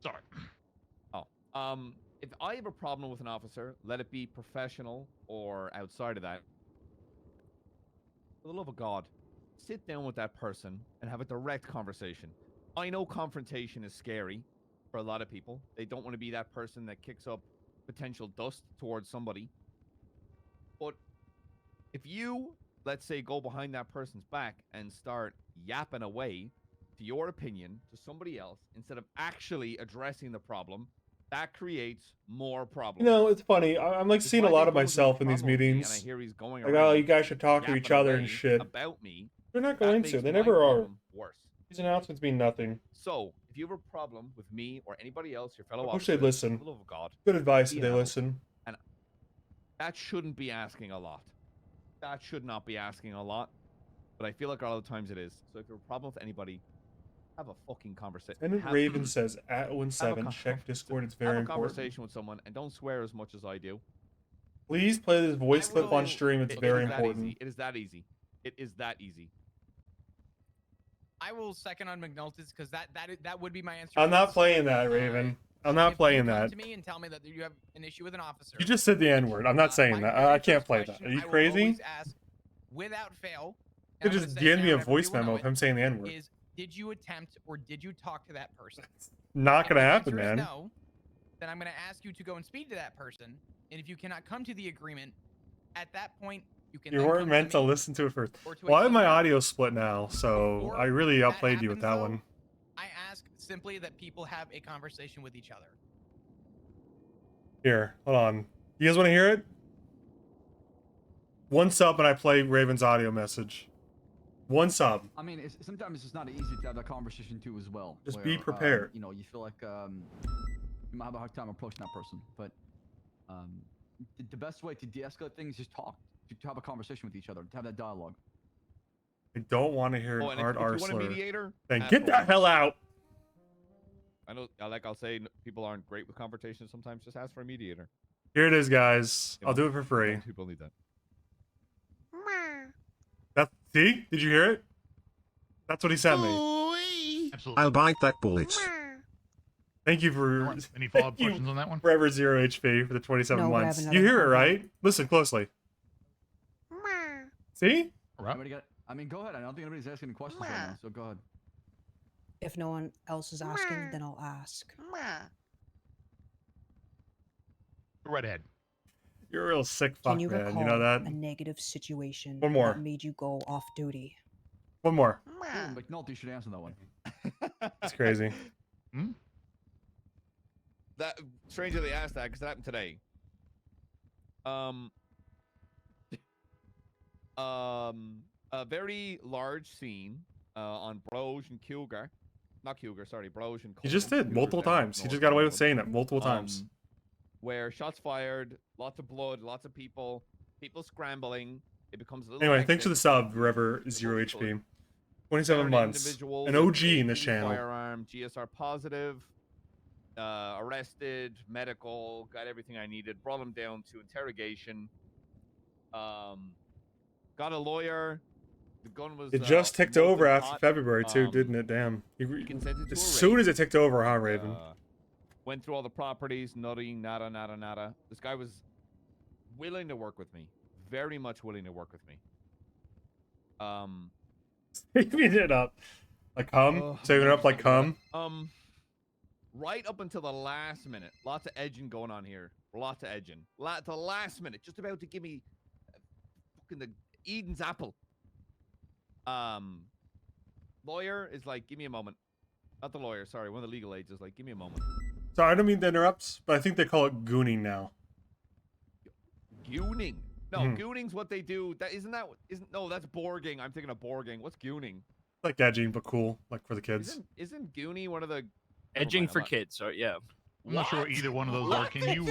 Sorry. If I have a problem with an officer, let it be professional or outside of that. For the love of God, sit down with that person and have a direct conversation. I know confrontation is scary for a lot of people. They don't want to be that person that kicks up potential dust towards somebody. But if you, let's say, go behind that person's back and start yapping away to your opinion to somebody else instead of actually addressing the problem, that creates more problems. You know, it's funny. I'm like seeing a lot of myself in these meetings. And I hear he's going Like, around oh, you guys should talk to each yapping other away and shit. about me. They're not that going makes to. They my never are. problem worse. These announcements mean nothing. So, if you have a problem with me or anybody else, your fellow I wish officer, they'd listen. for the love of God, Good advice if you they know, listen. And that shouldn't be asking a lot. That should not be asking a lot. But I feel like a lot of times it is. So if you have a problem with anybody, have a fucking conversation. And Raven says at Owen7, check Discord. It's very have a important. conversation with someone and don't swear as much as I do. Please play this voice clip on stream. It's It very is that important. easy. It is that easy. It is that easy. I will second on McNulty's because that would be my answer. I'm to not this. playing that, Raven. I'm not If playing you come that. to me and tell me that you have an issue with an officer. You just said the N-word. I'm not saying that. I can't play that. Are you I will crazy? always ask, without fail. You and I'm just gonna say it DM me now a and voice everybody will memo know of him saying the N-word. Is did you attempt or did you talk to that person? Not gonna If the happen, answer is man. No, then I'm gonna ask you to go and speak to that person. And if you cannot come to the agreement, at that point you can. You then weren't come meant to me listen to it first. or to a Well, I have my senior. audio split now, so I really outplayed you with that one. I ask simply that people have a conversation with each other. Here, hold on. You guys want to hear it? One sub and I play Raven's audio message. One sub. I mean, sometimes it's just not easy to have that conversation too as well. Just be where, prepared. You know, you feel like you might have a hard time approaching that person, but the best way to de-escalate things is talk, to have a conversation with each other, to have that dialogue. I don't want to hear an and hard if R you want a slur. mediator, Then ask get the Owen. hell out. I know, like I'll say, people aren't great with confrontation sometimes. Just ask for a mediator. Here it is, guys. I'll do it for free. People need that. See? Did you hear it? That's what he sent me. Absolutely. I'll bite that bullet. Thank you for Any follow-up thank you, questions on that one? Forever 0 HP for the 27 No, but I have months. another You hear it, one. right? Listen closely. See? I mean, go ahead. I don't think anybody's asking any questions right now, so go ahead. If no one else is asking, then I'll ask. Go right ahead. You're a real sick fuck, Can you man. recall You know that? a negative situation One more. that made you go off duty? One more. Oh, McNulty should answer that one. It's crazy. That strangely they asked that because it happened today. A very large scene on Broge and Cougar. Not Cougar, sorry, Broge and He just Colton. did multiple Cougar's down times. He north just got away with England. saying that multiple times. Where shots fired, lots of blood, lots of people scrambling. It becomes a little. Anyway, thanks for the hectic. sub, Forever 0 HP. 27 Fired months. individuals, An OG in this APC channel. Firearm, GSR positive, arrested, medical, got everything I needed, brought him down to interrogation. Got a lawyer. The gun was. It just ticked smoking over after hot. February, too, didn't it? Damn. consented to As a soon raid. as it ticked over, huh, Raven? Went through all the properties, nothing, nada. This guy was willing to work with me, very much willing to work with me. Saving it up. Like cum? Saving it up like cum? Right up until the last minute, lots of edging going on here. Lots of edging. The last minute, just about to give me fucking the Eden's apple. Lawyer is like, give me a moment. Not the lawyer, sorry, one of the legal aides is like, give me a moment. Sorry, I don't mean to interrupt, but I think they call it gooning now. Gooning. No, Mhm. gooning's what they do. No, that's borging. I'm thinking of borging. What's gooning? Like edging, but cool. Like for the kids. Isn't Goonie one of the Edging for kids, so yeah. I'm not sure what either one of those are. Can you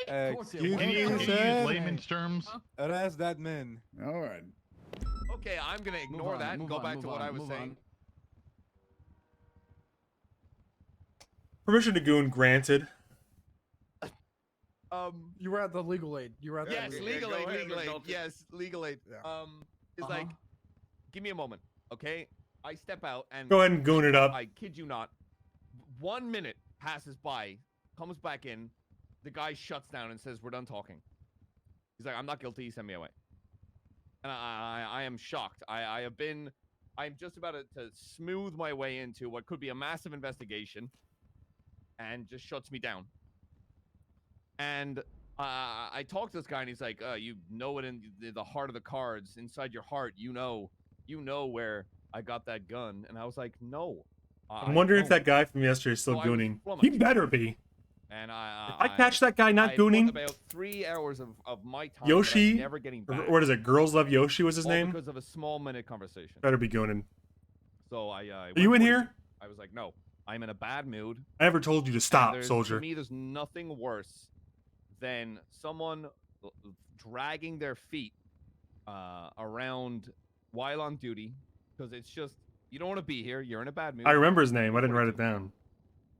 Excuse can me, you use sir. layman's terms? Arrest that man. All right. Okay, I'm gonna ignore that and go back to what I was saying. Permission to goon granted. You were at the legal aid. You were at Yes, the legal aid, aid. legal aid. Yes, legal aid. Yeah. It's like, give me a moment, okay? I step out and Go ahead and goon it up. I kid you not. 1 minute passes by, comes back in, the guy shuts down and says, "We're done talking." He's like, "I'm not guilty. Send me away." And I am shocked. I'm just about to smooth my way into what could be a massive investigation, and just shuts me down. And I talk to this guy, and he's like, "You know it in the heart of the cards, inside your heart. You know where I got that gun." And I was like, "No." I'm wondering if that guy from yesterday is still gooning. He better be. And If I catch that guy not gooning, about 3 hours of my time Yoshi, that I'm never getting back. what is it? Girls Love Yoshi was his all name. because of a small minute conversation. Better be gooning. So I Are you in here? I was like, no, I'm in a bad mood. I never told you to And stop, soldier. To me, there's nothing worse than someone dragging their feet around while on duty, because it's just, you don't want to be here. You're in a bad mood. I remember his name. I didn't write it down.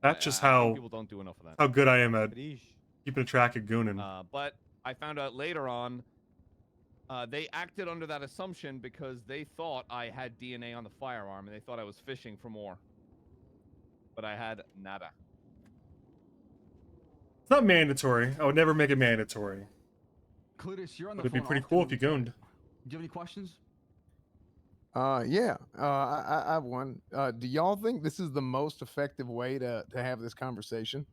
That's just I think how people don't do enough of that. how good I am at keeping track of gooning. But I found out later on, they acted under that assumption because they thought I had DNA on the firearm, and they thought I was fishing for more. But I had nada. It's not mandatory. I would never make it mandatory. Cletus, you're on the But it'd be phone pretty often. cool if you gooned. Do you have any questions? Yeah. I have one. Do y'all think this is the most effective way to have this conversation?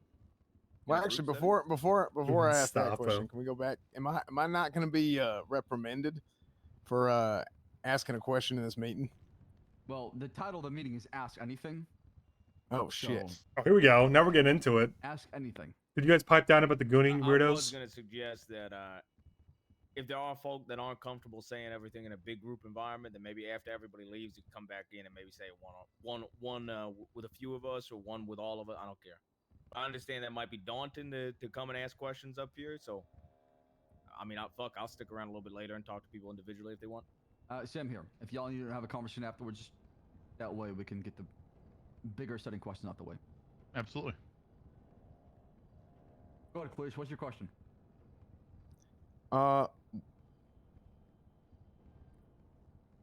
Well, actually, before I ask that Stop, question, though. can we go back? Am I not going to be reprimanded for asking a question in this meeting? Well, the title of the meeting is Ask Anything. Oh shit! So, Oh, here we go. Now we're getting into it. ask anything. Did you guys pipe down about the gooning I was weirdos? gonna suggest that if there are folk that aren't comfortable saying everything in a big group environment, then maybe after everybody leaves, you can come back in and maybe say one with a few of us or one with all of us. I don't care. I understand that might be daunting to come and ask questions up here. So, I mean, I'll stick around a little bit later and talk to people individually if they want. Sam here. If y'all need to have a conversation afterwards, just that way we can get the bigger setting question out the way. Absolutely. Go ahead, Cletus. What's your question?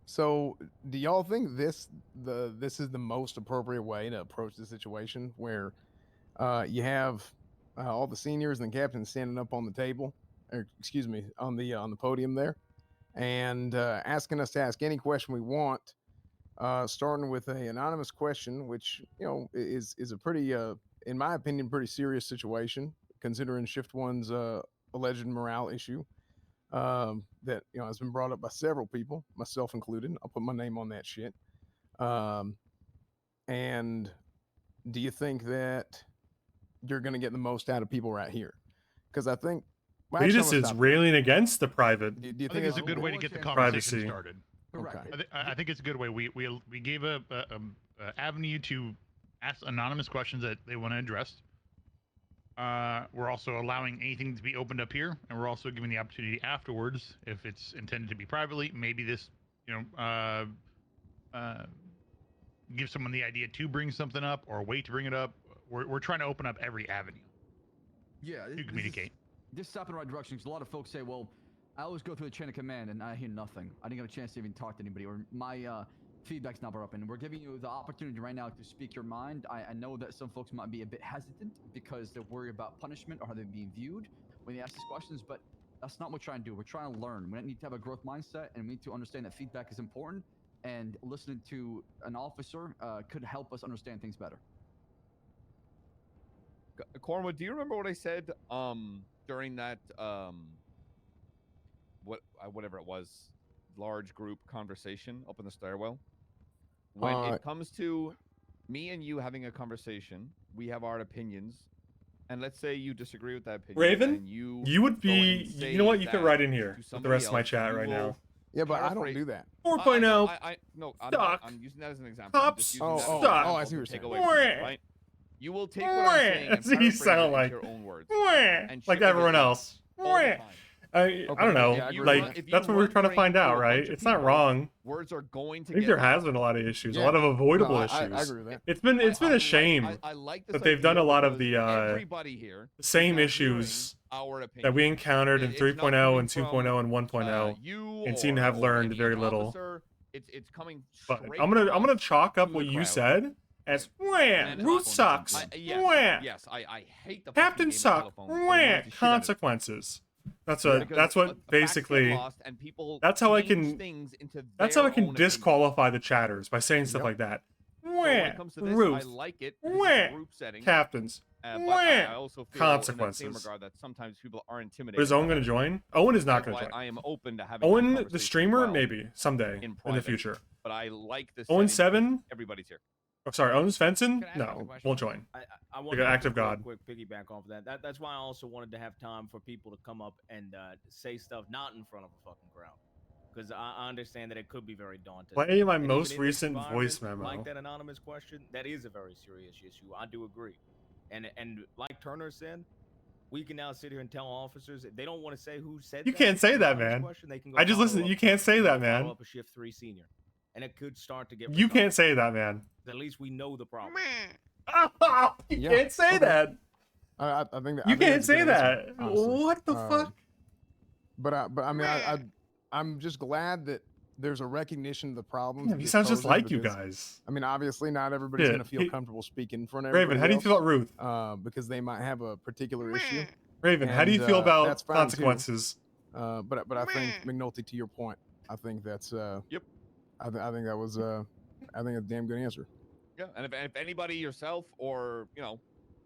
So do y'all think this is the most appropriate way to approach the situation where you have all the seniors and the captains standing up on the table, or excuse me, on the podium there, and asking us to ask any question we want, starting with an anonymous question, which is a pretty, in my opinion, pretty serious situation considering Shift One's alleged morale issue. That has been brought up by several people, myself included. I'll put my name on that shit. And do you think that you're going to get the most out of people right here? Because I think Cletus is railing against the private. Do you I think it's a good way to get the privacy. conversation started. Okay. I think it's a good way. We gave a avenue to ask anonymous questions that they want to address. We're also allowing anything to be opened up here, and we're also giving the opportunity afterwards, if it's intended to be privately, maybe this, give someone the idea to bring something up or a way to bring it up. We're trying to open up every avenue. Yeah, to communicate. This is step in the right direction because a lot of folks say, well, I always go through the chain of command and I hear nothing. I didn't get a chance to even talk to anybody, or my feedback's not brought up. And we're giving you the opportunity right now to speak your mind. I know that some folks might be a bit hesitant because they're worried about punishment or how they're being viewed when they ask these questions, but that's not what we're trying to do. We're trying to learn. We need to have a growth mindset, and we need to understand that feedback is important, and listening to an officer could help us understand things better. Cornwood, do you remember what I said during that whatever it was, large group conversation up in the stairwell? When it comes to me and you having a conversation, we have our opinions, and let's say you disagree with that opinion. Raven, and you would be. You know what? You can write in here with the rest of my chat right now. Yeah, but I don't do that. 4.0. No, Stock. I'm using that as an example. Cops. Stock. I see what you're saying. Take away from it, right? You will take what I'm saying and That's what you paraphrase it sound into like. your own words. Like And everyone sugarcoat else. all the time. I don't know. That's what we're trying to find out, right? It's not wrong. Words are going to I think get there has lost. been a lot of issues, a Yeah. lot of avoidable No, I issues. agree with that. It's been a shame I like this that they've done a idea lot of because the everybody here the is same now issues hearing our that we opinion. encountered in It's not 3.0 coming and 2.0 from, and 1.0 you and seem to or- have or learned any very other little. officer. It's coming But straight I'm from gonna us chalk up to what the you crowd. said as wham, And root sucks, yes, wham, yes, I hate the fucking captain game of suck, telephone. It annoys wham, the shit out of me. consequences. That's Yeah. what Because that's facts what get basically lost and people that's how I change can things into that's how I their can own opinion. disqualify the chatters by saying stuff Yep. like that. So when it Wham, comes to this, I Ruth, like it because it's a wham, group setting. captains, But I wham, also feel in that same consequences. regard that sometimes people are intimidated. But is Owen by going to that. join? Owen is not That's going to why join. I am open to having that Owen, the conversation as streamer, well maybe someday in the private, future. But I like this. Owen setting because 7? everybody's here. Oh, sorry, Owen Svensen? Can I ask a No, question? won't join. I Like want an to active god. quick piggyback off of that. That's why I also wanted to have time for people to come up and say stuff not in front of a fucking crowd, because I understand that it could be very daunting. Play my And most even in this recent voice environment, memo. like that anonymous question, that is a very serious issue. I do agree, and like Turner said, we can now sit here and tell officers if they don't want to say who said. You that can't say that, anonymous man. question, they can go I just follow listened. up- You can't say they can that, go follow man. up a shift 3 senior, and it could start to get. You can't say that, man. At least we know the problem. You can't say that. I think that You I think can't that's a say good answer, that. honestly. What the fuck? But I mean, I'm just glad that there's a recognition of the problems. Yeah, that he this sounds just poses like you because, guys. I mean, obviously, not everybody's Yeah, gonna feel he- comfortable speaking in front of Raven, how do you feel about Ruth? Because they might have a particular issue. Raven, how do you And, feel about that's fine, too. consequences? But I think McNulty, to your point, I think that's Yep. I think that was I think a damn good answer. Yeah, and if anybody yourself or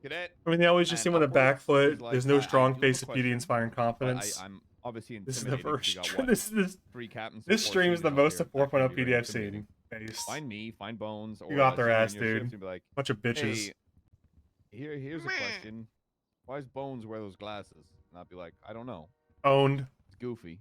cadet. I mean, they always just seem on the back foot. There's no strong face of of beauty inspiring confidence. I'm obviously This is the intimidated 'cause first. we got, what, This 3 captains. This and 4 stream is the seniors out most here. of 4.0 That can be PD very I've seen. intimidating. Based. Find me, find Bones, or You got a their senior ass, in your shift dude. and be like, Bunch of bitches. Hey, here's a question. Why does Bones wear those glasses? And I'll be like, I don't know. Owned. It's goofy.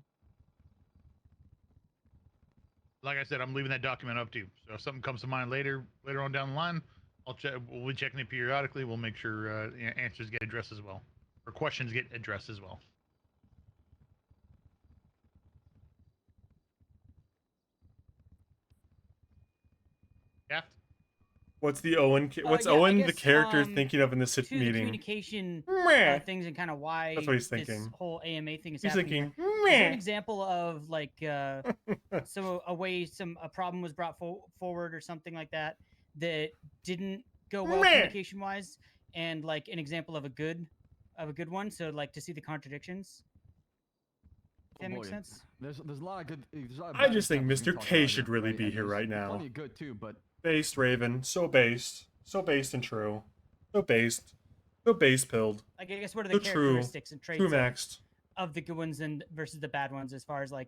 Like I said, I'm leaving that document up to you. So if something comes to mind later on down the line, I'll check. We'll be checking it periodically. We'll make sure answers get addressed as well, or questions get addressed as well. Shaft? What's the Owen? What's Yeah, I Owen the guess, character thinking of in this to the meeting? communication Meh. things and kind of why That's what he's this thinking. whole AMA thing is He's happening. thinking, Is there an "Meh." example of like so a problem was brought forward or something like that that didn't go well Meh. communication wise, and like an example of a good one? So like to see the contradictions. If that makes boy, sense. There's a lot of good. There's a lot of I bad just think examples we Mr. can talk K about should here, really right? be And here there's right now. Plenty of good too, but Based Raven, so based and true, so based pilled. Like I guess what are So the true, characteristics and traits true maxed. of the good ones and versus the bad ones as far as like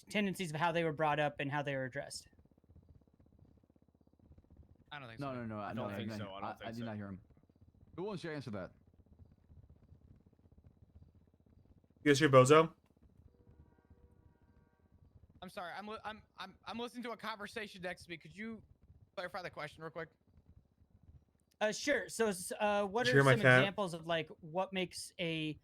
tendencies of how they were brought up and how they were addressed. I don't think no, so. I don't think so. I did not hear him. Who wants to answer that? You guys hear Bozo? I'm sorry. I'm listening to a conversation next to me. Could you clarify the question real quick? Sure. So, what Did are you hear my some cat? examples of like what makes a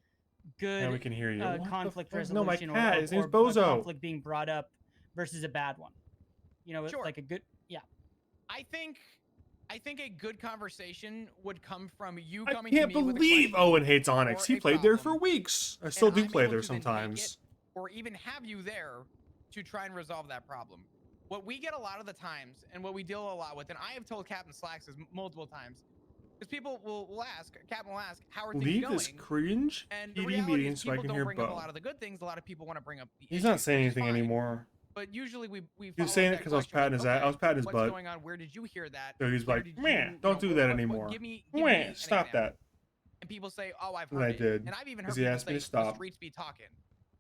good Now we can hear you. What the conflict fuck? No, my resolution cat. or, His name's or a Bozo. conflict being brought up versus a bad one? You know, it's Sure. like a good, yeah. I think a good conversation would come from you I coming can't to me with a believe question Owen hates Onyx. or He a played there problem, for weeks. I still and do I'm play able there to then take sometimes. it or even have you there to try and resolve that problem. What we get a lot of the times, and what we deal a lot with, and I have told Captain Slacks this multiple times, because people will ask, Captain will ask, how are things Leave going? this cringe And the PD reality meeting is so I people can don't hear bring up a Bo. lot of the good things. A lot of people want to bring up the He's issues, not saying which is anything fine. anymore. But usually we He was follow saying up it that because I was question patting with, his ass. I was okay, patting his what's butt. going on? Where did you hear that? So he's Where like, did you, man, don't you do know, that what- anymore. Give me an Man, stop example." that. And people say, "Oh, I've And heard I it." did, And I've even heard 'cause he people asked me say, to stop. "The streets be talking."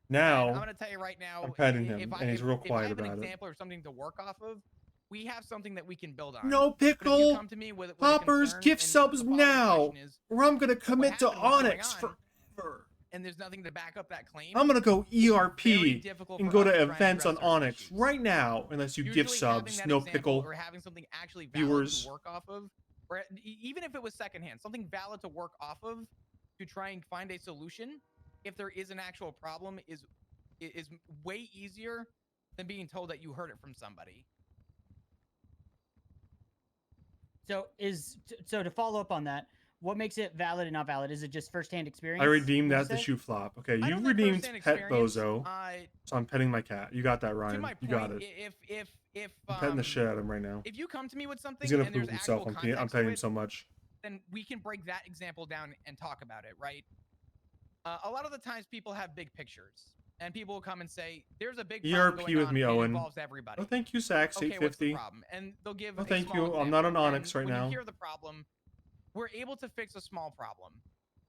Now, And I'm gonna tell you right now, I'm petting if him, I, and he's if, real if I quiet have an about it. example or something to work off of, we have something that we can build on. No But if you pickle. come to me with a Hoppers, concern gift and subs the following now, question is, or I'm gonna "What commit to happened? What's going Onyx on?" forever. And there's nothing to back up that claim. I'm gonna go very ERP difficult and for go us to to try and events on address certain Onyx issues. right now, unless you Usually gift having subs, that no example pickle. or having something actually valid Viewers. to work off of, or even if it was secondhand, something valid to work off of to try and find a solution if there is an actual problem is way easier than being told that you heard it from somebody. So to follow up on that, what makes it valid and not valid? Is it just firsthand experience? I redeemed would you that to say? shoe flop. Okay, I you don't think redeemed firsthand Pet experience, Bozo, so I'm petting my cat. You got that, To Ryan. my You point, got it. if I'm petting the shit out of him right now. if you come to me with something He's gonna and there's poop himself. actual I'm context petting to him it, so much. then we can break that example down and talk about it, right? A lot of the times people have big pictures, and people will come and say, "There's a big problem ERP going with on, me, and it Owen. involves everybody." Oh, thank you, Sax. Okay, what's the 850. problem? And they'll give Oh, a thank small you. I'm not on example, Onyx and right when now. you hear the problem, we're able to fix a small problem,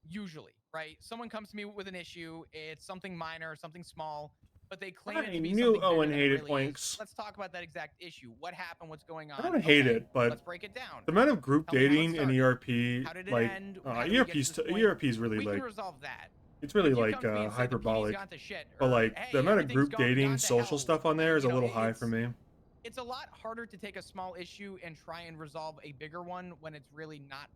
usually, right? Someone comes to me with an issue, it's something minor, something small, but they claim it I to be knew something bigger Owen than it hated really is. Oinks. Let's talk about that exact issue. What happened? What's going on? I don't hate Okay, it, but let's break it down. the amount of group Tell me how it dating in started. ERP, How did it like end? How did we get to this point? ERP is really We can like resolve that. it's really If you like come to me and say the PD's hyperbolic. gone to shit, But or, like hey, the amount of everything's group gone dating, to social hell, stuff on there is a you know, little high for me. it's a lot harder to take a small issue and try and resolve a bigger one when it's really not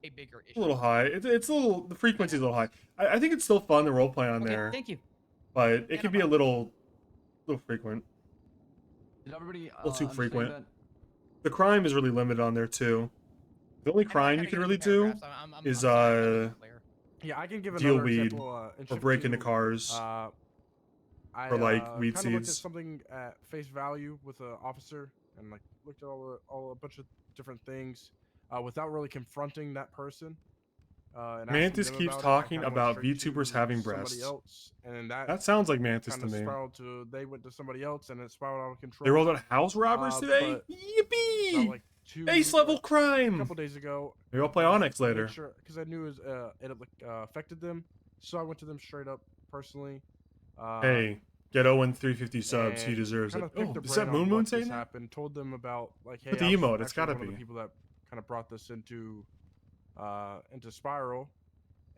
a bigger issue. A little high. It's a little, the frequency is a little high. I think it's still fun the role play on Okay, there. thank you. But it could be a little frequent. Did everybody A little too understand frequent. that? The crime is really limited on there too. The only crime you can really do is Yeah, I can give deal another weed example. In or shift break into 2, cars. I or like weed kind of looked at seeds. something at face value with an officer and like looked at all a bunch of different things without really confronting that person. And asking Mantis them keeps about it. I talking kinda went about straight VTubers to having somebody breasts. else, and then That sounds like Mantis kind to of me. spiraled to they went to somebody else, and it spiraled out of control. They rolled out house robbers today. But Yippee! about, like, Base level crime. A couple days ago. Maybe I'll play Onyx later. Because I knew it affected them, so I went to them straight up personally. Hey, get Owen 350 subs. He and deserves it. kinda picked Oh, their is that brain on Moon Moon what saying this that? happened, told them about like, hey, Put the I was emote, it's actually gotta one of be. the people that kind of brought this into Spiral,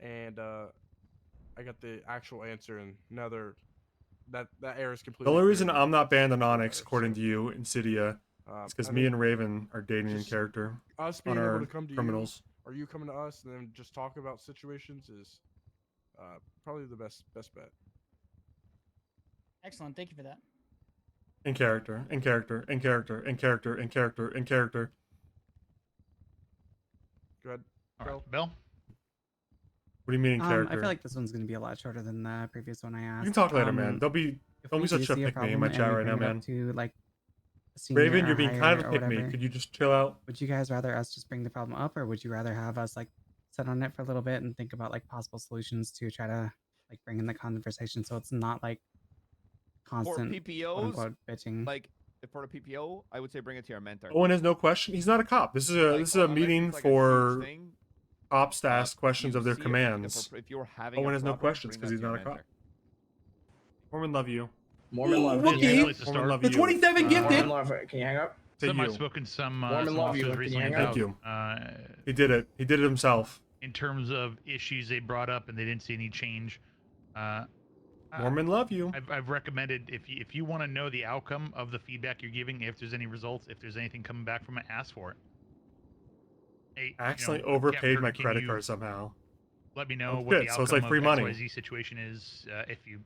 and I got the actual answer, and now that error is completely. The only reason cleared. I'm not banned on Onyx, according to you, Insidia, is because I me think and Raven are dating in just character us on being able our to come to criminals. you, or you coming to us, and then just talk about situations is probably the best bet. Excellent. Thank you for that. In character, in character, in character, in character, in character, in character. Go ahead. All right, Bill. What do you mean in character? I feel like this one's going to be a lot shorter than the previous one I asked. You can talk later, man. Don't be we such do a see pick me in problem my and chat we right now, bring it up man. To, like, a senior Raven, or you're being kind of a higher or pick me. whatever, Could you just chill out? would you guys rather us just bring the problem up, or would you rather have us like sit on it for a little bit and think about like possible solutions to try to like bring in the conversation so it's not like constant For PPOs, quote unquote bitching? like for the PPO, I would say bring it to your mentor. Owen has no question. He's not a cop. This is a meeting like a huge for thing, cops to ask questions you of their see commands. if you're having Owen a has no problem, questions bring because that he's to not your a cop. mentor. Mormon love you. Mormon love you. Wookie, Place to Mormon start. love The you. 27 gifted. Mormon love. Can you hang up? To Some you. I've spoken to some Mormon love you. officers Can you recently hang about. up? Thank you. He did it. He did it himself. In terms of issues they brought up and they didn't see any change. Mormon love you. I've recommended if you want to know the outcome of the feedback you're giving, if there's any results, if there's anything coming back from it, ask for it. Hey, I accidentally Captain overpaid Kirk, my can credit you card somehow. Let me know Oh, what good. the So it's outcome like free of money. XYZ situation is if you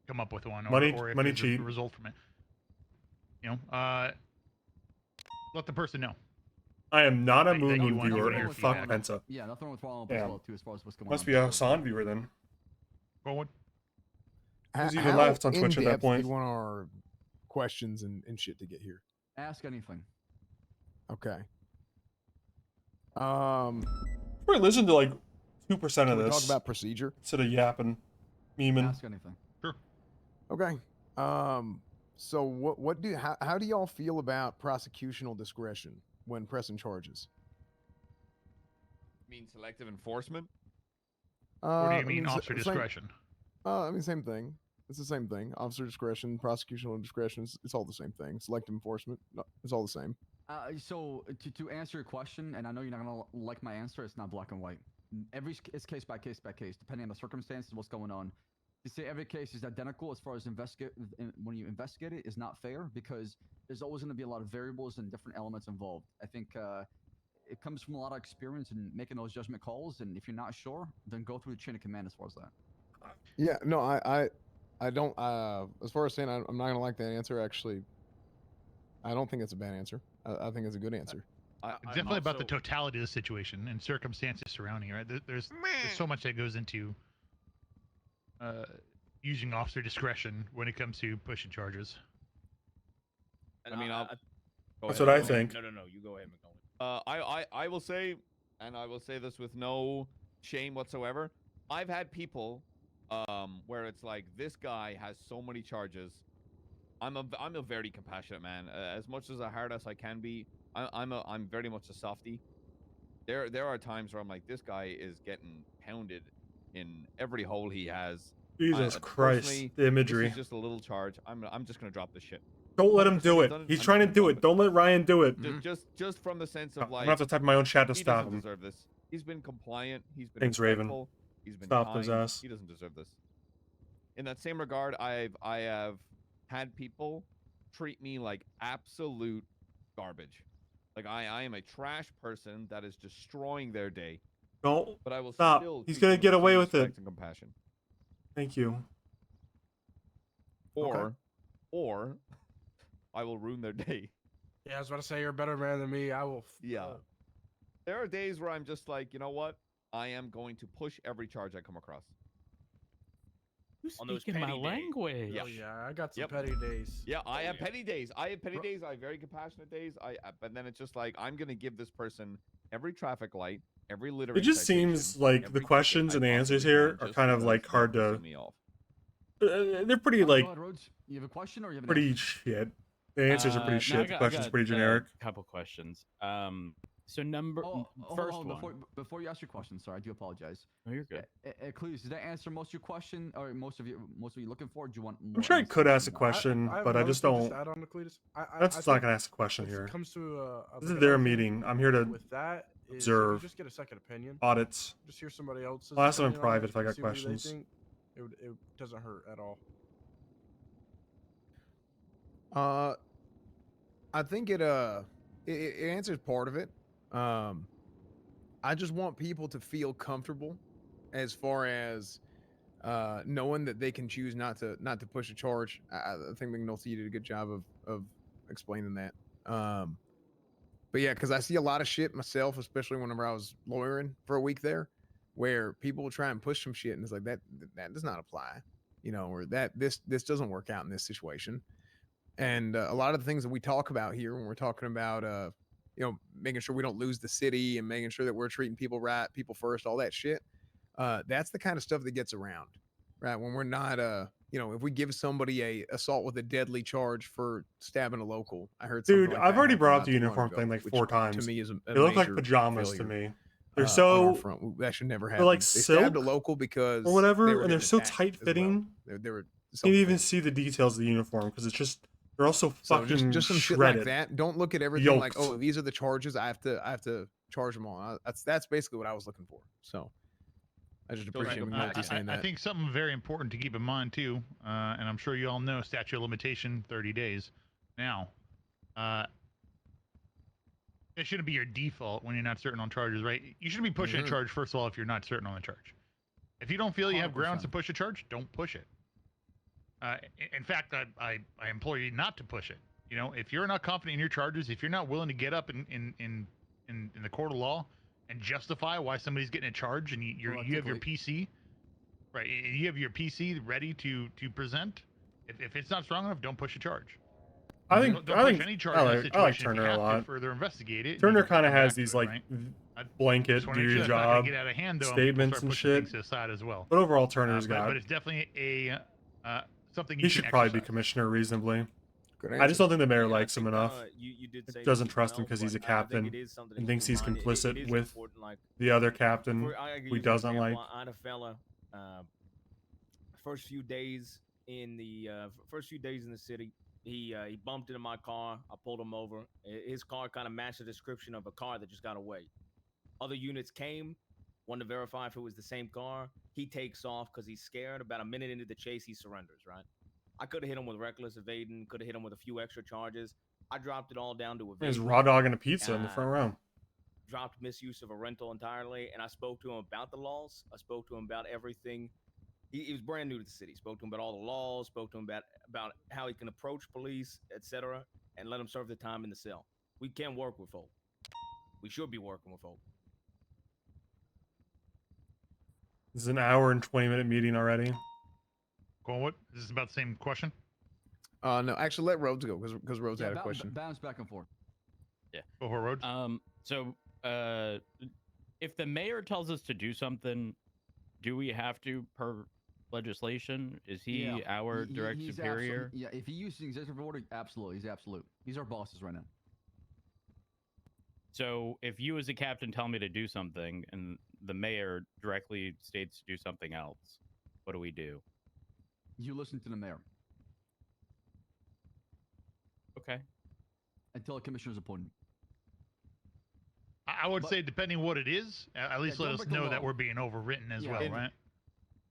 come up with one, or, Money- or if money there's cheat. a result from it. Let the person know. I am not a that Moon you Moon want to viewer, hear and feedback. fuck Penta. Yeah, nothing wrong with Ronald as Damn. well too, as far as what's going Must on. be a Hassan viewer then. Forward. Who's even left on Twitch at that point? Do you want our questions and shit to get here? Ask anything. Okay. Probably listen to like 2% of Can we this. talk about procedure? Instead of yapping, memeing. Ask anything. Sure. Okay. So how do y'all feel about prosecutional discretion when pressing charges? You mean selective enforcement? Or do you I mean officer same- discretion? I mean, same thing. It's the same thing. Officer discretion, prosecutional discretion, it's all the same thing. Selective enforcement, it's all the same. So to answer your question, and I know you're not gonna like my answer, it's not black and white. It's case by case, depending on the circumstances, what's going on. To say every case is identical as far as when you investigate it is not fair, because there's always going to be a lot of variables and different elements involved. I think it comes from a lot of experience in making those judgment calls, and if you're not sure, then go through the chain of command as far as that. Yeah, no, I don't. As far as saying I'm not gonna like that answer. Actually, I don't think it's a bad answer. I think it's a good answer. It's definitely about the totality of the situation and circumstances surrounding it. Right? There's so much that goes into using officer discretion when it comes to pushing charges. I mean, I'll. That's what I think. No, you go ahead, McNulty. I will say, and I will say this with no shame whatsoever. I've had people, where it's like this guy has so many charges. I'm a very compassionate man. As much as a hard ass I can be, I'm very much a softie. There are times where I'm like, this guy is getting pounded in every hole he has. Jesus Christ, Personally, the imagery. This is just a little charge. I'm just gonna drop this shit. Don't let him do it. He's trying to do it. Don't let Ryan do it. Just from the sense of I'm like, gonna have to type in my own chat to he stop doesn't him. deserve this. He's been compliant. He's been Thanks, Raven. respectful, He's been Stop kind. his ass. He doesn't deserve this. In that same regard, I have had people treat me like absolute garbage. Like I am a trash person that is destroying their day. Don't But I will stop. still He's treat gonna them get with away same with it. respect and compassion. Thank you. Or I will ruin their day. Yeah, I was about to say you're a better man than me. I will. Yeah. There are days where I'm just like, you know what? I am going to push every charge I come across. On those Speaking my petty days. language. Oh yeah, I got some Yep. petty days. Yeah, I have petty days. I have petty days. I have very compassionate days. But then it's just like I'm gonna give this person every traffic light, every littering. It just citation, seems like the every questions ticket and I the answers possibly here can are just kind of because like they're hard to. pissing me off. They're pretty like Go ahead, Rhodes. You have a question or you have an pretty answer? shit. The answers are pretty No, shit. The questions pretty generic. Couple questions. So number First first one. Before you ask your question, sorry, I do apologize. No, you're good. Cleus, did that answer most of your question or most of what you're looking for? Do you want more? I'm sure I could ask a answers? question, have but I another just thing don't. to add on to Cletus. That's I not think gonna ask a question when here. it comes to This like is their another thing meeting. I'm here to with that is if observe you just get a second opinion. audits. Just hear somebody else's. I'll ask them in opinion on private it, if I got see what they questions. think. It doesn't hurt at all. I think it answers part of it. I just want people to feel comfortable as far as knowing that they can choose not to push a charge. I think McNulty did a good job of explaining that. But yeah, because I see a lot of shit myself, especially whenever I was lawyering for a week there, where people will try and push some shit and it's like that does not apply, or that this doesn't work out in this situation. And a lot of the things that we talk about here when we're talking about making sure we don't lose the city and making sure that we're treating people right, people first, all that shit, that's the kind of stuff that gets around, right? When we're not if we give somebody a assault with a deadly charge for stabbing a local. I heard something Dude, like I've that already happen brought not up the too long uniform ago, thing like which 4 times. to me is a They look like major pajamas to failure, me. They're on so our front. That should never they're happen. like They stabbed a silk local because or whatever, they were and they're getting so attacked tight as well. fitting. They were You can't even see the details of the uniform because it's just they're also So fucking just some shit shredded. like that. Don't look at everything like, Yoked. oh, these are the charges. I have to charge them all. That's basically what I was looking for. So I just appreciate McNulty saying I that. think something very important to keep in mind too, and I'm sure you all know statute of limitation 30 days. Now, it shouldn't be your default when you're not certain on charges, right? You shouldn't be pushing a charge first of all if you're not certain on the charge. If you don't feel you have grounds to push a charge, don't push it. In fact, I implore you not to push it. If you're not confident in your charges, if you're not willing to get up in the court of law and justify why somebody's getting a charge, and you have your PC, right? You have your PC ready to present. If it's not strong enough, don't push a charge. I think Don't I push think any charge I in that like situation. Turner if you a have lot. to further investigate it. Turner kind of has these like blanket Just wanna do make your sure that's not gonna job get out of hand, though, and people statements start and pushing shit. things to the side as well. But overall, Turner's got. But it's definitely a something He you should can probably be exercise. commissioner reasonably. Good I just don't think the mayor Yeah, I likes him think, enough. you did say Doesn't this as trust him well, because he's a but I think captain it is something to and keep thinks in he's mind. It complicit is with important, like, the other captain I who he doesn't like. I had a fella, first few days in the city, he bumped into my car. I pulled him over. His car kind of matched the description of a car that just got away. Other units came, wanted to verify if it was the same car. He takes off because he's scared. About a minute into the chase, he surrenders, right? I could have hit him with reckless evading, could have hit him with a few extra charges. I dropped it all down to There's evasion. raw dog and a pizza in the front row. Dropped misuse of a rental entirely, and I spoke to him about the laws. I spoke to him about everything he was brand new to the city. Spoke to him about all the laws. Spoke to him about how he can approach police, etc., and let him serve the time in the cell. We can work with folk. We should be working with folk. This is an hour and 20-minute meeting already. Going what? Is this about the same question? No, actually, let Rhodes go because Rhodes had a question. Bounce back and forth. Yeah. Go for Rhodes. So, if the mayor tells us to do something, do we have to per legislation? Is he our direct he's superior? Yeah, if he uses executive order, absolutely, he's absolute. He's our bosses right now. So, if you as a captain tell me to do something and the mayor directly states to do something else, what do we do? You listen to the mayor. Okay. Until a commissioner is appointed. I would say, depending what it is, at least let don't us break the know law. that we're being overwritten as Yeah. well, And- right?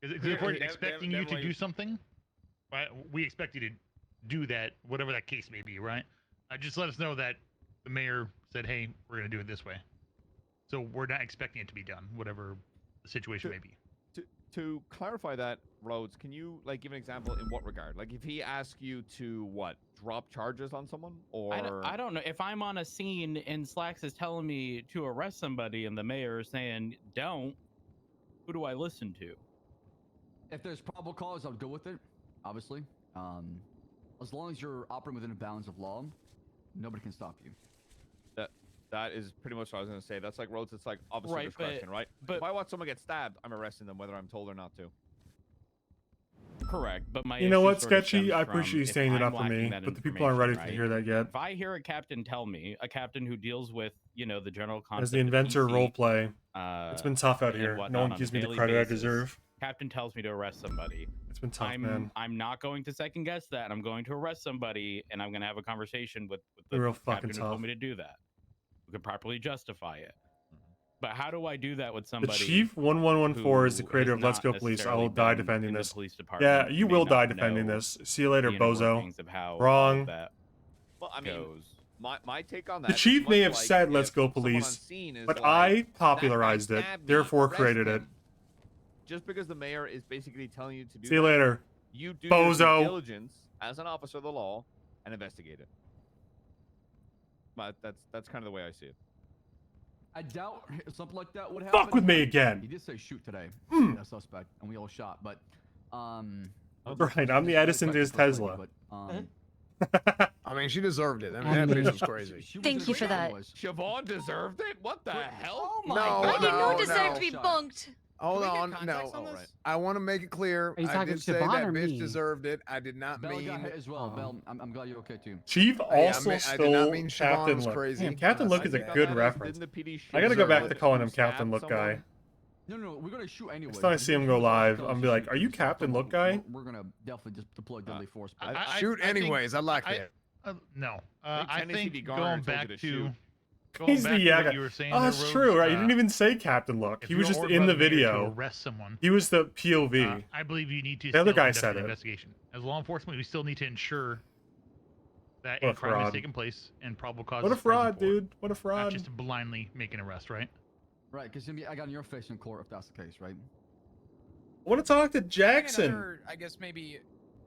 Because if we're expecting you to do something, right, we expect you to do that, whatever that case may be, right? Just let us know that the mayor said, hey, we're going to do it this way. So we're not expecting it to be done, whatever the situation may be. To clarify that, Rhodes, can you give an example in what regard? Like if he asks you to drop charges on someone, or I don't know. If I'm on a scene and Slacks is telling me to arrest somebody and the mayor is saying don't, who do I listen to? If there's probable cause, I'll go with it. Obviously, as long as you're operating within the bounds of law, nobody can stop you. That is pretty much what I was going to say. That's like Rhodes. It's like officer Right, discretion, right? but- if I watch someone get stabbed, I'm arresting them whether I'm told or not to. Correct, but my You know issue what, sort of Sketchy? stems I appreciate from you if standing I'm up for lacking me, that but the people aren't ready information, to hear that yet. If I hear a captain tell me, a captain who deals with, the general concept As the of inventor PC, roleplay, it's been tough out and here. No whatnot one on a gives me the daily credit I basis, deserve. Captain tells me to arrest somebody. It's been tough, man. I'm not going to second guess that. I'm going to arrest somebody, and I'm going to have a conversation with the Real fucking captain who told tough. me to do that. Who could properly justify it. But how do I do that with The somebody? Chief 1114 is the who creator has of Let's not Go Police. I necessarily will die been defending in the this. police department, Yeah, you may will not die defending know this. See you later, the inner bozo. workings of how all of Wrong. that Well, I mean, goes. my take on that. The is Chief may much have like said if Let's Go someone on Police, scene is but like, I "That guy popularized it, stabbed me, therefore arrest created it. him." Just because the mayor is basically telling you to do See you that, later, you do your bozo. due diligence as an officer of the law and investigate it. But that's kind of the way I see it. I doubt something like that would happen. Fuck with me again. He did say shoot today. A suspect, and we all shot. But Right, I'm the Edison to his Tesla. I mean, she deserved it. I mean, that bitch was crazy. Thank you for that. Siobhan deserved it? What the hell? Oh my No, I did not no, deserve no. to be bunked. Hold Can we get on, context no. on this? I want to make it clear. Are you I talking did say Siobhan that or bitch me? deserved it. I did not Bell mean. got hit as well. Bell, I'm glad you're okay too. Chief I also did not stole mean Siobhan Captain was Look. crazy. Damn, Captain Look is a Didn't good the reference. PD I gotta go back deserve to it calling him to stab Captain Look guy. No, we're gonna shoot anyway. Next time I see him go live, I'm gonna be like, "Are you Captain Look guy?" We're gonna definitely just deploy deadly force. but- Shoot anyways. I like I- that. No, I think I Tennessee think v. Garner going told you back to to shoot. going He's back the to yeah what guy. you were saying. Oh, there, that's Rhodes, true, right? You didn't even say Captain Look. if He you're was just ordered in by the mayor to video. arrest someone, He was the POV. I believe you need to. The other still guy conduct said an it. investigation. As law enforcement, we still need to ensure that What a a crime has fraud. taken place and probable cause. What a is present fraud, for it, dude. What a Not fraud. just blindly make an arrest, right? Right, because I got in your face in court if that's the case, right? I want to talk to I think Jackson. another, I guess maybe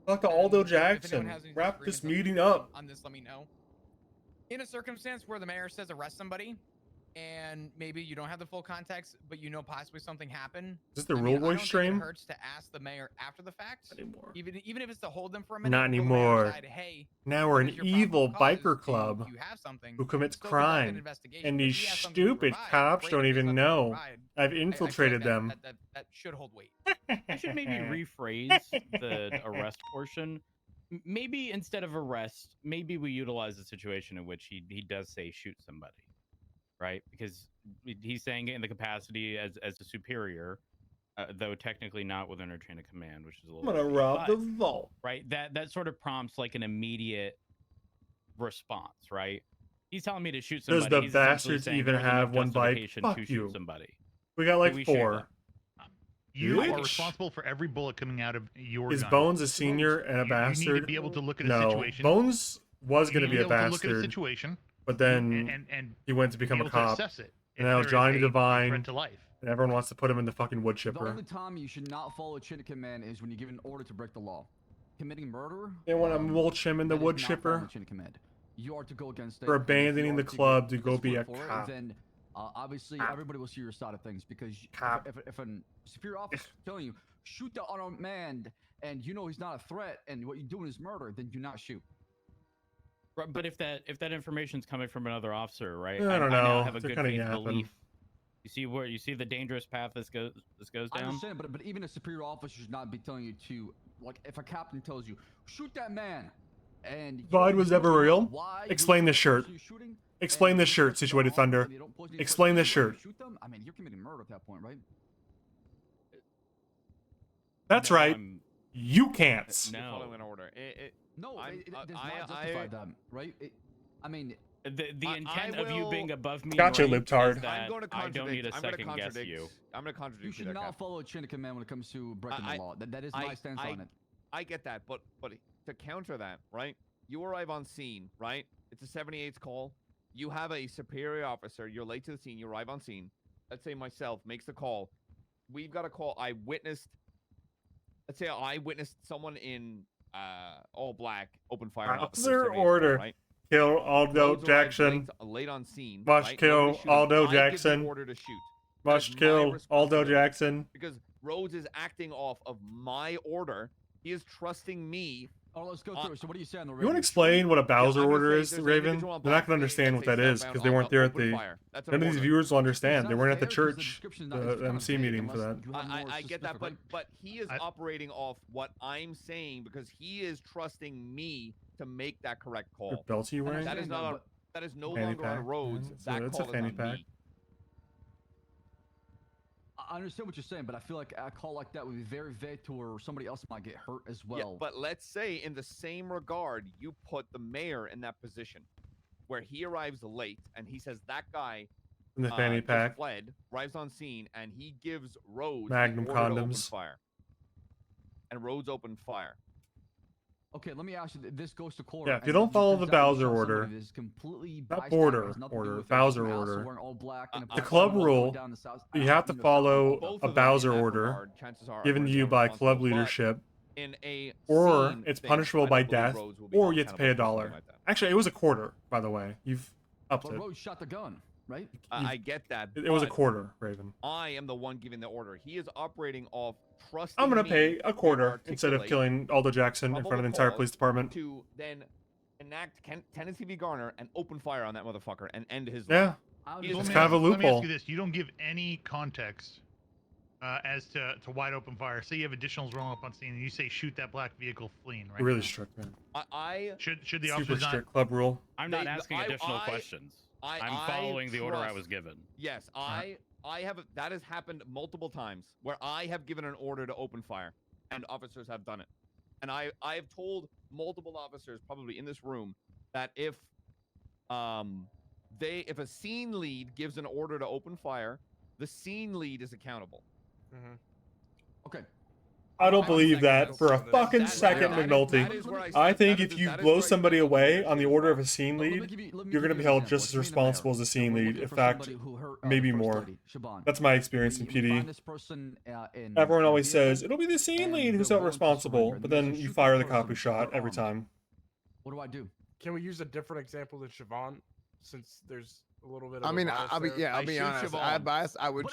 Talk to Aldo if anyone Jackson. has any Wrap this disagreements meeting up. on this, let me know. In a circumstance where the mayor says arrest somebody, and maybe you don't have the full context, but you know possibly something happened. Is this the I mean, Rule I Boy don't think stream? it hurts to ask the mayor after the fact. Anymore. Even if it's to hold them for a minute. Not go to the mayor anymore. side, hey, Now we're an here's your evil probable cause. biker club You have something. who commits Still conduct an crime, investigation, and but if these he has something to stupid provide, cops great, don't if he has even something to know. provide. I've I feel like infiltrated them. That should hold weight. I should maybe rephrase the arrest portion. Maybe instead of arrest, maybe we utilize a situation in which he does say shoot somebody, right? Because he's saying it in the capacity as a superior, though technically not within her chain of command, which is a I'm little. gonna rob the but, vault. right? That sort of prompts like an immediate response, right? He's telling me to shoot Does somebody. the he's essentially bastards saying even there's enough have one bike? justification Fuck to you. shoot somebody. We got Can like we shoot 4. them? You are Bitch. responsible for every bullet coming out of your Is gun. Bones a senior and a You need bastard? to be able to look at a No, situation. Bones was You gonna need be a able to look at a bastard, situation, but then and he went to be become a able to cop. assess it. And If now there is Johnny a Devine threat to life. And everyone wants to put him in the fucking wood The chipper. only time you should not follow chain of command is when you give an order to break the law. Committing murder. They want to mulch him in the that is wood not chipper. following chain of command. You are to go against it. For and if you abandoning are the to club to get go be a disciplined for it, cop. then obviously everybody will see your side of things because Cop. if a superior officer is telling you shoot the unarmed man and you know he's not a threat and what you're doing is murder, then do not shoot. Right, but if that information's coming from another officer, right? I don't now know. have a They're good kinda faith yapping. belief. You see the dangerous path this goes I down. understand, but even a superior officer should not be telling you to, like, if a captain tells you shoot that man, and you VOD was don't ever know real? why Explain you're this shirt. shooting, Explain and this you shirt, shoot Situated them off, Thunder. and they don't post any Explain this questions, and you shirt. shoot them, I mean, you're committing murder at that point, right? That's No, right. I'm- You can't. You're No. following order. No, I'm- it does I- not I- justify that, right? I mean, The intent of you will- being above me Gotcha, rank libtard. is that I'm going to I don't need a contradict. I'm going to second guess contradict. you. I'm going to contradict you should there, not Cap. follow chain of command when it comes to breaking the law. That is my stance on it. I get that, but to counter that, right? You arrive on scene, right? It's a 78th call. You have a superior officer. You're late to the scene. You arrive on scene. Let's say myself makes the call. We've got a call. Let's say I witnessed someone in all black open fire. on officer Officer 78th call, order. right? Kill Aldo Rhodes arrives Jackson. late on scene. Must right? kill Nobody shoot him. Aldo I give the Jackson. order to shoot. Must That is my kill Aldo responsibility. Jackson. Because Rhodes is acting off of my order. He is trusting me. Oh, let's go through. So what do you say on the You want to radio? explain what a Bowser I'm gonna order say is, there's an Raven? individual on They're not black going to understand what that is southbound because they on weren't the there at open the. fire. That's an None of these order. viewers will understand. It's They not weren't at the fair because the church, description is the not- it's kind of MC vague meeting for unless that. you have more I get that, specific, but he is operating off what I'm saying because he is trusting me to make that correct call. What belt are you wearing? That is understand not that, on. That is no Fanny longer on pack. Rhodes. Yeah, That it's a call is fanny on pack. me. I understand what you're saying, but I feel like a call like that would be very vague to where somebody else might get hurt as well. Yeah, but let's say in the same regard, you put the mayor in that position where he arrives late and he says that guy In the fanny just pack. fled, arrives on scene, and he gives Rhodes Magnum the order to open condoms. fire. And Rhodes opened fire. Okay, let me ask you. This goes to court. Yeah, if you and don't it follow turns the out you Bowser shot order, somebody that is completely not bystander, border has nothing to do order, with it, Bowser someone else order. wearing all black and a The police club officer rule, down the south- you have to south follow Both a of them Bowser in that order regard, chances are given to you originally by club responsible, but leadership, in a or scene it's thing, punishable I by don't believe death, Rhodes will be or held you have to pay accountable for $1. something like that. Actually, it was a quarter, by the way. You've upped But it. Rhodes shot the gun, right? I get that. It was a but quarter, Raven. I am the one giving the order. He is operating off trusting I'm gonna me pay a to quarter instead of articulate killing Aldo Jackson in front of the entire probable police cause department. to then enact Tennessee v. Garner and open fire on that motherfucker and end his Yeah. life. It's Let me kind of a Let me ask loophole. you this: you don't give any context as to wide open fire. Say you have additionals rolling up on scene, and you say shoot that black vehicle fleeing. Right. Really now. strict, man. Should the Super officers not? strict club rule. I'm not asking additional questions. I'm following the order I was given. Yes, I have. That has happened multiple times where I have given an order to open fire, and officers have done it. And I have told multiple officers, probably in this room, that if a scene lead gives an order to open fire, the scene lead is accountable. Okay. I don't believe that for a fucking That- second, that is- McNulty. that is where I I said- think that if is- you that is blow where I somebody said away on the order of a scene Let me lead, give you- let me you're give going to be you an held example. just as Let's say the mayor. responsible as a scene We're lead. looking In for fact, somebody who hurt, maybe the first more. lady, Siobhan. That's my experience in We PD. find this person, in Everyone in a always vehicle, says it'll be the scene and lead who's they're not willing to responsible, surrender. but They then say, you "Shoot fire that the cop who person. shot They're every armed." time. What do I do? Can we use a different example than Siobhan, since there's a little bit of I a mean, bias I'll be there? yeah, I'll be honest. I have bias. I would,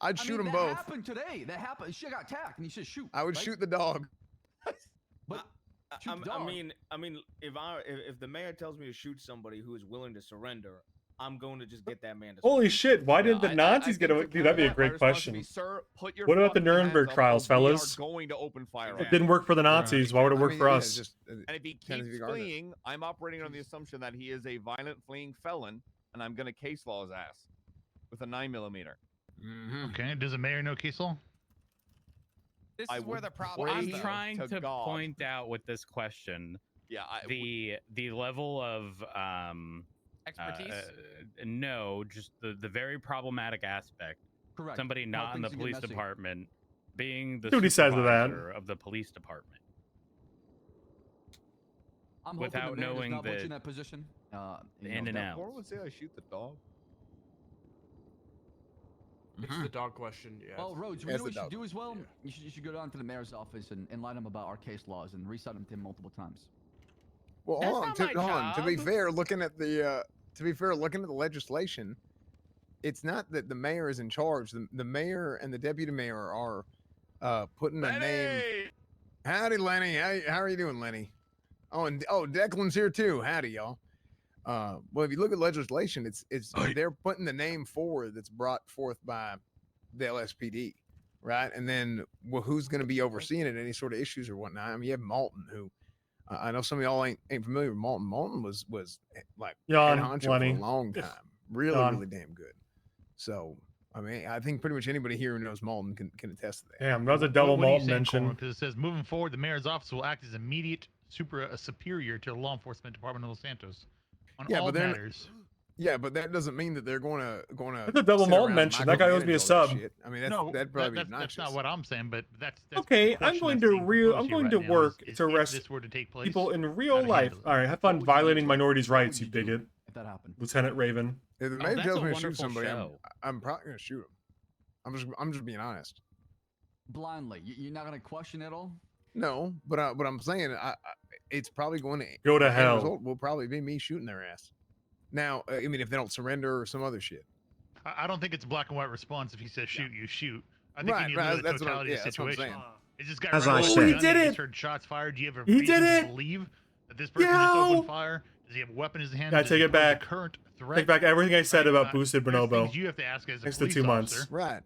I'd I shoot mean, them that both. happened today. That happened. She got attacked, and he said shoot. I would right? shoot the dog. But I mean, if the mayor tells me to shoot somebody who is willing to surrender, I'm going to just get that man to Holy surrender. shit, why didn't the Nazis get away? Dude, that'd be a great question. What about the Nuremberg trials, fellas? Going to open fire. It didn't work for the Nazis. Why would it work for us? And if he keeps fleeing, I'm operating on the assumption that he is a violent fleeing felon, and I'm going to case law his ass with a 9mm. Okay. Does the mayor know case law? This I is where would the problem pray is. I'm though. trying to God. point out with this question. Yeah, the level of Expertise? No, just the very problematic aspect. Correct. Somebody How not in the things get police messy. department being the See what he says to that. supervisor of the police department. I'm without hoping the mayor does knowing not put you the in that position. in and out. Or would say I shoot the dog. It's the dog question. Yeah. Well, Rhodes, you It's know the what you should dog do as well? You should go down to the mayor's office and enlighten him about our case laws and recite them to him multiple times. Well, That's hold on. not To, my hold on. To be job. fair, looking at the legislation, it's not that the mayor is in charge. The mayor and the deputy mayor are putting a name. Howdy, Lenny. How are you doing, Lenny? Oh, and Declan's here too. Howdy, y'all. Well, if you look at legislation, it's they're putting the name forward that's brought forth by the LSPD, right? And then who's going to be overseeing it? Any sort of issues or whatnot? I mean, you have Malton, who I know some of y'all ain't familiar with Malton. Malton was like head Yawn, honcho Lenny. for a long time. Really, Yawn. really damn good. So, I mean, I think pretty much anybody here who knows Malton can attest to that. Damn, that was a double What are you Malton saying, mention. Coleman? Because it says moving forward, the mayor's office will act as immediate superior to the law enforcement department of Los Santos on Yeah, all but they're matters. Yeah, but that doesn't mean that they're gonna. That's a double sit Malton around mention. That guy owes me a micromanage all that sub. shit. I mean, No, that'd probably be that's obnoxious. not what I'm saying, but that's Okay, the I'm question going that's to being real. proposed I'm here going right to now work is to if arrest this were to take place, people in how real to life. handle it. All right, have fun violating minorities' rights, you bigot. If that happened. Lieutenant Raven. If the Oh, mayor that's tells a me to shoot wonderful somebody, show. I'm probably gonna shoot him. I'm just being honest. Blindly. You're not going to question at all? No, but I'm saying it's probably going to Go to the end hell. Result will probably be me shooting their ass. Now, I mean, if they don't surrender or some other shit. I don't think it's a black and white response. If he says shoot, you shoot. I think Right, you need right, to know the that's what I'm- totality of yeah, the that's what I'm situation. saying. Is this guy As right I with a said. gun? He did He it. just heard shots fired. Do you have a He reason did to it. believe that this person just Yo. opened fire? Does he have a weapon in his hand? Yeah, Does take he it pose a back. current threat? Take back everything I said Right? about boosted There's bonobo. things you have to ask as a Thanks to police 2 months. officer. Right.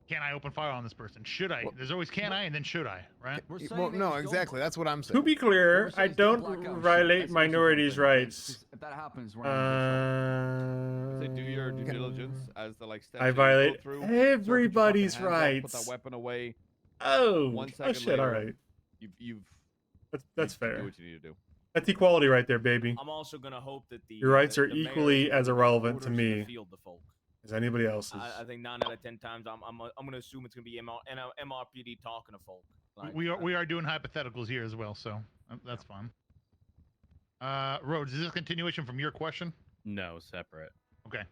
Can I open fire on this person? Should I? There's always can I and then should I, right? Well, no, exactly. That's what I'm saying. To be clear, I don't violate minorities' rights. If that happens, we're in Say do your due diligence as the like steps I that you go violate through. Sir, put your fucking everybody's hands up, rights. Put that weapon away. Oh, 1 oh second shit! All later, right, You've that's you fair. Do what you need to do. That's equality right there, baby. I'm also gonna hope that the Your rights the- are the mayor equally as gives irrelevant to orders in the me field to folk. as anybody else's. I think 9 out of 10 times I'm gonna assume it's gonna be MRPD talking to folk. Like, We are doing hypotheticals here as well, so that's fine. Rhodes, is this a continuation from your question? No, separate. Okay.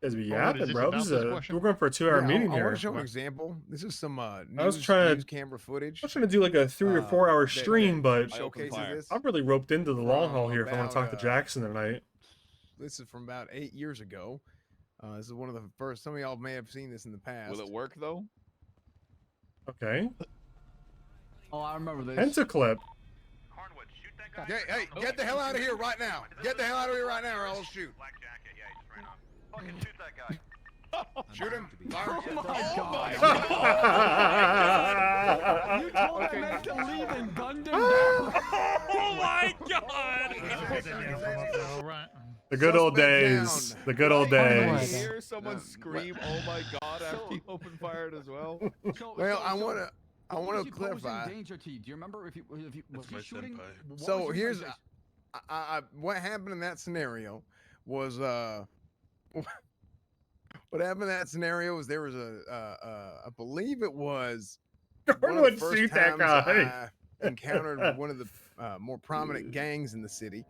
Guys be Oh, what, yapping, is this bro. about This is this a, question? we're going for a 2-hour Yeah, meeting I here. want to show an example. This is some was trying news to- camera footage. I was trying to do like a 3 or 4 hour that stream, but showcases this. I'm really roped into the long haul from here if I want to talk to about, Jackson tonight. This is from about 8 years ago. This is one of the first. Some of y'all may have seen this in the past. Will it work though? Okay. Oh, I remember this. Pentaclip. Hey, get the hell out of here right now! Get the hell out of here right now, or I'll shoot. Shoot him! Fire. Oh my God. You told that man to leave and gunned him down. Oh my god! The good old Suspect days. down. The good old I days. hear someone scream, "Oh my god!" after he opened fired as well. Well, I want to What was he posing clarify. danger to you? Do you remember if he was he shooting? What So was his here's motivation? what happened in that scenario was what happened in that scenario was there was I believe it was one of would the first shoot that times guy. I encountered one of the more prominent gangs in the city,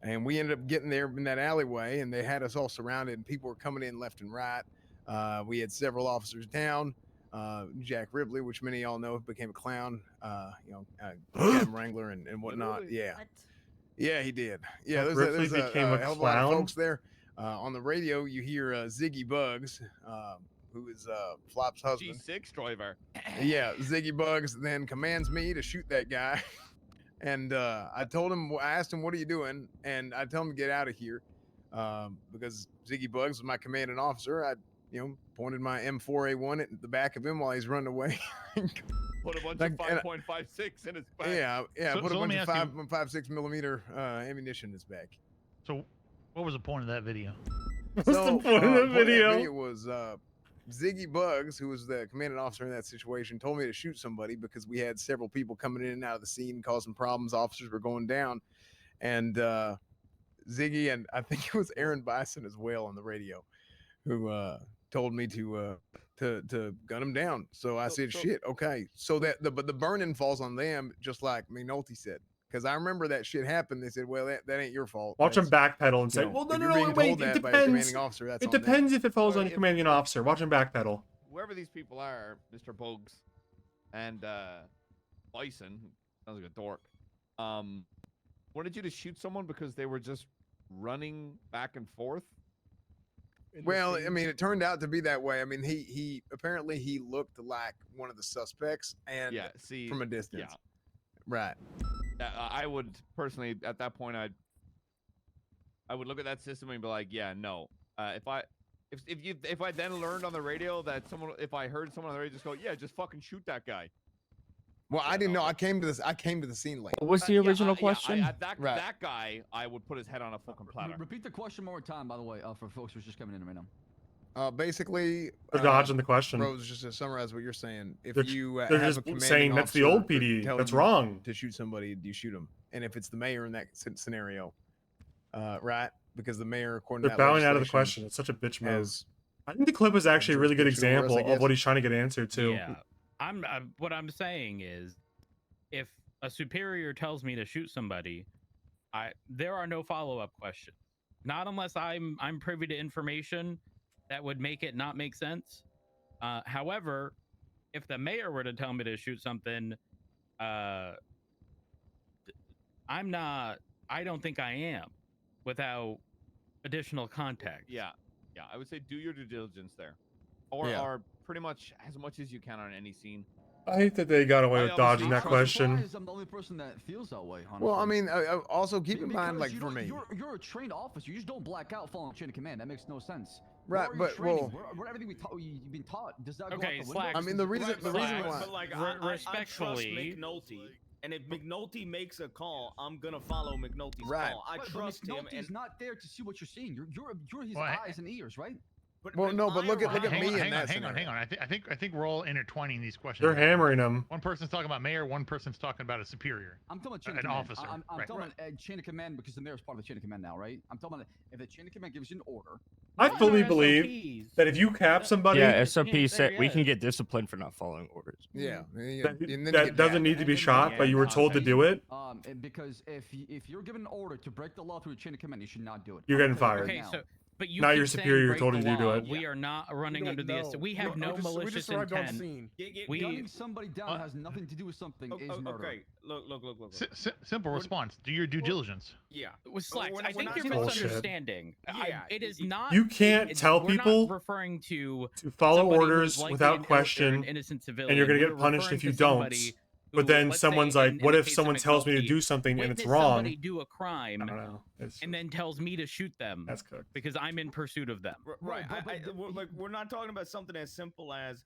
and we ended up getting there in that alleyway, and they had us all surrounded, and people were coming in left and right. We had several officers down. Jack Ripley, which many of y'all know, became a clown. Cab Wrangler and whatnot. Really? Yeah. Yeah, he did. Yeah, Jack there's Ripley a became a hell of a lot of clown? folks there. On the radio, you hear Ziggy Bugs, who is Flop's husband. G6 driver. Yeah, Ziggy Bugs then commands me to shoot that guy. And I asked him, "What are you doing?" And I told him to get out of here because Ziggy Bugs was my commanding officer. I, pointed my M4A1 at the back of him while he's running away. Put a bunch Like, of 5.56 in his back. Yeah, So- put so a let me bunch of ask you- 5.56 millimeter ammunition in his back. So, what was the point of that video? What's the point of the video? It was Ziggy Bugs, who was the commanding officer in that situation, told me to shoot somebody because we had several people coming in and out of the scene causing problems. Officers were going down, and Ziggy and I think it was Aaron Bison as well on the radio, who told me to gun him down. So I said, "Shit, okay." So but the burning falls on them, just like McNulty said. Because I remember that shit happened. They said, "Well, that ain't your fault." Watch him That's- backpedal and say, you know, "Well, no, if no, you're no, being wait, told it that by your depends. commanding officer, that's It on them." depends if it falls on your commanding officer. Watch him backpedal." whoever these people are, Mr. Bugs and Bison, who sounds like a dork, wanted you to shoot someone because they were just running back and forth. Well, I mean, it turned out to be that way. I mean, he apparently he looked like one of the suspects, and Yeah, see, from a distance, yeah. right? I would personally, at that point, I would look at that system and be like, yeah, no. If I then learned on the radio that if I heard someone on the radio just go, yeah, just fucking shoot that guy. Well, I didn't know. I came to the scene late. What was the original question? That guy, I would put his head on a fucking platter. Repeat the question one more time, by the way, for folks who's just coming in right now. Basically, They're dodging the question. Rose, just to summarize what you're saying, if They're you they're have just a commanding saying that's the officer old PD. telling That's you wrong. To shoot somebody, do you shoot them? And if it's the mayor in that scenario, right? Because the mayor, according They're to that bowing out of the legislation, question. It's such a bitch move. has I think the clip is actually a really good jurisdiction over us, example I of what guess. he's trying to get answered to. Yeah, what I'm saying is, if a superior tells me to shoot somebody, there are no follow-up questions. Not unless I'm privy to information that would make it not make sense. However, if the mayor were to tell me to shoot something, I don't think I am without additional context. Yeah, I would say do your due diligence there, or pretty much as you can on any scene. I hate that they got away with dodging that question. I'm the only person that feels that way, honestly. Well, I mean, also keep in mind, like, you for don't- me, you're a trained officer. You just don't black out following chain of command. That makes no sense. Right, Where are you but, training? well- Where everything you've been taught, does that go Okay, out the Slack. window? I mean, the reason why. But like, respectfully, I trust McNulty, and if McNulty makes a call, I'm gonna follow McNulty's Right. call. I But trust him, McNulty's and not there to see what you're seeing. You're his Well, eyes and ears, right? Well, no, but look at Hang me on, in hang that on, scenario. hang on. I think we're all intertwining these questions. They're hammering him. One person's talking about mayor, one person's talking about a superior. I'm talking about chain An of command. officer. I'm right. talking about chain of command because the mayor's part of the chain of command now, right? I'm talking about if the chain of command gives you an order. I fully believe that if you cap somebody, Yeah, SOP said we can get disciplined for not following orders. Yeah, that doesn't need to be shot, but you were told to do it. Because if you're given an order to break the law through a chain of command, you should not do it. You're getting fired. Okay, so but you Not keep your saying superior break told the you to do law. it. We are not running under the. We have no we malicious just arrived on intent. scene. Gunning somebody down has nothing to do with something is murder. Okay, look. Simple response. Do your due diligence. Yeah. With Slacks, We're I not- think we're you're not- Bullshit. misunderstanding. Yeah, It is not. You can't tell we're not people referring to follow somebody who's orders likely without an illiterate, question, innocent civilian. and you're gonna We're get punished referring if you to don't. somebody But who, then let's someone's say like, in "What the if case of someone tells me to McNulty, do something and it's witnessed wrong?" Somebody do a crime, I don't know. and then tells me to shoot them. That's cooked. Because I'm in pursuit of them. Right. We're not talking about something as simple as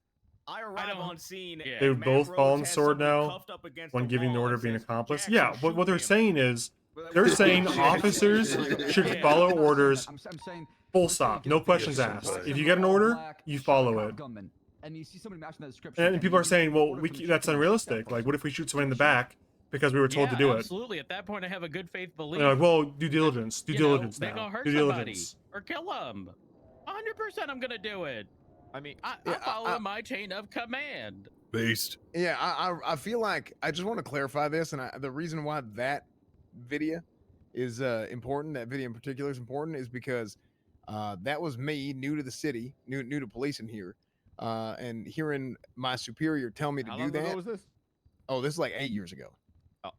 I arrive don't- on scene. Yeah. They and Matt both fall on Rhodes the has sword somebody now cuffed up against when the giving the wall order and of being says, accomplice. "Jackson, Yeah, shoot what they're him." saying is Well, they're we're saying not- officers should Yeah. follow orders. I'm saying Full stop. No questions asked. If you get an order, you follow it. And you see somebody matching that description. And people are saying, "Well, that's unrealistic. Like, what if we shoot someone in the back because we were told to do it?" Absolutely. At that point, I have a good faith belief. And they're like, "Well, due diligence. Due diligence They're now. gonna hurt Due somebody diligence." or kill them. 100%, I'm gonna do it. I mean, I'm Yeah, following my chain of command. Based. Yeah, I feel like I just want to clarify this, and the reason why that video is important, that video in particular is important, is because that was me, new to the city, new to policing here, and hearing my superior tell me to How do long ago that. was this? Oh, this is like 8 years ago. Oh.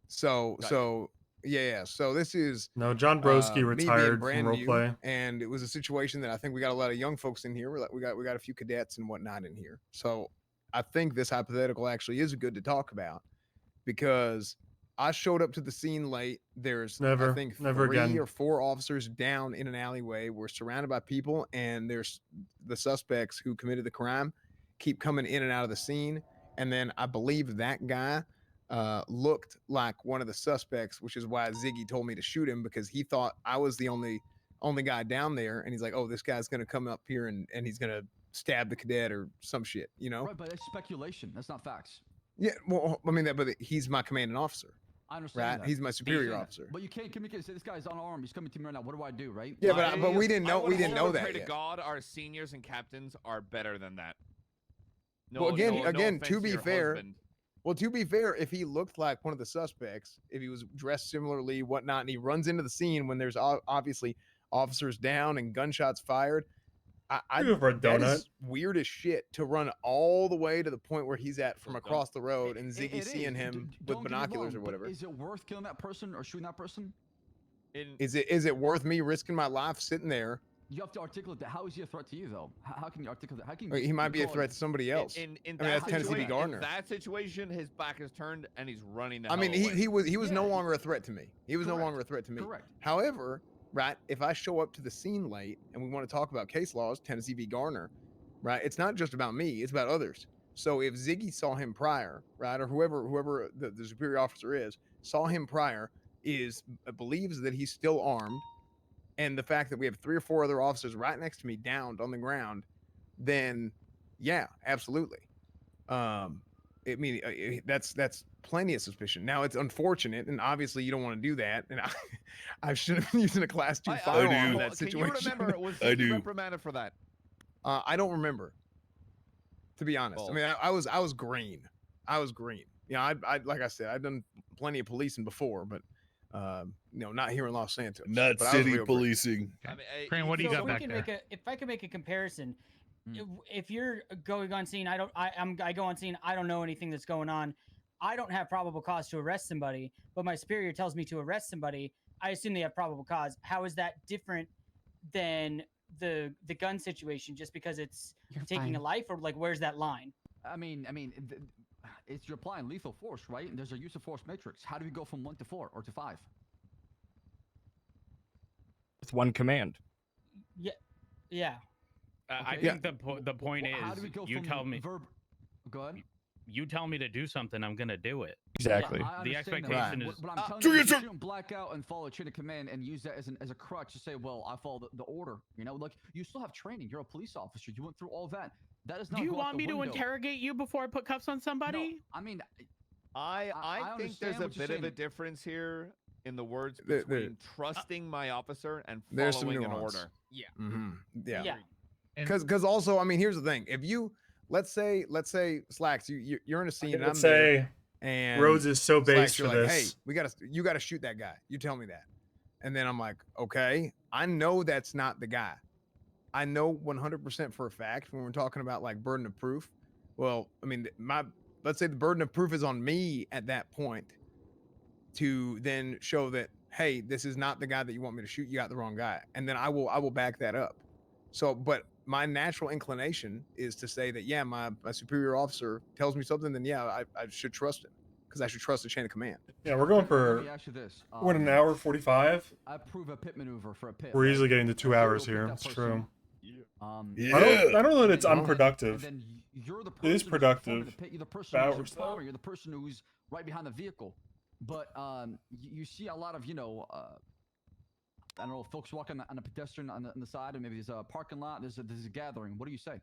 So yeah. So this is No, John Broski me being retired from brand new, roleplay. and it was a situation that I think we got a lot of young folks in here. We got a few cadets and whatnot in here. So I think this hypothetical actually is good to talk about because I showed up to the scene late. There's Never- I think never 3 again. or 4 officers down in an alleyway. We're surrounded by people, and there's the suspects who committed the crime keep coming in and out of the scene. And then I believe that guy looked like one of the suspects, which is why Ziggy told me to shoot him, because he thought I was the only guy down there, and he's like, "Oh, this guy's gonna come up here and he's gonna stab the cadet or some shit," you know? Right, but it's speculation. That's not facts. Yeah, well, I mean but he's my commanding officer. I understand Right? that. He's my superior Yeah. officer. But you can't communicate and say this guy's unarmed. He's coming to me right now. What do I do, right? Yeah, but we didn't know I would hope and that pray to yet. God, our seniors and captains are better than that. Well, again, no to offense be your fair, husband. if he looked like one of the suspects, if he was dressed similarly, whatnot, and he runs into the scene when there's obviously officers down and gunshots fired, I go for a that donut. is weird as shit to run all the way to the point where he's at from across the road and Ziggy It seeing is. him with Don't get me binoculars wrong, or but whatever. Is it worth killing that person or shooting that person? Is it worth me risking my life sitting there? You have to articulate that. How is he a threat to you, though? How can you articulate that? How can Or he might be a call it- threat to somebody else. In I mean, that that's Tennessee v. situation, Gardner. in that situation, his back is turned and he's running the I hell mean, away. he was no longer a threat to me. He was no Correct. longer a threat to me. Correct. However, right, if I show up to the scene late and we want to talk about case laws, Tennessee v. Garner, right, it's not just about me, it's about others. So if Ziggy saw him prior, right, or whoever the superior officer is, saw him prior, believes that he's still armed, and the fact that we have 3 or 4 other officers right next to me downed on the ground, then yeah, absolutely. I mean, that's plenty of suspicion. Now it's unfortunate, and obviously you don't want to do that. And I should have been using a class 2 firearm in that situation. Can you remember? Was he reprimanded for that? I don't remember, to be honest. I mean, I was green. I was green. Yeah, I like I said, I've done plenty of policing before, but not here in Los Santos. Not But I was city real green. policing. Crane, what do you So got back can there? if I could make a comparison, if you're going on scene, I go on scene, I don't know anything that's going on. I don't have probable cause to arrest somebody, but my superior tells me to arrest somebody. I assume they have probable cause. How is that different than the gun situation? Just because it's taking a life, or like where's that line? I mean, you're applying lethal force, right? And there's a use of force matrix. How do we go from 1 to 4 or to 5? With one command. Yeah. I Okay. think the point Well, how is, do we go you from tell me. Go ahead. You tell me to do something, I'm gonna do it. Exactly. I The understand that. expectation is. But I'm telling you, you shouldn't black out and follow chain of command and use that as a crutch to say, well, I follow the order. Like you still have training. You're a police officer. You went through all that. That is not. Do you go out want the me to window. interrogate you before I put cuffs on somebody? No, I mean, I think there's understand a what you're bit of a saying. difference here in the words There- between trusting my officer and There's some following an nuance. order. Yeah. Mm-hmm. Yeah. Yeah. Because also, I mean, here's the thing: if you let's say Slacks, you're in a scene, and I'm Let's say there, and Rhodes is so Slacks, based you're for like, this. hey, you gotta shoot that guy. You tell me that, and then I'm like, okay, I know that's not the guy. I know 100% for a fact when we're talking about like burden of proof. Well, I mean, let's say the burden of proof is on me at that point to then show that, hey, this is not the guy that you want me to shoot. You got the wrong guy, and then I will back that up. So, but my natural inclination is to say that, yeah, my superior officer tells me something, then yeah, I should trust him because I should trust the chain of command. Yeah, we're going Let for me ask you this. what, an hour 45. I approve a pit maneuver for a pit. We're right? easily getting to 2 Let's say hours we'll here. pick It's that true. person. I don't know that it's and then- unproductive. and then you're the It is person who's in front of productive. the pit, you're the person who's in Hours, though. power, you're the person who's right behind the vehicle. But you see a lot of, I don't know, folks walking on a pedestrian on the side, and maybe there's a parking lot, there's a gathering. What do you say?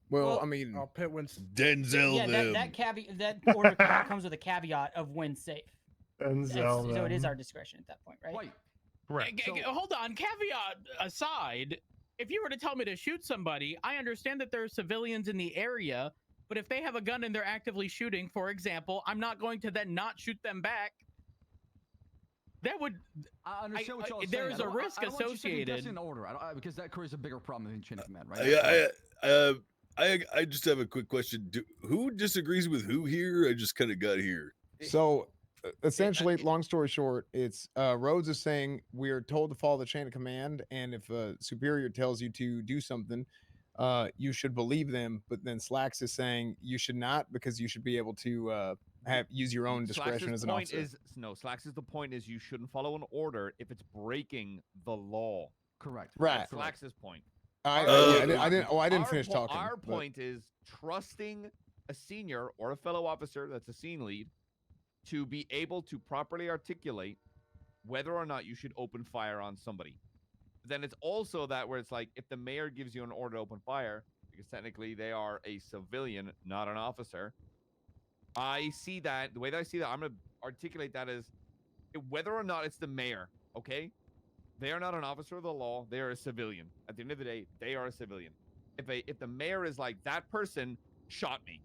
Well, I mean, Pit wins. Denzel Yeah, them. that caveat, that order comes with a caveat of when safe. Denzel So it is them. our discretion at that point, right? Right. Correct. Hold on. Caveat aside, if you were to tell me to shoot somebody, I understand that there are civilians in the area, but if they have a gun and they're actively shooting, for example, I'm not going to then not shoot them back. That would. I understand what y'all saying. There's I a don't- risk I don't want you associated. second-guessing the order, because that creates a bigger problem than chain of command, right? I just have a quick question. Who disagrees with who here? I just kind of got here. So essentially, long story short, it's Rhodes is saying we're told to follow the chain of command, and if a superior tells you to do something, you should believe them. But then Slacks is saying you should not, because you should be able to use your own discretion as an officer. Slacks' the point is you shouldn't follow an order if it's breaking the law. Correct. Right. That's Slacks' point. I didn't finish talking. Our but- point is trusting a senior or a fellow officer that's a scene lead to be able to properly articulate whether or not you should open fire on somebody. Then it's also that where it's like, if the mayor gives you an order to open fire, because technically they are a civilian, not an officer. I see that, the way that I see that, I'm going to articulate that as whether or not it's the mayor, okay? They are not an officer of the law. They are a civilian. At the end of the day, they are a civilian. If the mayor is like, that person shot me,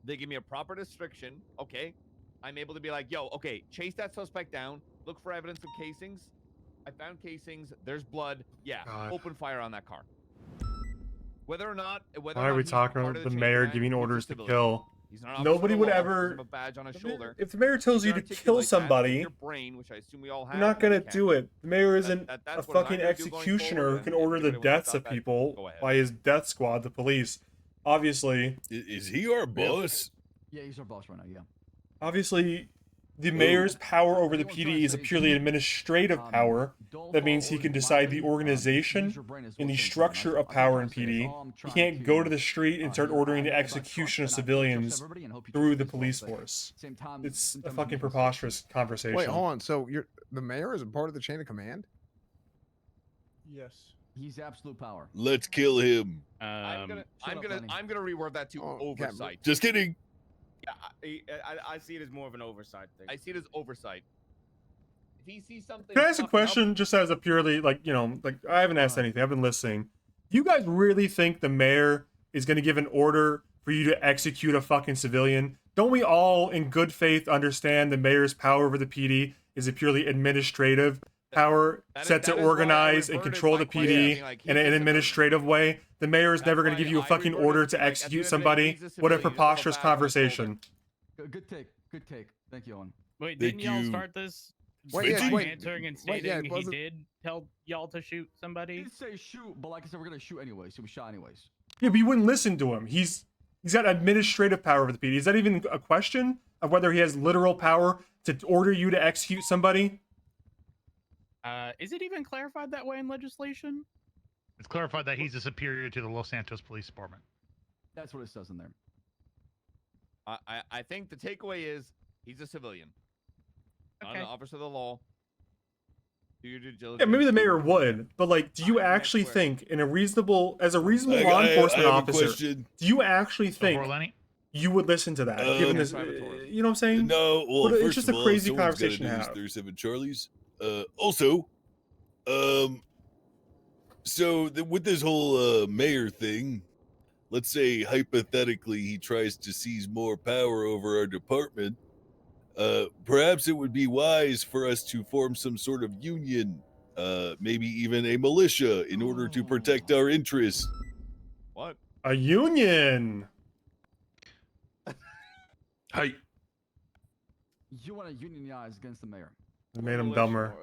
they give me a proper description, okay? I'm able to be like, yo, okay, chase that suspect down, look for evidence of casings. I found casings, there's blood. Yeah, God. open fire on that car. Whether or not Why are we talking about the mayor giving orders to kill? He's not an officer Nobody of the would law, ever. doesn't have a badge on his shoulder. If the mayor tells You you can to kill articulate that with somebody, your brain, which I assume we all have. you're not when we gonna can. do it. The mayor isn't that's a what I'm fucking gonna do going executioner forward, who can and if order the anybody wants to deaths stop of that, people go ahead. by his death squad, the police. Obviously, Is he our boss? Yeah, he's our boss right now. Yeah. obviously, the mayor's power over the PD is a purely administrative power. That means he can decide the organization and the structure of power in PD. He can't go to the street and start ordering the execution of civilians through the police force. It's a fucking preposterous conversation. Wait, hold on. So the mayor is a part of the chain of command? Yes. He's absolute power. Let's kill him. I'm gonna reword that to oversight. Just kidding. Yeah, I see it as more of an oversight thing. I see it as oversight. If he sees something, Can I ask a fucking up- question just as a purely, like, I haven't asked anything. I've been listening. You guys really think the mayor is going to give an order for you to execute a fucking civilian? Don't we all, in good faith, understand the mayor's power over the PD is a purely administrative power set to organize and control the PD in an administrative way? The mayor is never going to give you a fucking order to execute somebody. What a preposterous conversation. Good take. Good take. Thank you, Owen. Wait, Thank didn't y'all you. start this? Wait, by wait. answering and Wait, yeah, stating it he wasn't- did tell y'all to shoot He somebody? didn't say shoot, but like I said, we're gonna shoot anyways. So we shot anyways. Yeah, but you wouldn't listen to him. He's got administrative power over the PD. Is that even a question of whether he has literal power to order you to execute somebody? Is it even clarified that way in legislation? It's clarified that he's a superior to the Los Santos Police Department. That's what it says in there. I think the takeaway is he's a civilian, not an officer of the law. Do your due diligence. Yeah, maybe the mayor would, but like, do you actually think, as a reasonable law enforcement I have a officer, question. do you actually think Lenny? you would listen to that? Given this, you know what I'm saying? No, well, But it's first just of a all, crazy someone's gotta conversation do to his have. 37 Charlies. Also, so with this whole mayor thing, let's say hypothetically he tries to seize more power over our department. Perhaps it would be wise for us to form some sort of union, maybe even a militia, in order to protect our interests. What? A union. Hi. You want to unionize against the mayor? It made him dumber.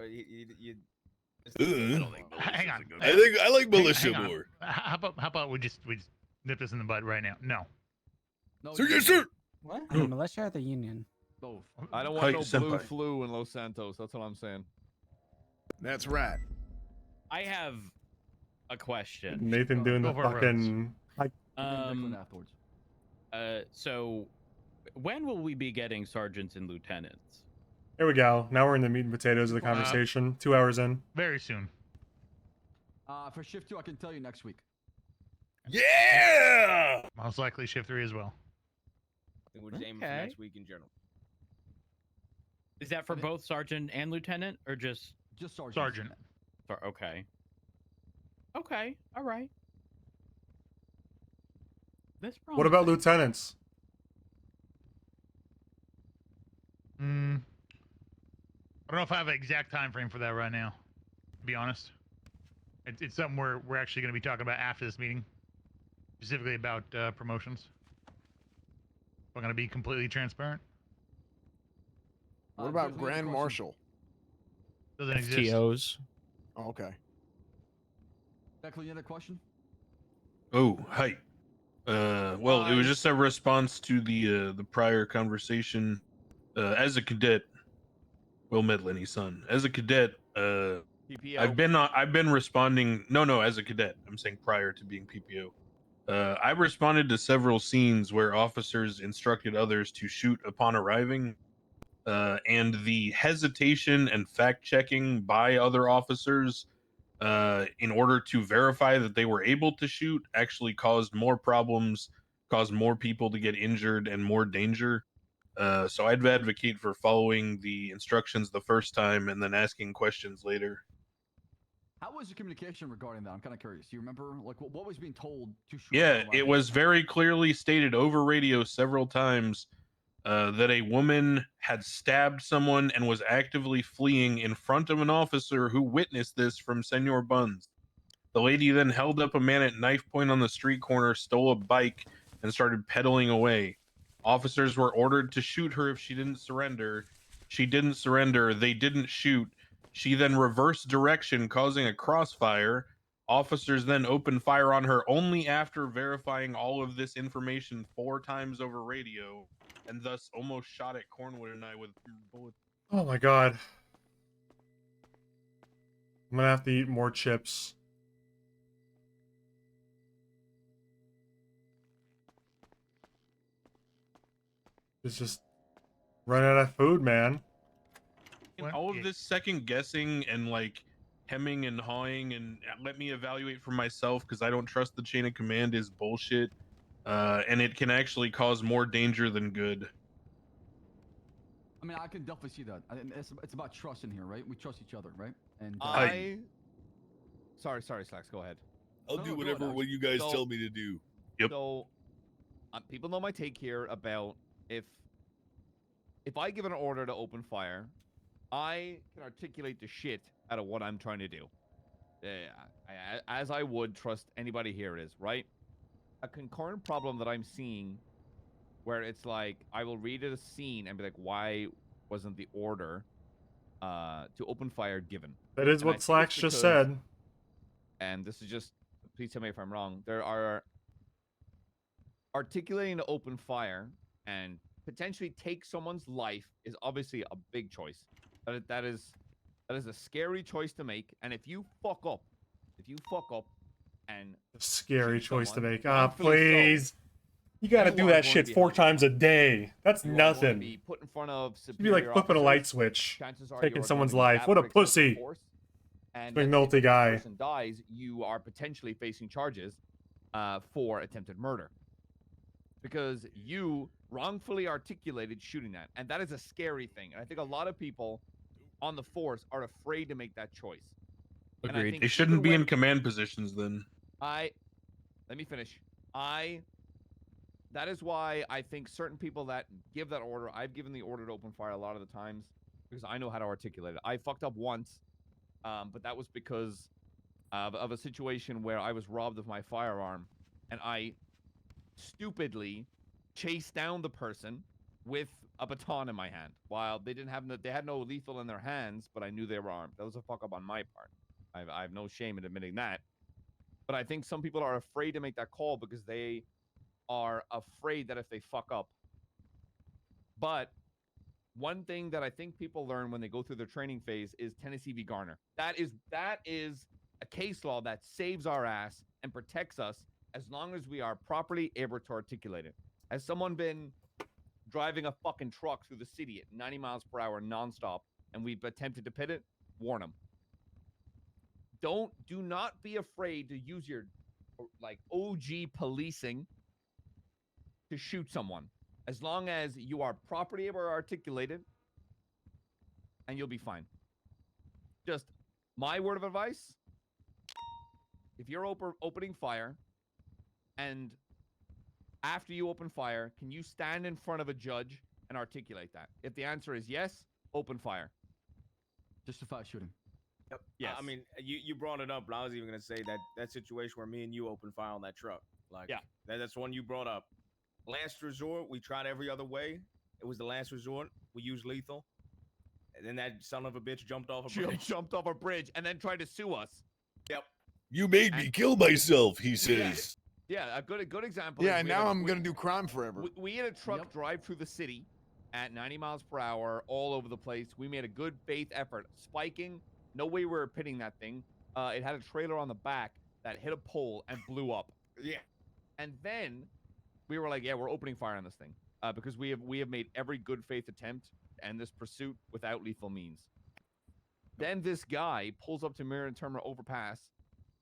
Hang on. I think I like militia Hang on. more. How about we just nip this in the bud right now? No. Sir, yes, sir. What? The militia or the union? Both. I don't Hi, want no blue senpai. flu in Los Santos. That's what I'm saying. That's right. I have a question. Nathan doing the Go for it, fucking. Afterwards. So when will we be getting sergeants and lieutenants? Here we go. Now we're in the meat and potatoes of the conversation. 2 hours in. Very soon. For shift 2, I can tell you next week. Yeah. Most likely shift 3 as well. I think we're just aiming for Okay. next week in general. Is that for both sergeant and lieutenant, or just sergeant? Sergeant. Okay. Okay. All right. That's What about lieutenants? I don't know if I have an exact time frame for that right now. To be honest, it's something we're actually going to be talking about after this meeting, specifically about promotions. I'm going to be completely transparent. What about Grand Marshal? Doesn't exist. TOs. Oh, okay. Declan, you had a question? Oh, hi. Well, it was just a response to the prior conversation. As a cadet, Will Medlenny's son. As a cadet, PPO. I've been responding. No, as a cadet. I'm saying prior to being PPO. I responded to several scenes where officers instructed others to shoot upon arriving, and the hesitation and fact checking by other officers in order to verify that they were able to shoot actually caused more problems, caused more people to get injured and more danger. So I'd advocate for following the instructions the first time and then asking questions later. How was your communication regarding that? I'm kind of curious. Do you remember, like, what was being told to shoot? Yeah, it was very clearly stated over radio several times that a woman had stabbed someone and was actively fleeing in front of an officer who witnessed this from Senor Buns. The lady then held up a man at knife point on the street corner, stole a bike, and started pedaling away. Officers were ordered to shoot her if she didn't surrender. She didn't surrender. They didn't shoot. She then reversed direction, causing a crossfire. Officers then opened fire on her only after verifying all of this information 4 times over radio, and thus almost shot at Cornwood and I with bullets. Oh my god. I'm gonna have to eat more chips. It's just running out of food, man. All of this second guessing and like hemming and hawing and let me evaluate for myself because I don't trust the chain of command is bullshit. And it can actually cause more danger than good. I mean, I can definitely see that. It's about trust in here, right? We trust each other, right? And Sorry, Slacks. Go ahead. I'll do whatever what you guys tell me to do. Yep. So, people know my take here about if I give an order to open fire, I can articulate the shit out of what I'm trying to do. As I would trust anybody here is, right? A concurrent problem that I'm seeing where it's like, I will read a scene and be like, why wasn't the order to open fire given? That is what Slacks just said. And this is just, please tell me if I'm wrong. There are articulating to open fire and potentially take someone's life is obviously a big choice. That is a scary choice to make. And if you fuck up and Scary choice to make. Ah, Please. You gotta do that shit 4 times a day. That's nothing. Be put in front of It'd be like flipping a light switch, taking someone's life. What a pussy. And McNulty guy. If the person dies, you are potentially facing charges for attempted murder because you wrongfully articulated shooting that, and that is a scary thing. And I think a lot of people on the force are afraid to make that choice. Agreed. They shouldn't be in command positions then. Let me finish. That is why I think certain people that give that order, I've given the order to open fire a lot of the times because I know how to articulate it. I fucked up once, but that was because of a situation where I was robbed of my firearm, and I stupidly chased down the person with a baton in my hand while they had no lethal in their hands, but I knew they were armed. That was a fuck up on my part. I have no shame in admitting that. But I think some people are afraid to make that call because they are afraid that if they fuck up. But one thing that I think people learn when they go through their training phase is Tennessee v. Garner. That is a case law that saves our ass and protects us as long as we are properly able to articulate it. Has someone been driving a fucking truck through the city at 90 miles per hour nonstop and we've attempted to pit it? Warn them. Do not be afraid to use your like OG policing to shoot someone. As long as you are properly able to articulate it, and you'll be fine. Just my word of advice, if you're opening fire, and after you open fire, can you stand in front of a judge and articulate that? If the answer is yes, open fire. Justify shooting. Yep. Yes. I mean, you brought it up, but I was even gonna say that situation where me and you opened fire on that truck. Like, yeah, that's one you brought up. Last resort, we tried every other way. It was the last resort. We used lethal, and then that son of a bitch jumped off a bridge. Jumped off a bridge and then tried to sue us. Yep. You made me kill myself, he says. Yeah, a good example. Yeah, is we now had a- I'm gonna do crime forever. We had a truck drive through the city at 90 miles per hour all over the place. We made a good faith effort, spiking. No way we were pitting that thing. It had a trailer on the back that hit a pole and blew up. Yeah. And then we were like, yeah, we're opening fire on this thing because we have made every good faith attempt to end this pursuit without lethal means. Then this guy pulls up to Mirror Terminal overpass,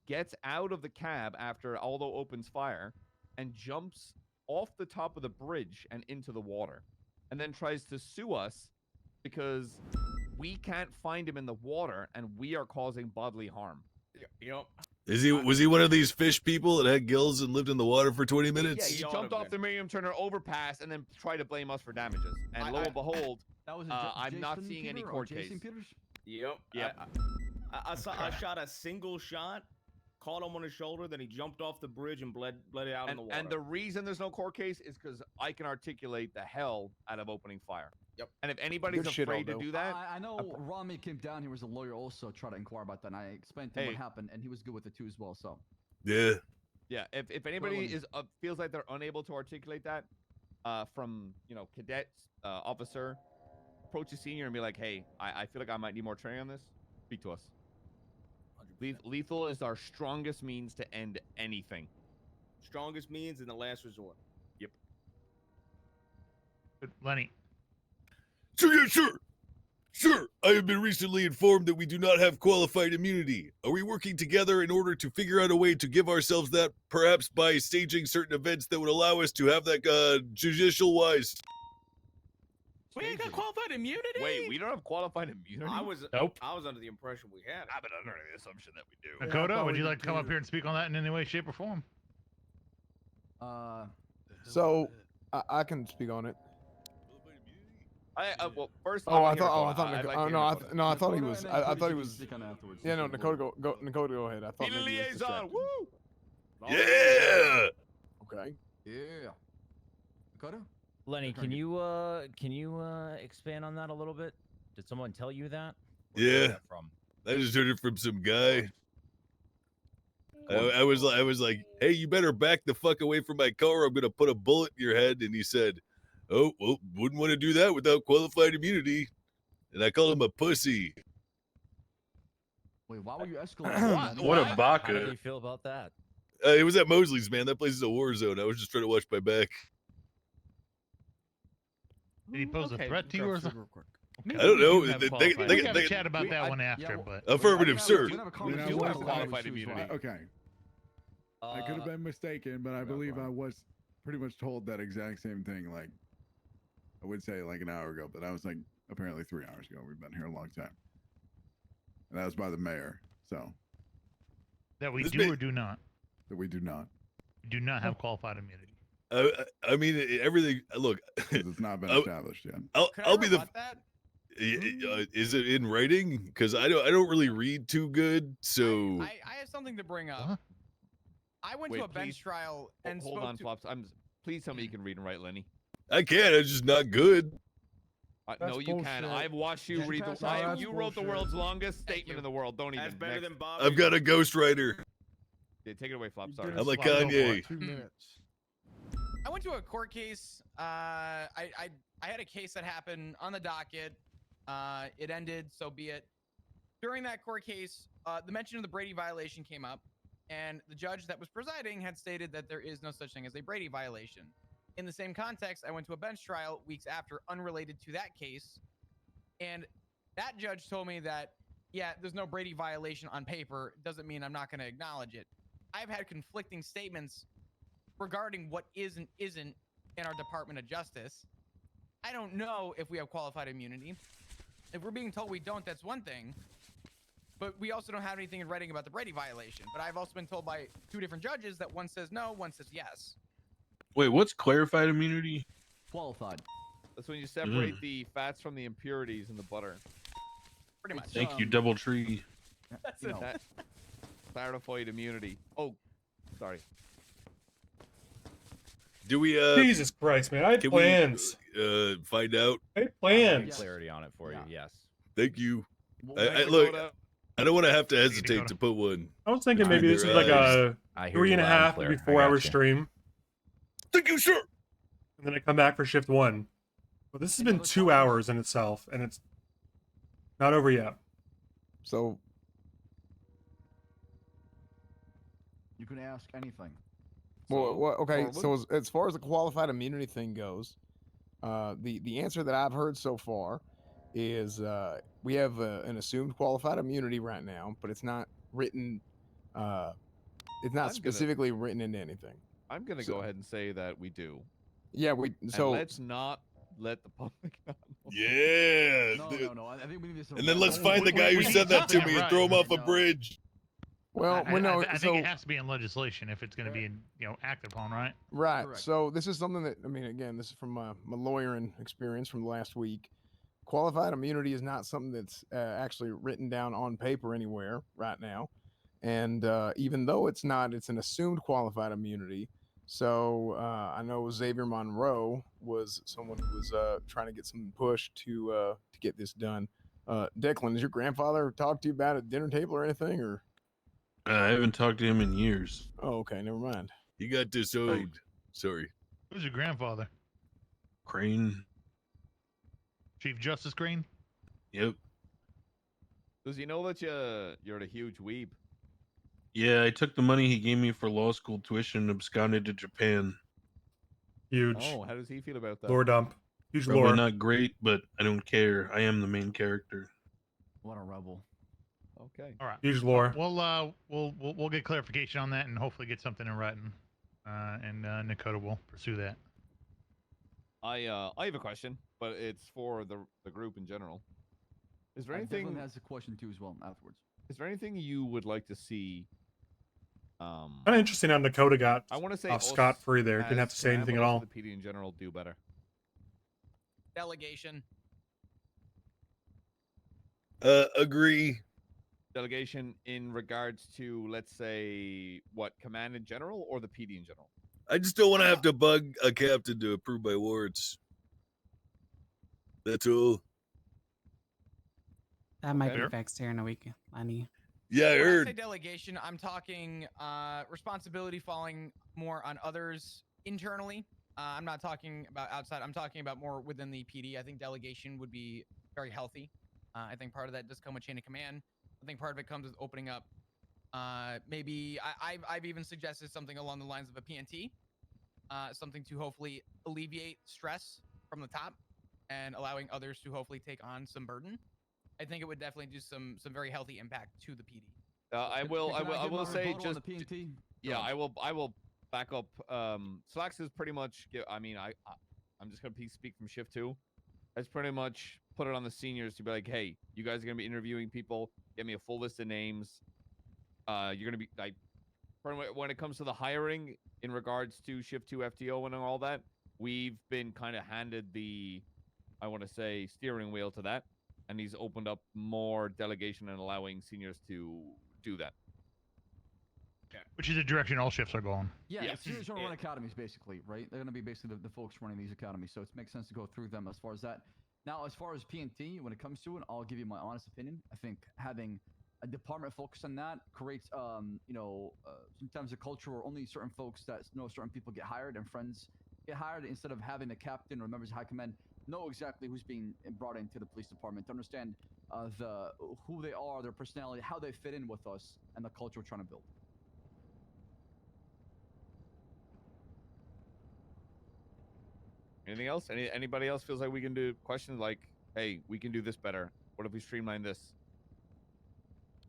gets out of the cab after Aldo opens fire, and jumps off the top of the bridge and into the water, and then tries to sue us because we can't find him in the water and we are causing bodily harm. Yep. Was he one of these fish people that had gills and lived in the water for 20 minutes? Yeah, he jumped off the Miriam Turner overpass and then tried to blame us for damages. And lo and behold, I'm not seeing any court case. Yep. Yeah. I shot a single shot, caught him on his shoulder, then he jumped off the bridge and bled it out in the water. And the reason there's no court case is because I can articulate the hell out of opening fire. Yep. And if anybody's Good shit, afraid to Aldo. do that, I know Rami came down here was a lawyer also tried to inquire about that, and I explained to him what Hey. happened, and he was good with it too as well. So Yeah. yeah, if anybody Well, is feels like they're unable to articulate that, from cadet officer, approach a senior and be like, hey, I feel like I might need more training on this. Speak to us. Lethal is our strongest means to end anything. Strongest means in the last resort. Yep. Lenny. Sure, yeah, sure. Sure, I have been recently informed that we do not have qualified immunity. Are we working together in order to figure out a way to give ourselves that, perhaps by staging certain events that would allow us to have that judicial-wise? We ain't got qualified immunity. Wait, we don't have qualified immunity? I was Nope. I was under the impression we had it. I've been under the assumption that we do. Dakota, would you like to come up here and speak on that in any way, shape, or form? So I can speak on it. Well, first. Oh, I'd I thought he was. Dakota, and then I thought Cody he can was. speak on it afterwards. Yeah, no, Dakota, Dakota, go ahead. I thought maybe he was liaison. distracted. Woo! Yeah! Okay. Yeah. Dakota? Lenny, Trying can you expand on that a little bit? Did someone tell you that? Yeah. From? I just heard it from some guy. I was like, hey, you better back the fuck away from my car. I'm gonna put a bullet in your head. And he said, oh, well, wouldn't want to do that without qualified immunity. And I called him a pussy. Wait, why were you escalating? What a How baka. do you feel about that? It was at Mosley's, man. That place is a war zone. I was just trying to watch my back. Did he pose a threat to you or something? I don't know. We can have a chat about that one after, but affirmative, sir. Okay. I could have been mistaken, but I believe I was pretty much told that exact same thing. Like, I would say like an hour ago, but I was like apparently 3 hours ago. We've been here a long time, and that was by the mayor. So that we do or do not. That we do not. We do not have qualified immunity. I mean, everything. Look, it's not been established yet. I'll be the. Is it in writing? Because I don't really read too good. So I have something to bring up. I went to a bench trial and hold spoke on, to... Flops. Please tell me you can read and write, Lenny. I can. I'm just not good. No, you can. I've watched you read. You wrote the world's longest statement in the world. Don't even. That's better than Bob. I've got a ghostwriter. Yeah, take it away, Flops. Sorry. I'm like Kanye. 2 minutes. I went to a court case. I had a case that happened on the docket. It ended, so be it. During that court case, the mention of the Brady violation came up, and the judge that was presiding had stated that there is no such thing as a Brady violation. In the same context, I went to a bench trial weeks after, unrelated to that case, and that judge told me that, yeah, there's no Brady violation on paper. Doesn't mean I'm not going to acknowledge it. I've had conflicting statements regarding what is and isn't in our Department of Justice. I don't know if we have qualified immunity. If we're being told we don't, that's one thing. But we also don't have anything in writing about the Brady violation. But I've also been told by 2 different judges that one says no, one says yes. Wait, what's clarified immunity? Qualified. That's when you separate the fats from the impurities in the butter. Pretty much. Thank you, DoubleTree. That's You it. know, that clarified immunity. Oh, sorry. Do we? Jesus Christ, man! I had can plans. We, find out. I had plans. Clarity on it for you. Yes. Thank you. Thanks, Look, Dakota. I don't want to have to hesitate to put one. I was thinking maybe between this was their like eyes. a 3.5 maybe 4 hour stream. Thank you, sir. And then I come back for shift 1. But this has been 2 hours in itself, and it's not over yet. So You can ask anything. well, okay. So as far as the qualified immunity thing goes, the answer that I've heard so far is we have an assumed qualified immunity right now, but it's not written. It's not specifically written into anything. I'm gonna go ahead and say that we do. Yeah, we. So And let's not let the public know. Yeah. No. I think we need to. And then let's find the guy who said that to me and throw him off a bridge. Well, I think it has to be in legislation if it's going to be, acted upon, right? Right. Correct. So this is something that, I mean, again, this is from my lawyering experience from last week. Qualified immunity is not something that's actually written down on paper anywhere right now. And even though it's not, it's an assumed qualified immunity. So I know Xavier Monroe was someone who was trying to get some push to get this done. Declan, has your grandfather talked to you about it at dinner table or anything? Or I haven't talked to him in years. oh, okay, never mind. He got disowned. Sorry. Who's your grandfather? Crane. Chief Justice Crane? Yep. Does he know that you're a huge weeb? Yeah, I took the money he gave me for law school tuition and absconded to Japan. Huge. Oh, how does he feel about that? Lore dump. Huge Probably lore. not great, but I don't care. I am the main character. What a rebel. Okay. All right. Huge lore. We'll get clarification on that and hopefully get something in writing. And Nakota will pursue that. I have a question, but it's for the group in general. Is there anything? Declan has a question too as well afterwards. Is there anything you would like to see? Kind of interesting how Dakota got I want to say off scot-free there. Didn't have to say anything at all. The PD in general do better. Delegation. Agree. Delegation in regards to, let's say, what, command in general or the PD in general? I just don't want to have to bug a captain to approve my warrants. That's all. That might be fixed here in a week, Lenny. Yeah, I When heard. I say delegation, I'm talking responsibility falling more on others internally. I'm not talking about outside. I'm talking about more within the PD. I think delegation would be very healthy. I think part of that does come with chain of command. I think part of it comes with opening up. Maybe I've even suggested something along the lines of a PNT, something to hopefully alleviate stress from the top and allowing others to hopefully take on some burden. I think it would definitely do some very healthy impact to the PD. I will say just the PNT. Yeah, I will back up. Slacks is pretty much. I mean, I'm just gonna speak from shift 2. It's pretty much put it on the seniors to be like, hey, you guys are gonna be interviewing people. Get me a full list of names. You're gonna be like, when it comes to the hiring in regards to shift 2 FTO and all that, we've been kind of handed the, I want to say, steering wheel to that, and he's opened up more delegation and allowing seniors to do that. Which is the direction all shifts are going. Yeah, Yeah. the seniors are run academies basically, right? They're going to be basically the folks running these academies, so it makes sense to go through them as far as that. Now, as far as PNT, when it comes to it, I'll give you my honest opinion. I think having a department focused on that creates, sometimes a culture where only certain folks that know certain people get hired and friends get hired, instead of having the captain or members of high command know exactly who's being brought into the police department to understand who they are, their personality, how they fit in with us, and the culture we're trying to build. Anything else? Anybody else feels like we can do questions like, hey, we can do this better? What if we streamline this?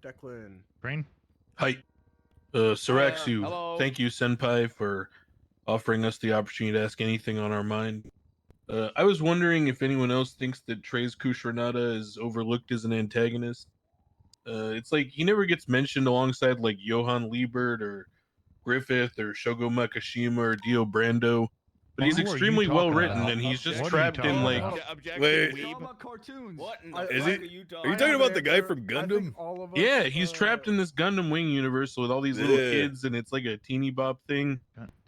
Declan. Green? Hi. Saraxu, hello. thank you, Senpai, for offering us the opportunity to ask anything on our mind. I was wondering if anyone else thinks that Trey's Kushranada is overlooked as an antagonist. It's like he never gets mentioned alongside like Johann Liebert or Griffith or Shogo Makashima or Dio Brando. But he's Who are you extremely well talking written, about? and he's just What are you trapped in talking like. about? Wait. Cartoons. What in Is the he? fuck are you Are you talking about the guy from Gundam? Yeah, he's trapped in this Gundam Wing universe with all these little Yeah. kids, and it's like a teeny bop thing.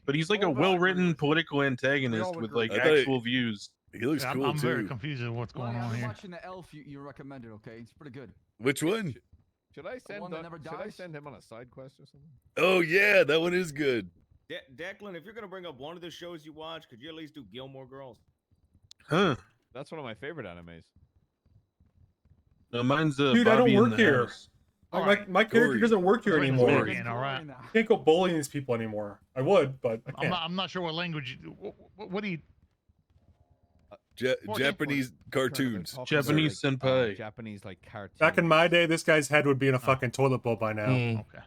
But he's like a All of us well-written agree with political antagonist with agree. like I thought actual views. He looks Yeah, cool I'm too. very confused at what's going Well, on I've been here. watching the Elf you recommended, okay? It's pretty good. Which one? Should I send one that never should I dies? send him on a side quest or something? Oh yeah, that one is good. Declan, if you're gonna bring up one of the shows you watch, could you at least do Gilmore Girls? Huh. That's one of my favorite animes. No, mine's Dude, I Bobby don't in work the here. House. My character Corey. doesn't work here Corey's anymore. working, all right. Can't go bullying these people anymore. I would, but I can't. I'm not sure what language. What do you? Japanese cartoons. Japanese senpai. Japanese like cartoons. Back in my day, this guy's head would be in a fucking toilet bowl by now. Okay.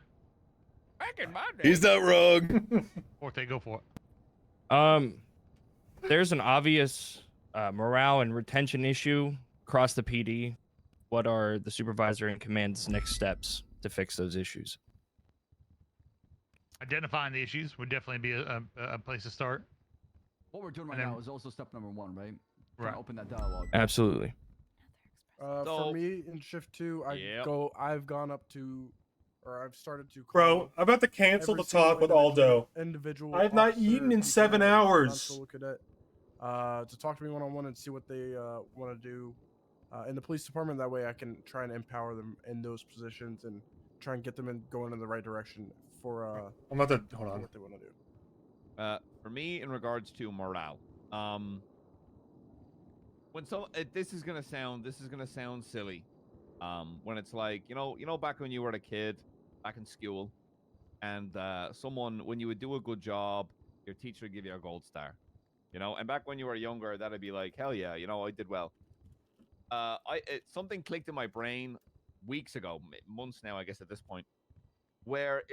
Back in my day. He's not wrong. Forte, go for it. There's an obvious morale and retention issue across the PD. What are the supervisor and command's next steps to fix those issues? Identifying the issues would definitely be a place to start. What we're doing right And then- now is also step number 1, right? Trying Right. to open that dialogue. Absolutely. For me in shift 2, I've gone up to or I've started to call Bro, I'm about to cancel every the talk single with Aldo. individual I have not officer, eaten in PPO, 7 hours. non-solo cadet, to talk to me one-on-one and see what they want to do in the police department. That way I can try and empower them in those positions and try and get them going in the right direction for I'm about to hold on. what they want to do. For me, in regards to morale, when this is gonna sound silly, when it's like back when you were a kid, back in school, and when you would do a good job, your teacher would give you a gold star, and back when you were younger, that'd be like, hell yeah, I did well. Something clicked in my brain weeks ago, months now, I guess at this point, where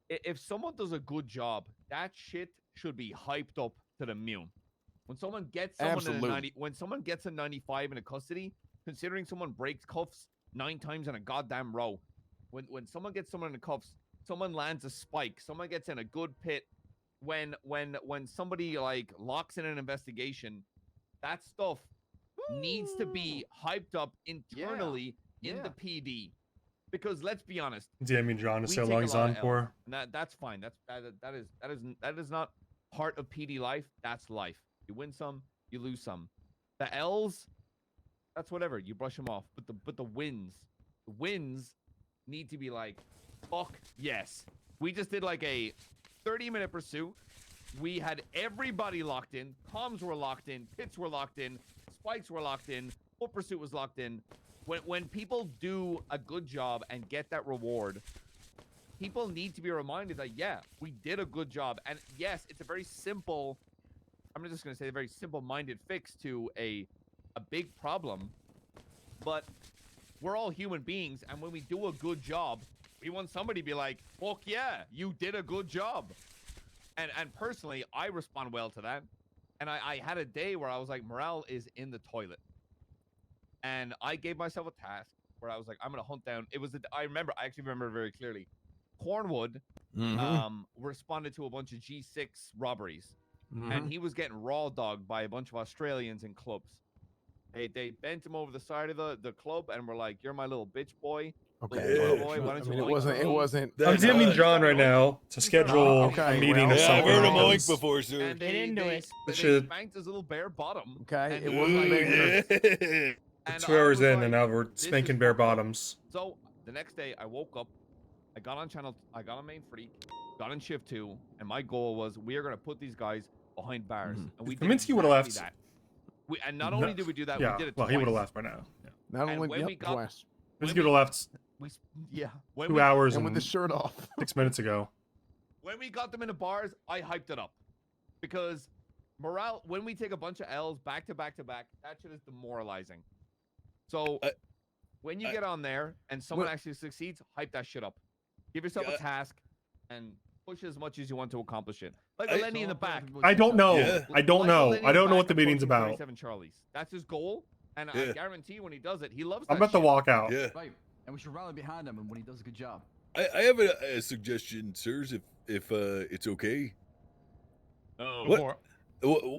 if someone does a good job, that shit should be hyped up to the moon. When someone gets when someone gets a 95 in a custody, considering someone breaks cuffs 9 times in a goddamn row, when someone gets someone in the cuffs, someone lands a spike, someone gets in a good pit, when somebody like locks in an investigation, that stuff needs to be hyped up internally in the PD. Because let's be honest, Damien John to we say how take long a he's lot on of L's, for. and that's fine. That is not part of PD life. That's life. You win some, you lose some. The L's, that's whatever. You brush them off. But the wins need to be like, fuck yes. We just did like a 30-minute pursuit. We had everybody locked in. Comms were locked in. Pits were locked in. Spikes were locked in. Full pursuit was locked in. When people do a good job and get that reward, people need to be reminded that, yeah, we did a good job. And yes, it's a very simple, I'm just going to say a very simple-minded fix to a big problem. But we're all human beings, and when we do a good job, we want somebody to be like, fuck yeah, you did a good job. And personally, I respond well to that. And I had a day where I was like, morale is in the toilet. And I gave myself a task where I was like, I'm going to hunt down. I actually remember very clearly. Cornwood responded to a bunch of G6 robberies. And he was getting raw dogged by a bunch of Australians in clubs. They bent him over the side of the club and were like, you're my little bitch boy. Okay. Boy, why don't you It wasn't. I'm DMing John right now to schedule a meeting or something. I've heard him oink because- before, sir. And they should- spanked his little bare bottom. Okay. And It he wasn't was like, Yeah. and 2 I hours was in, like, and now we're this is spanking bare fucked up. bottoms. So the next day, I woke up, I got on Main Freak, got in shift 2, and my goal was we are going to put these guys behind bars. And we did Kaminsky would've exactly left. that. And not only did we do that, Yeah, we did it well, twice. he would have left by now. Yeah. Not And only when we got- twice. when Kaminsky would have left when 2 hours and and with the shirt off. 6 minutes ago. When we got them in the bars, I hyped it up. Because morale, when we take a bunch of L's back to back to back, that shit is demoralizing. So when you get on there and someone actually succeeds, hype that shit up. Give yourself a task and push as much as you want to accomplish it. Like Lenny in the back. I don't know. Yeah. I don't Like know. Lenny in I don't know back what the meeting's approaching about. 37 Charlies. That's his goal. And Yeah. I guarantee when he does it, he loves that I'm about to shit. walk out. Yeah. Right. And we should rally behind him when he does a good job. I have a suggestion, sirs, if it's okay. Oh,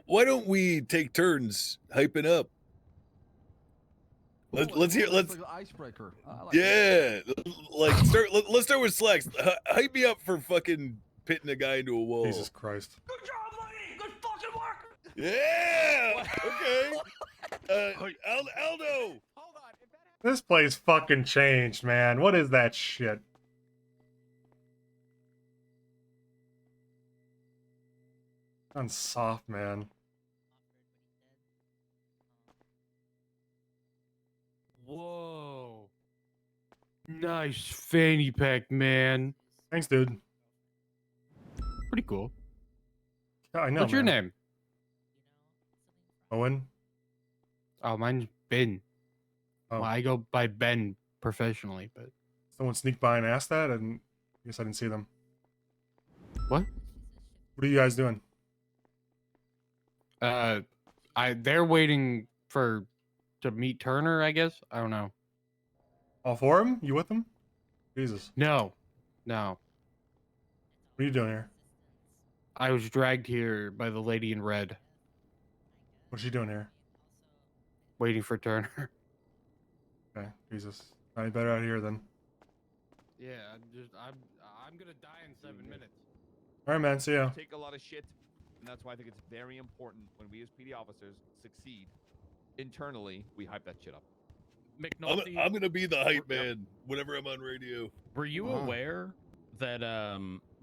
Why don't we take turns hyping up? Let's hear. Let's. Like an icebreaker. I like Yeah, like start. Let's start with Slacks. Hype me up for fucking pitting a guy into a wall. Jesus Christ. Good job, Lenny. Good fucking work. Yeah. Okay. Aldo. This place fucking changed, man. What is that shit? I'm soft, man. Whoa. Nice fanny pack, man. Thanks, dude. Pretty cool. Yeah, I know. What's your man. name? Owen. Oh, mine's Ben. Oh. Well, I go by Ben professionally, but Someone sneaked by and asked that, and I guess I didn't see them. what? What are you guys doing? They're waiting to meet Turner, I guess. I don't know. All 4 of them? You with them? Jesus. No. What are you doing here? I was dragged here by the lady in red, What's she doing here? waiting for Turner. Okay, Jesus. Any better out here then? Yeah, I'm gonna die in 7 minutes. All right, man. See ya. Take a lot of shit, and that's why I think it's very important when we as PD officers succeed internally, we hype that shit up. McNulty, I'm gonna be the hype man whenever I'm on radio. were you aware that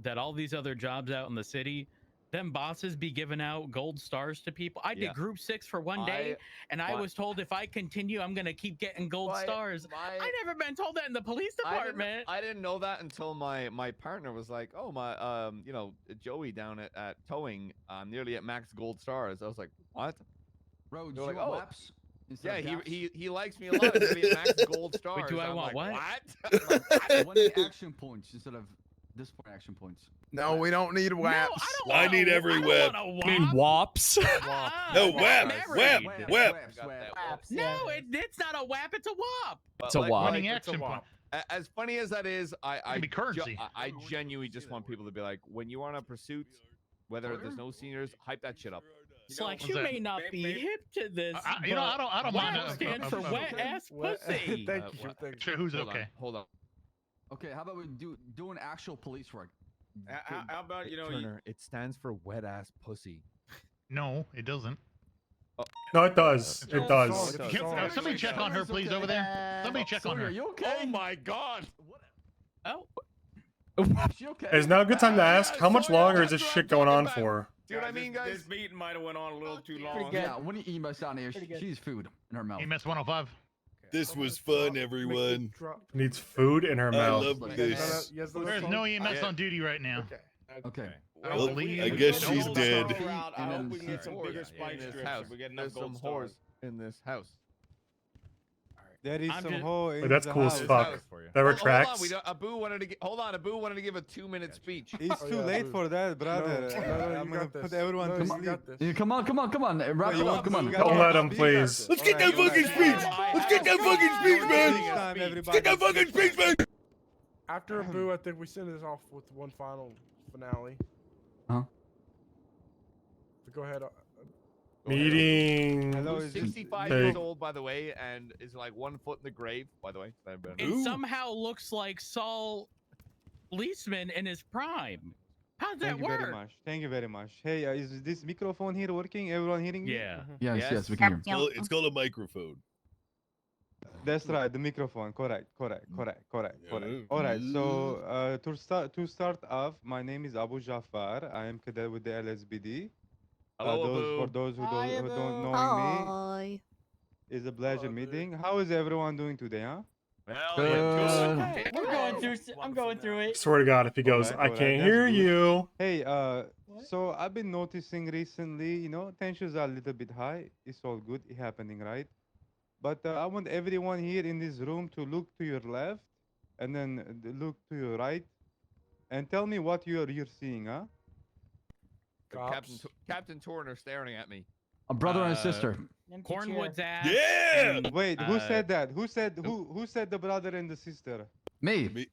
that all these other jobs out in the city, them bosses be giving out gold stars to people? I did group 6 for one day, and I was told if I continue, I'm gonna keep getting gold stars. I never been told that in the police department. I didn't know that until my partner was like, "Oh my, you know, Joey down at towing, nearly at max gold stars." I was like, "What?" Rhodes, They're you like, want "Oh, WAPs instead yeah, of gaps? he likes me a lot. Nearly at max gold stars." Wait, do I I'm want like, what? 20 action points instead of this point action points. No, we don't need WAPs. I need every web. WAPs. No, web. No, it's not a WAP, it's a WAP. It's a WAP. Winning action point. As funny as that is, I be currency. I genuinely just want people to be like, when you are on a pursuit, whether there's no seniors, hype that shit up. It's like you may not be hip to this. You know, I don't mind. WAP stands for wet ass pussy. Thank you. Sure, who's okay? Hold on. Okay, how about we do an actual police work? How about Turner, it stands for wet ass pussy. No, it doesn't. No, it does. It does. Somebody check on her, please, over there. Somebody check on her. Are you okay? Oh my God! Oh. Is she okay? Is now a good time to ask how much longer is this shit going on for? See what I mean, guys? This meeting might have went on a little too long. Yeah, when you EMS down here, she needs food in her mouth. EMS 105. This was fun, everyone. Needs food in her I mouth. love this. There's no EMS on duty right now. Okay. Well, I guess she's dead. I hope we can get some bigger spike in this strips. house. If we get There's enough some gold whores stars. in this house. There is some hole in Wait, that's the cool as house. fuck. That retracts. Hold on, Abu wanted to hold on. Abu wanted to give a 2-minute speech. It's too late for that, brother. I'm gonna put everyone to sleep. Yeah, come on. Wrap it up. Come on. Don't let him, please. Let's get that fucking speech. Let's get that fucking speech, man. Let's get that fucking speech, man. After Abu, I think we send this off with one final finale. Huh? Go ahead. Meeting. Who's 65 years old, by the way, and is like 1 foot in the grave, by the way. And somehow looks like Saul Leisman in his prime. How's that Thank you work? very much. Thank you very much. Hey, is this microphone here working? Everyone hearing me? Yeah. Yes, we can hear. Well, it's called a microphone. That's right, the microphone. Correct. All right. So to start off, my name is Abu Jafar. I am cadet with the LSPD. For those who don't know me, it's a pleasure meeting. How is everyone doing today, huh? We're going through. I'm going through it. Swear to God, if he goes, I can't hear you. Hey, so I've been noticing recently, you know, tensions are a little bit high. It's all good, it's happening, right? But I want everyone here in this room to look to your left and then look to your right and tell me what you're seeing, huh? Captain Turner staring at me. A brother and a sister. Cornwood's ass. Yeah. Wait, who said that? Who said the brother and the sister? Me.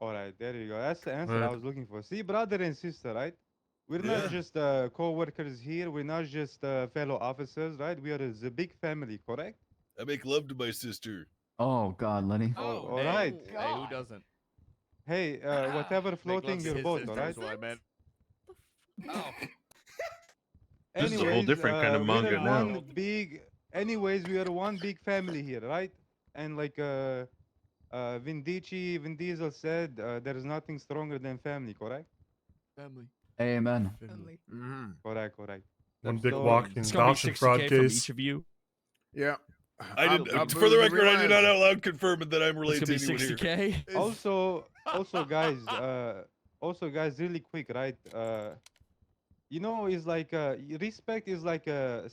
All right, there you go. That's the answer Right. I was looking for. See, brother and sister, right? We're not just co-workers here. We're not just fellow officers, right? We are the big family, correct? I make love to my sister. Oh God, Lenny. All right. Hey, who doesn't? Hey, whatever floating your boat, all right? What I meant. Oh. This is a whole different kind of manga now. Anyways, we are one big family here, right? And like Vin Diesel said, there is nothing stronger than family, correct? Family. Amen. Correct. One Dick So- Watkins, Dawson fraud case. Each of you. Yeah. I did. For the record, I do not out loud confirm that I'm related to anyone here. 60K. Also, guys, really quick, right? You know, it's like respect is like a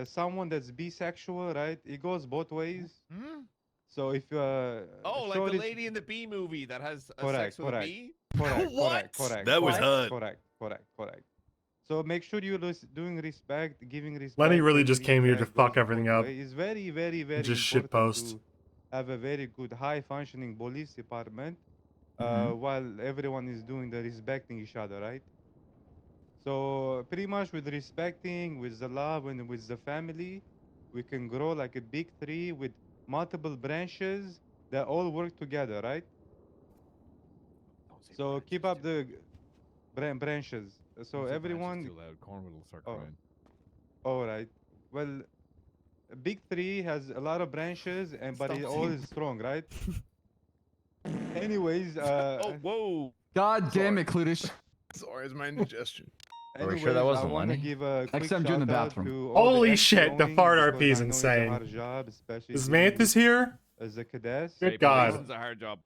someone that's bisexual, right? It goes both ways. So if Oh, like show the res- lady in the bee movie that has Correct, sex with a correct. bee? Correct. That was hot. Correct. So make sure you're doing respect, giving respect. Lenny really just giving came here to respect fuck goes everything both up. ways. It's very, very, very Just important shitpost. to have a very good, high-functioning police department, Mhm. while everyone is doing the respecting each other, right? So pretty much with respecting, with the love, and with the family, we can grow like a big tree with multiple branches that all work together, right? So keep up the branches. So everyone. Too loud. Cornwood will start Oh. crying. All right. Well, a big tree has a lot of branches, but it all is strong, right? Anyways, whoa! God damn it, Cludish. Sorry, it's my indigestion. Are we sure that anyways, I wasn't want to Lenny? give a quick Next time, do it in the shout-out bathroom. to all Holy the shit, the ex-going, fart because RP is I know it's a insane. hard job, especially Is to Mantis you here? as a cadet. Good God. It's a hard job.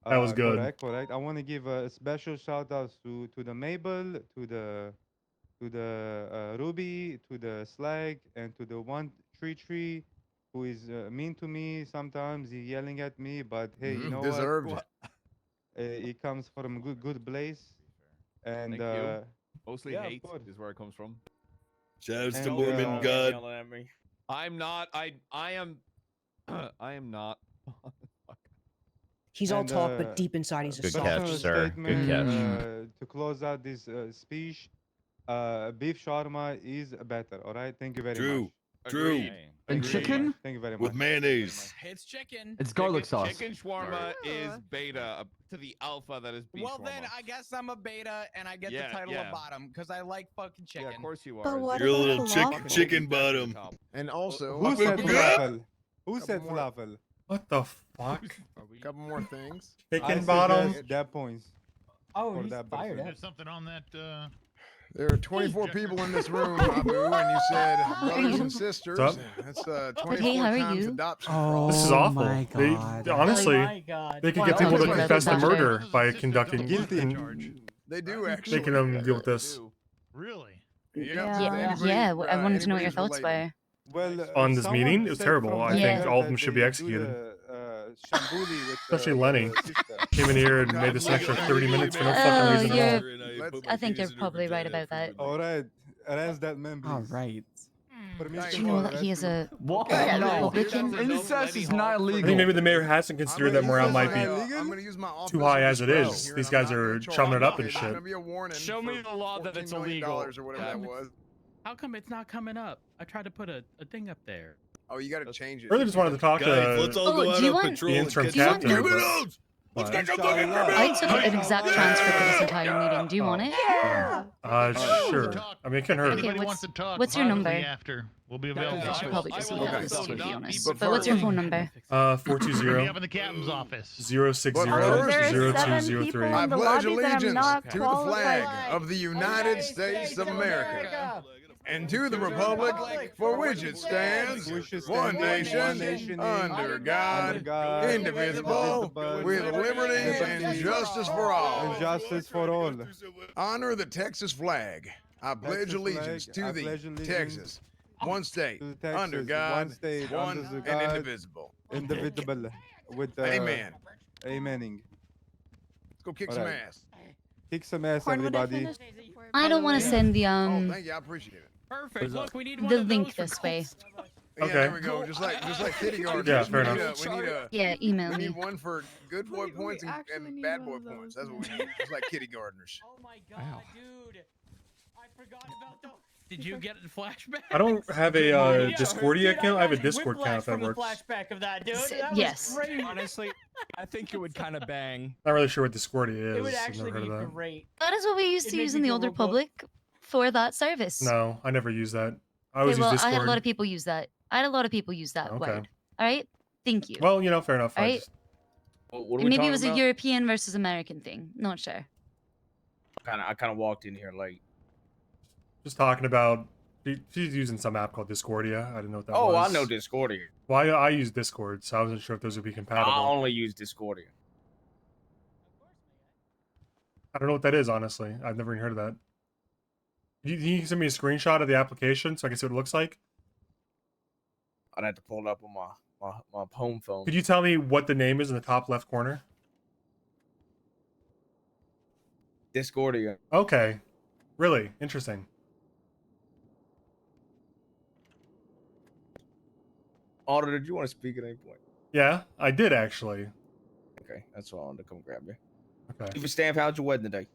That was good. Correct. I want to give a special shout out to the Mabel, to the Ruby, to the Slag, and to the one tree who is mean to me sometimes. He's yelling at me, but hey, you know Deserved. what? It comes from a good place, and Thank you. Mostly yeah, of hate course. is where it comes from. Shouts to And, Mormon God. Yelling at me. I'm not. I am. I am not. He's all And, talk, but deep inside he's a Good soft catch, personal sir. Good statement, catch. to close out this speech, beef shawarma is better. All right, thank you very much. True. And Thank you very chicken? much. Thank you very much. With mayonnaise. It's chicken. It's garlic sauce. Chicken shawarma is beta to the alpha that is beef Well, shawarma. then I guess I'm a beta and I get Yeah, the title yeah. of bottom because I like fucking chicken. Yeah, of course you are. But what You're a about little falafel? chicken bottom. And also, Who said falafel? Who said Couple more. falafel? What the fuck? couple more things. Chicken bottom? That points. Oh, for he's that fired person. up. There's something on that. There are 24 people in this room, Abu, and you said brothers and sisters. What's That's 24 hey, how are times you? adoption. Oh, This is awful. my They, God. honestly, Oh my God. they could Why get don't people we to put confess to that murder there? by conducting. They do actually. Making them deal with this. Really? Yeah, I wanted to know what your thoughts were. Well, On this someone meeting, it was said terrible. from I the think chat all of that them should they be do executed. the shambuli with, Especially with Lenny. the sister. Came in here and made this extra 30 minutes for no fucking reason at all. I think you're probably right about that. All right, arrest that man, please. All right. Do you know that he is a What? a No. Republican? Incest is not I illegal. think maybe the mayor hasn't considered that morale might be I'm gonna use my too office high of as it discretion is. here, These and I'm guys not are gonna charge chumming it you. up and There's shit. gonna be a warning Show me for the law that it's $14 million illegal. or whatever that was. How come it's not coming up? I tried to put a thing up there. Oh, you gotta change it. Really just wanted to talk Guys, to let's all go Oh, out do you on want- patrol the and interim catch do you some want- captain. criminals. Let's but- catch some fucking criminals. I took an exact transcript of this entire meeting. Do you want it? Sure. I mean, it can hurt. Okay, Anybody what's- wants to talk? what's your privately number? After we'll be I available. should probably just leave Okay. this to be honest. But But what's your first- phone number? 420 Be up in the captain's office. 060 But first- There are 7 0203. people I in the pledge lobby that I'm allegiance not to the qualified. flag of the United States of America and to the republic for which it stands, one nation, under God, indivisible, with liberty and justice for all. And justice for all. Honor the Texas flag. I pledge Texas allegiance flag. to I the pledge allegiance Texas, one state, to the Texas, under one God, state, one under and God, indivisible. indivisible. With Amen. Amening. Let's go kick All some right. ass. Kick some ass, Corn, would I everybody. finish? I don't want to send the Oh, thank you. I appreciate it. Perfect. Look, we need the one of link those this for way. Yeah, Okay. there we go. Just like kitty gardens. Yeah, fair we enough. Need a, Yeah, email we me. need one for good boy points and bad boy points. That's what we need. Just like kitty gardeners. Oh my God, dude! I forgot about those. Did you get a flashback? I don't have a Yeah, Discordia dude, account. I have a got Discord whiplash account if that from the works. flashback of that, dude. That Yes. was great. Honestly, I think it would kind of bang. Not really sure what Discordia is. It would I've actually never heard be of that. great. That is what we used It to made use me in the feel older real good. public for that service. No, I never use that. I Okay, always well, use I Discord. had a lot of people use that. I had a lot of people use that Okay. word. All right? Thank you. Well, fair enough. All I right? just- What And maybe it was a European versus American thing. Not sure. I kind of walked in here late. Just talking about. She's using some app called Discordia. I didn't know what that was. Oh, I know Discordia. Well, I use Discord, so I wasn't sure if those would be compatible. I only use Discordia. I don't know what that is, honestly. I've never even heard of that. Can you send me a screenshot of the application so I can see what it looks like? I'd have to pull it up on my home phone. Could you tell me what the name is in the top left corner? Discordia. Okay. Really? Interesting. Auditor, did you want to speak at any point? Yeah, I did actually. Okay, that's why I wanted to come grab you. Okay. Even Stamp, how's your wedding today?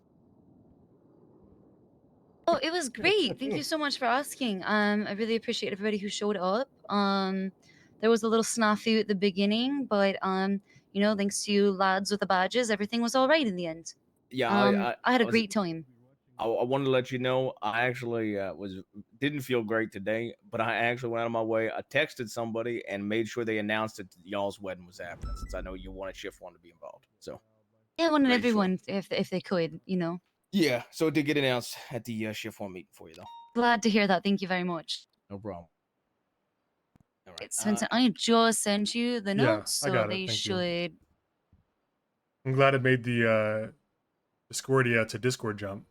Oh, it was great. Thank you so much for asking. I really appreciate everybody who showed up. There was a little snafu at the beginning, but thanks to you lads with the badges, everything was all right in the end. Yeah, I had a was- great time. I wanted to let you know I actually didn't feel great today, but I actually went out of my way. I texted somebody and made sure they announced that y'all's wedding was happening, since I know you wanted shift one to be involved. So Yeah, I wanted Made sure. everyone if they could, you know. yeah, so it did get announced at the shift one meeting for you though. Glad to hear that. Thank you very much. No problem. All right. It's Svensen. I just sent you the Yeah, notes, I so got it. they Thank you. should. I'm glad it made the Discordia to Discord jump.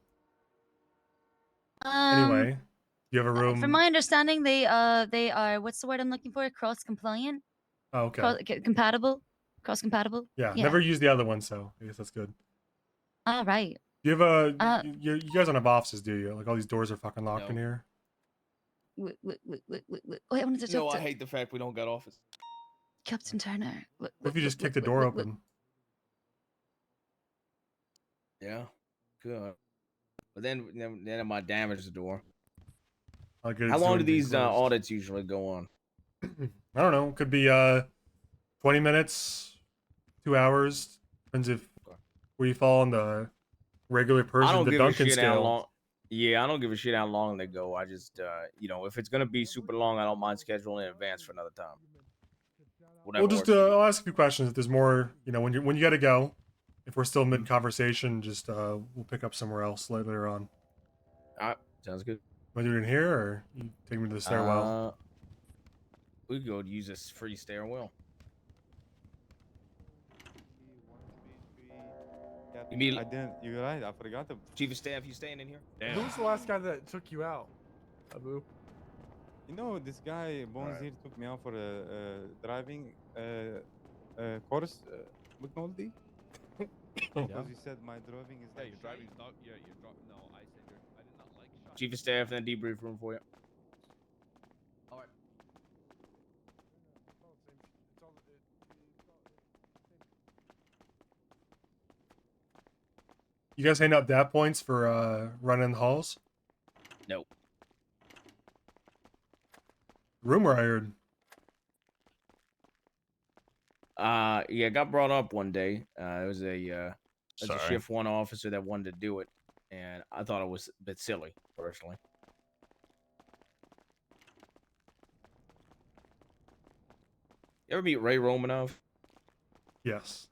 Anyway, you have a room. From my understanding, they are what's the word I'm looking for? Cross compliant. Oh, okay. Compatible. Cross compatible. Yeah, never used the other one, so I guess that's good. All right. You have a you guys don't have offices, do you? Like all these doors are fucking locked in No. here. Wait, I wanted to talk No, to I hate the fact we don't got office. Captain Turner. What if you just kick the door open? Yeah, good. But then I might damage the door. How good How it's long doing do being these closed. audits usually go on? I don't know. Could be 20 minutes, 2 hours. Depends if where you fall on the regular I person, don't the give Duncan a shit how scale. long. Yeah, I don't give a shit how long they go. I just, if it's gonna be super long, I don't mind scheduling in advance for another time. Whatever We'll just works for you. I'll ask a few questions if there's more. You know, when you gotta go. If we're still Mm-hmm. mid conversation, just we'll pick up somewhere else later on. All right, sounds good. Want to do it in here, or you take me to the stairwell? We could go use this free stairwell. I didn't. You're right. I forgot. Chief of Staff, you staying in here? Who's the last guy that took you out, Abu? You know, this guy Bones Right. here took me out for a driving course. McNulty. Because he said my driving is like. Your driving's not. Yeah, you're driving. No, I said I did not like shot. Chief of Staff, in the debrief room for you. All right. You guys handing out DAP points for running the halls? Nope. Rumor I heard. Yeah, it got brought up one day. It was a Sorry. shift one officer that wanted to do it, and I thought it was a bit silly, personally. You ever meet Ray Romanov? Yes.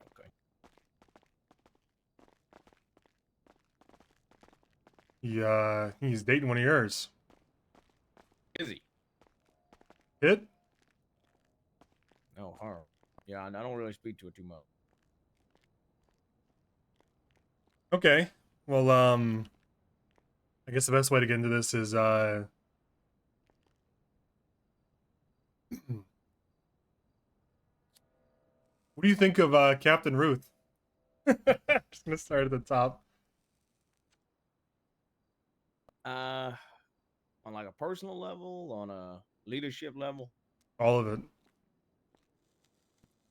Okay. He's dating one of yours. Is he? Hit? No, her. Yeah, I don't really speak to it too much. Okay. Well, I guess the best way to get into this is what do you think of Captain Ruth? Just gonna start at the top. On like a personal level, on a leadership level. All of it.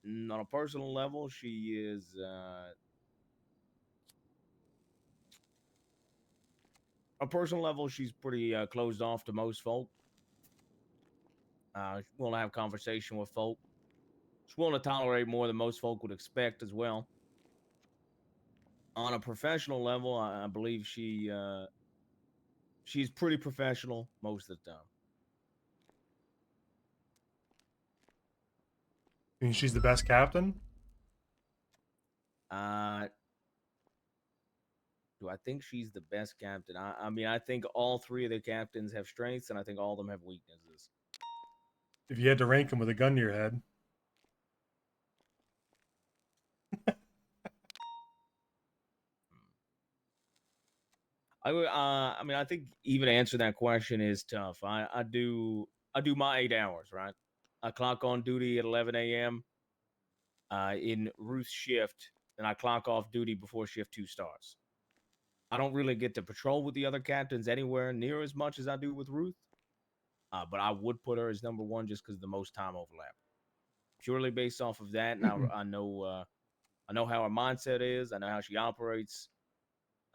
On a personal level, she is on a personal level, she's pretty closed off to most folk. She won't have conversation with folk. She's willing to tolerate more than most folk would expect as well. On a professional level, I believe she's pretty professional most of the time. You think she's the best captain? Do I think she's the best captain? I mean, I think all three of the captains have strengths, and I think all of them have weaknesses. If you had to rank them with a gun to your head. I mean, I think even answering that question is tough. I do my 8 hours, right? I clock on duty at 11 a.m. In Ruth's shift, and I clock off duty before shift 2 starts. I don't really get to patrol with the other captains anywhere near as much as I do with Ruth, but I would put her as number one just because the most time overlap. Purely based off of that, and I know how her mindset is. I know how she operates.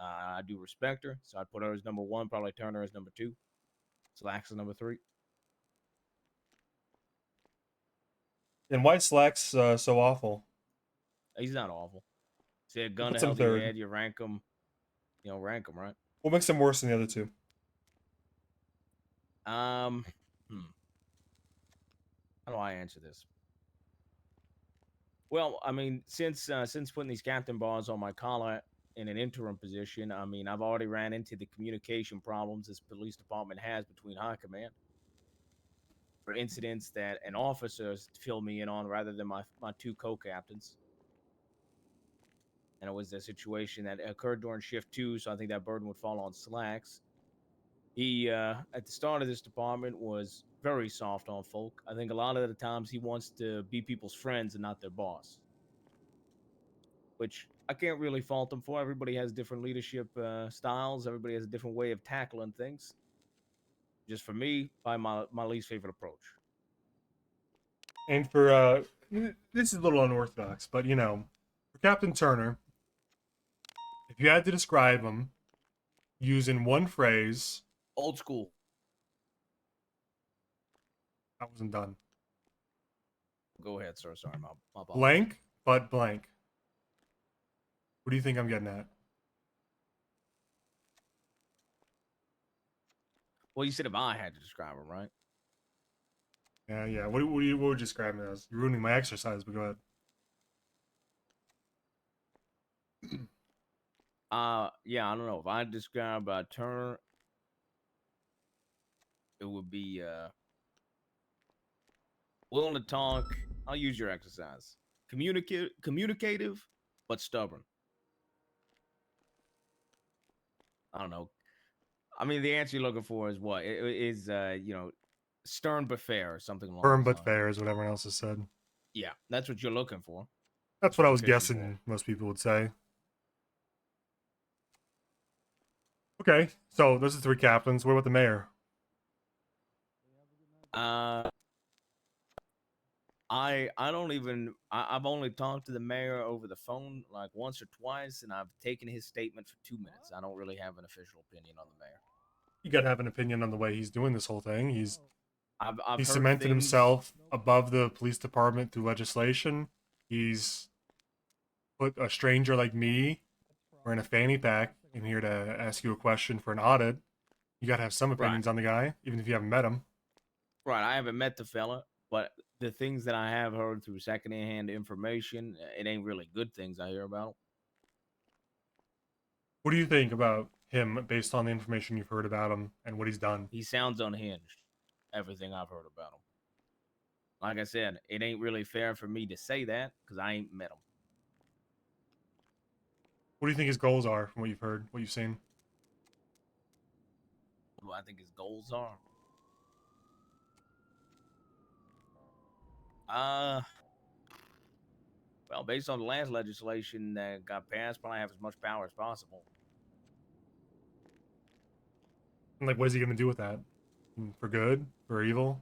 I do respect her, so I'd put her as number one. Probably Turner as number two. Slacks as number three. And why Slack's so awful? He's not awful. See a gun What's to in held to your third? head, you rank them. You know, rank them, right? What makes them worse than the other two? How do I answer this? Well, I mean, since putting these captain bars on my collar in an interim position, I mean, I've already ran into the communication problems this police department has between high command for incidents that an officer filled me in on rather than my two co-captains. And it was a situation that occurred during shift 2, so I think that burden would fall on Slacks. He, at the start of this department, was very soft on folk. I think a lot of the times he wants to be people's friends and not their boss, which I can't really fault him for. Everybody has different leadership styles. Everybody has a different way of tackling things. Just for me, by my least favorite approach. And for this is a little unorthodox, but you know, for Captain Turner, if you had to describe him using one phrase, old school. I wasn't done. Go ahead, sir. Sorry, my apologies. Blank, but blank. What do you think I'm getting at? Well, you said if I had to describe him, right? Yeah. What would you describe him as? You're ruining my exercise, but go ahead. Yeah, I don't know. If I describe Turner, it would be willing to talk. I'll use your exercise. Communicative, but stubborn. I don't know. I mean, the answer you're looking for is what? It is you know, stern but fair or something along Firm those but lines. fair is what everyone else has said. Yeah, that's what you're looking for. That's what I you're was fishing guessing most people would say. Okay, so those are 3 captains. What about the mayor? I don't even I've only talked to the mayor over the phone like once or twice, and I've taken his statement for 2 minutes. I don't really have an official opinion on the mayor. You gotta have an opinion on the way he's doing this whole thing. He's I've he's heard cemented things- himself above the police department through legislation. He's put a stranger like me wearing a fanny pack in here to ask you a question for an audit. You gotta have some opinions on the guy, even if you haven't met him. Right, I haven't met the fella, but the things that I have heard through secondhand information, it ain't really good things I hear about him. What do you think about him based on the information you've heard about him and what he's done? He sounds unhinged. Everything I've heard about him. Like I said, it ain't really fair for me to say that because I ain't met him. What do you think his goals are from what you've heard, what you've seen? What do I think his goals are? Well, based on the last legislation that got passed, probably have as much power as possible. And like, what is he gonna do with that? For good? For evil?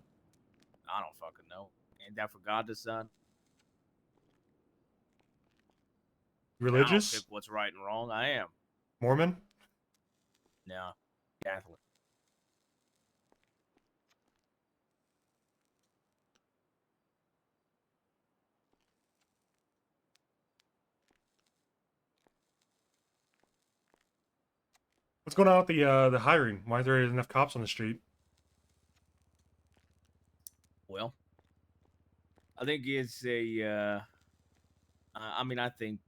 I don't fucking know. Ain't that for God to decide? I don't Religious? pick what's right and wrong. I am. Mormon? No, Catholic. What's going on with the hiring? Why are there enough cops on the street? Well, I think it's a. I mean, I think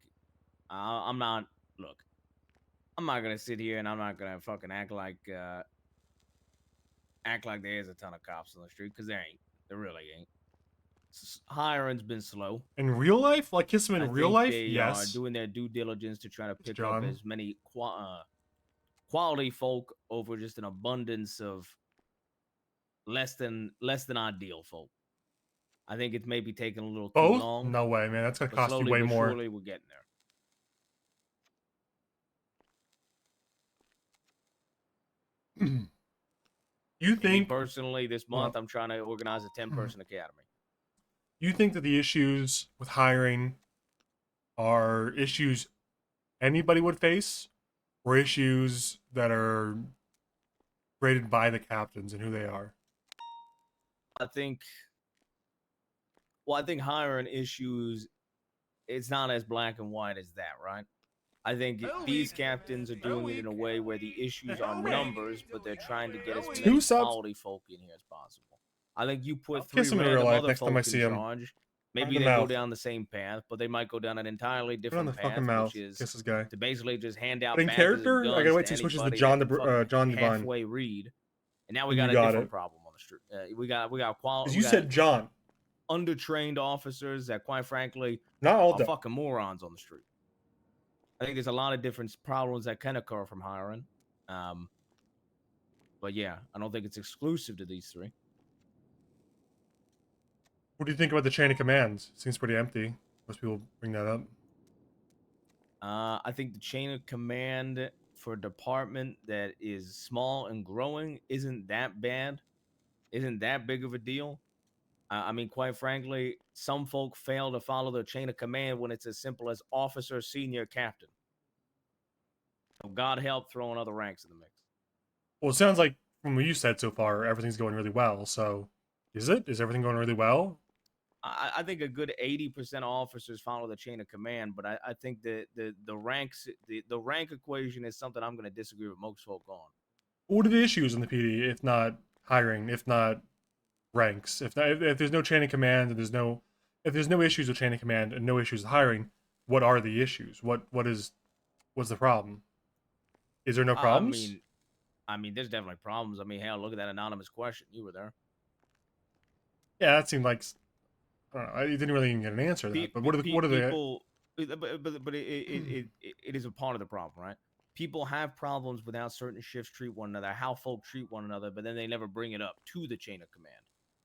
I'm not. Look, I'm not gonna sit here and I'm not gonna fucking act like there is a ton of cops on the street because there ain't. There really ain't. Hiring's been slow. In real life? Like kiss him in I real think life? they Yes. are doing their due diligence to try to pick John. up as many quality folk over just an abundance of less than ideal folk. I think it's maybe taking a little too Both? long. No way, man. That's gonna but cost you slowly way but more. Surely we're getting there. You Me think personally this month I'm trying to organize a 10-person academy. you think that the issues with hiring are issues anybody would face, or issues that are created by the captains and who they are? I think hiring issues, it's not as black and white as that, right? I think these captains are doing it in a way where the issues are numbers, but they're trying to get as many quality folk in here as possible. I think you put Kiss 3 him in real random life other next time I folk see in him. charge. Right in Maybe the they go mouth. down the same path, but they might go down an entirely Put it on different the fucking path, mouth. which is Kiss this guy. to basically just hand out But in badges and character, I guns gotta wait to till he switches to anybody John that can John fucking Devine. halfway read. And now we And got you a got different it. problem on the street. We got quality. 'Cause you said John. Undertrained officers that, quite frankly, Not all are done. fucking morons on the street. I think there's a lot of different problems that can occur from hiring. But yeah, I don't think it's exclusive to these 3. What do you think about the chain of commands? Seems pretty empty. Most people bring that up. I think the chain of command for a department that is small and growing isn't that bad, isn't that big of a deal. I mean, quite frankly, some folk fail to follow their chain of command when it's as simple as officer, senior, captain. So God help throwing other ranks in the mix. Well, it sounds like from what you said so far, everything's going really well. So, is it? Is everything going really well? I think a good 80% of officers follow the chain of command, but I think the ranks, the rank equation is something I'm going to disagree with most folk on. What are the issues in the PD if not hiring, if not ranks? If there's no chain of command and if there's no issues with chain of command and no issues with hiring, what are the issues? What's the problem? Is there no problems? I mean, there's definitely problems. I mean, hell, look at that anonymous question. You were there. Yeah, that seemed like I don't know. I didn't really even get an answer to that. But what are the people? But it is a part of the problem, right? People have problems with how certain shifts treat one another, how folk treat one another, but then they never bring it up to the chain of command.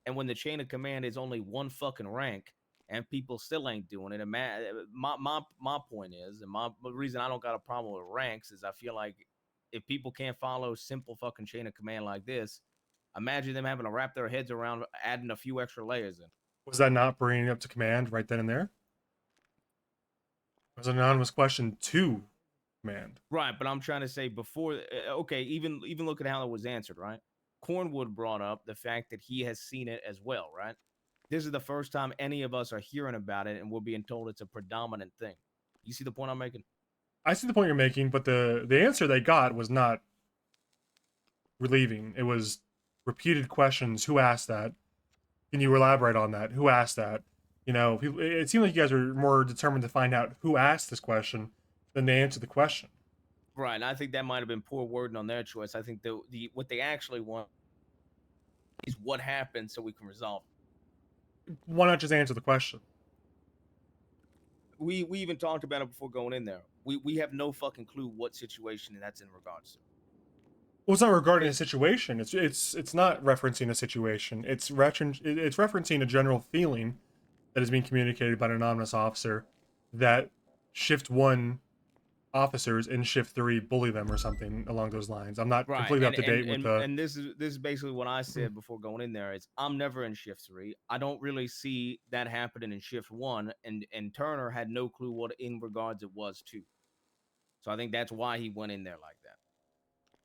And when the chain of command is only one fucking rank, and people still ain't doing it, and my point is, and the reason I don't got a problem with ranks is I feel like if people can't follow simple fucking chain of command like this, imagine them having to wrap their heads around adding a few extra layers in. Was that not bringing it up to command right then and there? It was an anonymous question to command. Right, but I'm trying to say before. Okay, even look at how it was answered. Right, Cornwood brought up the fact that he has seen it as well. Right, this is the first time any of us are hearing about it, and we're being told it's a predominant thing. You see the point I'm making? I see the point you're making, but the answer they got was not relieving. It was repeated questions. Who asked that? Can you elaborate on that? Who asked that? You know, it seemed like you guys were more determined to find out who asked this question than they answered the question. Right, and I think that might have been poor wording on their choice. I think what they actually want is what happened so we can resolve it. Why not just answer the question? We even talked about it before going in there. We have no fucking clue what situation that's in regards to. Well, it's not regarding a situation. It's not referencing a situation. It's referencing a general feeling that is being communicated by an anonymous officer that Shift 1 officers in Shift 3 bully them or something along those lines. I'm not completely up to date with the... And this is basically what I said before going in there is I'm never in Shift 3. I don't really see that happening in Shift 1, and Turner had no clue what in regards it was too. So I think that's why he went in there like that.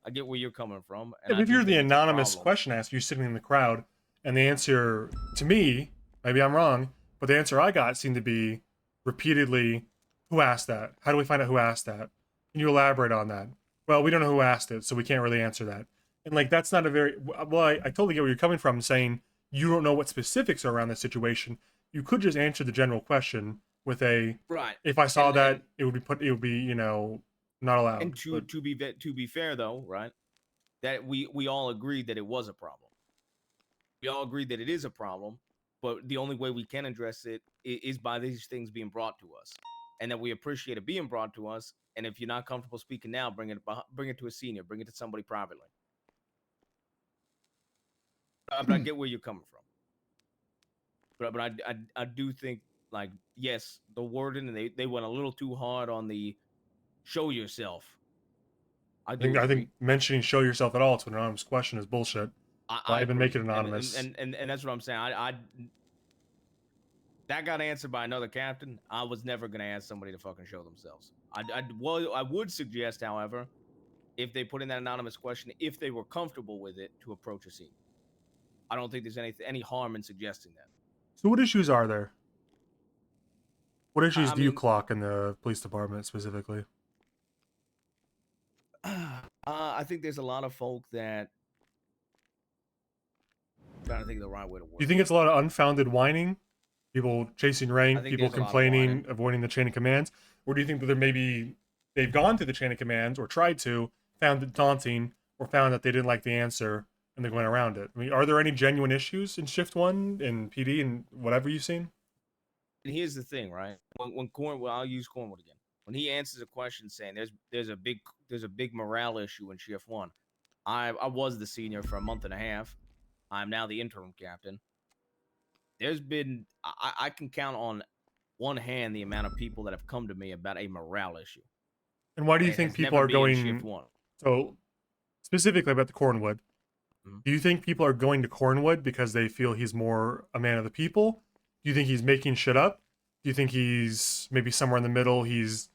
I get where you're coming from. And if you're the anonymous question asked, you're sitting in the crowd, and the answer to me, maybe I'm wrong, but the answer I got seemed to be repeatedly, who asked that? How do we find out who asked that? Can you elaborate on that? Well, we don't know who asked it, so we can't really answer that. And like, that's not a very, well, I totally get where you're coming from, saying you don't know what specifics are around the situation. You could just answer the general question with a, right. If I saw that, it would be, you know, not allowed. And to be fair though, right? That we all agreed that it was a problem. We all agreed that it is a problem, but the only way we can address it is by these things being brought to us, and that we appreciate it being brought to us. And if you're not comfortable speaking now, bring it to a senior, bring it to somebody privately. But I get where you're coming from. But I do think, like, yes, the wording, and they went a little too hard on the show yourself. I think mentioning show yourself at all to an anonymous question is bullshit. Why even make it anonymous? And that's what I'm saying. I that got answered by another captain. I was never gonna ask somebody to fucking show themselves. I would suggest, however, if they put in that anonymous question, if they were comfortable with it, to approach a scene. I don't think there's any harm in suggesting that. So what issues are there? What issues do you clock in the police department specifically? I think there's a lot of folk that trying to think of the right way to word. Do you think it's a lot of unfounded whining? People chasing rank, think people there's a lot of whining. complaining, avoiding the chain of commands? Or do you think that there maybe they've gone through the chain of commands or tried to, found it daunting, or found that they didn't like the answer and they went around it? I mean, are there any genuine issues in Shift 1 and PD and whatever you've seen? And here's the thing, right? When Cornwood, I'll use Cornwood again. When he answers a question saying there's a big morale issue in Shift 1. I was the senior for a month and a half. I'm now the interim captain. There's been I can count on one hand the amount of people that have come to me about a morale issue. And why do you And it think has people never are been Shift going? 1. So, specifically about the Cornwood, Mm-hmm. do you think people are going to Cornwood because they feel he's more a man of the people? Do you think he's making shit up? Do you think he's maybe somewhere in the middle? He's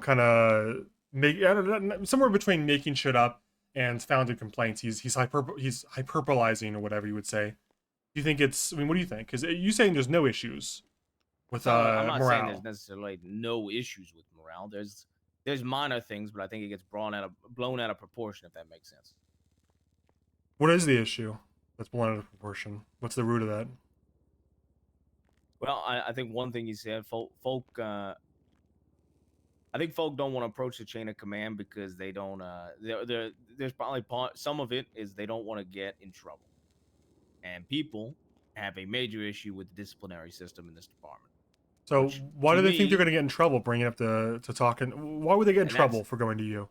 kind of somewhere between making shit up and founded complaints. He's hyperbolizing or whatever you would say. Do you think it's? I mean, what do you think? Because you saying there's no issues with I'm not saying morale. there's necessarily no issues with morale. There's minor things, but I think it gets blown out of proportion, if that makes sense. What is the issue that's blown out of proportion? What's the root of that? Well, I think one thing you said, I think folk don't want to approach the chain of command because they don't. There's probably some of it is they don't want to get in trouble, and people have a major issue with the disciplinary system in this department. So why do they think me- they're going to get in trouble bringing up to talking? Why would they get in And trouble that's- for going to you?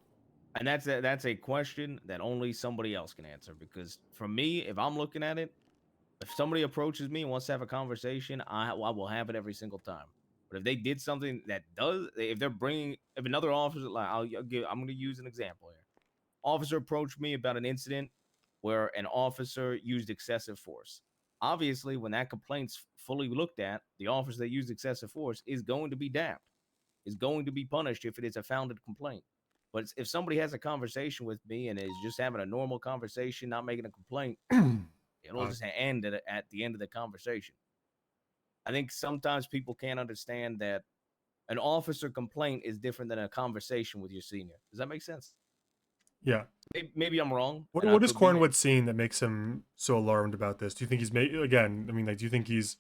And that's a question that only somebody else can answer. Because for me, if I'm looking at it, if somebody approaches me and wants to have a conversation, I will have it every single time. But if they did something that if another officer, like I'm going to use an example here. Officer approached me about an incident where an officer used excessive force. Obviously, when that complaint's fully looked at, the officer that used excessive force is going to be damned, is going to be punished if it is a founded complaint. But if somebody has a conversation with me and is just having a normal conversation, not making a complaint, it'll just end at the end of the conversation. I think sometimes people can't understand that an officer complaint is different than a conversation with your senior. Does that make sense? Yeah. Maybe I'm wrong. What is Cornwood seeing that makes him so alarmed about this? Do you think he's again? I mean, like, do you think he's?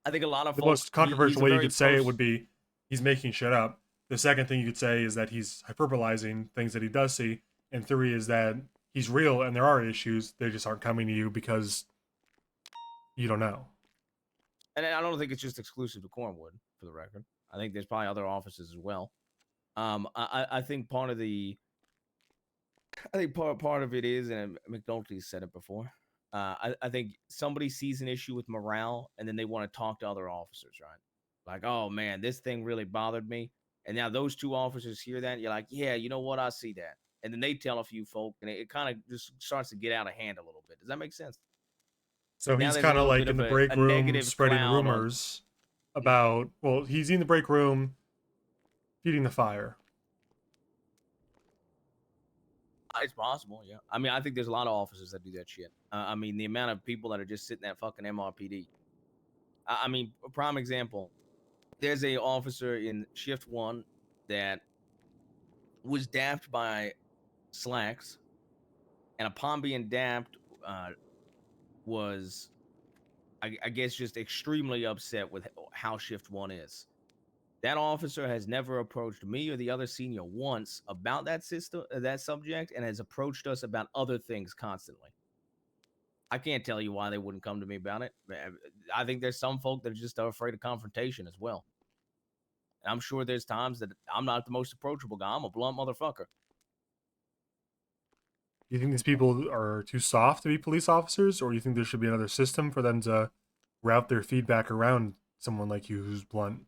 I think a lot of the folk, most controversial way you could say it pers- would be he's making shit up. The second thing you could say is that he's hyperbolizing things that he does see, and three is that he's real and there are issues. They just aren't coming to you because you don't know. And I don't think it's just exclusive to Cornwood, for the record. I think there's probably other offices as well. I think part of it is, and McNulty said it before. I think somebody sees an issue with morale, and then they want to talk to other officers, right? Like, oh man, this thing really bothered me. And now those two officers hear that, and you're like, yeah, you know what? I see that. And then they tell a few folk, and it kind of just starts to get out of hand a little bit. Does that make sense? So Now he's there's a kind of little like bit in the of break a room negative spreading cloud on- rumors about. Well, he's in the break room feeding the fire. It's possible, yeah. I mean, I think there's a lot of officers that do that shit. I mean, the amount of people that are just sitting at fucking MRPD. I mean, a prime example. There's a officer in Shift 1 that was dapped by slacks, and upon being dapped, was, I guess, just extremely upset with how Shift 1 is. That officer has never approached me or the other senior once about that subject, and has approached us about other things constantly. I can't tell you why they wouldn't come to me about it. I think there's some folk that are just afraid of confrontation as well. And I'm sure there's times that I'm not the most approachable guy. I'm a blunt motherfucker. Do you think these people are too soft to be police officers, or do you think there should be another system for them to route their feedback around someone like you who's blunt?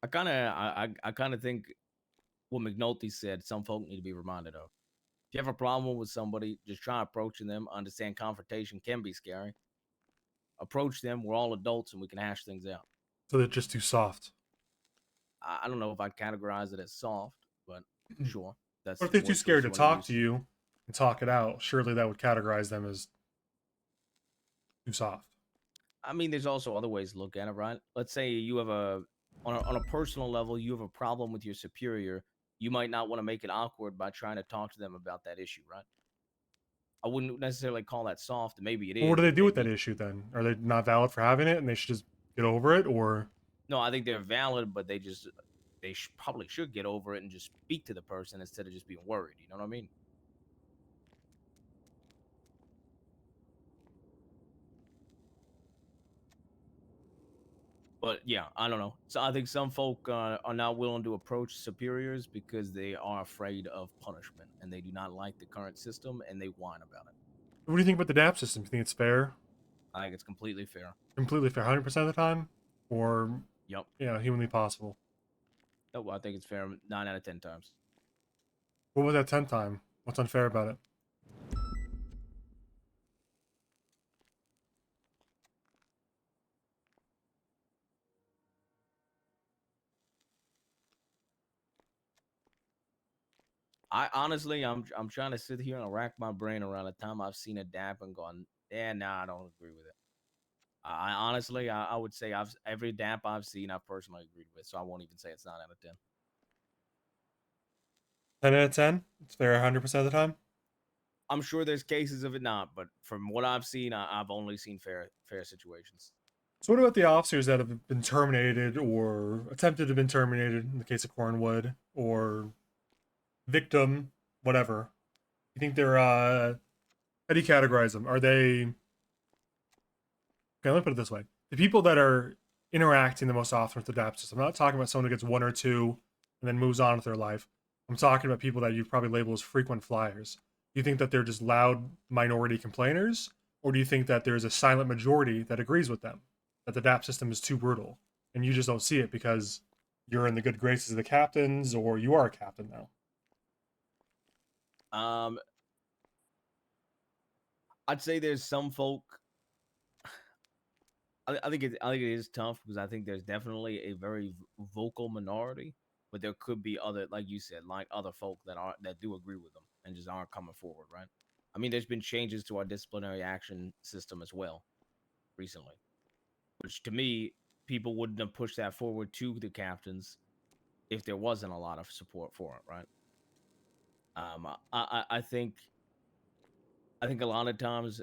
I kind of think what McNulty said, some folk need to be reminded of. If you have a problem with somebody, just try approaching them. Understand confrontation can be scary. Approach them. We're all adults and we can hash things out. So they're just too soft. I don't know if I'd categorize it as soft, but sure. That's But if they're too what scared to choice you wanna talk to you and talk it out, surely that would categorize them as too soft? I mean, there's also other ways to look at it, right? Let's say you have on a personal level, you have a problem with your superior. You might not want to make it awkward by trying to talk to them about that issue, right? I wouldn't necessarily call that soft. Maybe it Well, what is. do they but do with maybe that issue then? Are they not valid for having it, and they should just get over it, or? no, I think they're valid, but they probably should get over it and just speak to the person instead of just being worried. You know what I mean? But yeah, I don't know. So I think some folk are not willing to approach superiors because they are afraid of punishment and they do not like the current system and they whine about it. What do you think about the DAP system? You think it's fair? I think it's completely fair. Completely fair, 100% of the time, or Yep. humanly possible. No, I think it's fair 9 out of 10 times. What was that 10th time? What's unfair about it? I honestly, I'm trying to sit here and rack my brain around the time I've seen a DAP and gone, yeah, nah, I don't agree with it. I honestly, I would say every DAP I've seen, I've personally agreed with, so I won't even say it's 9 out of 10. 10 out of 10? It's fair 100% of the time? I'm sure there's cases of it not, but from what I've seen, I've only seen fair situations. So what about the officers that have been terminated or attempted to have been terminated in the case of Cornwood, or victim, whatever? You think they're, how do you categorize them? Are they, okay, let me put it this way. The people that are interacting the most often with the DAP system, I'm not talking about someone who gets 1 or 2 and then moves on with their life. I'm talking about people that you'd probably label as frequent flyers. Do you think that they're just loud minority complainers? Or do you think that there's a silent majority that agrees with them? That the DAP system is too brutal, and you just don't see it because you're in the good graces of the captains, or you are a captain now? I'd say there's some folk. I think it is tough because I think there's definitely a very vocal minority, but there could be other, like you said, like other folk that do agree with them and just aren't coming forward, right? I mean, there's been changes to our disciplinary action system as well recently, which to me, people wouldn't have pushed that forward to the captains if there wasn't a lot of support for it, right? I think a lot of times,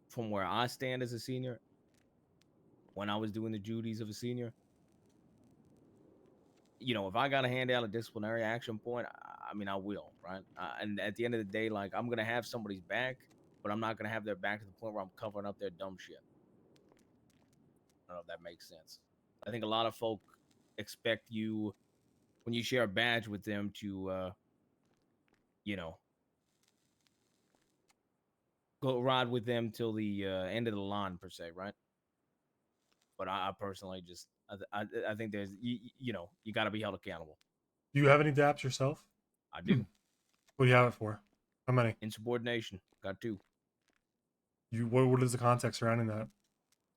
from where I stand as a senior, when I was doing the duties of a senior, if I got to hand out a disciplinary action point, I mean, I will, right? And at the end of the day, like, I'm gonna have somebody's back, but I'm not gonna have their back to the point where I'm covering up their dumb shit. I don't know if that makes sense. I think a lot of folk expect you, when you share a badge with them, to, go ride with them till the end of the line, per se, right? But I personally just, I think there's, you got to be held accountable. Do you have any DAPs yourself? I do. What do you have it for? How many? Insubordination. Got 2. What is the context surrounding that?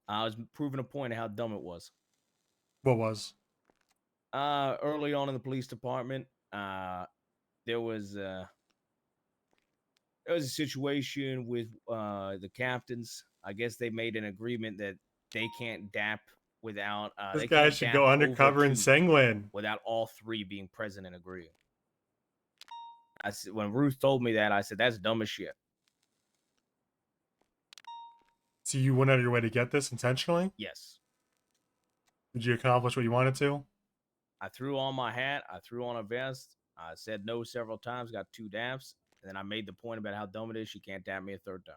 I was proving a point of how dumb it was. What was? Early on in the police department, there was a situation with the captains. I guess they made an agreement that they can't DAP without This they guy can't should DAP go over undercover in 2 Sanguine. without all 3 being present and agreeing. When Ruth told me that, I said, that's dumb as shit. So you went out of your way to get this intentionally? Yes. Did you accomplish what you wanted to? I threw on my hat. I threw on a vest. I said no several times, got 2 DAPs. And then I made the point about how dumb it is she can't DAP me a 3rd time.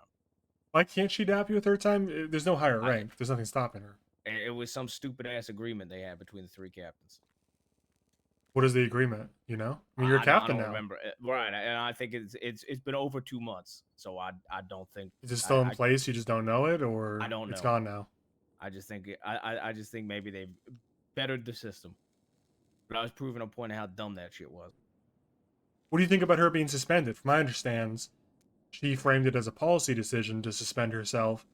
Why can't she DAP you a 3rd time? There's no higher rank. There's nothing stopping her. It was some stupid ass agreement they had between the 3 captains. What is the agreement? I mean, you're a captain I don't now. remember. Right, and I think it's been over 2 months, so I don't think. Is it still in place? You just don't know it, or I don't know. It's gone now. I just think I just think maybe they've bettered the system, but I was proving a point of how dumb that shit was. What do you think about her being suspended? From my understands, she framed it as a policy decision to suspend herself,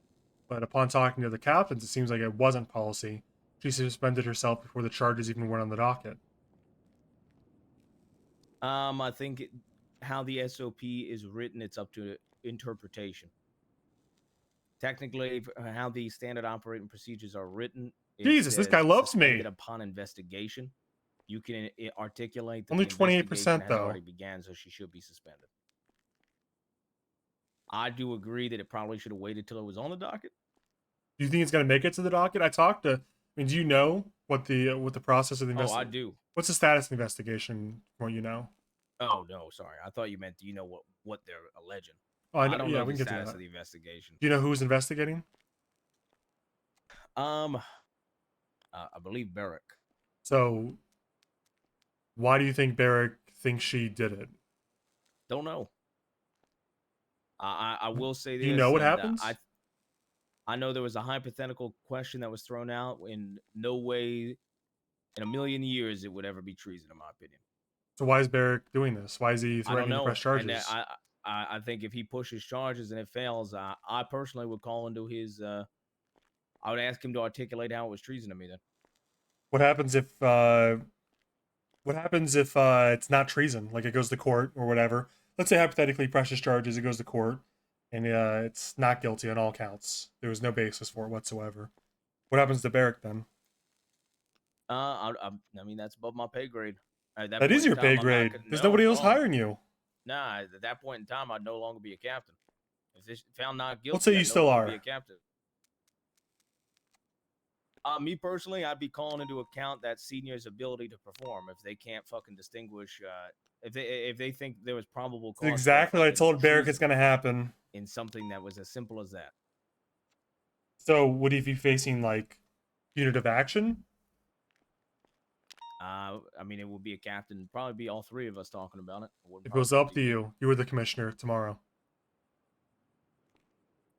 but upon talking to the captains, it seems like it wasn't policy. She suspended herself before the charges even went on the docket. I think how the SOP is written, it's up to interpretation. technically, how the standard operating procedures are written, it Jesus, this guy says loves me. suspended upon investigation. You can articulate that Only the 28%, investigation has though. already began, so she should be suspended. I do agree that it probably should have waited till it was on the docket. Do you think it's gonna make it to the docket? I talked to. I mean, do you know what the process of the Oh, I investigation? do. What's the status of the investigation? From what you know? Oh no, sorry. I thought you meant do you know what they're alleging? Oh, I know, don't yeah, know we the can get to status that. of the investigation. Do you know who's investigating? I believe Barrick. So, why do you think Barrick thinks she did it? Don't know. I will say this. Do you know what and, happens? I know there was a hypothetical question that was thrown out. In no way, in a million years, it would ever be treason, in my opinion. So why is Barrick doing this? Why is he I don't threatening to know. press charges? And I think if he pushes charges and it fails, I personally would call into his. I would ask him to articulate how it was treason to me. Then What happens if it's not treason? Like it goes to court or whatever. Let's say hypothetically he presses charges, it goes to court, and it's not guilty on all counts. There was no basis for it whatsoever. What happens to Barrick then? I mean that's above my pay grade. At That point is in your time, pay I'm not grade. gonna- There's no, nobody else well, hiring you. Nah, at that point in time, I'd no longer be a captain. If this found not guilty, Let's say you I'd no still longer are. be a captain. Me personally, I'd be calling into account that senior's ability to perform. If they can't fucking distinguish, if they think there was probable cause, That's for exactly what I fucking told Barrick is treason going to happen. in something that was as simple as that. So would he be facing like punitive action? I mean, it would be a captain, probably be all three of us talking about it. If it was up to you, you were the commissioner tomorrow.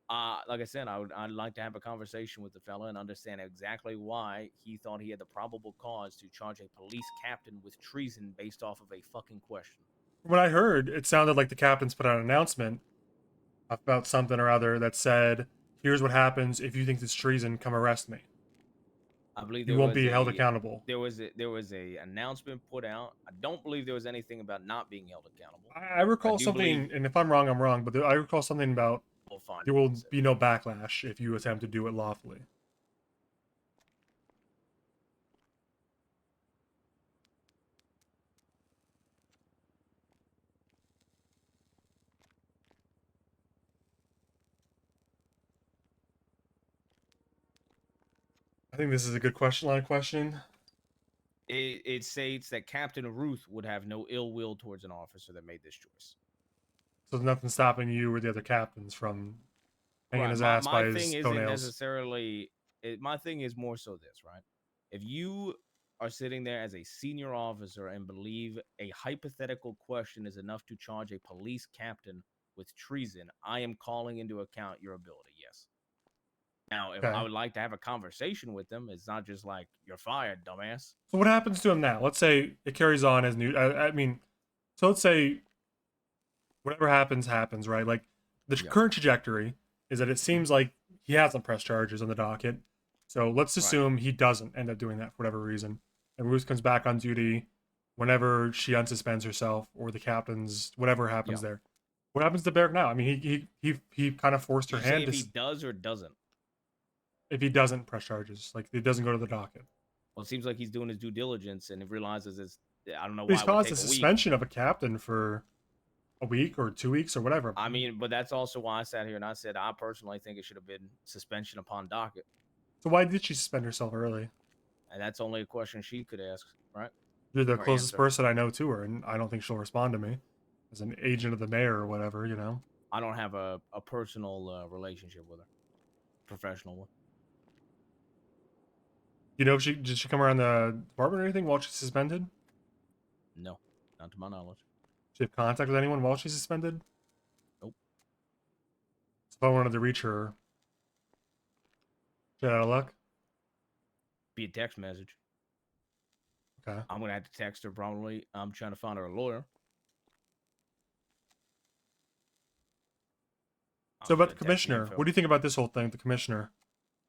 Like I said, I'd like to have a conversation with the fella and understand exactly why he thought he had the probable cause to charge a police captain with treason based off of a fucking question. From what I heard, it sounded like the captains put out an announcement about something or other that said, "Here's what happens if you think this treason. Come arrest me." I believe You there won't was be held a- accountable. There was a announcement put out. I don't believe there was anything about not being held accountable. I recall do something, believe- and if I'm wrong, I'm wrong. But I recall something about We'll find there will be no backlash if you attempt to do it lawfully. I think this is a good line of question. It states that Captain Ruth would have no ill will towards an officer that made this choice. So there's nothing stopping you or the other captains from hanging Right, his my- ass my by thing his isn't toenails. necessarily. My thing is more so this, right? If you are sitting there as a senior officer and believe a hypothetical question is enough to charge a police captain with treason, I am calling into account your ability. Yes. Now, if Okay. I would like to have a conversation with them, it's not just like you're fired, dumbass. So what happens to him now? Let's say it carries on as new. I mean, so let's say whatever happens, right? Like the current trajectory is that it seems like he hasn't pressed charges on the docket. So let's assume he doesn't end up doing that for whatever reason, and Ruth comes back on duty whenever she unsuspends herself or the captain's whatever happens there. What happens to Barrick now? I mean, he kind of forced her You say hand if to he does or doesn't. if he doesn't press charges, like it doesn't go to the docket. Well, it seems like he's doing his due diligence and he realizes it's. I don't know But why he's it would caused take a a week. suspension of a captain for a week or 2 weeks or whatever. I mean, but that's also why I sat here and I said I personally think it should have been suspension upon docket, So why did she suspend herself early? and that's only a question she could ask, right? You're the Or closest answer. person I know to her, and I don't think she'll respond to me as an agent of the mayor or whatever, you know. I don't have a personal relationship with her, professional one. You know, if did she come around the department or anything while she's suspended? No, not to my knowledge. Did she have contact with anyone while she's suspended? Nope. So if I wanted to reach her, she had out of luck. Be a text message. Okay. I'm gonna have to text her probably. I'm trying to find her a lawyer. So about the text the commissioner, info. what do you think about this whole thing? The commissioner,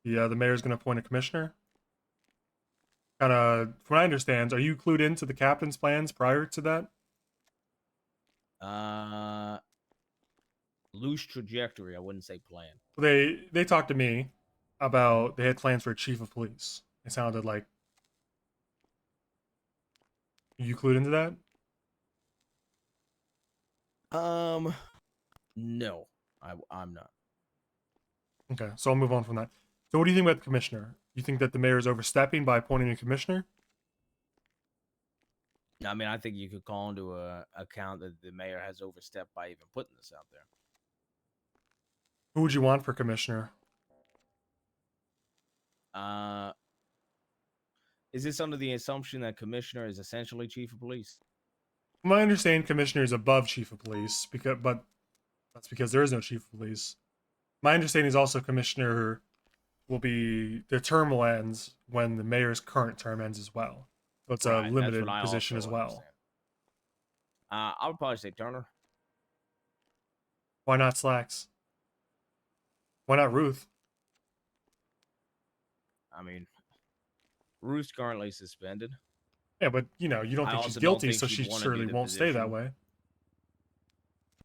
the mayor's going to appoint a commissioner. Kind of, from what I understand, are you clued into the captain's plans prior to that? loose trajectory. I wouldn't say plan. They talked to me about they had plans for a chief of police. It sounded like you clued into that. No, I'm not. Okay, so I'll move on from that. So what do you think about the commissioner? You think that the mayor is overstepping by appointing a commissioner? I mean, I think you could call into account that the mayor has overstepped by even putting this out there. Who would you want for commissioner? Is this under the assumption that commissioner is essentially chief of police? My understanding, commissioner is above chief of police, but that's because there is no chief of police. My understanding is also commissioner will be the term will end when the mayor's current term ends as well. So it's Right, a that's limited what I position as also well. understand. I would probably say Turner. Why not Slacks? Why not Ruth? I mean, Ruth's currently suspended. Yeah, but you know, you don't I think she's also don't guilty, think so she'd she wanna surely do the won't stay that position. way.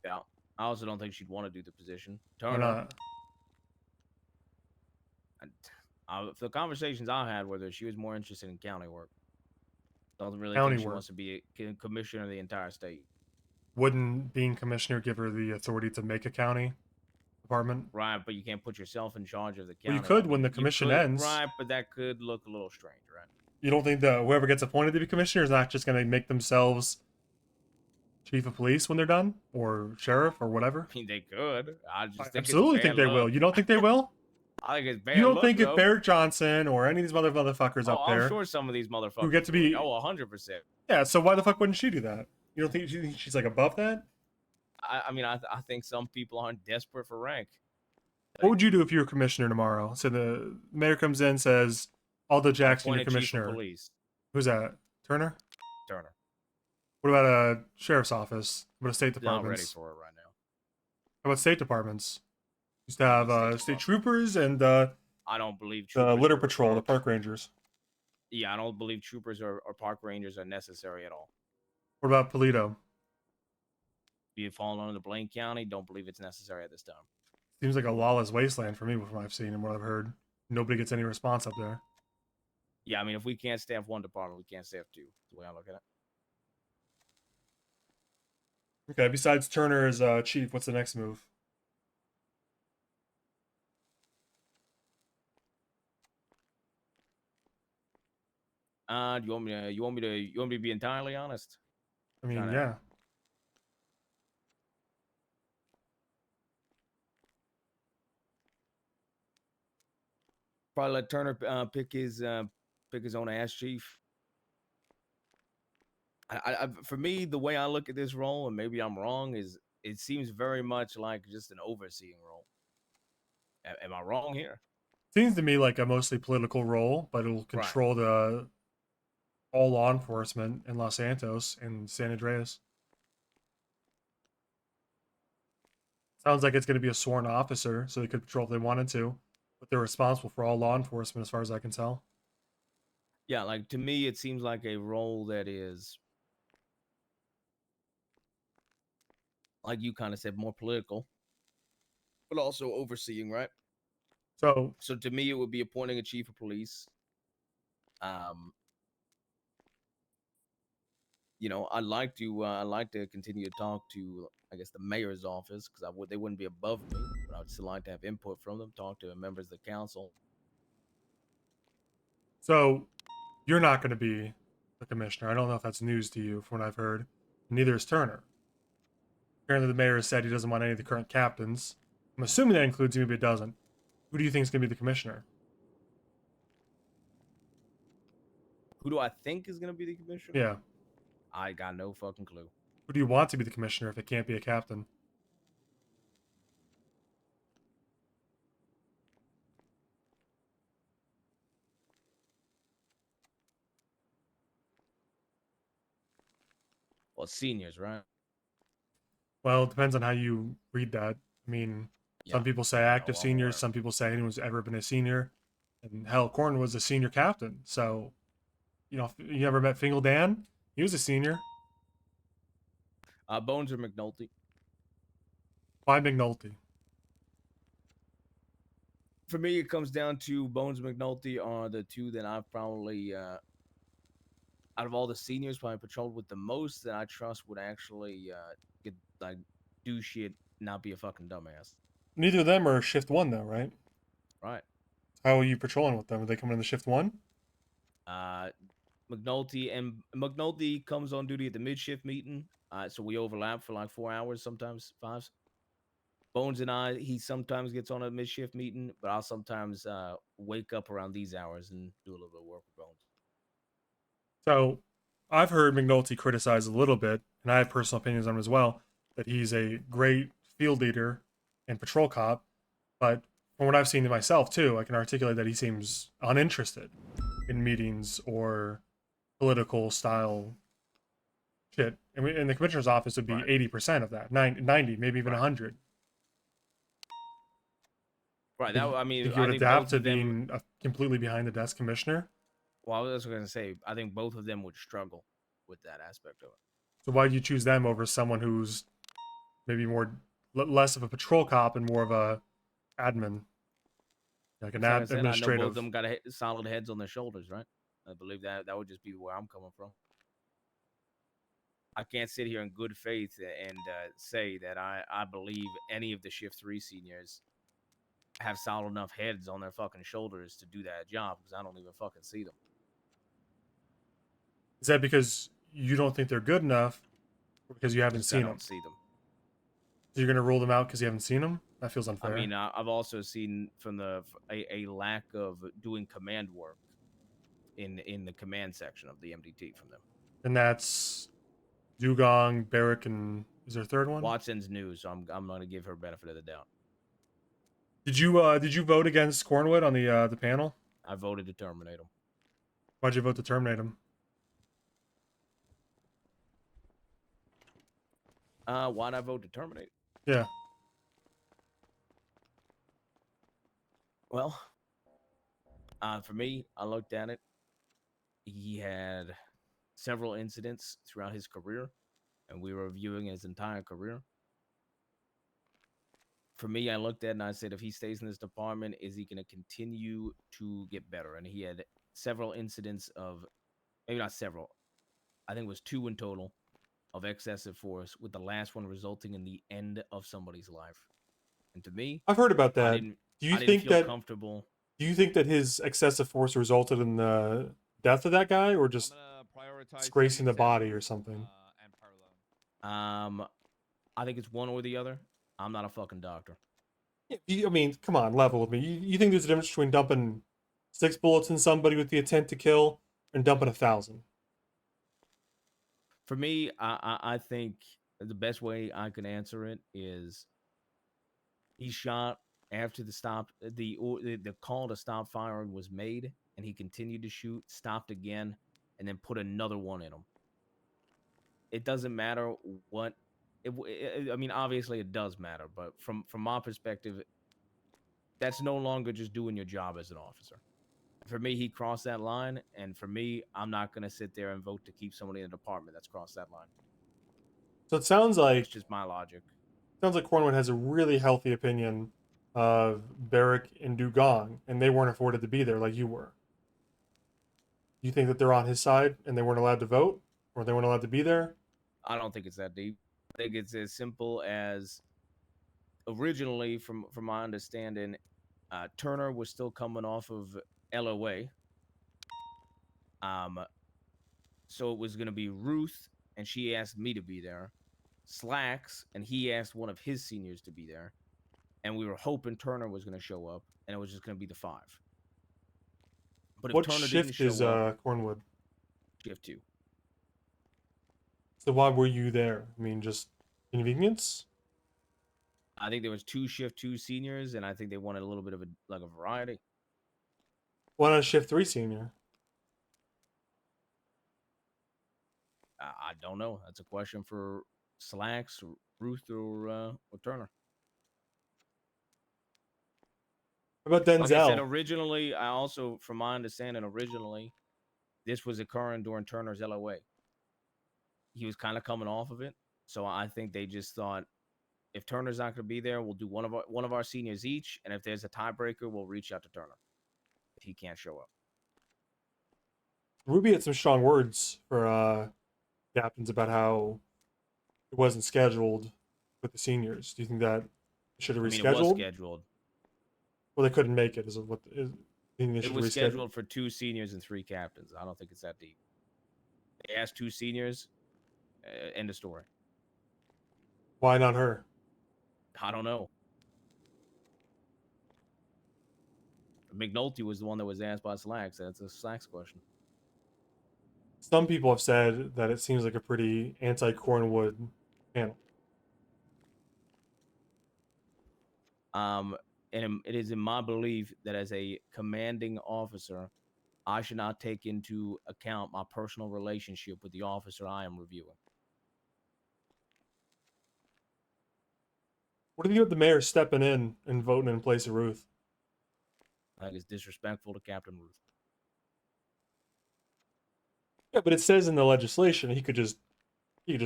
Yeah. I also don't think she'd want to do the position. Why Turner. not? The conversations I had with her, she was more interested in county work. Doesn't really County think she work. wants to be a commissioner of the entire state. Wouldn't being commissioner give her the authority to make a county department? Right, but you can't put yourself in charge of the Well, county. you could I when the you commission could- ends. Right, but that could look a little strange, right? You don't think that whoever gets appointed to be commissioner is not just going to make themselves chief of police when they're done, or sheriff, or whatever? I mean, they could. I just think Absolutely it's think bad they will. luck. You don't think they will? I think it's bad You don't luck, think if though. Barrett Johnson or any of these motherfuckers Oh, up I'm there sure some of these motherfuckers who get to would. be Oh, 100%. yeah, so why the fuck wouldn't she do that? You don't think she's like above that? I mean, I think some people aren't desperate for rank. What would you do if you were commissioner tomorrow? So the mayor comes in, says, Aldo Jackson, Appoint your a chief of commissioner. police. Who's that? Turner? Turner. What about a sheriff's office? What about state Not departments? ready for it right now. How about state departments? Used to have state troopers and I don't believe the troopers litter or patrol, the park rangers. Yeah, I don't believe troopers or park rangers are necessary at all. What about Polito? You fall under Blaine County, don't believe it's necessary at this time. Seems like a lawless wasteland for me from what I've seen and what I've heard. Nobody gets any response up there. Yeah, I mean, if we can't staff one department, we can't staff two. That's the way I look at it. Okay, besides Turner as chief, what's the next move? Do you want me to be entirely honest? I mean, Kinda- yeah. Probably let Turner pick his own ass chief. For me, the way I look at this role, and maybe I'm wrong, is it seems very much like just an overseeing role. Am I wrong here? Seems to me like a mostly political role, but it will control the all law enforcement in Los Santos and San Andreas. Sounds like it's going to be a sworn officer, so they could patrol if they wanted to, but they're responsible for all law enforcement as far as I can tell. Yeah, like to me, it seems like a role that is, like you kind of said, more political, but also overseeing, right? So to me, it would be appointing a chief you know, I'd like to continue to talk to, I guess, the mayor's office because they wouldn't be above me, but I'd still like to have input from them, talk to members of the council. So you're not going to be the commissioner. I don't know if that's news to you from what I've heard. Neither is Turner. Apparently the mayor has said he doesn't want any of the current captains. I'm assuming that includes you, maybe it doesn't. Who do you think is going to be the commissioner? Who do I think is going to be the commissioner? Yeah. I got no fucking clue. Who do you want to be the commissioner if it can't be a captain? Well, seniors, right? Well, it depends on how you read that. I mean, some people say active seniors, some people say anyone who's ever been a senior. And hell, Corn was a senior captain. So, you know, if you ever met Fingal Dan? He was a senior. Bones or McNulty? Why McNulty? For me, it comes down to Bones and McNulty are the two that I've probably, out of all the seniors, probably patrolled with the most that I trust would actually get like do shit, not be a fucking dumbass. Neither of them are shift 1 though, right? Right. How are you patrolling with them? Are they coming in the shift 1? McNulty comes on duty at the mid-shift meeting, so we overlap for like 4 hours, sometimes 5. Bones and I, he sometimes gets on a mid-shift meeting, but I'll sometimes wake up around these hours and do a little bit of work with Bones. So, I've heard McNulty criticize a little bit, and I have personal opinions on him as well, that he's a great field leader and patrol cop, but from what I've seen myself too, I can articulate that he seems uninterested in meetings or political style shit. And the commissioner's office would be 80% of that, 90, maybe even 100. Right. That I mean, think you I would think adapt both to of them. being a completely behind the desk commissioner. Well, I was going to say, I think both of them would struggle with that aspect of it. So why do you choose them over someone who's maybe more less of a patrol cop and more of a admin, like an Like I said, I know both administrative? of them got solid heads on their shoulders, right? I believe that would just be where I'm coming from. I can't sit here in good faith and say that I believe any of the shift 3 seniors have solid enough heads on their fucking shoulders to do that job, because I don't even fucking see them. Is that because you don't think they're good enough, or because you haven't I seen them? don't see them. So you're gonna rule them out because you haven't seen them? That feels unfair. I mean, I've also seen from a lack of doing command work in the command section of the MDT from them. And that's Dugong, Barrick, and is there a third one? Watson's new, so I'm gonna give her benefit of the doubt. Did you vote against Cornwood on the panel? I voted to terminate him. Why'd you vote to terminate him? Why'd I vote to terminate? Yeah. Well, for me, I looked at it. He had several incidents throughout his career, and we were reviewing his entire career. For me, I looked at it and I said, if he stays in this department, is he going to continue to get better? And he had several incidents of, maybe not several, I think it was 2 in total, of excessive force, with the last one resulting in the end of somebody's life. And to me, I've heard about I that. didn't Do feel that comfortable. Do you think that his excessive force resulted in the death of that guy, or just disgracing the body or something? I think it's one or the other. I'm not a fucking doctor. I mean, come on, level with me. You think there's a difference between dumping 6 bullets in somebody with the intent to kill and dumping 1,000? For me, I think the best way I can answer it is he shot after the call to stop firing was made, and he continued to shoot, stopped again, and then put another one in him. It doesn't matter what. I mean, obviously it does matter, but from my perspective, that's no longer just doing your job as an officer. For me, he crossed that line, and for me, I'm not going to sit there and vote to keep somebody in the department that's crossed that line. So it sounds like it's just my logic. Sounds like Cornwood has a really healthy opinion of Barrick and Dugong, and they weren't afforded to be there like you were. You think that they're on his side and they weren't allowed to vote, or they weren't allowed to be there? I don't think it's that deep. I think it's as simple as originally, from my understanding, Turner was still coming off of LOA. So it was going to be Ruth, and she asked me to be there. Slacks, and he asked one of his seniors to be there. And we were hoping Turner was going to show up, and it was just going to be the 5. But if What Turner shift didn't is show up, Cornwood? Shift 2. So why were you there? I mean, just convenience? I think there was 2 shift 2 seniors, and I think they wanted a little bit of a variety. Why not shift 3 senior? I don't know. That's a question for Slacks, Ruth, or Turner. How about Denzel? Like I said, originally, I also, from my understanding, this was occurring during Turner's LOA. He was kind of coming off of it, so I think they just thought If Turner's not going to be there, we'll do one of our seniors each, and if there's a tiebreaker, we'll reach out to Turner if he can't show up. Ruby had some strong words for captains about how it wasn't scheduled with the seniors. Do you think that should have I mean, rescheduled? it was scheduled. Well, they couldn't make it. Is what is? You think they It should was reschedule? scheduled for 2 seniors and 3 captains. I don't think it's that deep. They asked 2 seniors. End of story. Why not her? I don't know. McNulty was the one that was asked by Slacks. That's a Slacks question. Some people have said that it seems like a pretty anti-Cornwood panel. And it is in my belief that as a commanding officer, I should not take into account my personal relationship with the officer I am reviewing. What do you think of the mayor stepping in and voting in place of Ruth? I think it's disrespectful to Captain Ruth. Yeah, but it says in the legislation he could just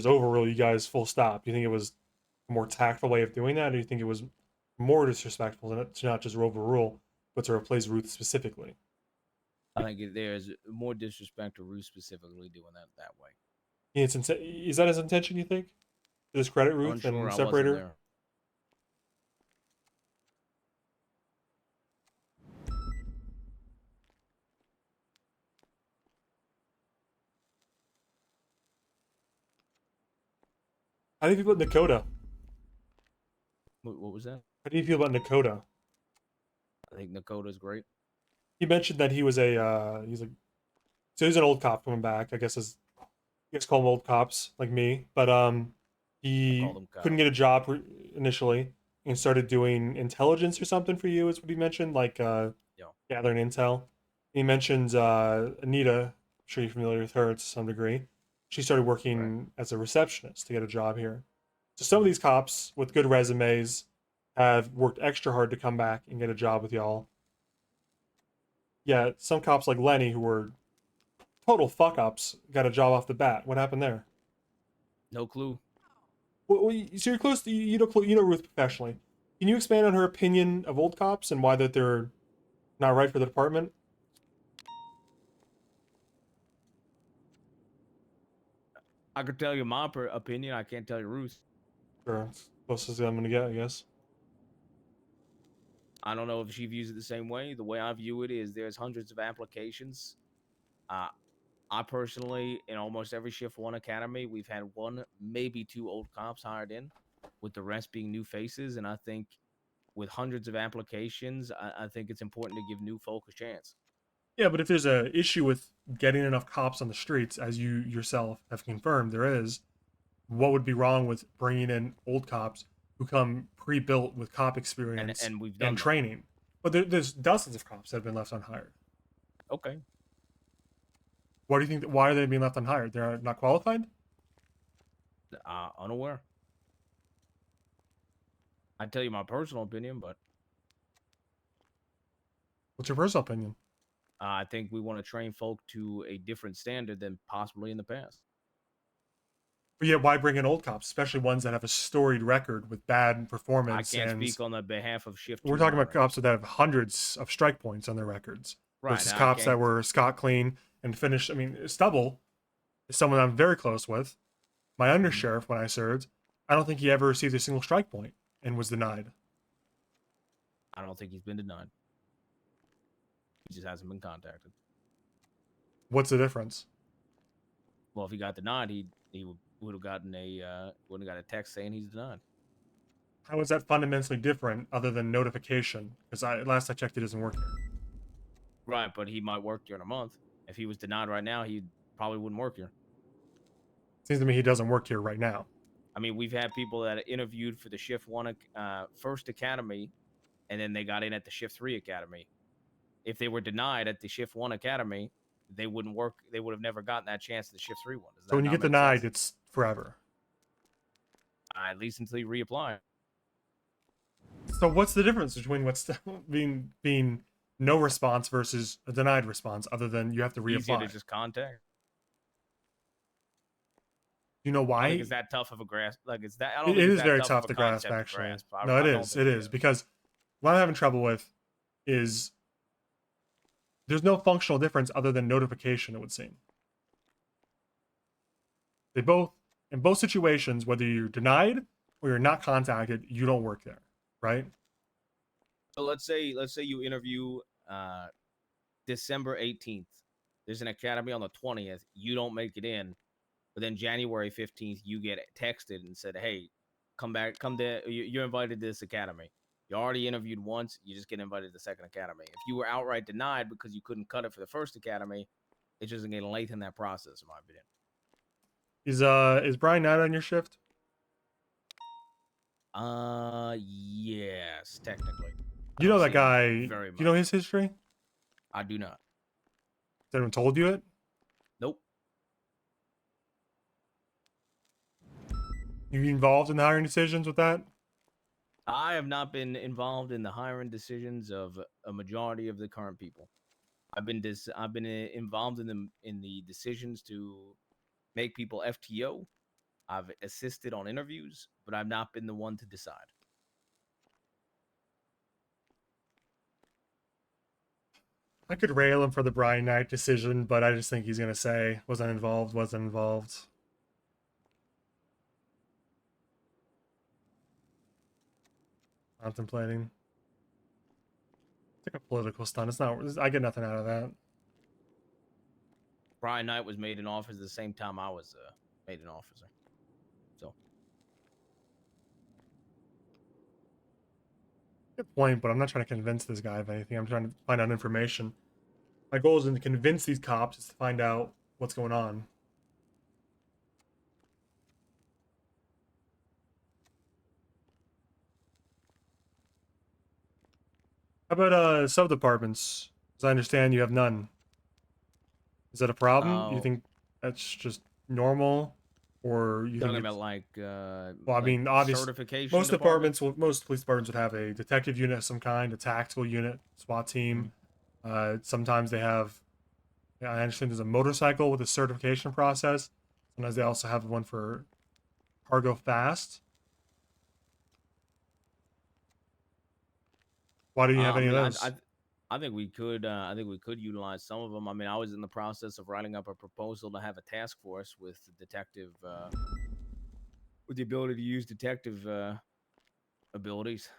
overrule you guys full stop. Do you think it was a more tactful way of doing that, or do you think it was more disrespectful to not just overrule, but to replace Ruth specifically? I think there's more disrespect to Ruth specifically doing that way. Is that his intention, you think? To discredit Ruth Unsure, and I separate wasn't her? there. How do you feel about Nakota? What was that? How do you feel about Nakota? I think Nakota's great. He mentioned that he was he's an old cop coming back. I guess call them old cops like me, but he call them couldn't get a job initially and started doing intelligence or something for you, is what he mentioned, like gathering intel. He mentions Anita. I'm sure you're familiar with her to some degree. She started working as a receptionist to get a job here. So some of these cops with good resumes have worked extra hard to come back and get a job with y'all. Yeah, some cops like Lenny, who were total fuck ups, got a job off the bat. What happened there? No clue. Well, so you're close to you know Ruth professionally. Can you expand on her opinion of old cops and why that they're not right for the department? I could tell you my opinion. I can't tell you Ruth. Sure, it's closest I'm gonna get, I guess. I don't know if she views it the same way. The way I view it is there's hundreds of applications. I personally, in almost every Shift 1 academy, we've had 1, maybe 2 old cops hired in, with the rest being new faces. And I think with hundreds of applications, I think it's important to give new folk a chance. Yeah, but if there's a issue with getting enough cops on the streets, as you yourself have confirmed there is, what would be wrong with bringing in old cops who come pre-built with cop experience And we've done that. training? But there's dozens of cops that have been left unhired. Okay. What do you think? Why are they being left unhired? They're not qualified? Unaware. I'd tell you my personal opinion, but What's your personal opinion? I think we want to train folk to a different standard than possibly in the past. But yet, why bring in old cops, especially ones that have a storied record with bad performance? I can't and speak on the behalf of Shift. We're talking about cops that have hundreds of strike points on their records, Right, versus I cops that can't- were scot clean and finished. I mean, Stubble is someone I'm very close with. My undersheriff, when I served, I don't think he ever received a single strike point and was denied. I don't think he's been denied. He just hasn't been contacted. What's the difference? Well, if he got denied, he would have gotten wouldn't have got a text saying he's denied. How is that fundamentally different other than notification? Because last I checked, it doesn't work here. Right, but he might work here in a month. If he was denied right now, he probably wouldn't work here. Seems to me he doesn't work here right now. I mean, we've had people that interviewed for the Shift 1 first academy, and then they got in at the Shift 3 academy. If they were denied at the Shift 1 academy, they wouldn't work. They would have never gotten that chance at the Shift 3 one. Does So when that you not get make denied, sense? it's forever. At least until you reapply. So what's the difference between what's being no response versus a denied response, other than you have to reapply? Easier to just contact. You know I don't why? think it's that tough of a grasp. Like it's that. I don't It think it's is that very tough tough of a to grasp, concept to actually. grasp. No, I it don't is. think It is because what I'm having trouble with is there's no functional difference other than notification. It would seem they both in both situations, whether you're denied or you're not contacted, you don't work there, right? So let's say you interview December 18th. There's an academy on the 20th. You don't make it in, but then January 15th you get texted and said, "Hey, come back, come to you're invited to this academy." You already interviewed once. You just get invited to the second academy. If you were outright denied because you couldn't cut it for the first academy, it's just gonna lengthen that process, in my opinion. Is Brian Knight on your shift? Yes, technically. I You know don't that see him guy. very You know much. his history? I do not. Has anyone told you it? Nope. You involved in the hiring decisions with that? I have not been involved in the hiring decisions of a majority of the current people. I've been involved in the decisions to make people FTO. I've assisted on interviews, but I've not been the one to decide. I could rail him for the Brian Knight decision, but I just think he's gonna say wasn't involved, wasn't involved. Contemplating. It's like a political stunt. It's not. I get nothing out of that. Brian Knight was made an officer the same time I was made an officer. So Good point, but I'm not trying to convince this guy of anything. I'm trying to find out information. My goal isn't to convince these cops; is to find out what's going on. How about sub departments? As I understand, you have none. Is that a problem? You Oh. think that's just normal, or you think talking it's about like well? I like mean, obviously, certification most departments, most police departments would have a detective unit of some kind, a tactical unit, SWAT team. Sometimes they have. Yeah, I understand there's a motorcycle with a certification process. Sometimes they also have one for cargo fast. Why do you have I any of mean, those? I think we could utilize some of them. I mean, I was in the process of writing up a proposal to have a task force with detective with the ability to use detective abilities.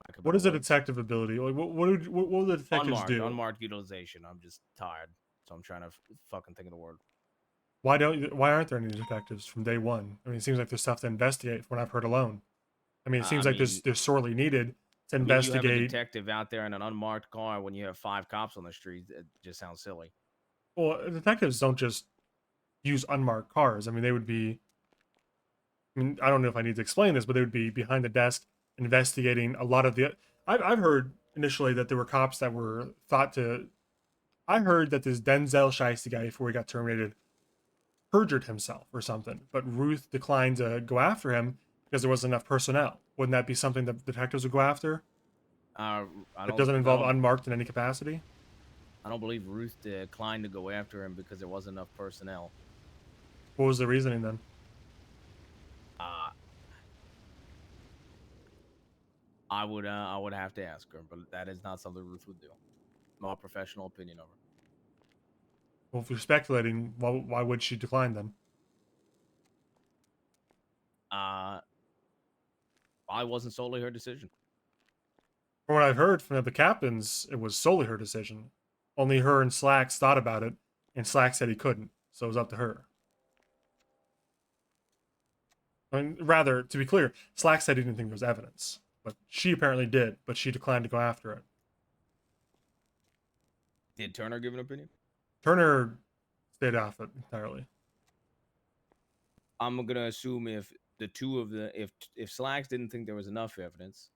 Lack of What better is a words. detective ability? Like, what will the detectives do? Unmarked utilization. I'm just tired, so I'm trying to fucking think of the word. Why aren't there any detectives from day one? I mean, it seems like there's stuff to investigate from what I've heard alone. I mean, it seems I like mean, there's sorely needed to I mean, you have a investigate. detective out there in an unmarked car when you have 5 cops on the street. It just sounds silly. Well, detectives don't just use unmarked cars. I mean, they would be. I mean, I don't know if I need to explain this, but they would be behind the desk investigating a lot of the. I've heard initially that there were cops that were thought to. I heard that this Denzel Shiesty guy, before he got terminated, perjured himself or something, but Ruth declined to go after him because there wasn't enough personnel. Wouldn't that be something that detectives would go after? It doesn't involve unmarked in any capacity. I don't believe Ruth declined to go after him because there wasn't enough personnel. What was the reasoning then? I would have to ask her, but that is not something Ruth would do. My professional opinion of her. Well, if you're speculating, why would she decline then? I wasn't solely her decision. From what I've heard from the captains, it was solely her decision. Only her and Slacks thought about it, and Slacks said he couldn't, so it was up to her. I mean, rather, to be clear, Slacks said he didn't think there was evidence, but she apparently did, but she declined to go after it. Did Turner give an opinion? Turner stayed off it entirely. I'm gonna assume if the two of the if Slacks didn't think there was enough evidence,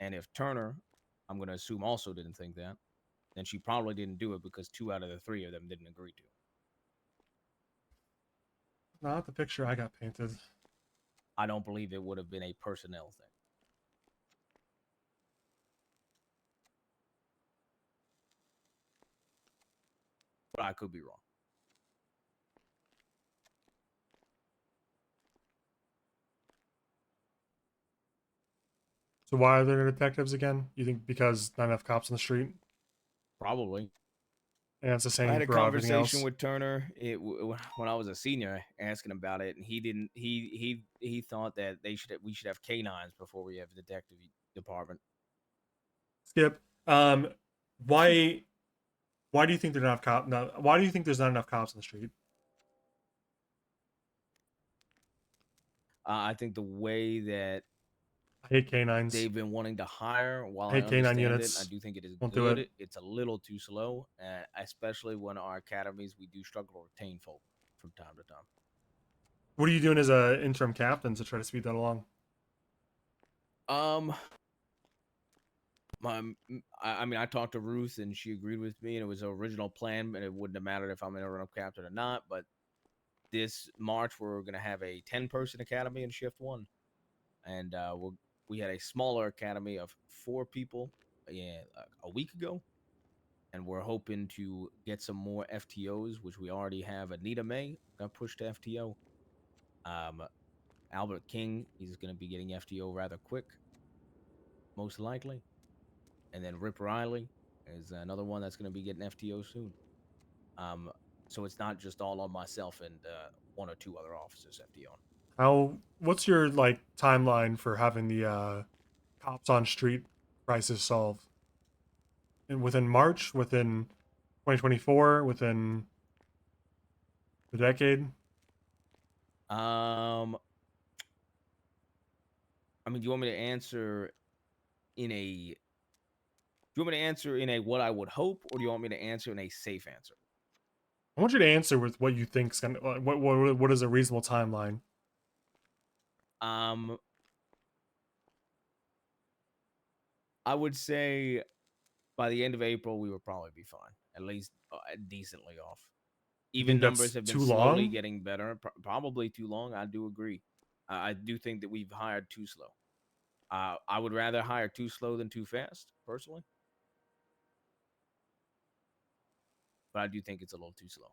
and if Turner, I'm gonna assume also didn't think that, then she probably didn't do it because 2 out of the 3 of them didn't agree to. Not the picture I got painted. I don't believe it would have been a personnel thing. But I could be wrong. So why are there detectives again? You think because not enough cops on the street? Probably. And it's the I had same a for everything else. conversation with Turner when I was a senior, asking about it, and he didn't. He thought that we should have canines before we have a detective department. Skip. Why do you think there's not enough cop? No, why do you think there's not enough cops on the street? I think the way that I hate canines. they've been wanting to hire, while I I hate canine understand units. it, I do think it is Won't do good. it. It's a little too slow, especially when our academies we do struggle to retain folk from time to time. What are you doing as a interim captain to try to speed that along? I mean, I talked to Ruth and she agreed with me, and it was an original plan, and it wouldn't have mattered if I'm an interim captain or not. But this March, we're going to have a 10-person academy in Shift 1, and we had a smaller academy of 4 people a week ago, and we're hoping to get some more FTOs, which we already have. Anita May got pushed to FTO. Albert King, he's going to be getting FTO rather quick, most likely. And then Rip Riley is another one that's going to be getting FTO soon. So it's not just all on myself and 1 or 2 other officers FTO. What's your like timeline for having the cops on street crisis solved? And within March, within 2024, within the decade? I mean, do you want me to answer in a what I would hope, or do you want me to answer in a safe answer? I want you to answer with what you think's gonna what is a reasonable timeline? I would say by the end of April we would probably be fine, at least decently off. You Even think that's numbers have been too slowly long? getting better. Probably too long. I do agree. I do think that we've hired too slow. I would rather hire too slow than too fast, personally. But I do think it's a little too slow.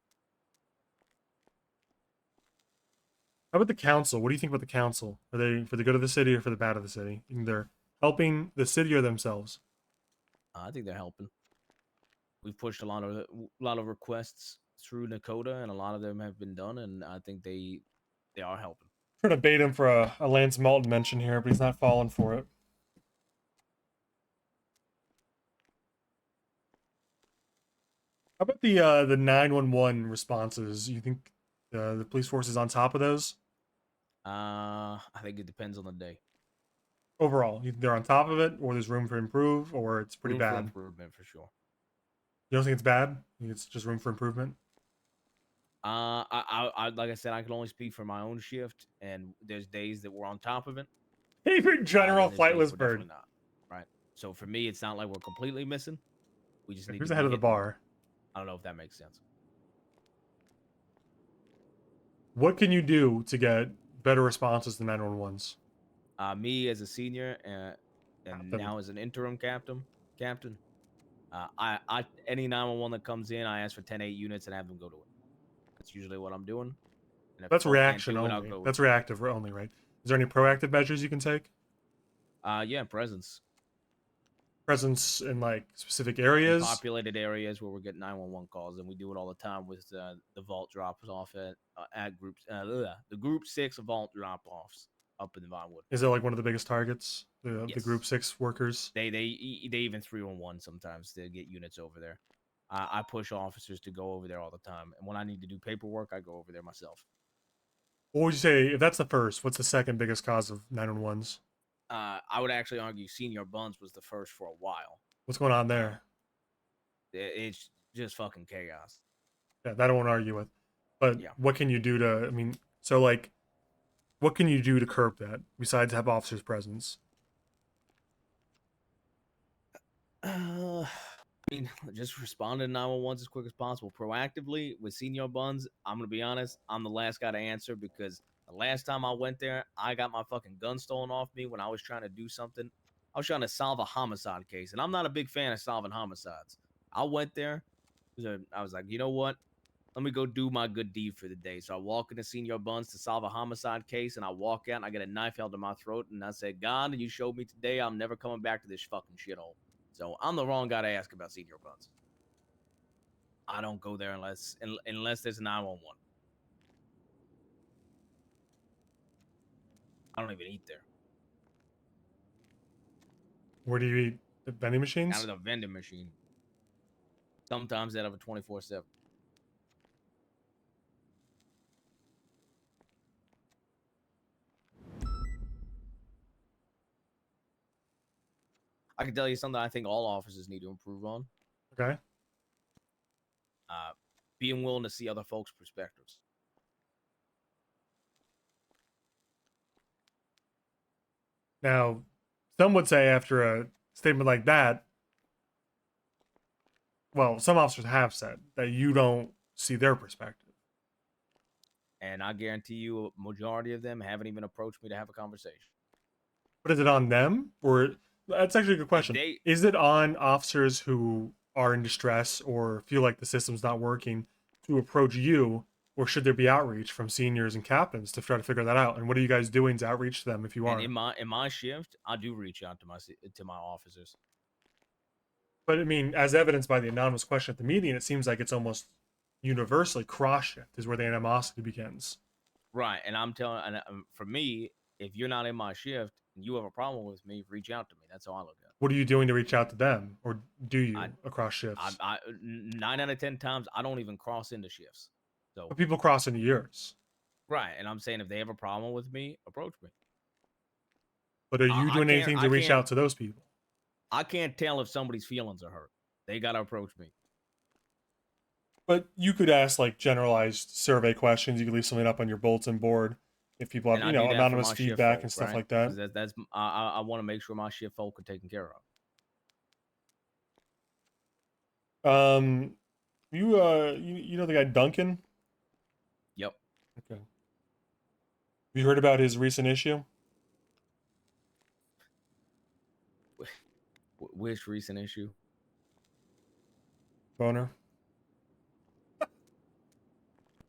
How about the council? What do you think about the council? Are they for the good of the city or for the bad of the city? You think they're helping the city or themselves? I think they're helping. We've pushed a lot of requests through Nakota, and a lot of them have been done, and I think they are helping. Trying to bait him for a Lance Malton mention here, but he's not falling for it. How about the 911 responses? You think the police force is on top of those? I think it depends on the day. Overall, you think they're on top of it, or there's room for improve, or it's pretty Room bad? for improvement for sure. You don't think it's bad? You think it's just room for improvement? I like I said, I can only speak for my own shift, and there's days that we're on top of it. Favorite general and there's days flightless we're bird. definitely not. Right. So for me, it's not like we're completely missing. We just need Who's to ahead be of the hitting. bar? I don't know if that makes sense. What can you do to get better responses than 911s? Me as a senior and now as an interim captain, I any 911 that comes in, I ask for 10-8 units and have them go to it. That's usually what I'm doing. And if That's folk can't reaction do it, I'll only. go That's with it. reactive only, right? Is there any proactive measures you can take? Yeah, presence. Presence in like specific In areas? populated areas where we're getting 911 calls, and we do it all the time with the vault drops off at groups. The group 6 vault drop offs up in the Vinewood. Is it like one of the biggest targets? The Yes. group 6 workers? They even 3-on-1 sometimes to get units over there. I push officers to go over there all the time, and when I need to do paperwork, I go over there myself. What would you say if that's the first? What's the second biggest cause of 911s? I would actually argue Senior Buns was the first for a while. What's going on there? It's just fucking chaos. Yeah, that I won't argue with. But Yeah. what can you do to? I mean, so like, what can you do to curb that besides have officers' presence? I mean, just respond to 911s as quick as possible. Proactively with Senior Buns, I'm gonna be honest, I'm the last guy to answer because the last time I went there, I got my fucking gun stolen off me when I was trying to do something. I was trying to solve a homicide case, and I'm not a big fan of solving homicides. I went there, I was like, you know what? let me go do my good deed for the day. So I walk into Senior Buns to solve a homicide case, and I walk out and I get a knife held to my throat, and I say, God, you showed me today I'm never coming back to this fucking shithole. So I'm the wrong guy to ask about Senior Buns. I don't go there unless there's a 911. I don't even eat there. Where do you eat? The vending machines? Out of the vending machine. Sometimes out of a 24/7. I can tell you something I think all officers need to improve on. Okay. Being willing to see other folks' perspectives. Now, some would say after a statement like that, well, some officers have said that you don't see their perspective. And I guarantee you, a majority of them haven't even approached me to have a conversation. But is it on them? Or that's actually a good question. Is it on officers who are in distress or feel like the system's not working to approach you? Or should there be outreach from seniors and captains to try to figure that out? And what are you guys doing to outreach to them if you are? And in my shift, I do reach out to my officers. But I mean, as evidenced by the anonymous question at the meeting, it seems like it's almost universally cross shift is where the animosity begins. Right, and I'm telling, for me, if you're not in my shift and you have a problem with me, reach out to me. That's how I look at it. What are you doing to reach out to them, or do you across shifts? 9 out of 10 times, I don't even cross into shifts. So But people cross into yours. right, and I'm saying if they have a problem with me, approach me. But are you doing anything to reach out to those people? I can't tell if somebody's feelings are hurt. They gotta approach me. But you could ask like generalized survey questions. You could leave something up on your bulletin board if people have, And I do that for anonymous my shift feedback folk, and stuff right? like that. 'Cause that's I want to make sure my shift folk are taken care of. You know the guy Duncan? Yep. Okay. You heard about his recent issue? Which recent issue? Boner?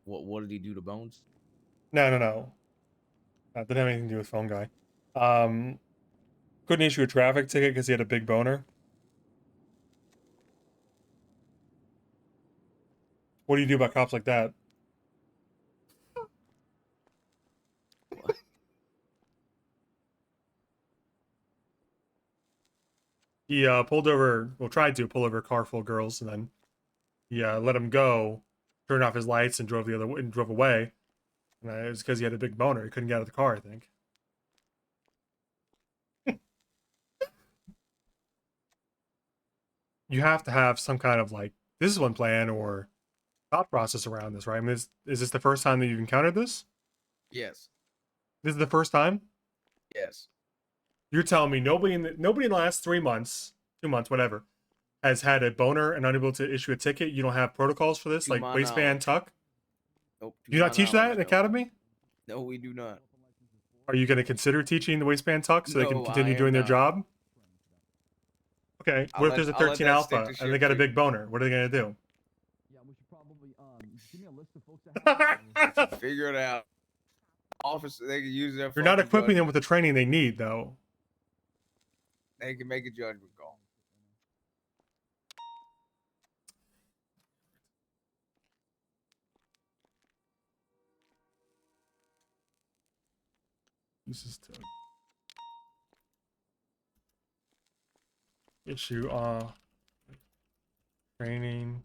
What did he do to Bones? No. Didn't have anything to do with phone guy. Couldn't issue a traffic ticket because he had a big boner. What do you do about cops like that? He pulled over, well, tried to pull over a car full of girls, and then he let him go, turned off his lights, and drove the other and drove away. And it was because he had a big boner. He couldn't get out of the car, I think. You have to have some kind of like discipline plan or thought process around this, right? I mean, is this the first time that you've encountered this? Yes. This is the first time? Yes. You're telling me nobody in the last 3 months, 2 months, whatever, has had a boner and unable to issue a ticket? You don't have protocols for this, To like my waistband tuck? Nope. Do you not teach that in academy? No, we do not. Are you going to consider teaching the waistband tuck so they can No, continue I doing am their not. job? Okay. I'll What if let- there's a I'll let 13 that stick alpha to and they shift got a two. big boner? What are they going to do? Yeah, we should probably give me a list of folks that have. Figure it out. Officer, they can use their. You're not fucking equipping them judgment. with the training they need, though. They can make a judgment call. This is to issue training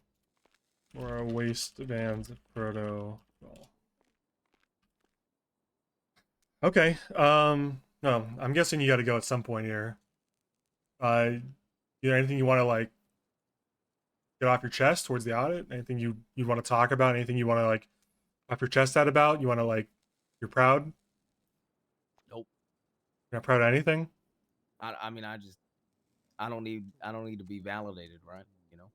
or a waistband protocol. Okay. No, I'm guessing you got to go at some point here. Anything you want to like get off your chest towards the audit? Anything you want to talk about? Anything you want to like off your chest out about? You want to like you're proud? Nope. You're not proud of anything? I mean, I don't need to be validated, right? You know,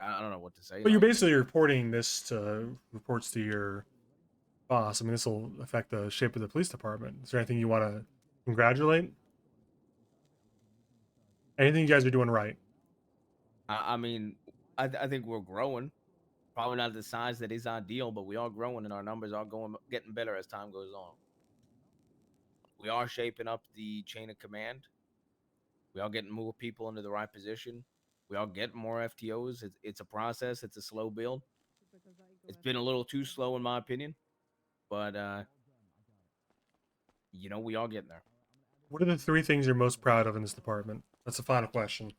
I don't know what to say. But you're basically reporting this to reports to your boss. I mean, this will affect the shape of the police department. Is there anything you want to congratulate? Anything you guys are doing right? I mean, I think we're growing. Probably not the size that is ideal, but we are growing and our numbers are getting better as time goes on. We are shaping up the chain of command. We are getting more people into the right position. We are getting more FTOs. It's a process. It's a slow build. It's been a little too slow in my opinion, but we are getting there. What are the 3 things you're most proud of in this department? That's the final question.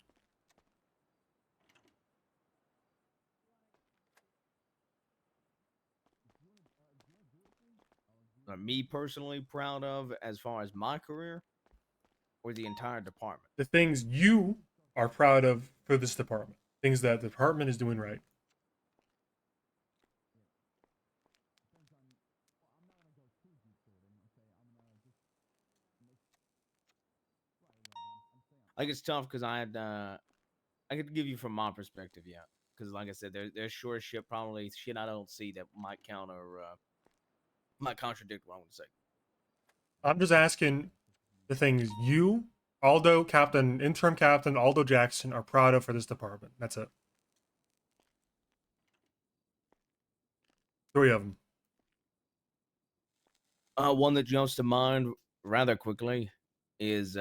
Me personally proud of as far as my career or the entire department? The things you are proud of for this department. Things that the department is doing right. Like it's tough because I could give you from my perspective, yeah. Because like I said, there's sure shit probably shit I don't see that might might contradict what I want to say. I'm just asking the things you, Aldo, interim captain Aldo Jackson, are proud of for this department. That's it. 3 of them. One that jumps to mind rather quickly is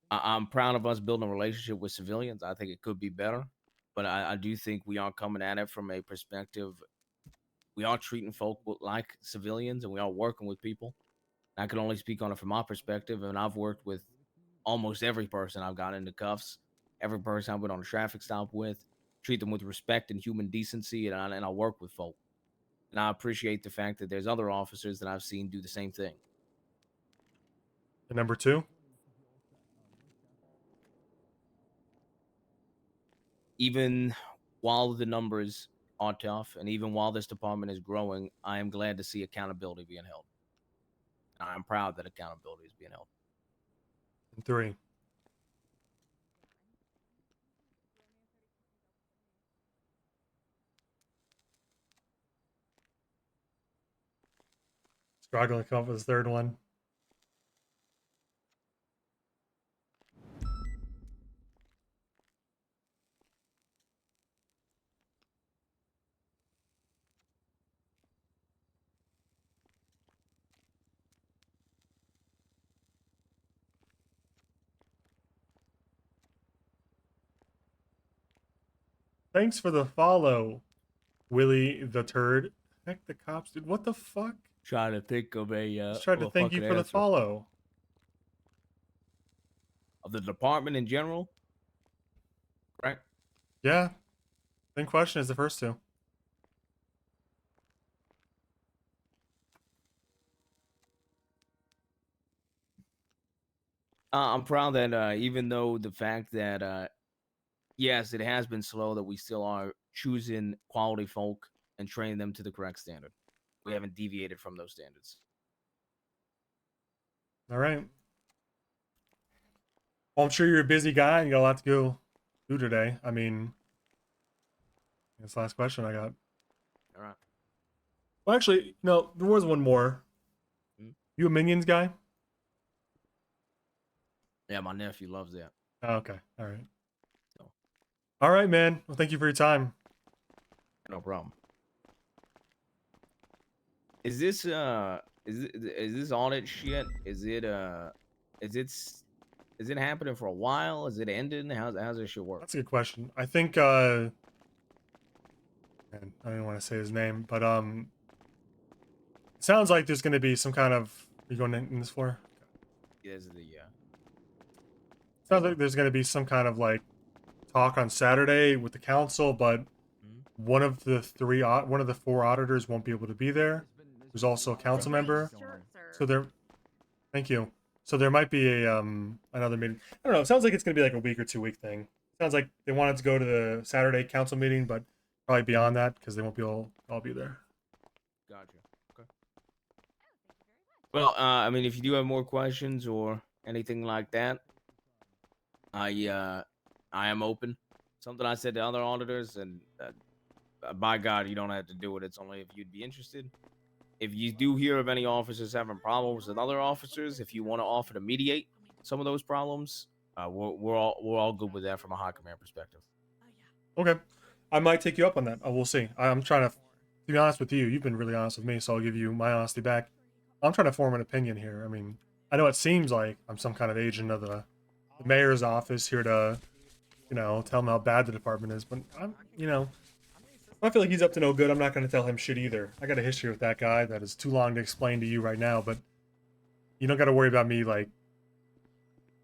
I'm proud of us building a relationship with civilians. I think it could be better, but I do think we are coming at it from a perspective. We are treating folk like civilians, and we are working with people. I can only speak on it from my perspective, and I've worked with almost every person I've got into cuffs, every person I've been on a traffic stop with, treat them with respect and human decency, and I work with folk. And I appreciate the fact that there's other officers that I've seen do the same thing. And number 2? Even while the numbers are tough, and even while this department is growing, I am glad to see accountability being held. I'm proud that accountability is being held. And 3. Struggling to come up with the 3rd one. Thanks for the follow, Willie the Turd. Heck, the cops, dude. What the fuck? Trying to think of a. Just tried to thank you for the follow. Of the department in general, right? Yeah. Same question as the first 2. I'm proud that even though the fact that yes, it has been slow, that we still are choosing quality folk and training them to the correct standard. We haven't deviated from those standards. All right. Well, I'm sure you're a busy guy and you got a lot to go do today. I mean, that's the last question I got. All right. Well, actually, no, there was one more. You a Minions guy? Yeah, my nephew loves that. Oh, okay. All right. All right, man. Well, thank you for your time. No problem. Is this is this audit shit? Is it happening for a while? Is it ending? How's this shit work? That's a good question. I think man, I don't want to say his name, but it sounds like there's going to be some kind of. Are you going in this floor? Is the Sounds like there's going to be some kind of like talk on Saturday with the council, but one of the 4 auditors won't be able to be there. There's also a council member, so there. Thank you. So there might be a another meeting. I don't know. It sounds like it's going to be like a week or 2 week thing. Sounds like they wanted to go to the Saturday council meeting, but probably beyond that because they won't be all be there. Gotcha. Okay. Well, I mean, if you do have more questions or anything like that, I am open. Something I said to other auditors, and by God, you don't have to do it. It's only if you'd be interested. If you do hear of any officers having problems with other officers, if you want to offer to mediate some of those problems, we're all good with that from a high command perspective. Okay. I might take you up on that. We'll see. I'm trying to be honest with you. You've been really honest with me, so I'll give you my honesty back. I'm trying to form an opinion here. I mean, I know it seems like I'm some kind of agent of the mayor's office here to, you know, tell him how bad the department is, but I'm, you know, I feel like he's up to no good. I'm not going to tell him shit either. I got a history with that guy that is too long to explain to you right now, but you don't got to worry about me, like,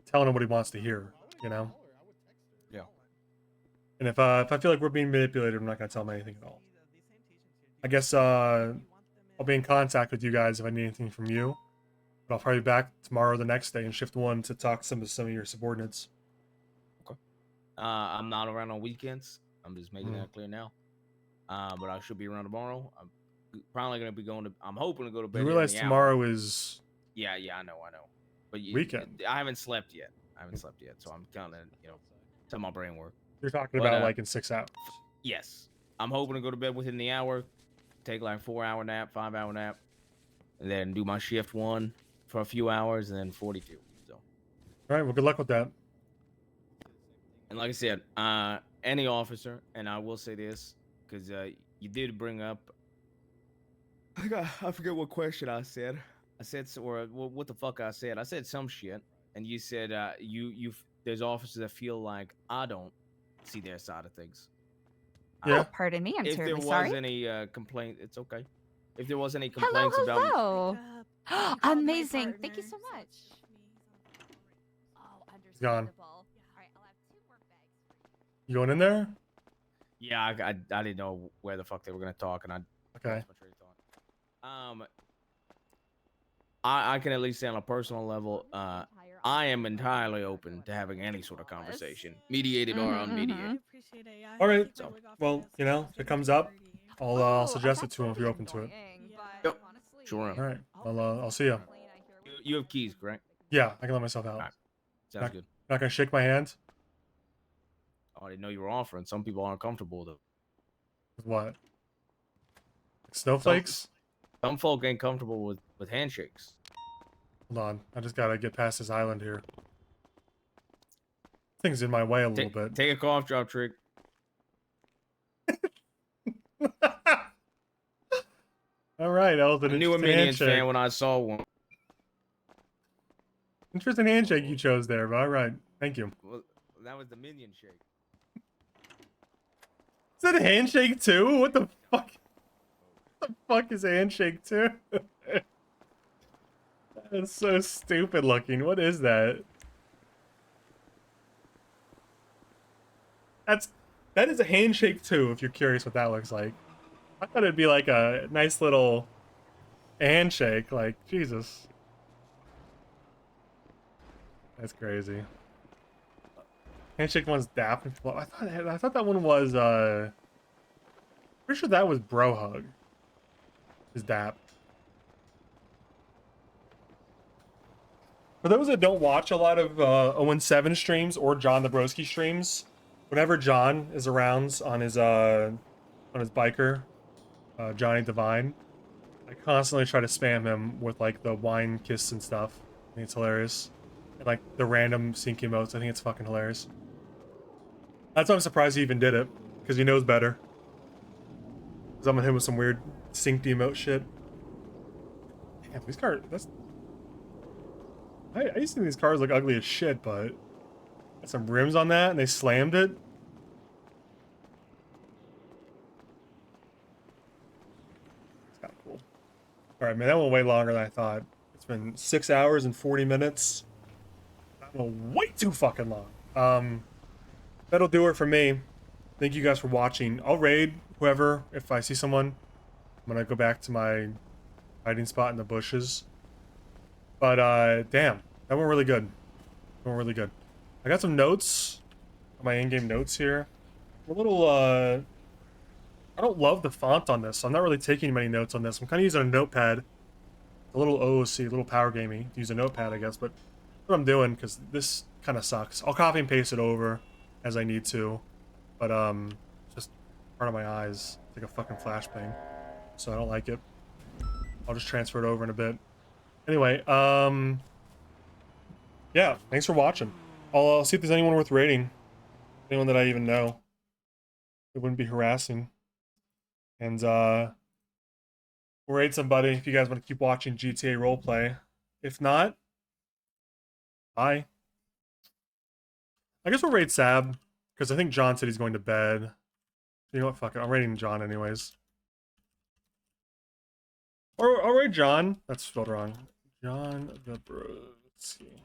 telling him what he wants to hear, you know? Yeah. And if I feel like we're being manipulated, I'm not going to tell him anything at all. I guess I'll be in contact with you guys if I need anything from you. But I'll probably be back tomorrow or the next day in shift 1 to talk to some of your subordinates. I'm not around on weekends. I'm just making that clear now. But I should be around tomorrow. I'm probably gonna be going to. I'm hoping to go to bed. You here in realize the tomorrow hour. is Yeah, I know. But weekend. I haven't slept yet. So I'm kind of, tell my brain work. You're talking about like in 6 hours. Yes, I'm hoping to go to bed within the hour. Take like 4-hour nap, 5-hour nap, and then do my shift 1 for a few hours, and then 42. So. All right. Well, good luck with that. And like I said, any officer, and I will say this, because you did bring up, I forget what question I said. What the fuck I said. I said some shit, and you said there's officers that feel like I don't see their side of things. Oh, pardon me. I'm if there terribly was sorry. any complaint, it's okay. If there was any Hello, complaints about me, hello. Amazing. Thank you so much. Oh, He's gone. understandable. All right, I'll have 2 work bags. You going in there? yeah, I didn't know where the fuck they were gonna talk, and I Okay. lost my train of thought. I can at least say on a personal level, I am entirely open to having any sort of conversation, mediated or unmediated. All right. Well, you know, if it comes up, I'll suggest it to him if you're open to it. Yep. Sure. All right. I'll see you. You have keys, correct? Yeah, I can let myself out. Sounds good. Not gonna shake my hand. Oh, I didn't know you were offering. Some people aren't comfortable with it. With what? Snowflakes? Some folk ain't comfortable with handshakes. Hold on. I just gotta get past this island here. Things in my way a little bit. Take a cough drop trick. All right, that was an I knew a interesting Minions handshake. fan when I saw one. Interesting handshake you chose there, but all right. Thank you. Well, that was the Minion shake. Is that a handshake too? What the fuck? What the fuck is a handshake too? That's so stupid looking. What is that? That is a handshake too, if you're curious what that looks like. I thought it'd be like a nice little handshake, like Jesus. That's crazy. Handshake one's dap. I thought that one was pretty sure that was bro hug. Is dap. For those that don't watch a lot of Owen 7 streams or John the Broski streams, whenever John is around on his biker, Johnny Divine, I constantly try to spam him with like the wine kiss and stuff. I think it's hilarious. And like the random sync emotes, I think it's fucking hilarious. That's why I'm surprised he even did it, because he knows better. Because I'm gonna hit him with some weird synced emote shit. Damn, these cars, I used to think these cars look ugly as shit, but got some rims on that and they slammed it. It's kind of cool. Alright, man, that went way longer than I thought. It's been 6 hours and 40 minutes. That went way too fucking long. That'll do it for me. Thank you guys for watching. I'll raid whoever if I see someone. I'm gonna go back to my hiding spot in the bushes. But damn, that went really good. That went really good. I got some notes, my in-game notes here. I'm a little I don't love the font on this, so I'm not really taking many notes on this. I'm kind of using a notepad, a little OOC, a little power gaming. Use a notepad, I guess, but what I'm doing because this kind of sucks. I'll copy and paste it over as I need to, but just part of my eyes, it's like a fucking flashbang, so I don't like it. I'll just transfer it over in a bit. Anyway, yeah, thanks for watching. I'll see if there's anyone worth rating. Anyone that I even know. It wouldn't be harassing. And we'll raid somebody if you guys want to keep watching GTA roleplay. If not, bye. I guess we'll raid Sab, because I think John said he's going to bed. You know what? Fuck it. I'm raiding John anyways. Or I'll raid John. That's spelled wrong. John the Brodsky. Here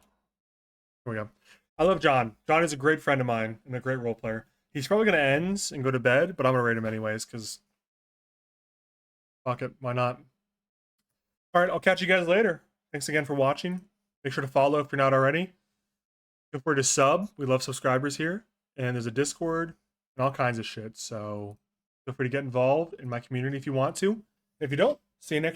we go. I love John. John is a great friend of mine and a great role player. He's probably going to end and go to bed, but I'm going to raid him anyways, because fuck it. Why not? All right. I'll catch you guys later. Thanks again for watching. Make sure to follow if you're not already. Feel free to sub. We love subscribers here. And there's a Discord and all kinds of shit. So feel free to get involved in my community if you want to. If you don't, see you next